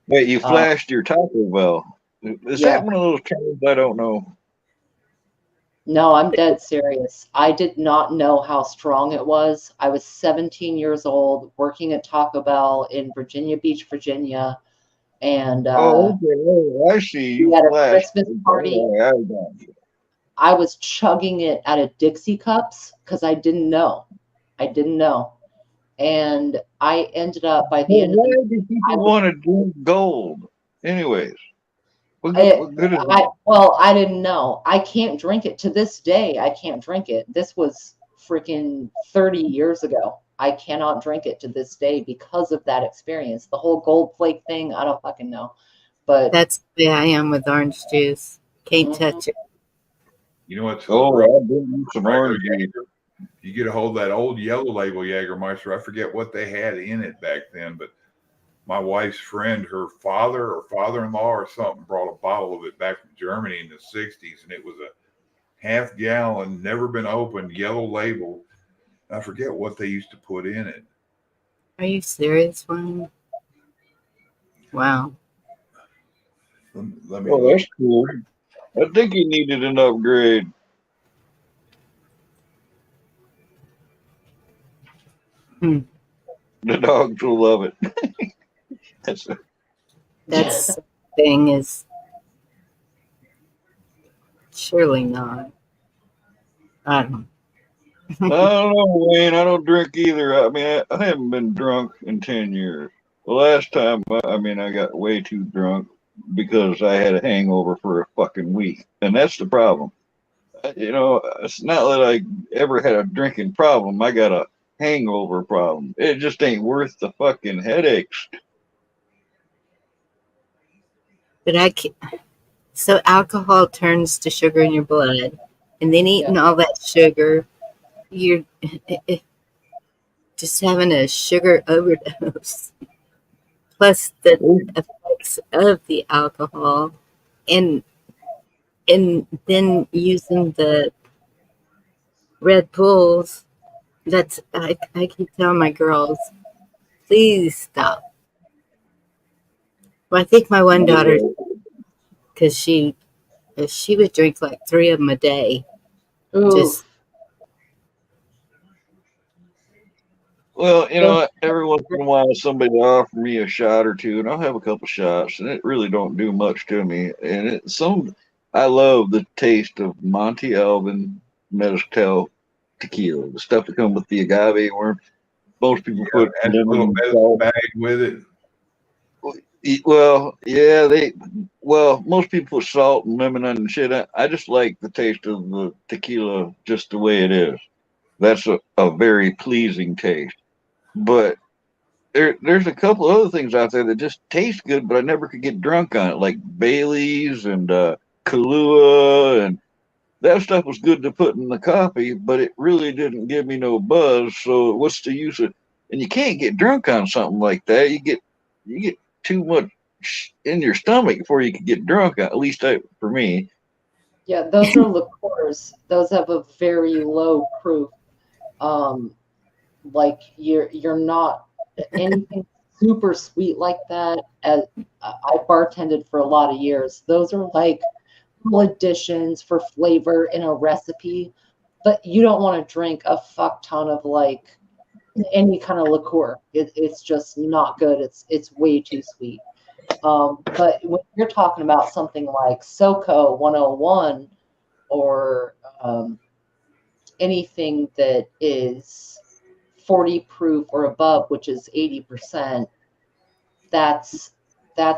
Wait, you flashed your Taco Bell. Is Yeah. that one of those terms I don't know? No, I'm dead serious. I did not know how strong it was. I was 17 years old, working at Taco Bell in Virginia Beach, Virginia, and Oh, okay. Oh, I see. You we had a flashed. Christmas party. Oh, I got you. I was chugging it out of Dixie cups because I didn't know. And I ended up by the Well, end of why the do people want to drink gold? Anyways, what good is it? I didn't know. I can't drink it to this day. I can't drink it. This was freaking 30 years ago. I cannot drink it to this day because of that experience. The whole gold flake thing, I don't fucking know. But that's the way I am with orange juice. Can't touch it. You know what's I've been some orange juice. You get a hold of that old yellow label Jägermeister. I forget what they had in it back then, but my wife's friend, her father or father-in-law or something, brought a bottle of it back from Germany in the 60s, and it was a half-gallon, never been opened, yellow label. I forget what they used to put in it. Are you serious, Wayne? Wow. Let me Well, that's cool. I think he needed an upgrade. The dogs will love it. That's thing is surely not. I don't know, Wayne. I don't drink either. I mean, I haven't been drunk in 10 years. The last time, I got way too drunk because I had a hangover for a fucking week. And that's the problem. It's not that I ever had a drinking problem. I got a hangover problem. It just ain't worth the fucking headaches. But so alcohol turns to sugar in your blood, and then eating all that sugar, you're just having a sugar overdose. Plus the effects of the alcohol, and then using the Red Bulls. I keep telling my girls, please stop. Well, I think my one daughter, because she would drink like 3 of them a day. Just Well, every once in a while somebody will offer me a shot or two, and I'll have a couple shots, and it really don't do much to me. And I love the taste of Monte Alvin Mezcal tequila, the stuff that comes with the agave worm. Most people put a little lemon bit salt. bag with it. Well, yeah, most people put salt and lemon and shit. I just like the taste of the tequila just the way it is. That's a very pleasing taste. But there's a couple other things out there that just taste good, but I never could get drunk on it, like Bailey's and Kahlua, and that stuff was good to put in the coffee, but it really didn't give me no buzz. So what's the use of? And you can't get drunk on something like that. You get too much in your stomach before you can get drunk. At least for me. Yeah, those are liqueurs. Those have a very low proof. Like you're not anything super sweet like that. As I bartended for a lot of years, those are like little additions for flavor in a recipe, but you don't want to drink a fuck ton of like any kind of liqueur. It's just not good. It's way too sweet. But when you're talking about something like SoCo 101 or anything that is 40 proof or above, which is 80%, that's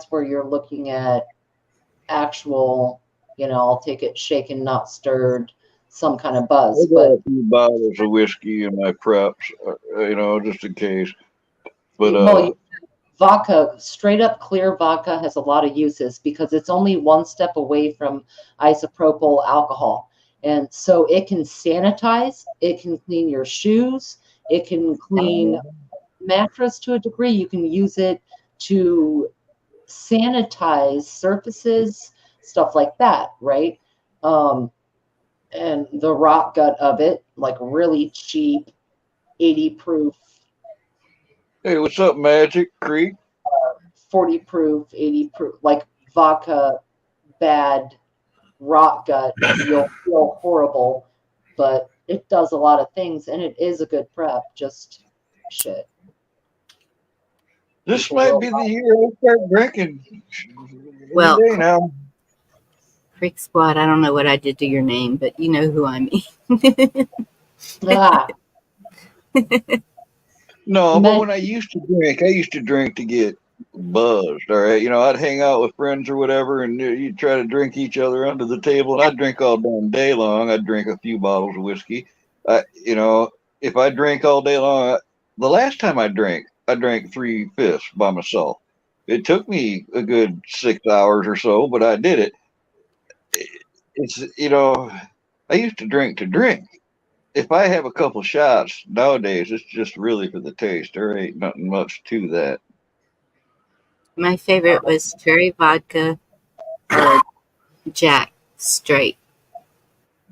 where you're looking at actual, I'll take it shaken, not stirred, some kind of buzz. I got a few bottles of whiskey in my preps, just in case. But vodka, straight up clear vodka, has a lot of uses because it's only one step away from isopropyl alcohol. And so it can sanitize, it can clean your shoes, it can clean mattress to a degree. You can use it to sanitize surfaces, stuff like that, right? And the rock gut of it, like really cheap, 80 proof. Hey, what's up, Magic Creek? 40 proof, 80 proof, like vodka, bad rock gut. You'll feel horrible, but it does a lot of things, and it is a good prep. Just shit. This might be the year I start drinking. Well, day now. Freak Squad, I don't know what I did to your name, but you know who I mean. No, but when I used to drink to get buzzed. All right, I'd hang out with friends or whatever, and you'd try to drink each other under the table, and I'd drink all damn day long. I'd drink a few bottles of whiskey. If I drank all day long, the last time I drank 3/5 by myself. It took me a good 6 hours or so, but I did it. It's I used to drink to drink. If I have a couple shots nowadays, it's just really for the taste. There ain't nothing much to that. My favorite was cherry vodka or Jack straight.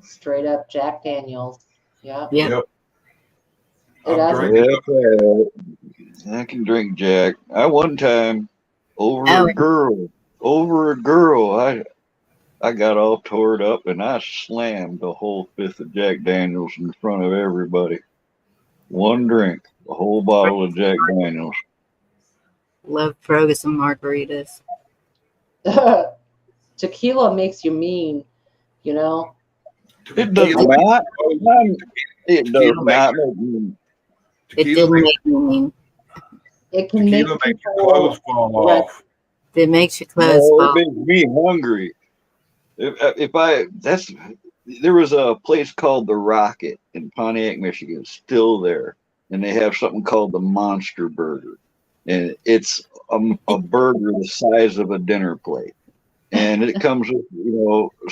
Straight up Jack Daniels. Yeah. Yep. I can drink Jack. I one time over a girl, I got all tore up and I slammed the whole 5th of Jack Daniels in front of everybody. One drink, a whole bottle of Jack Daniels. Love Fergus and margaritas. Tequila makes you mean, It does not. It does not make me. It didn't make me mean. It can make your clothes fall off. It makes your clothes fall. It makes me hungry. there was a place called the Rocket in Pontiac, Michigan, still there, and they have something called the Monster Burger, and it's a burger the size of a dinner plate, and it comes with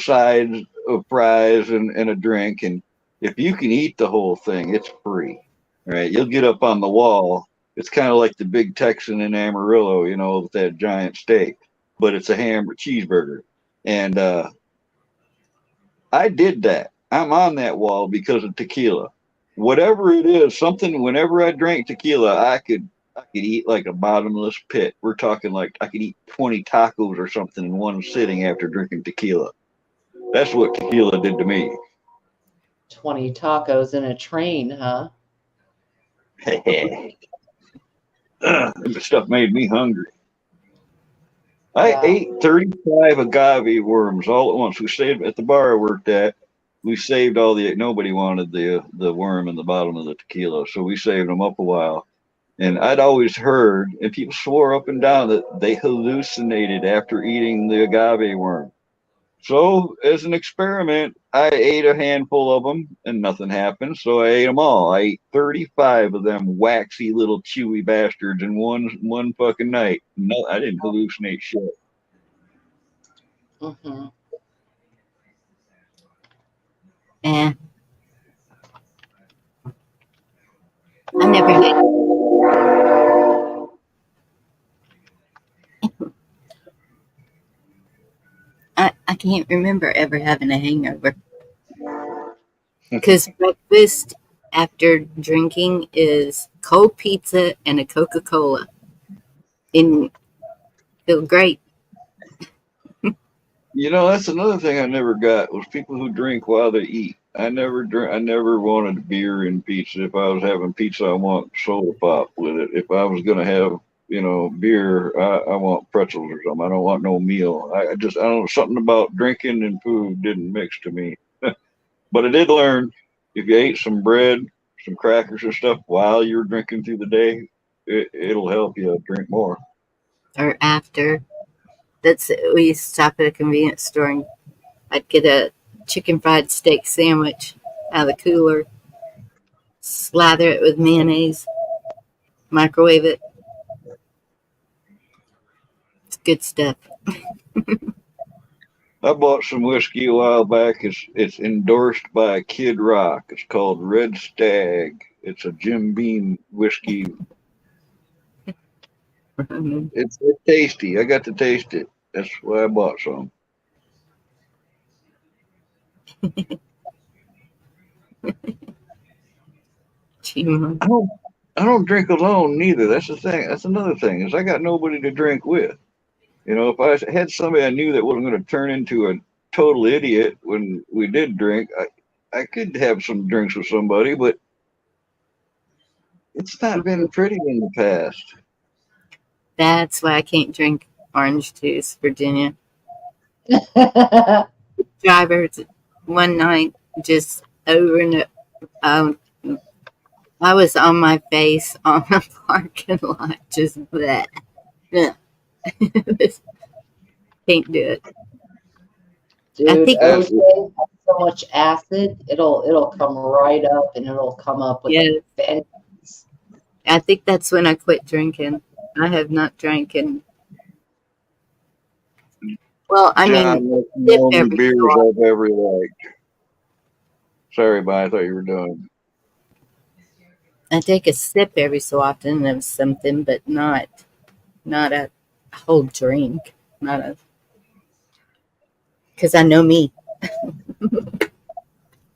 sides of fries and a drink, and if you can eat the whole thing, it's free. Right? You'll get up on the wall. It's kind of like the Big Texan in Amarillo, with that giant steak, but it's a cheeseburger, and I did that. I'm on that wall because of tequila. Whatever it is, something. Whenever I drank tequila, I could eat like a bottomless pit. We're talking like I could eat 20 tacos or something in one sitting after drinking tequila. That's what tequila did to me. 20 tacos in a train, huh? The stuff made me hungry. I Yeah. ate 35 agave worms all at once. We saved at the bar I worked at. We saved all nobody wanted the worm in the bottom of the tequila, so we saved them up a while. And I'd always heard, and people swore up and down that they hallucinated after eating the agave worm. So, as an experiment, I ate a handful of them and nothing happened. So I ate them all. I ate 35 of them waxy little chewy bastards in one fucking night. No, I didn't hallucinate shit. Mm-hmm. Eh. I never had. I can't remember ever having a hangover. Because breakfast after drinking is cold pizza and a Coca-Cola. And feel great. That's another thing I never got was people who drink while they eat. I never drink. I never wanted beer and pizza. If I was having pizza, I want soda pop with it. If I was gonna have, beer, I want pretzels or something. I don't want no meal. I don't know, something about drinking and food didn't mix to me. But I did learn if you ate some bread, some crackers and stuff while you're drinking through the day, it'll help you drink more. Or after. We used to stop at a convenience store and I'd get a chicken fried steak sandwich out of the cooler, slather it with mayonnaise, microwave it. It's good stuff. I bought some whiskey a while back. It's endorsed by Kid Rock. It's called Red Stag. It's a Jim Beam whiskey. It's tasty. I got to taste it. That's why I bought some. I don't drink alone neither. That's the thing. That's another thing is I got nobody to drink with. If I had somebody I knew that wasn't going to turn into a total idiot when we did drink, I could have some drinks with somebody, but it's not been pretty in the past. That's why I can't drink orange juice, Virginia. Drivers one night just over and I was on my face on the parking lot, just that. Yeah. Can't do it. Dude, I think OJ has so much acid, it'll come right up and it'll come up with a vengeance. I think that's when I quit drinking. I have not drank in. Well, I mean, that's the only beers I've ever liked. Sorry, but I thought you were done. I take a sip every so often of something, but not a whole drink. Because I know me.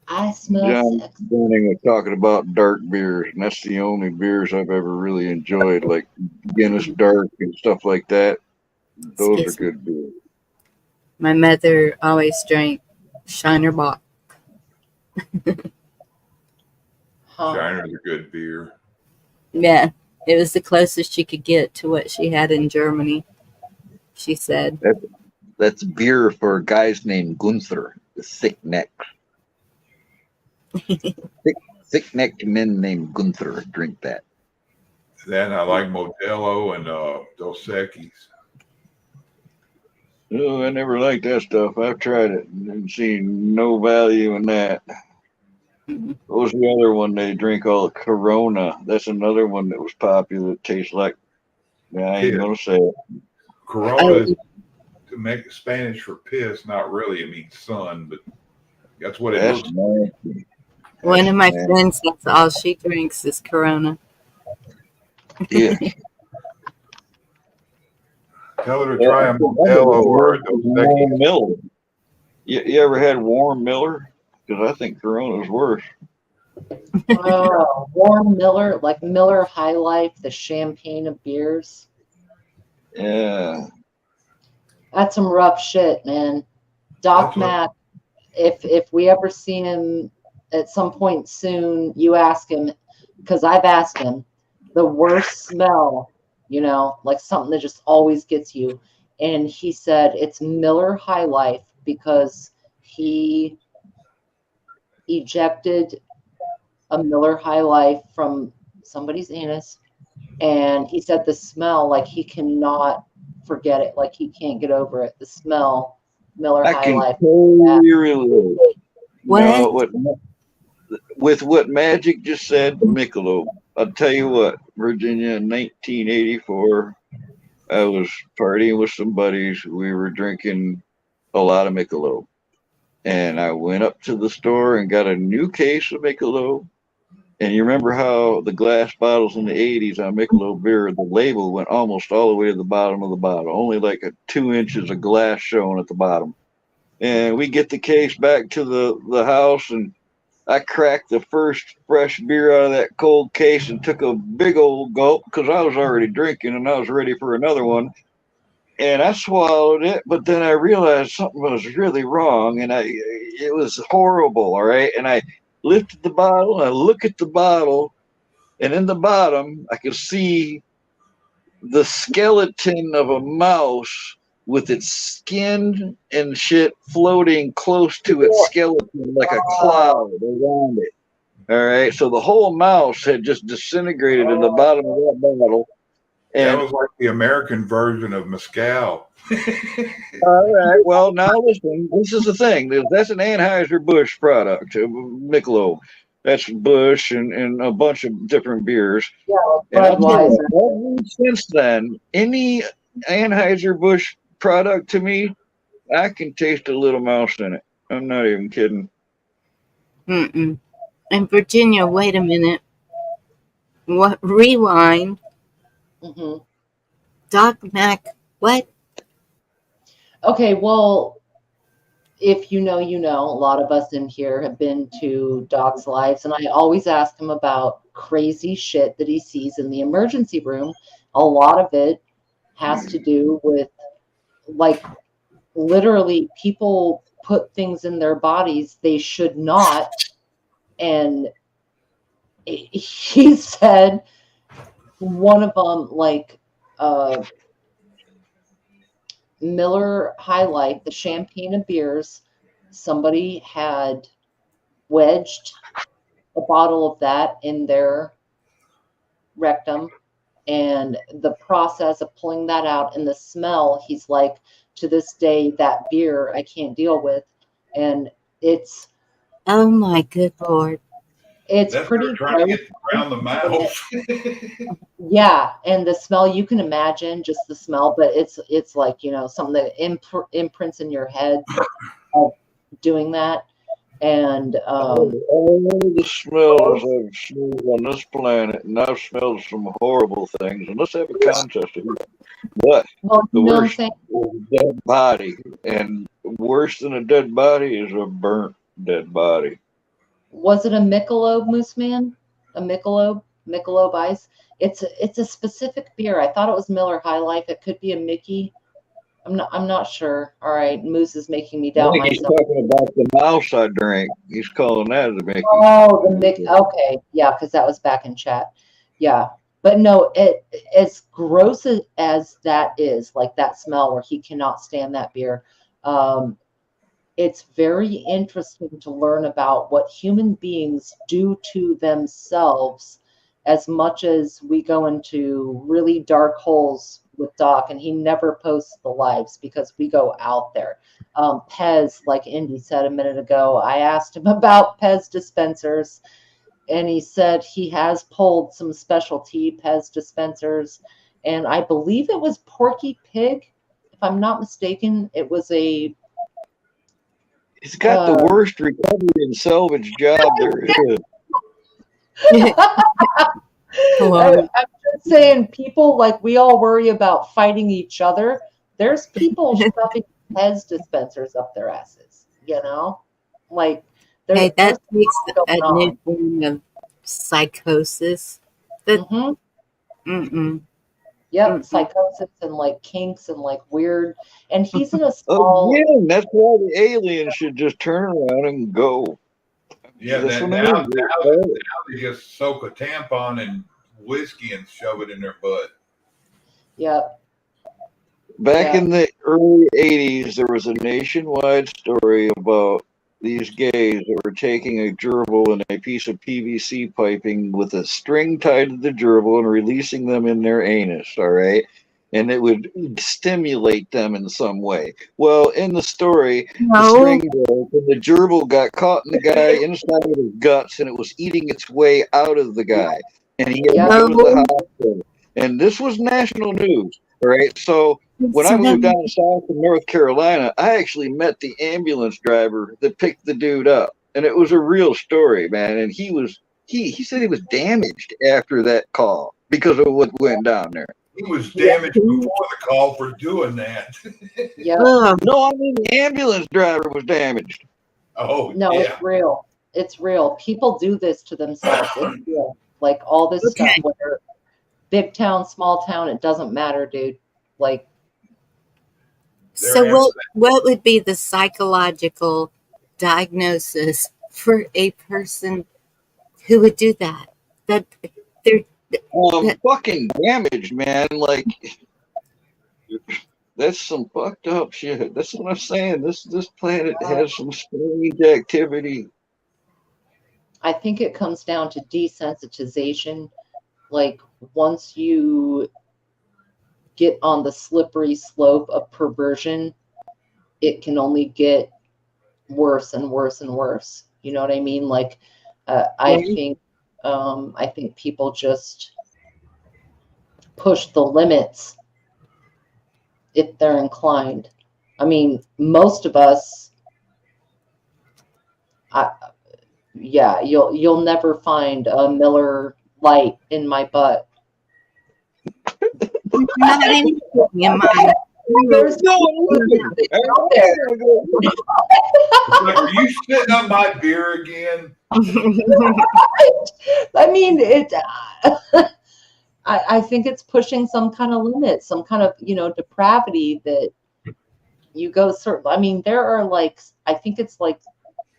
I smell John Dunning was talking about dark beers, and that's the only beers I've ever really enjoyed, like Guinness Dark and stuff like that. Those are good beers. My mother always drank Shiner Bock. Shiner's a good beer. Yeah, it was the closest she could get to what she had in Germany, she said. That's beer for guys named Gunther, the thick neck. thick-necked men named Gunther drink that. Then I like Modelo and Dos Equis. Oh, I never liked that stuff. I've tried it and seen no value in that. What was the other one they drink? All Corona. That's another one that was popular. It tastes like. Yeah, I ain't Piss. gonna say it. Corona is to make Spanish for piss. Not really. It means sun, but that's what it That's looks. nasty. One of my Nasty. friends, that's all she drinks is Corona. Yeah. Tell her to try a Modelo or a Dos Equis. Warm Miller. You ever had warm Miller? Because I think Corona's worse. Warm Miller, like Miller High Life, the champagne of beers. Yeah. That's some rough shit, man. Doc Mack, if we ever see him at some point soon, you ask him, because I've asked him, the worst smell, you know, like something that just always gets you. And he said it's Miller High Life because he ejected a Miller High Life from somebody's anus. And he said the smell, like he cannot forget it. Like he can't get over it. The smell, Miller I High can Life. totally relate. What? With what Magic just said, Michelob. I'll tell you what, Virginia, in 1984, I was partying with some buddies. We were drinking a lot of Michelob. And I went up to the store and got a new case of Michelob. And you remember how the glass bottles in the 80s on Michelob beer, the label went almost all the way to the bottom of the bottle, only like 2 inches of glass showing at the bottom. And we get the case back to the house, and I cracked the first fresh beer out of that cold case and took a big old gulp because I was already drinking and I was ready for another one. And I swallowed it, but then I realized something was really wrong, and it was horrible. All right, and I lifted the bottle and I look at the bottle, and in the bottom I could see the skeleton of a mouse with its skin and shit floating close to its skeleton like a cloud around it. All right, so the whole mouse had just disintegrated in the bottom of that bottle. And that was like the American version of mezcal. All right. Well, now listen. This is the thing. That's an Anheuser-Busch product, Michelob. That's Busch and a bunch of different beers. Yeah, and I'll tell Budweiser. you, ever since then, any Anheuser-Busch product to me, I can taste a little mouse in it. I'm not even kidding. Mm-mm. And Virginia, wait a minute. What? Rewind. Mm-hmm. Doc Mack, what? Okay, well, if you know, you know. A lot of us in here have been to Doc's lives, and I always ask him about crazy shit that he sees in the emergency room. A lot of it has to do with, like, literally people put things in their bodies they should not. And he said one of them, like, Miller High Life, the champagne of beers, somebody had wedged a bottle of that in their rectum, and the process of pulling that out and the smell, he's like, to this day, that beer I can't deal with. And it's, oh my good Lord. It's pretty trying to get around the mouth. Yeah, and the smell, you can imagine just the smell, but it's like, you know, something that imprints in your head of doing that. And all the smells I've smelled on this planet, and I've smelled some horrible things. And let's have a contest here. But the worst is a dead body, and worse than a dead body is a burnt dead body. Was it a Michelob, Moose Man? A Michelob Ice? It's a specific beer. I thought it was Miller High Life. It could be a Mickey. I'm not sure. All right, Moose is making me doubt myself. He's talking about the mouse I drank. He's calling that a Mickey. Oh, the Mickey. Okay, yeah, because that was back in chat. Yeah, but no, it as gross as that is, like that smell where he cannot stand that beer. It's very interesting to learn about what human beings do to themselves as much as we go into really dark holes with Doc, and he never posts the lives because we go out there. Pez, like Indy said a minute ago, I asked him about Pez dispensers, and he said he has pulled some specialty Pez dispensers, and I believe it was Porky Pig, if I'm not mistaken. It was a He's got the worst recovery and salvage job there is. I'm just saying, people, like, we all worry about fighting each other. There's people shoving Pez dispensers up their asses, you know? Like, Hey, that there's takes a lot a going new on. form of psychosis. That, Yep, psychosis and like kinks and like weird. And he's in a small. Again, that's why the aliens should just turn around and go. Yeah, That's that what I now, mean. now they just soak a tampon in whiskey and shove it in their butt. Yep. Back in the early 80s, there was a nationwide story about these gays that were taking a gerbil and a piece of PVC piping with a string tied to the gerbil and releasing them in their anus, all right? And it would stimulate them in some way. Well, in the story, the string broke and the gerbil got caught in the guy inside of his guts, and it was eating its way out of the guy. And he had to go to the hospital. And this was national news, all right? So when I moved down south to North Carolina, I actually met the ambulance driver that picked the dude up. And it was a real story, man. And he said he was damaged after that call because of what went down there. He was damaged before the call for doing that. Yeah. No, I mean the ambulance driver was damaged. Oh, no, yeah. It's real. It's real. People do this to themselves. It's real. Like all this stuff, whether big town, small town, it doesn't matter, dude. Like. So what would be the psychological diagnosis for a person who would do that? That they're fucking damaged, man. Like that's some fucked up shit. That's what I'm saying. This planet has some strange activity. I think it comes down to desensitization. Like once you get on the slippery slope of perversion, it can only get worse and worse and worse. You know what I mean? Like, I think people just push the limits if they're inclined. I mean, most of us, you'll never find a Miller Lite in my butt. Not anything in my. There's no out there. Like, are you sitting on my beer again? I mean, I think it's pushing some kind of limit, some kind of depravity that you go certain. I mean, there are like, I think it's like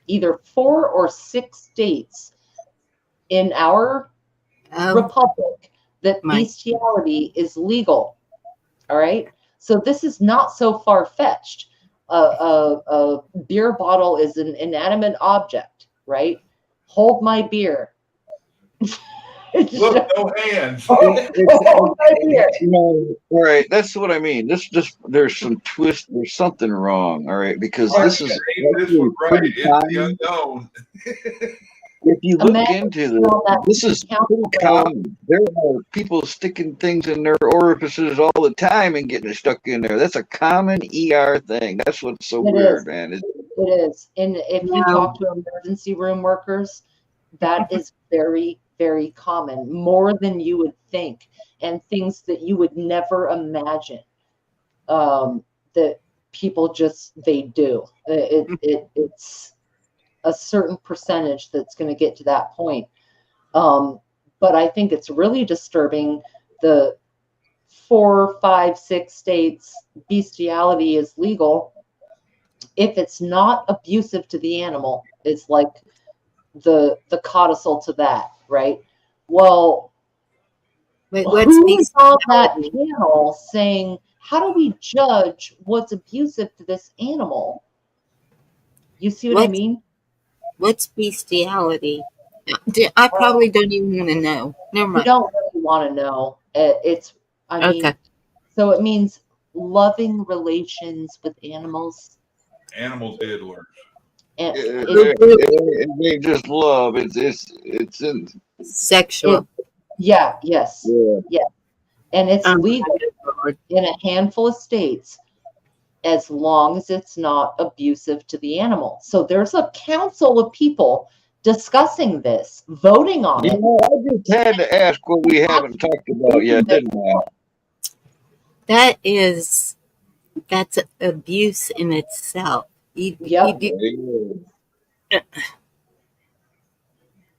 either 4 or 6 states in our republic that bestiality is legal. All right. So this is not so far-fetched. A beer bottle is an inanimate object, right? Hold my beer. Look, no hands. Hold my beer. All right, that's what I mean. There's some twist. There's something wrong. All right, because this is right. It's the unknown. If you look into this is pretty common. There are people sticking things in their orifices all the time and getting it stuck in there. That's a common ER thing. That's what's so weird, man. It is. And if you talk to emergency room workers, that is very, very common, more than you would think, and things that you would never imagine that people they do. It's a certain percentage that's going to get to that point. But I think it's really disturbing. The 4, 5, 6 states bestiality is legal. If it's not abusive to the animal, it's like the codicil to that, right? Well, who's on that panel saying, how do we judge what's abusive to this animal? You see what I mean? What's bestiality? I probably don't even want to know. Never mind. You don't really want to know. I mean, So it means loving relations with animals. Animal diddlers. And It ain't just love. It's in. Sexual. Yeah. Yes. Yeah. Yeah. And it's Oh, legal in a handful of states as long as it's not abusive to the animal. So there's a council of people discussing this, voting on it. I just had to ask what we haven't talked about yet, didn't I? That's abuse in itself. Yep.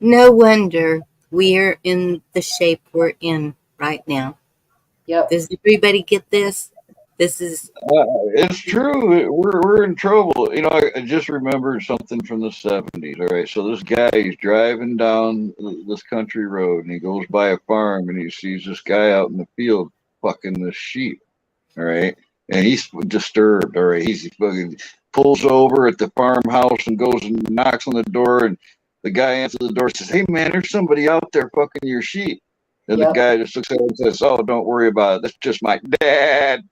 No wonder we're in the shape we're in right now. Yep. Does everybody get this? This is. It's true. We're in trouble. I just remembered something from the 70s. All right. So this guy, he's driving down this country road and he goes by a farm and he sees this guy out in the field fucking this sheep. All right. And he's disturbed. All right. He's fucking pulls over at the farmhouse and goes and knocks on the door. And the guy answers the door and says, "Hey, man, there's somebody out there fucking your sheep." And the guy just looks at him and says, "Oh, don't worry about it. That's just my dad."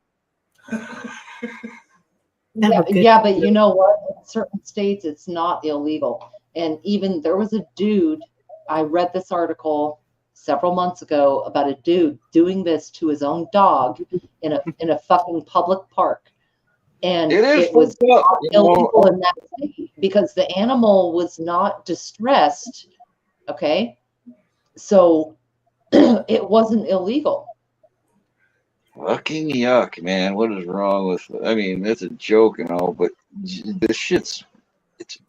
Yeah, but you know what? In certain states, it's not illegal. And even there was a dude, I read this article several months ago about a dude doing this to his own dog in a fucking public park. And it was not illegal in that state because the animal was not distressed. Okay. So it wasn't illegal. Fucking yuck, man. What is wrong with it's a joke and all, but this shit's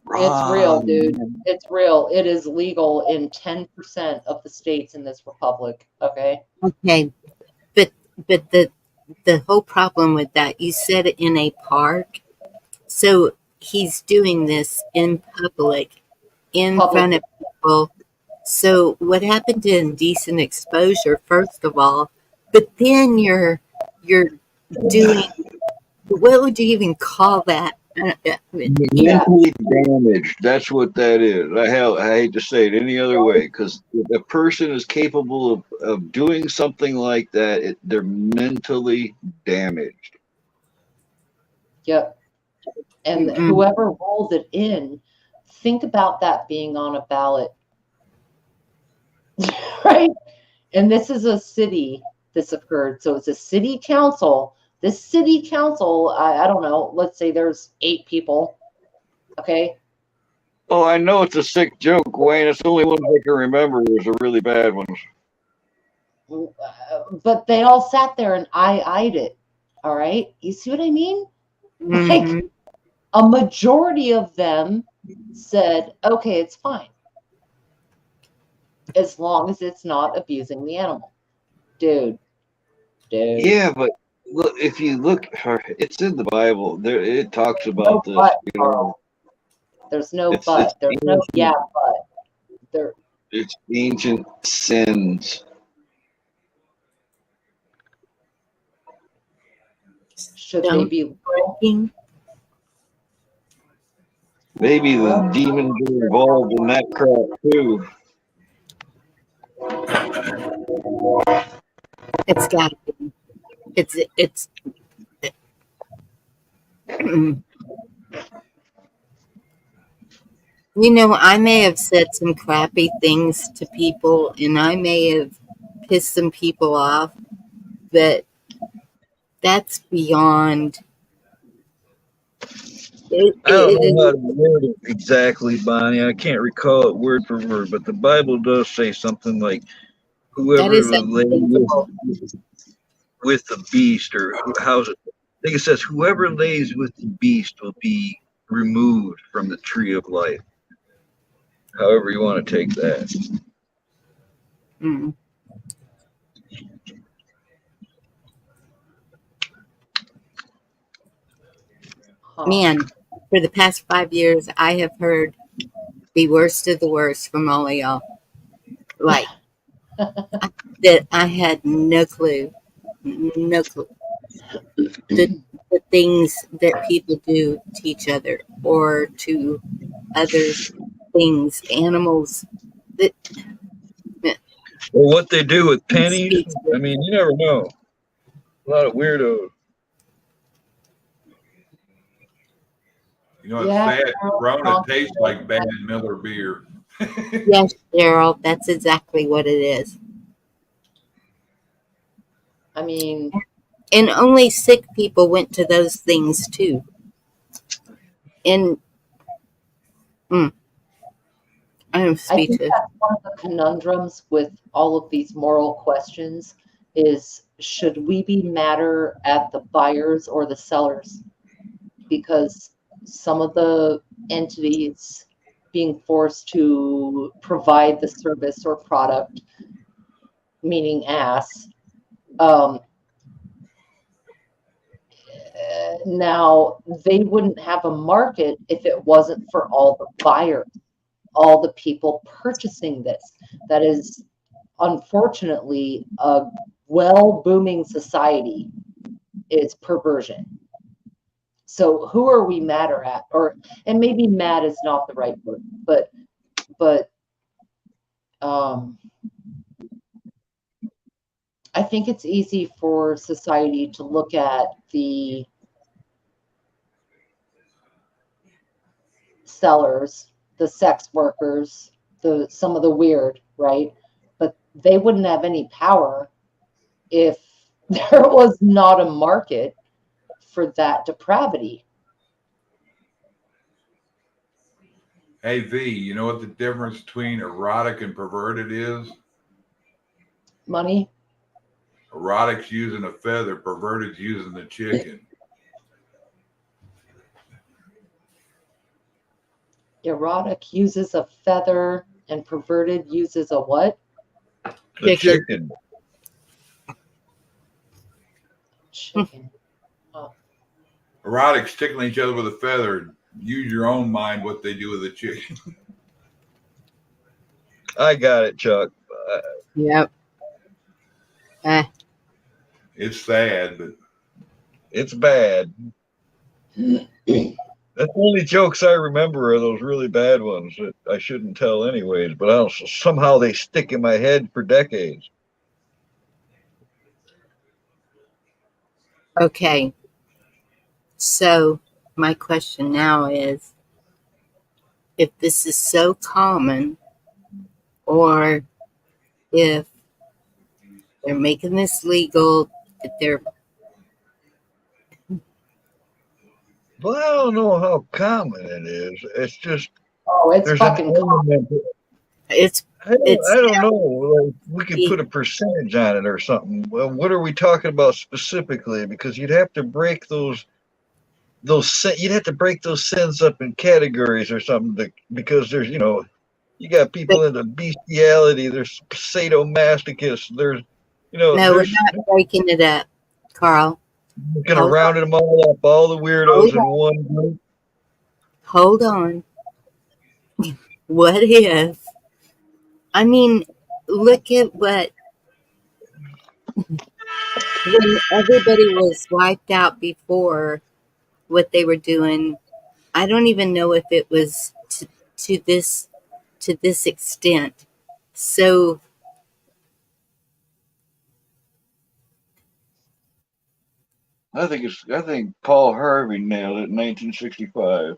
wrong. It's real, dude. It's real. It is legal in 10% of the states in this republic. Okay. Okay. But the whole problem with that, you said it in a park. So he's doing this in public, in front of people. So what happened to indecent exposure, first of all? But then you're doing, what would you even call that? Mentally damaged. That's what that is. I hate to say it any other way, because if a person is capable of doing something like that, they're mentally damaged. Yep. And whoever rolled it in, think about that being on a ballot. Right? And this is a city. This occurred. So it's a city council. This city council, I don't know, let's say there's 8 people. Okay. Oh, I know it's a sick joke, Wayne. It's the only one I can remember. There's a really bad one. But they all sat there and I eyed it. All right. You see what I mean? Like a majority of them said, okay, it's fine. As long as it's not abusing the animal. Dude. Yeah, but look, if you look, it's in the Bible. It talks about this. There's no but. There's no but. It's ancient sins. Should they be breaking? Maybe the demons are involved in that crap too. It's got to be. It's I may have said some crappy things to people and I may have pissed some people off, but that's beyond. I don't know how to word it exactly, Bonnie. I can't recall it word for word, but the Bible does say something like, whoever lays with the beast, or how's it? I think it says, whoever lays with the beast will be removed from the tree of life. However you want to take that. Man, for the past 5 years, I have heard the worst of the worst from all of y'all. Like, that I had no clue. No clue. The things that people do to each other or to other things, animals. Or what they do with pennies. I mean, you never know. A lot of weirdos. You know, it's Yeah, sad. Carol, Corona Trump, tastes like bad Miller beer. Yes, Cheryl, that's exactly what it is. I mean, And only sick people went to those things too. And I am I think speechless. that's one of the conundrums with all of these moral questions is should we be madder at the buyers or the sellers? Because some of the entities being forced to provide the service or product, meaning ass, now they wouldn't have a market if it wasn't for all the buyers, all the people purchasing this. That is unfortunately a well booming society is perversion. So who are we madder at? Or and maybe mad is not the right word, but I think it's easy for society to look at the sellers, the sex workers, the some of the weird, right? But they wouldn't have any power if there was not a market for that depravity. Hey V, you know what the difference between erotic and perverted is? Money. Erotic's using a feather, perverted's using the chicken. Erotic uses a feather and perverted uses a what? The chicken. Chicken. Oh. Erotic's tickling each other with a feather. Use your own mind what they do with the chicken. I got it, Chuck. Yep. It's sad, but it's bad. The only jokes I remember are those really bad ones that I shouldn't tell anyways, but also somehow they stick in my head for decades. Okay. So my question now is, if this is so common, or if they're making this legal, if they're... Well, I don't know how common it is. It's just it's fucking common. It's I don't know. Like, we could put a percentage on it or something. Well, what are we talking about specifically? Because you'd have to break those you'd have to break those sins up in categories or something because there's you got people into bestiality, there's sadomasochists, there's No, we're not breaking it up, Carl. We're gonna round them all up, all the weirdos in one group. Hold on. What if? I mean, look at what when everybody was wiped out before, what they were doing. I don't even know if it was to this extent. So I think Paul Harvey nailed it in 1965.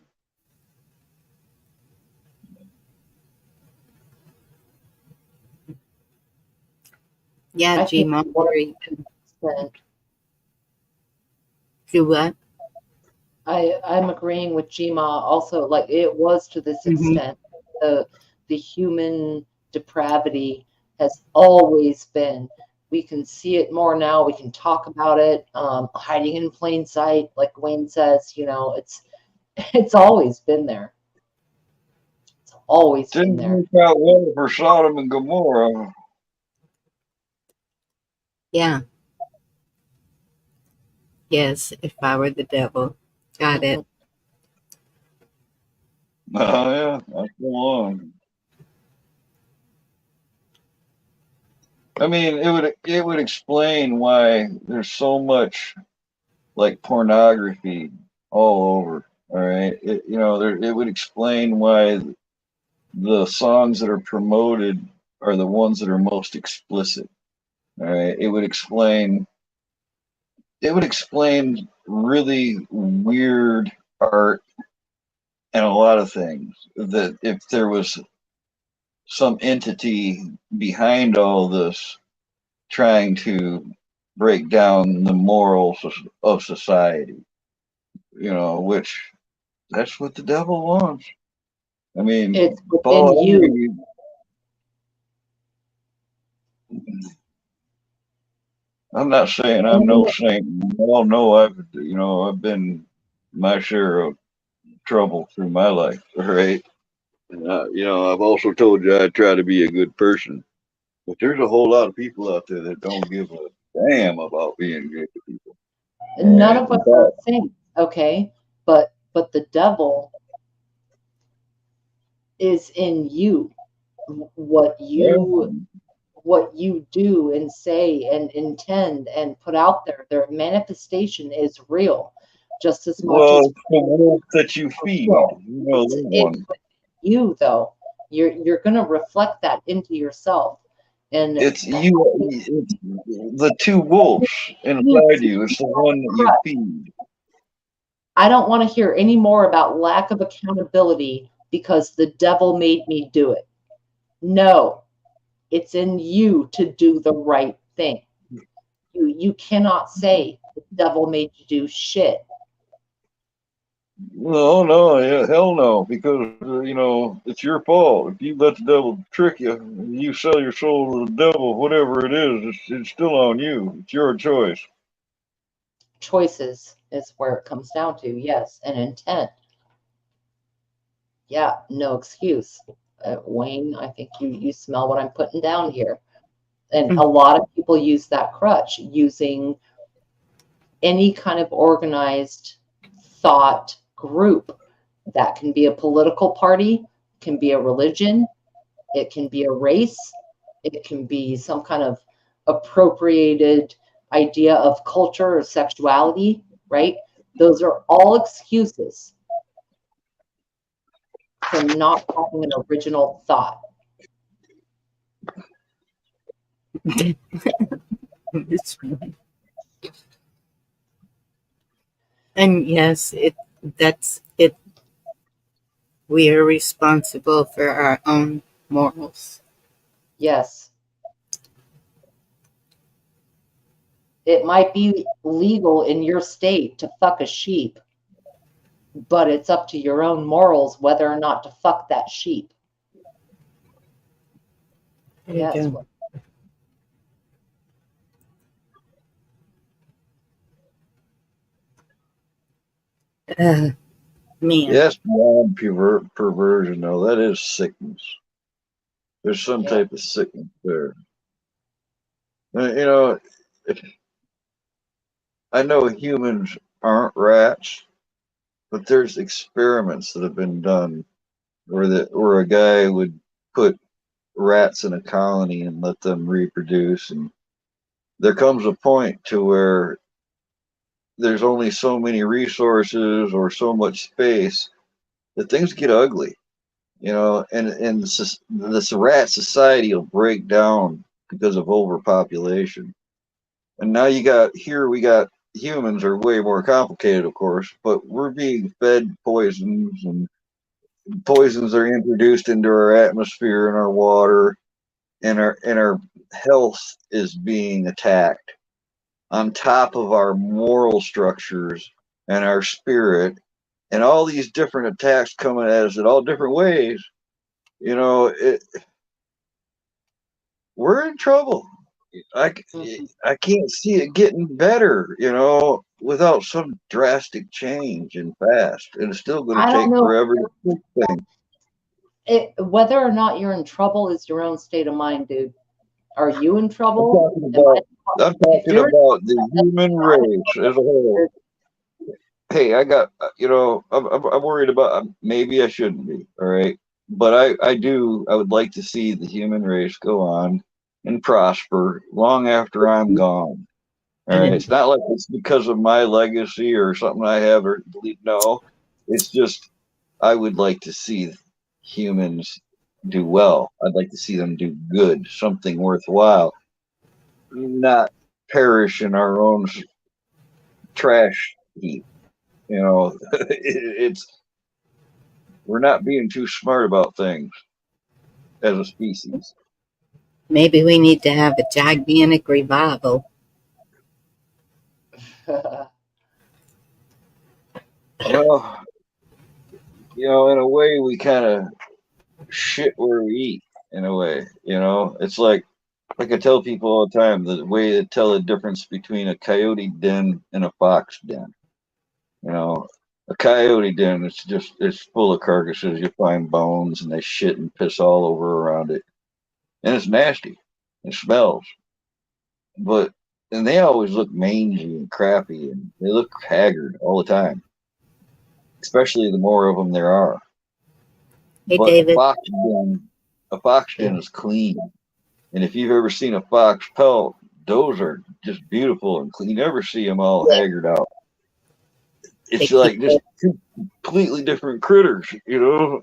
yeah, G Monterey. Do what? I'm agreeing with Gma also, like it was to this extent. The human depravity has always been. We can see it more now. We can talk about it. Hiding in plain sight, like Wayne says, it's always been there. It's always been there. Didn't work out well for Sodom and Gomorrah. Yeah. Yes, if I were the devil. Got it. Oh yeah, that's so long. I mean, it would explain why there's so much like pornography all over. All right, it would explain why the songs that are promoted are the ones that are most explicit. All right, it would explain it would explain really weird art and a lot of things. That if there was some entity behind all this trying to break down the morals of society, which that's what the devil wants. I mean, It's within Paul you. Henry, I'm not saying I'm no saint. You all know I've been my share of trouble through my life, right? And I've also told you I try to be a good person, but there's a whole lot of people out there that don't give a damn about being good people. None And of us are saints, okay? But the devil is in you. What you do and say and intend and put out there, their manifestation is real, just as much as the wolf that you feed, that one. You though, you're going to reflect that into yourself, and It's you. It's the two wolves inside you. It's the one that you feed. I don't want to hear any more about lack of accountability because the devil made me do it. No, it's in you to do the right thing. You cannot say the devil made you do shit. No, yeah, hell no, because it's your fault. If you let the devil trick you, you sell your soul to the devil, whatever it is, it's still on you. It's your choice. Choices is where it comes down to, yes, and intent. Yeah, no excuse. Wayne, I think you smell what I'm putting down here. And a lot of people use that crutch, using any kind of organized thought group. That can be a political party, can be a religion, it can be a race, it can be some kind of appropriated idea of culture or sexuality, right? Those are all excuses for not having an original thought. And yes, that's it. We are responsible for our own morals. Yes. It might be legal in your state to fuck a sheep, but it's up to your own morals whether or not to fuck that sheep. Yes. Man. Yes, beyond perversion, though. That is sickness. There's some type of sickness there. I know humans aren't rats, but there's experiments that have been done where a guy would put rats in a colony and let them reproduce, and there comes a point to where there's only so many resources or so much space that things get ugly, and this rat society will break down because of overpopulation. And now we got humans are way more complicated, of course, but we're being fed poisons, and poisons are introduced into our atmosphere and our water, and our health is being attacked on top of our moral structures and our spirit, and all these different attacks coming at us in all different ways. We're in trouble. I can't see it getting better, without some drastic change and fast. And it's still going to take forever to fix things. Whether or not you're in trouble is your own state of mind, dude. Are you in trouble? I'm talking about the human race as a whole. Hey, I'm worried about, maybe I shouldn't be, all right? But I would like to see the human race go on and prosper long after I'm gone. All right. It's not like it's because of my legacy or something I have or believe. No, it's just I would like to see humans do well. I'd like to see them do good, something worthwhile, not perish in our own trash heap. You know, we're not being too smart about things as a species. Maybe we need to have a gigantic revival. Well, you know, in a way, we kind of shit where we eat. In a way, you know, it's like I tell people all the time, the way to tell the difference between a coyote den and a fox den. You know, a coyote den, it's full of carcasses. You find bones and they shit and piss all over around it, and it's nasty. It smells, but and they always look mangy and crappy, and they look haggard all the time. Especially the more of them there are. Hey, But David. a fox den is clean, and if you've ever seen a fox pelt, those are just beautiful and clean. You never see them all haggard out. It's like just two completely different critters, you know.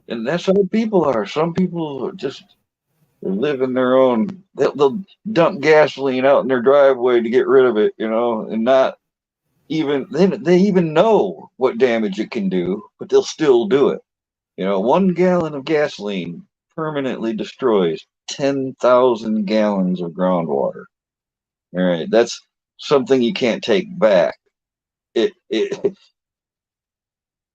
And that's how people are. Some people just live in their own. They'll dump gasoline out in their driveway to get rid of it, you know, and not even they even know what damage it can do, but they'll still do it. You know, 1 gallon of gasoline permanently destroys 10,000 gallons of groundwater. All right, that's something you can't take back. It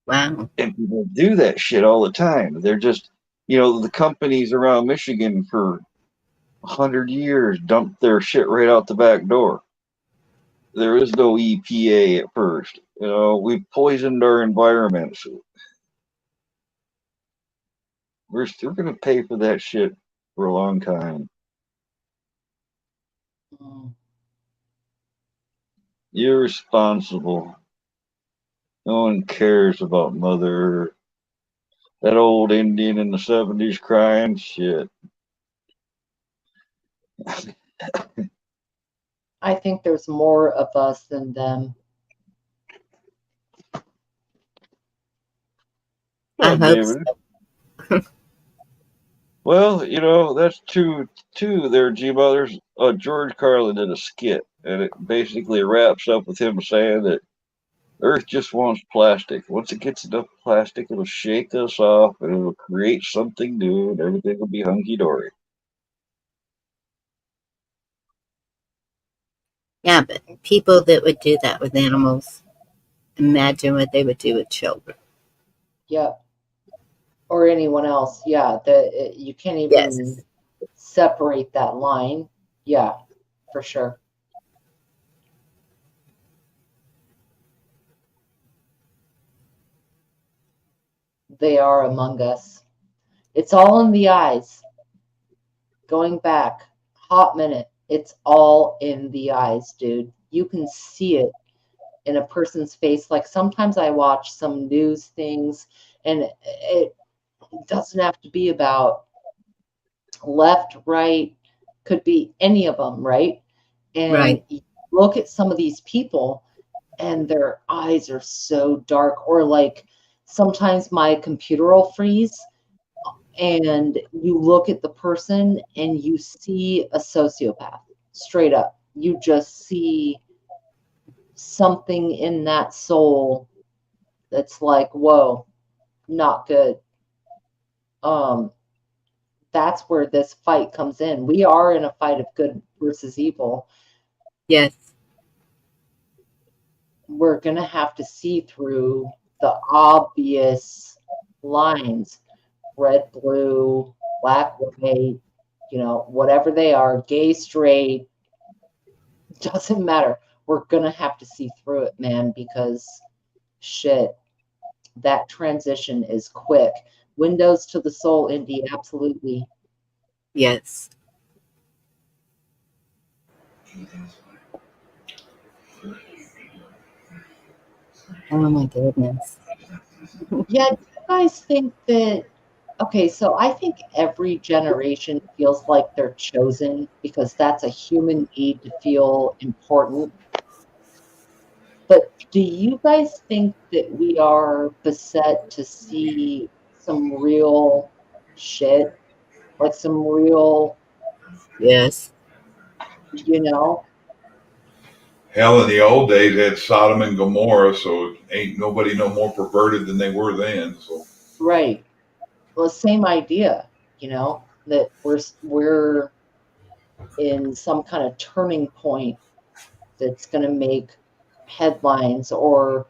Wow. And people do that shit all the time. They're just, you know, the companies around Michigan for 100 years dumped their shit right out the back door. There is no EPA at first. You know, we've poisoned our environments. We're still going to pay for that shit for a long time. Irresponsible. No one cares about Mother. That old Indian in the 70s crying shit. I think there's more of us than them. I hope so. Well, you know, that's two there, G Mothers. George Carlin did a skit, and it basically wraps up with him saying that Earth just wants plastic. Once it gets enough plastic, it'll shake us off, and it'll create something new, and everything will be hunky dory. Yeah, but people that would do that with animals, imagine what they would do with children. Yeah. Or anyone else. Yeah. You can't even separate that line. Yeah, for sure. They are among us. It's all in the eyes. Going back, hot minute. It's all in the eyes, dude. You can see it in a person's face. Like sometimes I watch some news things and it doesn't have to be about left, right, could be any of them, right? And you look at some of these people and their eyes are so dark, or like sometimes my computer will freeze and you look at the person and you see a sociopath straight up. You just see something in that soul that's like, whoa, not good. That's where this fight comes in. We are in a fight of good versus evil. Yes. We're going to have to see through the obvious lines, red, blue, black, white, you know, whatever they are, gay, straight, doesn't matter. We're going to have to see through it, man, because shit, that transition is quick. Windows to the soul, Indy, absolutely. Yes. Oh my goodness. Yeah, do you guys think that, okay, so I think every generation feels like they're chosen because that's a human need to feel important. But do you guys think that we are beset to see some real shit? Like some real, yes, you know? Hell, in the old days, they had Sodom and Gomorrah, so ain't nobody no more perverted than they were then. So Right. Well, same idea, that we're in some kind of turning point that's going to make headlines, or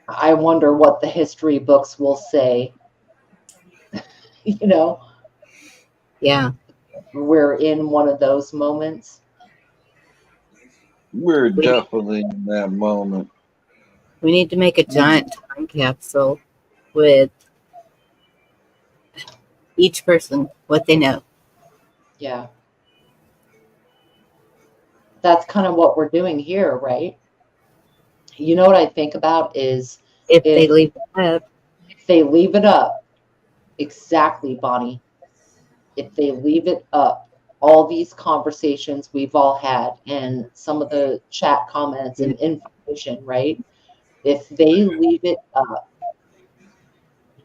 I wonder what the history books will say. Yeah. We're in one of those moments. We're definitely in that moment. We need to make a giant time capsule with each person, what they know. Yeah. That's kind of what we're doing here, right? You know what I think about is if they leave it up. If they leave it up, exactly, Bonnie. If they leave it up, all these conversations we've all had and some of the chat comments and information, right? If they leave it up,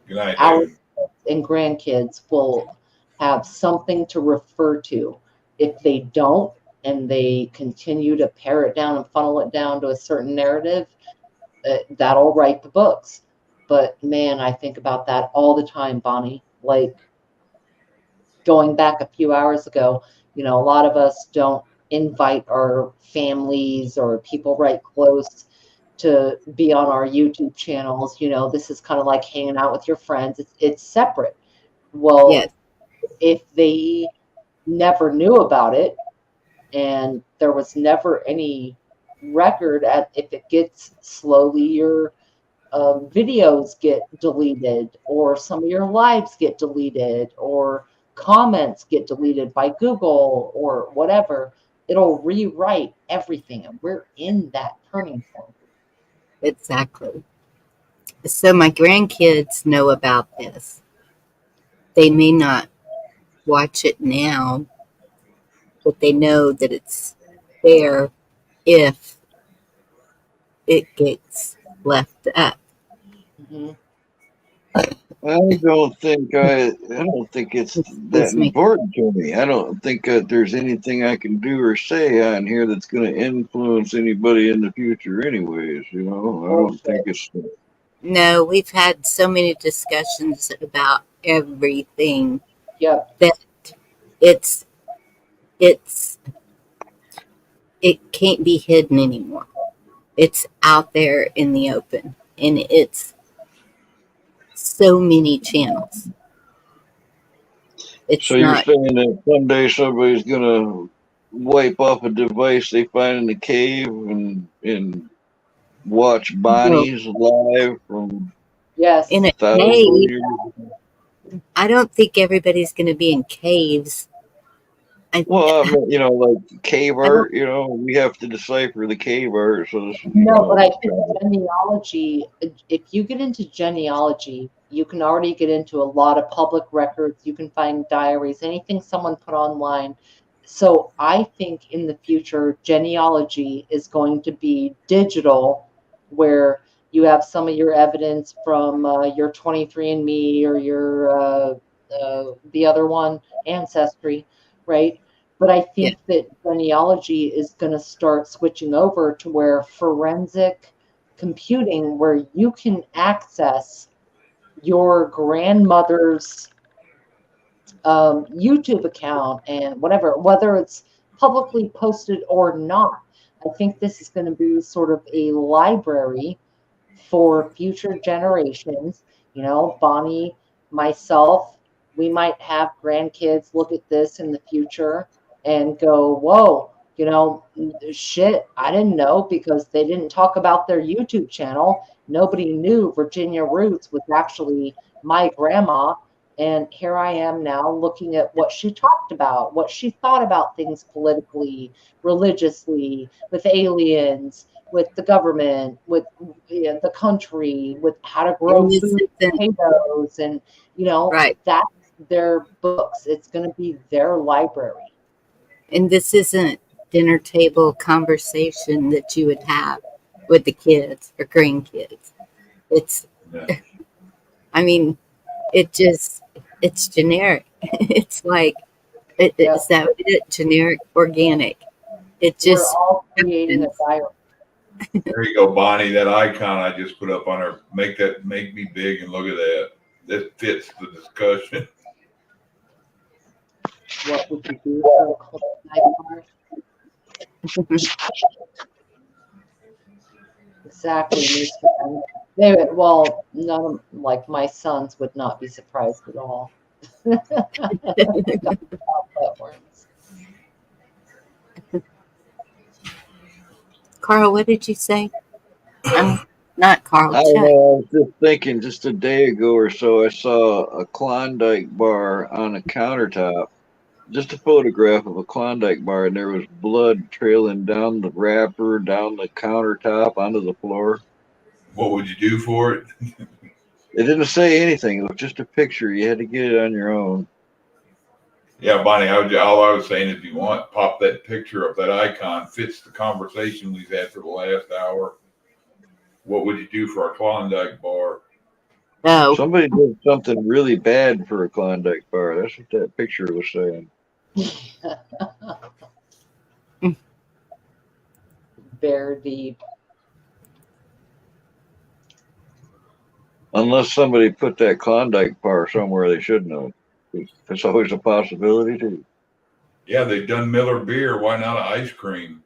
good night, our David. kids and grandkids will have something to refer to. If they don't, and they continue to pare it down and funnel it down to a certain narrative, that'll write the books. But man, I think about that all the time, Bonnie. Like, going back a few hours ago, a lot of us don't invite our families or people right close to be on our YouTube channels. This is kind of like hanging out with your friends. It's separate. Well, Yes. if they never knew about it and there was never any record if it gets slowly, your videos get deleted, or some of your lives get deleted, or comments get deleted by Google or whatever, it'll rewrite everything. And we're in that turning point. Exactly. So my grandkids know about this. They may not watch it now, but they know that it's there if it gets left up. Mm-hmm. I don't think it's that important to me. I don't think there's anything I can do or say on here that's going to influence anybody in the future, anyways. I don't think it's. No, we've had so many discussions about everything. Yep. That it can't be hidden anymore. It's out there in the open, and it's so many channels. So you're saying that someday somebody's gonna wipe off a device they find in the cave and watch Bonnie's live from in a cave. I don't think everybody's going to be in caves. Well, I mean, like cave art, we have to decipher the cave art. So but I think genealogy, if you get into genealogy, you can already get into a lot of public records. You can find diaries, anything someone put online. So I think in the future, genealogy is going to be digital, where you have some of your evidence from your 23andMe or your the other one, Ancestry, right? But I think that genealogy is going to start switching over to where forensic computing, where you can access your grandmother's YouTube account and whatever, whether it's publicly posted or not. I think this is going to be sort of a library for future generations. Bonnie, myself, we might have grandkids look at this in the future and go, whoa, shit, I didn't know, because they didn't talk about their YouTube channel. Nobody knew Virginia Roots was actually my grandma. And here I am now looking at what she talked about, what she thought about things politically, religiously, with aliens, with the government, with the country, with how to grow food, potatoes, and that's their books. It's going to be their library. And this isn't dinner table conversation that you would have with the kids or grandkids. I mean, it's generic. It's like, is that it? Generic, organic. It We're just all creating a diary. There you go, Bonnie. That icon I just put up on her. Make me big and look at that. That fits the discussion. What would you do for a Klondike bar? Exactly, Mr. They would, well, none of, like my sons would not be surprised at all. Carl, what did you say? Not Carl, I don't Chuck. know. I was just thinking just a day ago or so, I saw a Klondike bar on a countertop, just a photograph of a Klondike bar, and there was blood trailing down the wrapper, down the countertop, onto the floor. What would you do for it? It didn't say anything. It was just a picture. You had to get it on your own. Yeah, Bonnie. All I was saying, if you want, pop that picture of that icon. Fits the conversation we've had for the last hour. What would you do for a Klondike bar? Oh, Somebody did something really bad for a Klondike bar. That's what that picture was saying. Bear deep. Unless somebody put that Klondike bar somewhere they shouldn't have. It's always a possibility, too. Yeah, they've done Miller beer. Why not ice cream?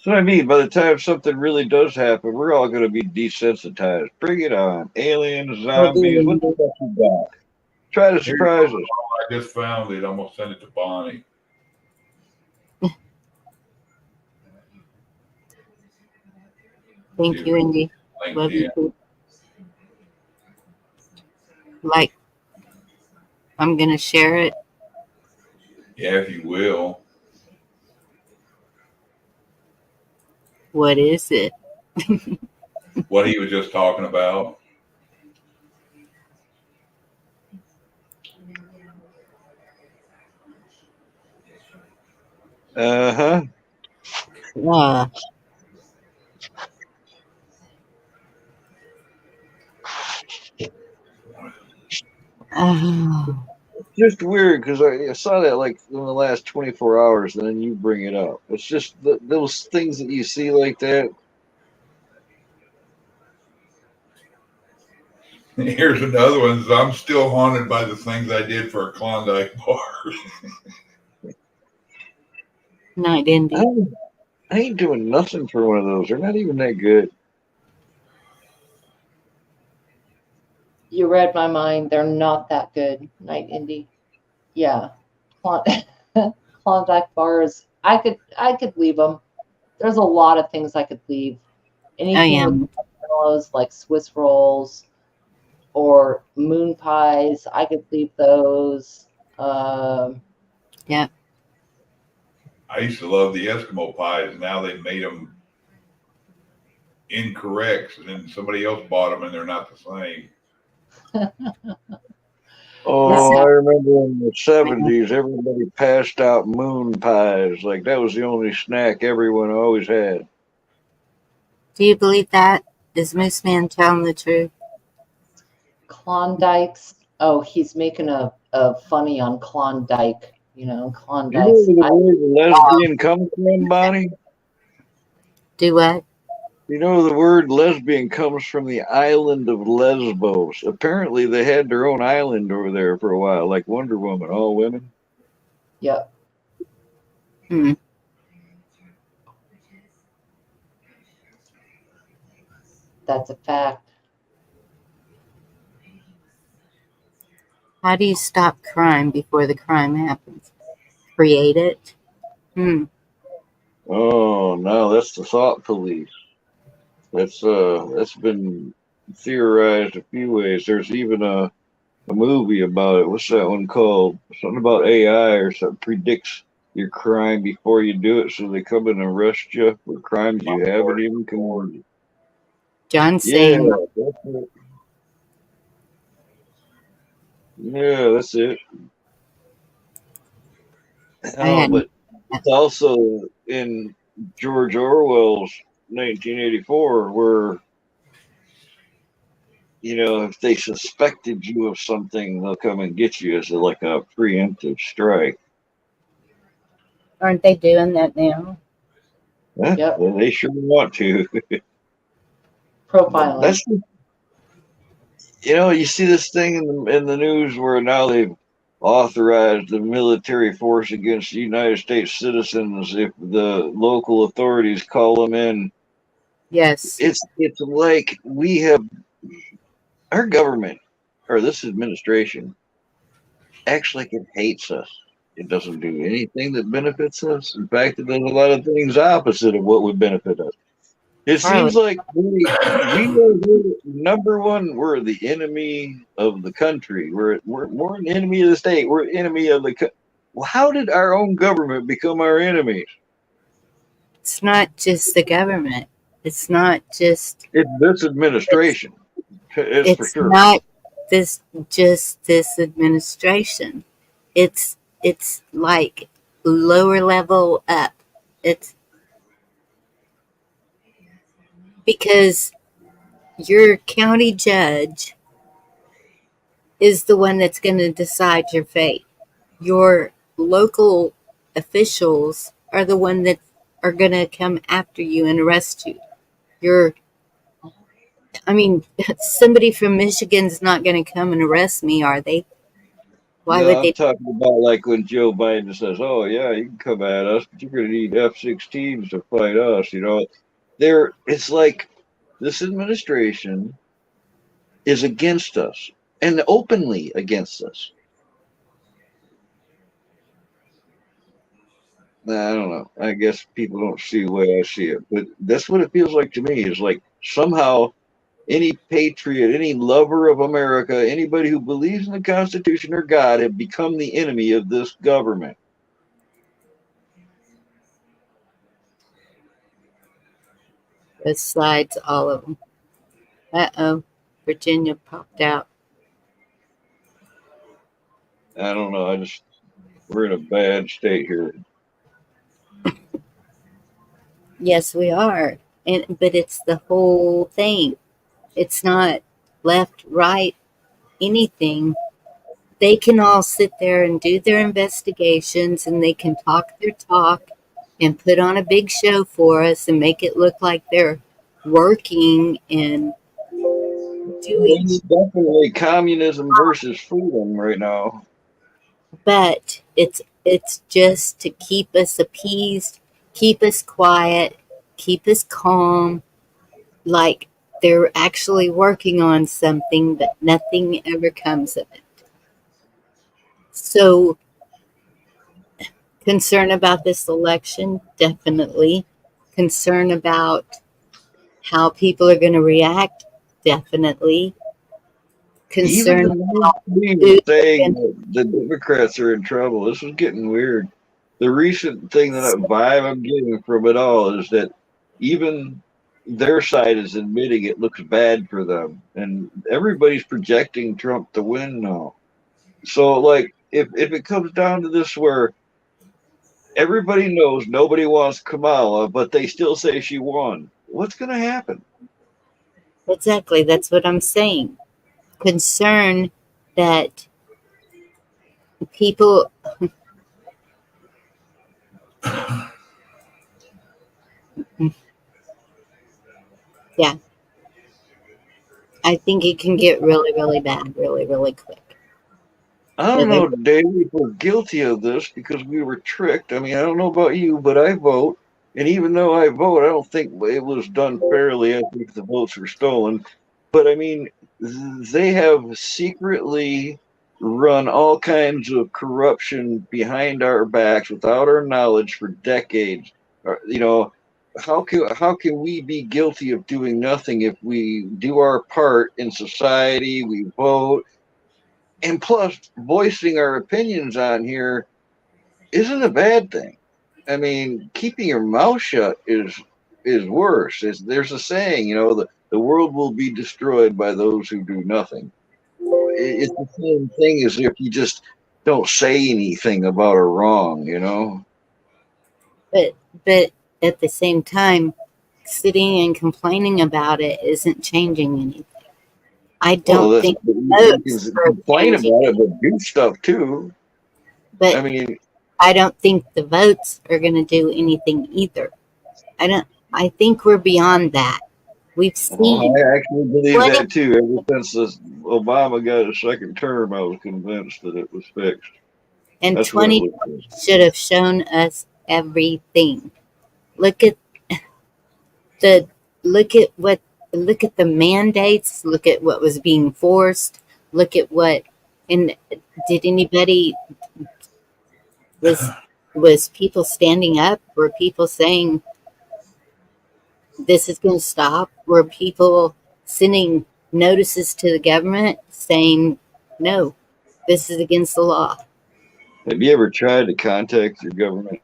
So I mean, by the time something really does happen, we're all going to be desensitized. Bring it on. Aliens, zombies, what the fuck you got? Try to surprise us. I just found it. I'm going to send it to Bonnie. Thank you, Indy. Love you too. Like, I'm going to share it. Yeah, if you will. What is it? What he was just talking about. Uh-huh. It's just weird because I saw that like in the last 24 hours, and then you bring it up. It's just those things that you see like that. Here's another one. I'm still haunted by the things I did for a Klondike bar. Night, Indy. I ain't doing nothing for one of those. They're not even that good. You read my mind. They're not that good, Night Indy. Yeah, Klondike bars. I could leave them. There's a lot of things I could leave. Anything with marshmallows, like Swiss rolls or moon pies, I could leave those. Yep. I used to love the Eskimo pies. Now they made them incorrect, and then somebody else bought them, and they're not the same. Oh, I remember in the 70s, everybody passed out moon pies. Like that was the only snack everyone always had. Do you believe that? Is Moose Man telling the truth? Klondikes. Oh, he's making a funny on Klondike. You know, Do you know Klondikes. where the word lesbian comes from, Bonnie? Do what? You know, the word lesbian comes from the island of Lesbos. Apparently, they had their own island over there for a while, like Wonder Woman, all women. Yep. That's a fact. How do you stop crime before the crime happens? Create it? Oh, no, that's the thought police. That's been theorized a few ways. There's even a movie about it. What's that one called? Something about AI or something predicts your crime before you do it, so they come and arrest you for crimes you haven't even committed. John's Yeah, saying, that's it. Yeah, that's it. Oh, but it's also in George Orwell's 1984, where if they suspected you of something, they'll come and get you as like a preemptive strike. Aren't they doing that now? Huh? Yep. Well, they sure want to. Profiling. That's you see this thing in the news where now they've authorized the military force against United States citizens if the local authorities call them in. Yes. It's like we have our government or this administration acts like it hates us. It doesn't do anything that benefits us. In fact, it does a lot of things opposite of what would benefit us. It Charlie. seems like we're number one. We're the enemy of the country. We're an enemy of the state. We're an enemy of the. Well, how did our own government become our enemies? It's not just the government. It's not just. It's this administration. It's for It's sure. not this administration. It's like lower level up. It's because your county judge is the one that's going to decide your fate. Your local officials are the one that are going to come after you and arrest you. Somebody from Michigan's not going to come and arrest me, are they? Why No, would I'm they? talking about like when Joe Biden says, "Oh yeah, you can come at us, but you're going to need F-16s to fight us." It's like this administration is against us and openly against us. I don't know. I guess people don't see the way I see it, but that's what it feels like to me. Is like somehow any patriot, any lover of America, anybody who believes in the Constitution or God have become the enemy of this government. Both sides, all of them. Uh-oh. Virginia popped out. I don't know. We're in a bad state here. Yes, we are. But it's the whole thing. It's not left, right, anything. They can all sit there and do their investigations and they can talk their talk and put on a big show for us and make it look like they're working and doing. It's definitely communism versus freedom right now. But it's just to keep us appeased, keep us quiet, keep us calm, like they're actually working on something, but nothing ever comes of it. So, concern about this election, definitely. Concern about how people are going to react, definitely. Even Concern the about mainstream who's saying going that the Democrats are in trouble. This is getting weird. The recent thing vibe I'm getting from it all is that even their side is admitting it looks bad for them, and everybody's projecting Trump to win now. So, like, if it comes down to this, where everybody knows nobody wants Kamala, but they still say she won, what's going to happen? Exactly, that's what I'm saying. Concern that people. Yeah, I think it can get really, really bad, really, really quick. I don't Really. know, Dave, if we're guilty of this because we were tricked. I mean, I don't know about you, but I vote. And even though I vote, I don't think it was done fairly. I think the votes were stolen. But I mean, they have secretly run all kinds of corruption behind our backs without our knowledge for decades. How can we be guilty of doing nothing if we do our part in society, we vote, and plus voicing our opinions on here isn't a bad thing. I mean, keeping your mouth shut is worse. There's a saying, the world will be destroyed by those who do nothing. It's the same thing as if you just don't say anything about a wrong. But at the same time, sitting and complaining about it isn't changing anything. I don't think you votes can are complain changing, about it, but do stuff too. but I mean, I don't think the votes are going to do anything either. I think we're beyond that. We've seen I actually believe 20 that too. Ever since Obama got a second term, I was convinced that it was fixed. and That's what it 20 was. should have shown us everything. Look at the look at the mandates, look at what was being forced, look at what and did anybody was people standing up? Were people saying this is going to stop? Were people sending notices to the government saying no, this is against the law? Have you ever tried to contact your government?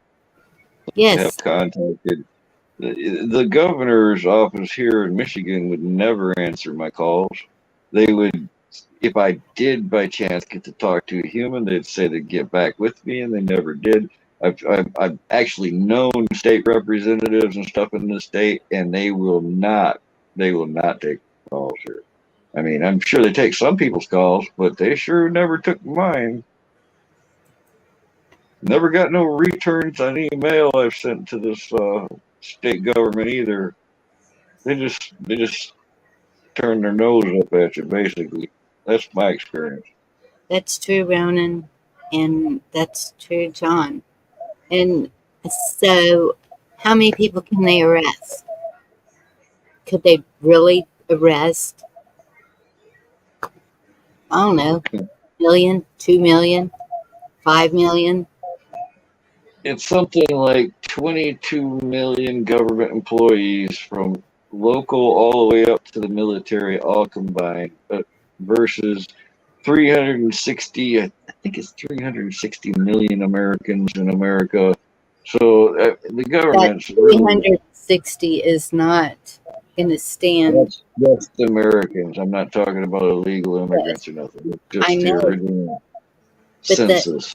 Have Yes, contacted the governor's office here in Michigan would never answer my calls. They would, if I did by chance get to talk to a human, they'd say they'd get back with me, and they never did. I've actually known state representatives and stuff in the state, and they will not take calls here. I mean, I'm sure they take some people's calls, but they sure never took mine. Never got no returns on email I've sent to this state government either. They just turn their nose up at you, basically. That's my experience. that's true, Ronan, and that's true, John. And so, how many people can they arrest? Could they really arrest, I don't know, million, 2 million, 5 million? It's something like 22 million government employees from local all the way up to the military, all combined, versus 360, I think it's 360 million Americans in America. So the That government's really, 360 is not going to stand. that's the Americans. I'm not talking about illegal Yes, immigrants or nothing. It's I just the know, original but census.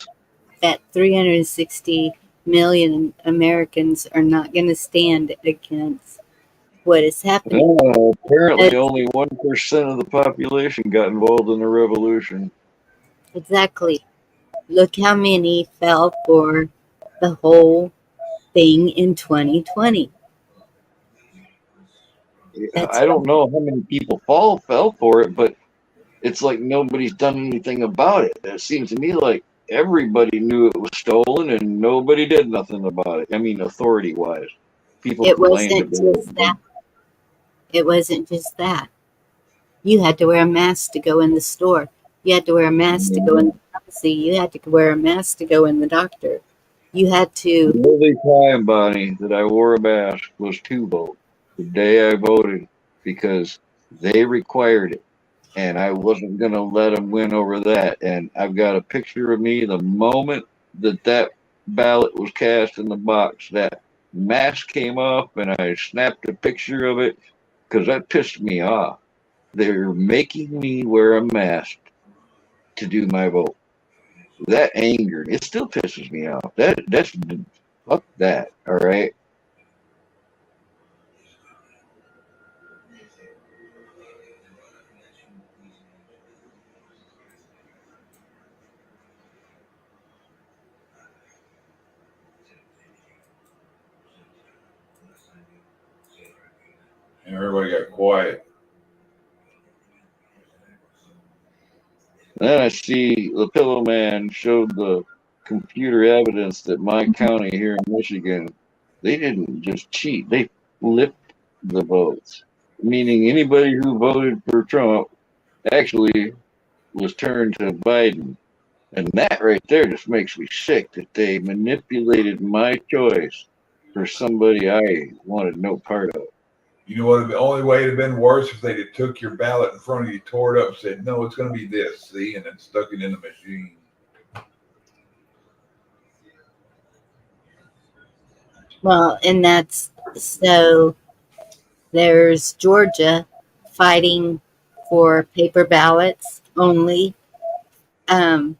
that 360 million Americans are not going to stand against what is happening. Apparently, It's only 1% of the population got involved in the revolution. exactly. Look how many fell for the whole thing in 2020. That's I don't know how many people fell for it, but it's like nobody's done anything about it. It seems to me like everybody knew it was stolen and nobody did nothing about it. I mean, authority wise, people it complained wasn't about just that. It wasn't just that. You had to wear a mask to go in the store. You had to wear a mask to go in it. the pharmacy. You had to wear a mask to go in the doctor. You had to. The only time, Bonnie, that I wore a mask was to vote. The day I voted, because they required it. And I wasn't going to let them win over that. And I've got a picture of me the moment that ballot was cast in the box. That mask came up, and I snapped a picture of it because that pissed me off. They're making me wear a mask to do my vote. That angered. It still pisses me off. That's fuck that. All right. And everybody got quiet. Then I see the Pillow Man showed the computer evidence that my county here in Michigan, they didn't just cheat, they flipped the votes. Meaning anybody who voted for Trump actually was turned to Biden. And that right there just makes me sick that they manipulated my choice for somebody I wanted no part of. You know what? The only way it'd have been worse if they'd have took your ballot in front of you, tore it up, said, "No, it's going to be this," see, and then stuck it in the machine. Well, and that's so. There's Georgia fighting for paper ballots only, um,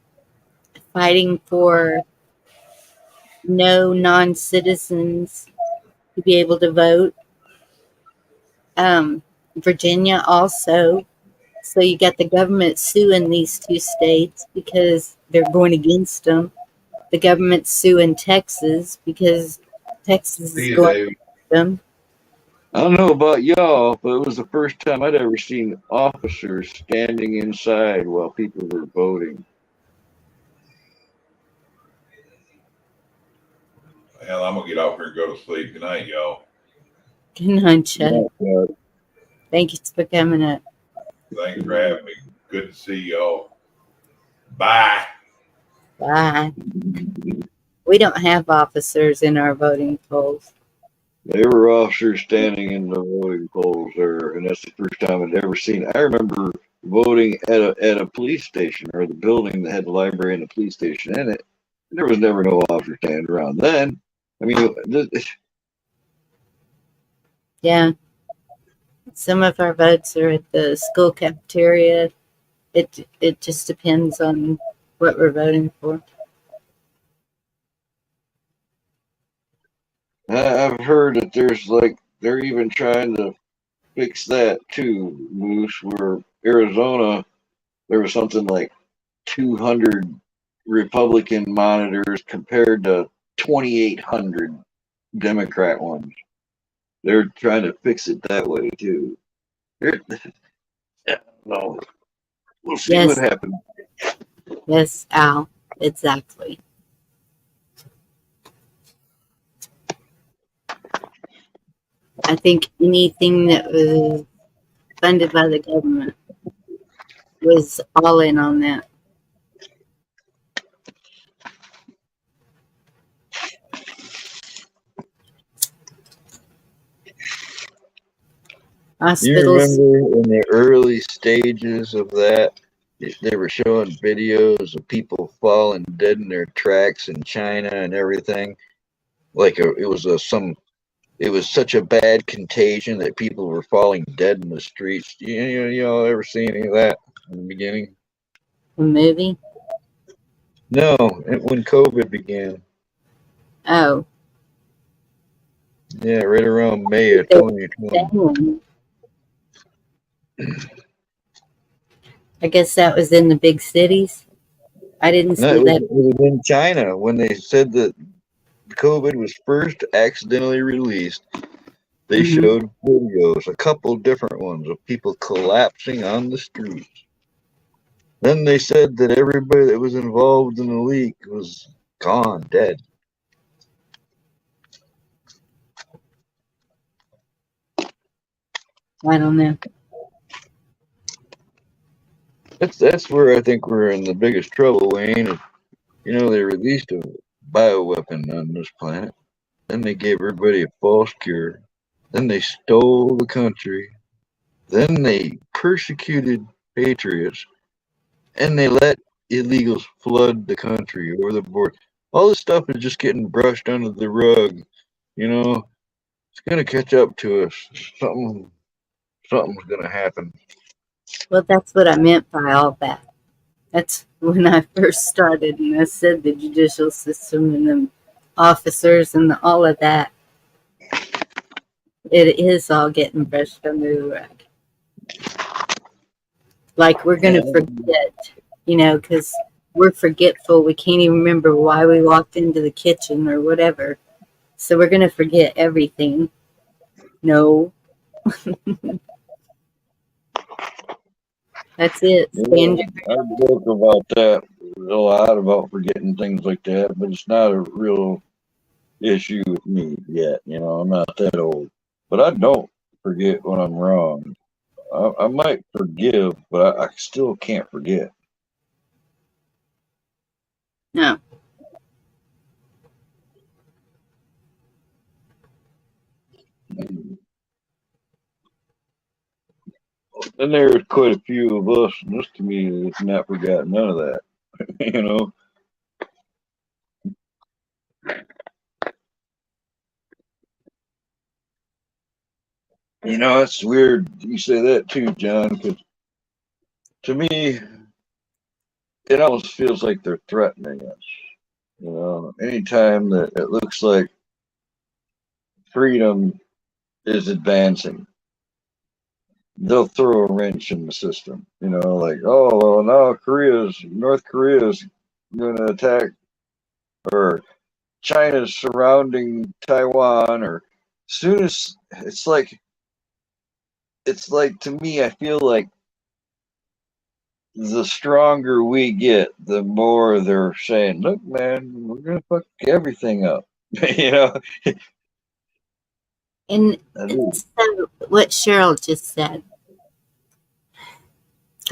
fighting for no non-citizens to be able to vote. Virginia also So you got the government suing these two states because they're going against them. The government's suing Texas because Texas is See you, going David. against them. I don't know about y'all, but it was the first time I'd ever seen officers standing inside while people were voting. Hell, I'm gonna get off here and go to sleep. Good night, y'all. Good night, Chuck. Yeah, Thank you for coming up. Thanks for having me. Good to see y'all. Bye. Bye. We don't have officers in our voting polls. there were officers standing in the voting polls there, and that's the first time I'd ever seen it. I remember voting at a police station, or the building that had the library and the police station in it. There was never no officer standing around then. I mean, Yeah. Some of our votes are at the school cafeteria. It just depends on what we're voting for. I've heard that there's like they're even trying to fix that too, Moose. Where Arizona, there was something like 200 Republican monitors compared to 2,800 Democrat ones. They're trying to fix it that way too. No, we'll see Yes. what happens. Yes, Al. Exactly. I think anything that was funded by the government was all in on that. You Hospitals. remember in the early stages of that, they were showing videos of people falling dead in their tracks in China and everything. Like it was it was such a bad contagion that people were falling dead in the streets. You all ever see any of that in the beginning? A movie? No, when COVID began. Oh. Yeah, right around May of 2020. I guess that was in the big cities. I didn't No, see that. it was in China when they said that COVID was first accidentally released. They showed videos, a couple different ones of people collapsing on the streets. Then they said that everybody that was involved in the leak was gone, dead. I don't know. That's where I think we're in the biggest trouble, Wayne. They released a bioweapon on this planet. Then they gave everybody a false cure. Then they stole the country. Then they persecuted patriots. And they let illegals flood the country over the border. All this stuff is just getting brushed under the rug. It's going to catch up to us. Something's going to happen. Well, that's what I meant by all that. That's when I first started, and I said the judicial system and the officers and all of that. It is all getting brushed under the rug. Like we're going to forget, because we're forgetful. We can't even remember why we walked into the kitchen or whatever. So we're going to forget everything. No. That's it. I joke about that a lot, about forgetting things like that, but it's not a real issue with me yet. I'm not that old. But I don't forget when I'm wrong. I might forgive, but I still can't forget. No. And there's quite a few of us in this community that's not forgotten none of that. It's weird you say that too, John, because to me, it almost feels like they're threatening us. Anytime that it looks like freedom is advancing, they'll throw a wrench in the system. You know, like, oh, well, now North Korea's going to attack, or China's surrounding Taiwan, or soon as it's like to me, I feel like the stronger we get, the more they're saying, look, man, we're going to fuck everything up. You know? And so what Cheryl just said,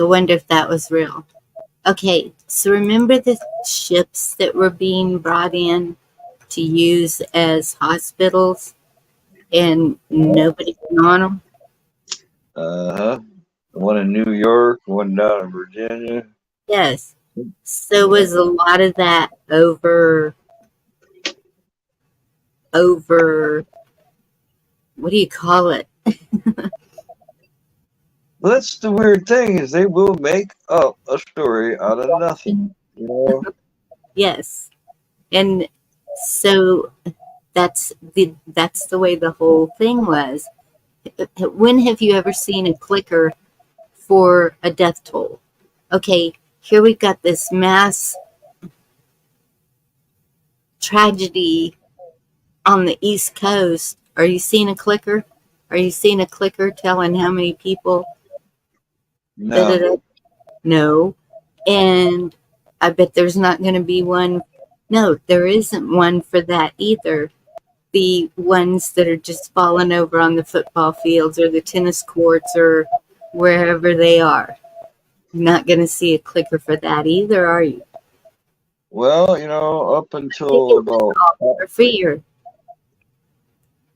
I wonder if that was real. Okay, so remember the ships that were being brought in to use as hospitals and nobody went on them? Uh-huh. One in New York, one down in Virginia. Yes. So was a lot of that over, what do you call it? Well, that's the weird thing, is they will make up a story out of nothing. You know? Yes. And so that's the way the whole thing was. When have you ever seen a clicker for a death toll? Okay, here we've got this mass tragedy on the East Coast. Are you seeing a clicker? Are you seeing a clicker telling how many people? No. No. And I bet there's not going to be one. No, there isn't one for that either. The ones that are just falling over on the football fields or the tennis courts or wherever they are. You're not going to see a clicker for that either, are you? Well, you know, up until about fear.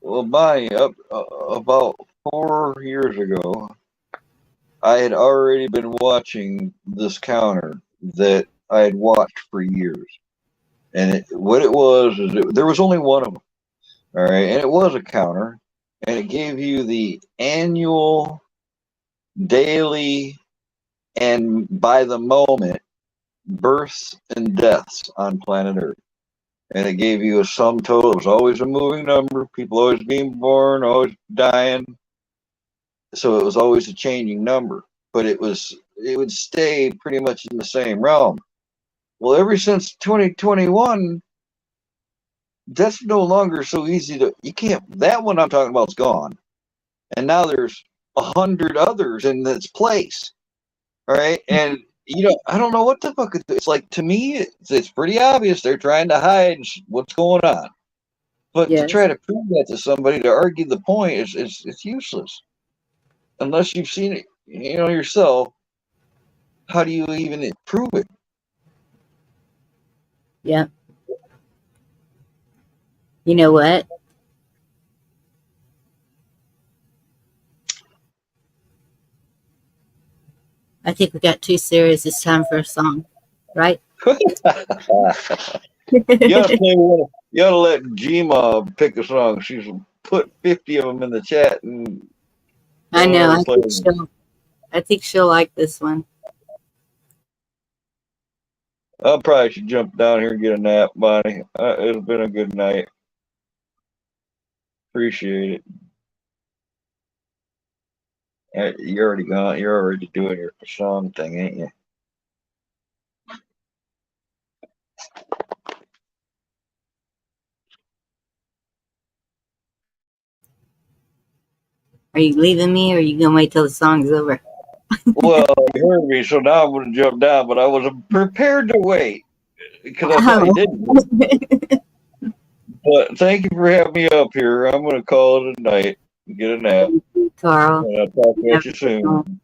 Well, about 4 years ago, I had already been watching this counter that I had watched for years. And what it was is there was only one of them. All right. And it was a counter. And it gave you the annual, daily, and by the moment births and deaths on planet Earth. And it gave you a sum total. It was always a moving number. People always being born, always dying. So it was always a changing number, but it would stay pretty much in the same realm. Well, ever since 2021, that's no longer so easy you can't, that one I'm talking about is gone. And now there's 100 others in its place. All right. And, I don't know what the fuck it's like. To me, it's pretty obvious they're trying to hide what's going on. But to try to prove that to somebody, to argue the point, it's useless. Unless you've seen it, yourself. How do you even prove it? Yeah. You know what? I think we got too serious. It's time for a song, right? You ought to let Gma pick a song. She's put 50 of them in the chat, and I know. I think she'll like this one. I probably should jump down here and get a nap, Bonnie. It's been a good night. Appreciate it. You're already gone. You're already doing your song thing, ain't you? Are you leaving me, or are you gonna wait till the song's over? Well, you heard me, so now I'm gonna jump down. But I was prepared to wait because I thought you didn't. But thank you for having me up here. I'm gonna call it a night. Get a nap. Carl. And I'll talk to you soon.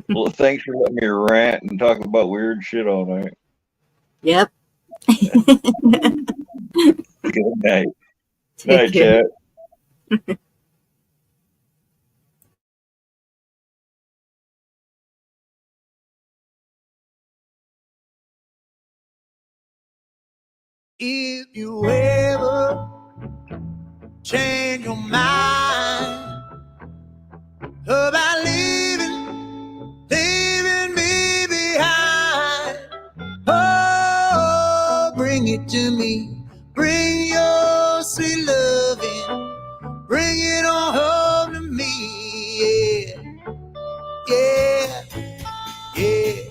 Well, thanks for letting me rant and talk about weird shit all night. Yep. Good night. Night, chat. If you ever change your mind about leaving me behind, oh, bring it to me. Bring your sweet loving. Bring it on home to me, yeah. Yeah, yeah.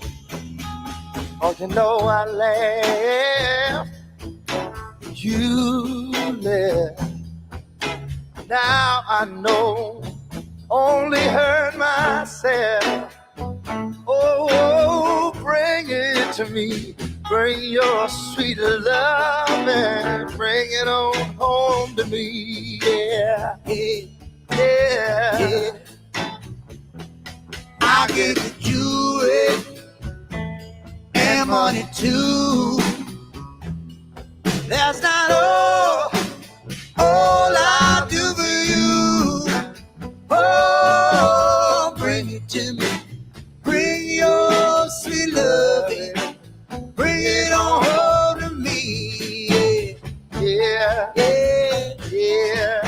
Oh, you know I laugh. You left. Now I know. Only hurt myself. Oh, bring it to me. Bring your sweet love and bring it on home to me. Yeah, yeah, yeah. I'll give you jewelry and money too. That's not all I'll do for you. Oh, bring it to me. Bring your sweet love and bring it on home to me. Yeah, yeah, yeah.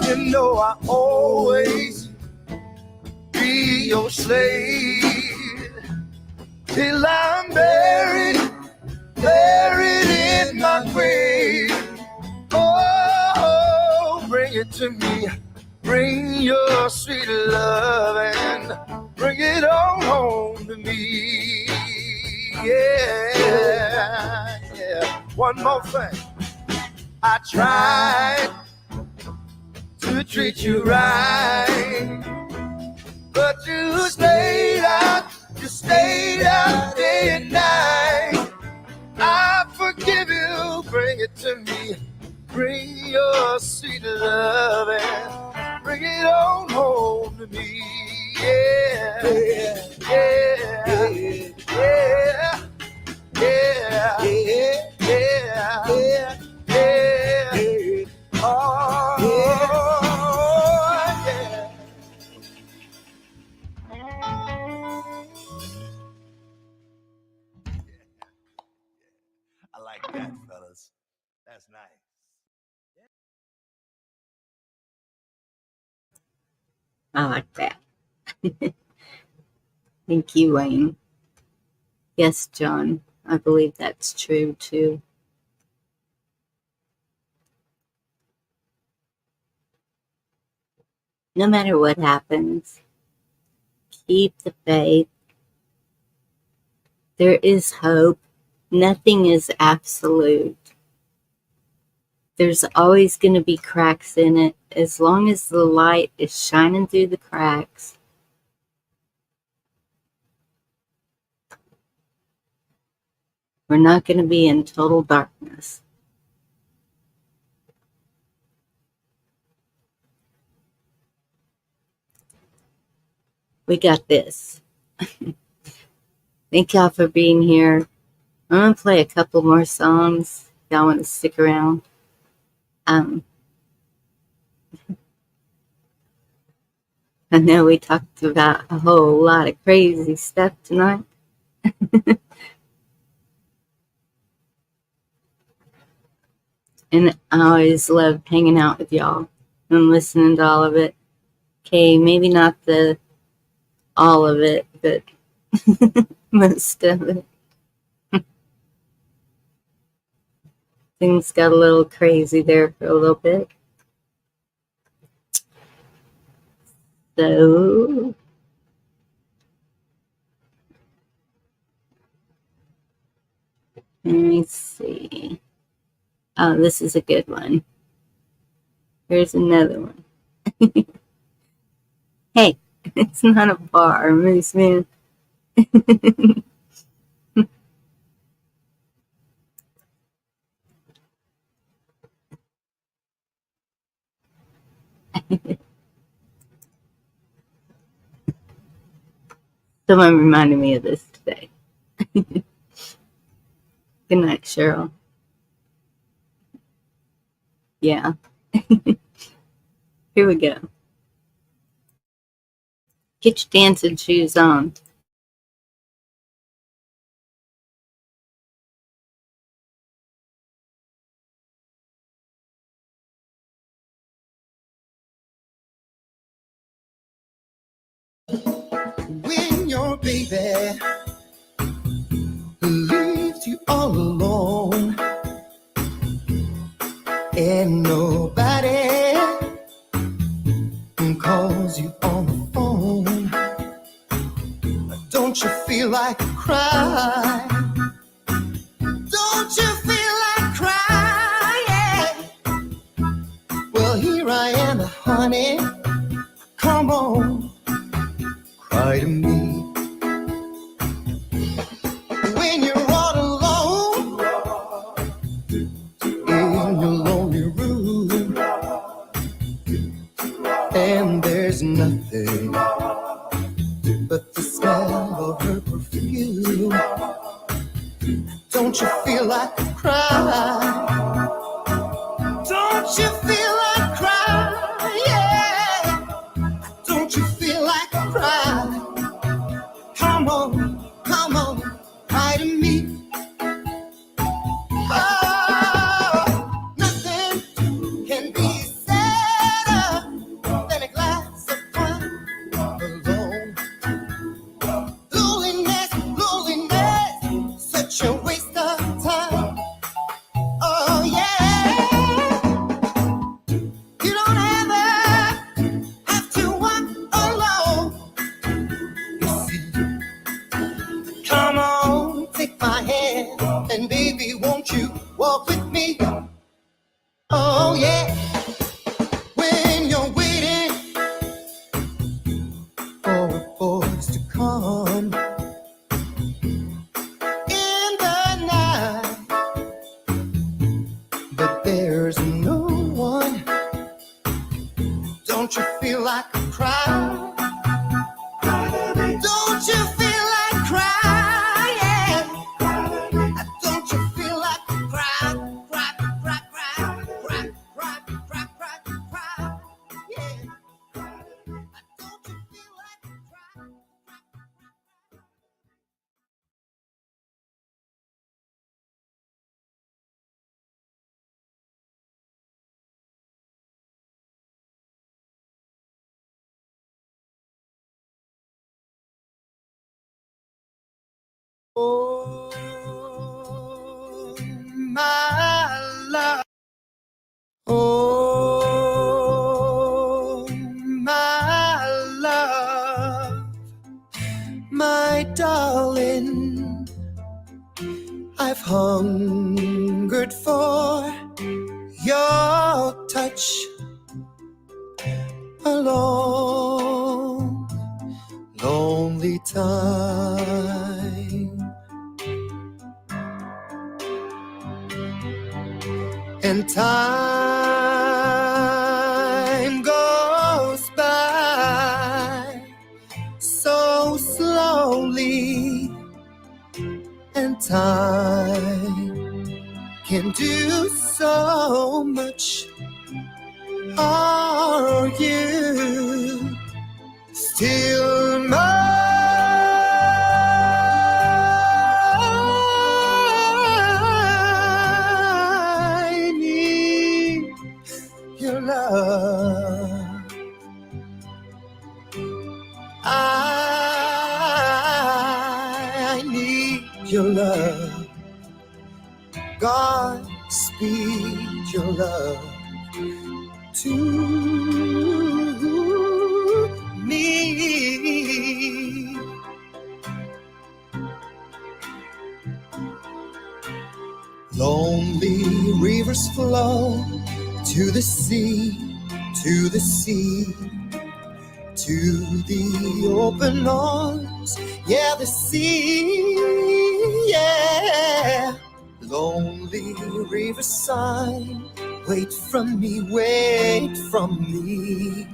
You know I always be your slave till I'm buried in my grave. Oh, bring it to me. Bring your sweet love and bring it on home to me. Yeah, yeah. One more thing. I tried to treat you right, but you stayed out day and night. I forgive you, bring it to me. Bring your sweet love and bring it on home to me. Yeah, yeah, yeah, yeah, yeah, yeah, yeah, yeah. Oh, yeah. I like that, fellas. That's nice. I like that. Thank you, Wayne. Yes, John, I believe that's true too. No matter what happens, keep the faith. There is hope. Nothing is absolute. There's always going to be cracks in it. As long as the light is shining through the cracks, we're not going to be in total darkness. We got this. Thank y'all for being here. I'm going to play a couple more songs if y'all want to stick around. I know we talked about a whole lot of crazy stuff tonight. And I always love hanging out with y'all and listening to all of it. Okay, maybe not all of it, but most of it. Things got a little crazy there for a little bit. So, let me see. Oh, this is a good one. Here's another one. Hey, it's not a bar, Moose Man. Someone reminded me of this today. Good night, Cheryl. Yeah. Here we go. Get your dancing shoes on. baby leaves you all alone, and nobody calls you on the phone, don't you feel like crying? Don't you feel like crying? Well, here I am, honey. Come on, cry to me. When you're all alone in your lonely room, and there's nothing but the smell of her perfume, don't you feel like crying? Don't you feel like crying? Don't you feel like crying? Come on, cry to me. Oh, nothing can be sadder than a glass of wine alone. Loneliness, such a waste of time. Oh yeah, you don't ever have to walk alone. You see, come on, take my hand, and baby, won't you walk with me? Oh yeah, when you're waiting for a voice to come in the night, but there's no one. Don't you feel like crying? Don't you feel like crying? Don't you feel like crying? Cry, cry, cry, cry, cry, cry, cry, cry. Yeah. Don't you feel like crying? Oh, my love. Oh, my love. My darling, I've hungered for your touch a long, lonely time. And time goes by so slowly, and time can do so much. Are you still mine? I need your love. I need your love. God speed your love to me. Lonely rivers flow to the sea, to the sea, to the open arms, yeah, the sea, yeah. Lonely riverside, wait from me, wait from me.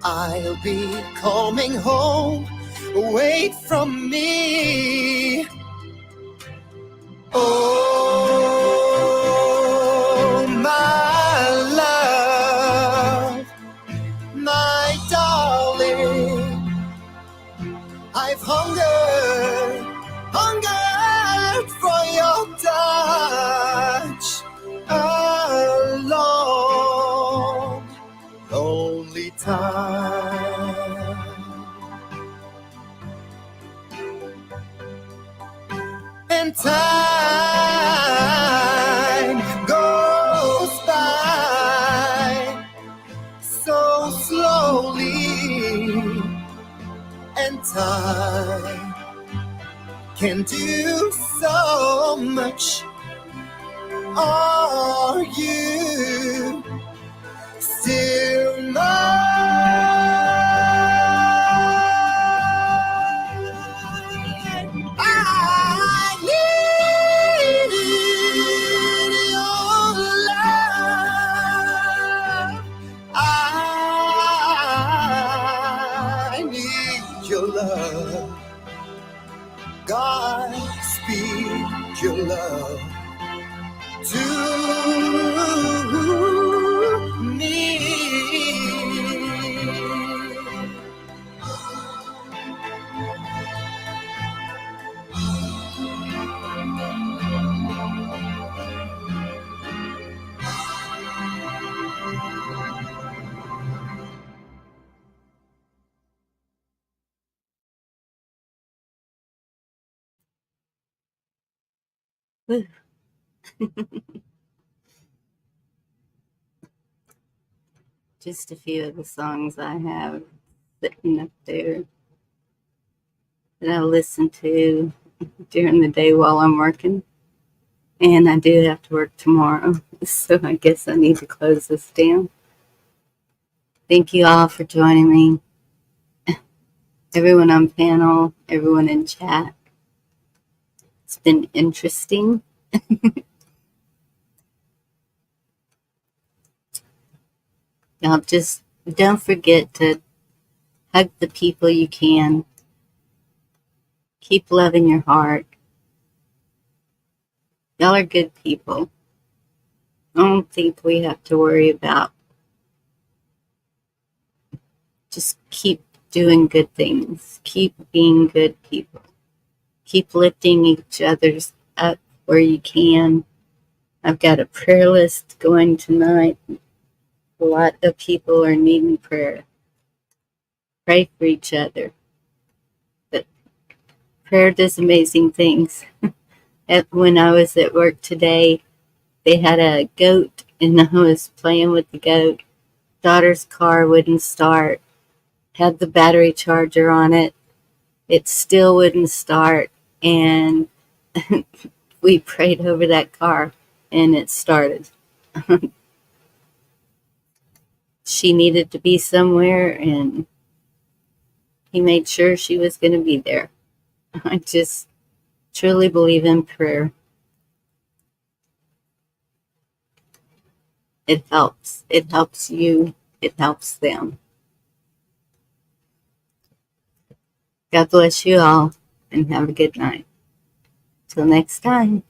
I'll be coming home, wait from me. Oh, my love, my darling, I've hungered for your touch a long, lonely time. and time goes by so slowly, and time can do so much. Are you still mine? I need your love. I need your love. God, speak your love to me. Whew. Just a few of the songs I have sitting up there that I listen to during the day while I'm working. And I do have to work tomorrow, so I guess I need to close this down. Thank you all for joining me. Everyone on panel, everyone in chat. It's been interesting. Y'all just don't forget to hug the people you can. Keep loving your heart. Y'all are good people. I don't think we have to worry about. Just keep doing good things. Keep being good people. Keep lifting each other's up where you can. I've got a prayer list going tonight. A lot of people are needing prayer. Pray for each other. But prayer does amazing things. When I was at work today, they had a goat, and I was playing with the goat. Daughter's car wouldn't start. Had the battery charger on it. It still wouldn't start. And we prayed over that car, and it started. She needed to be somewhere, and he made sure she was going to be there. I just truly believe in prayer. It helps. It helps you. It helps them. God bless you all, and have a good night. Till next time.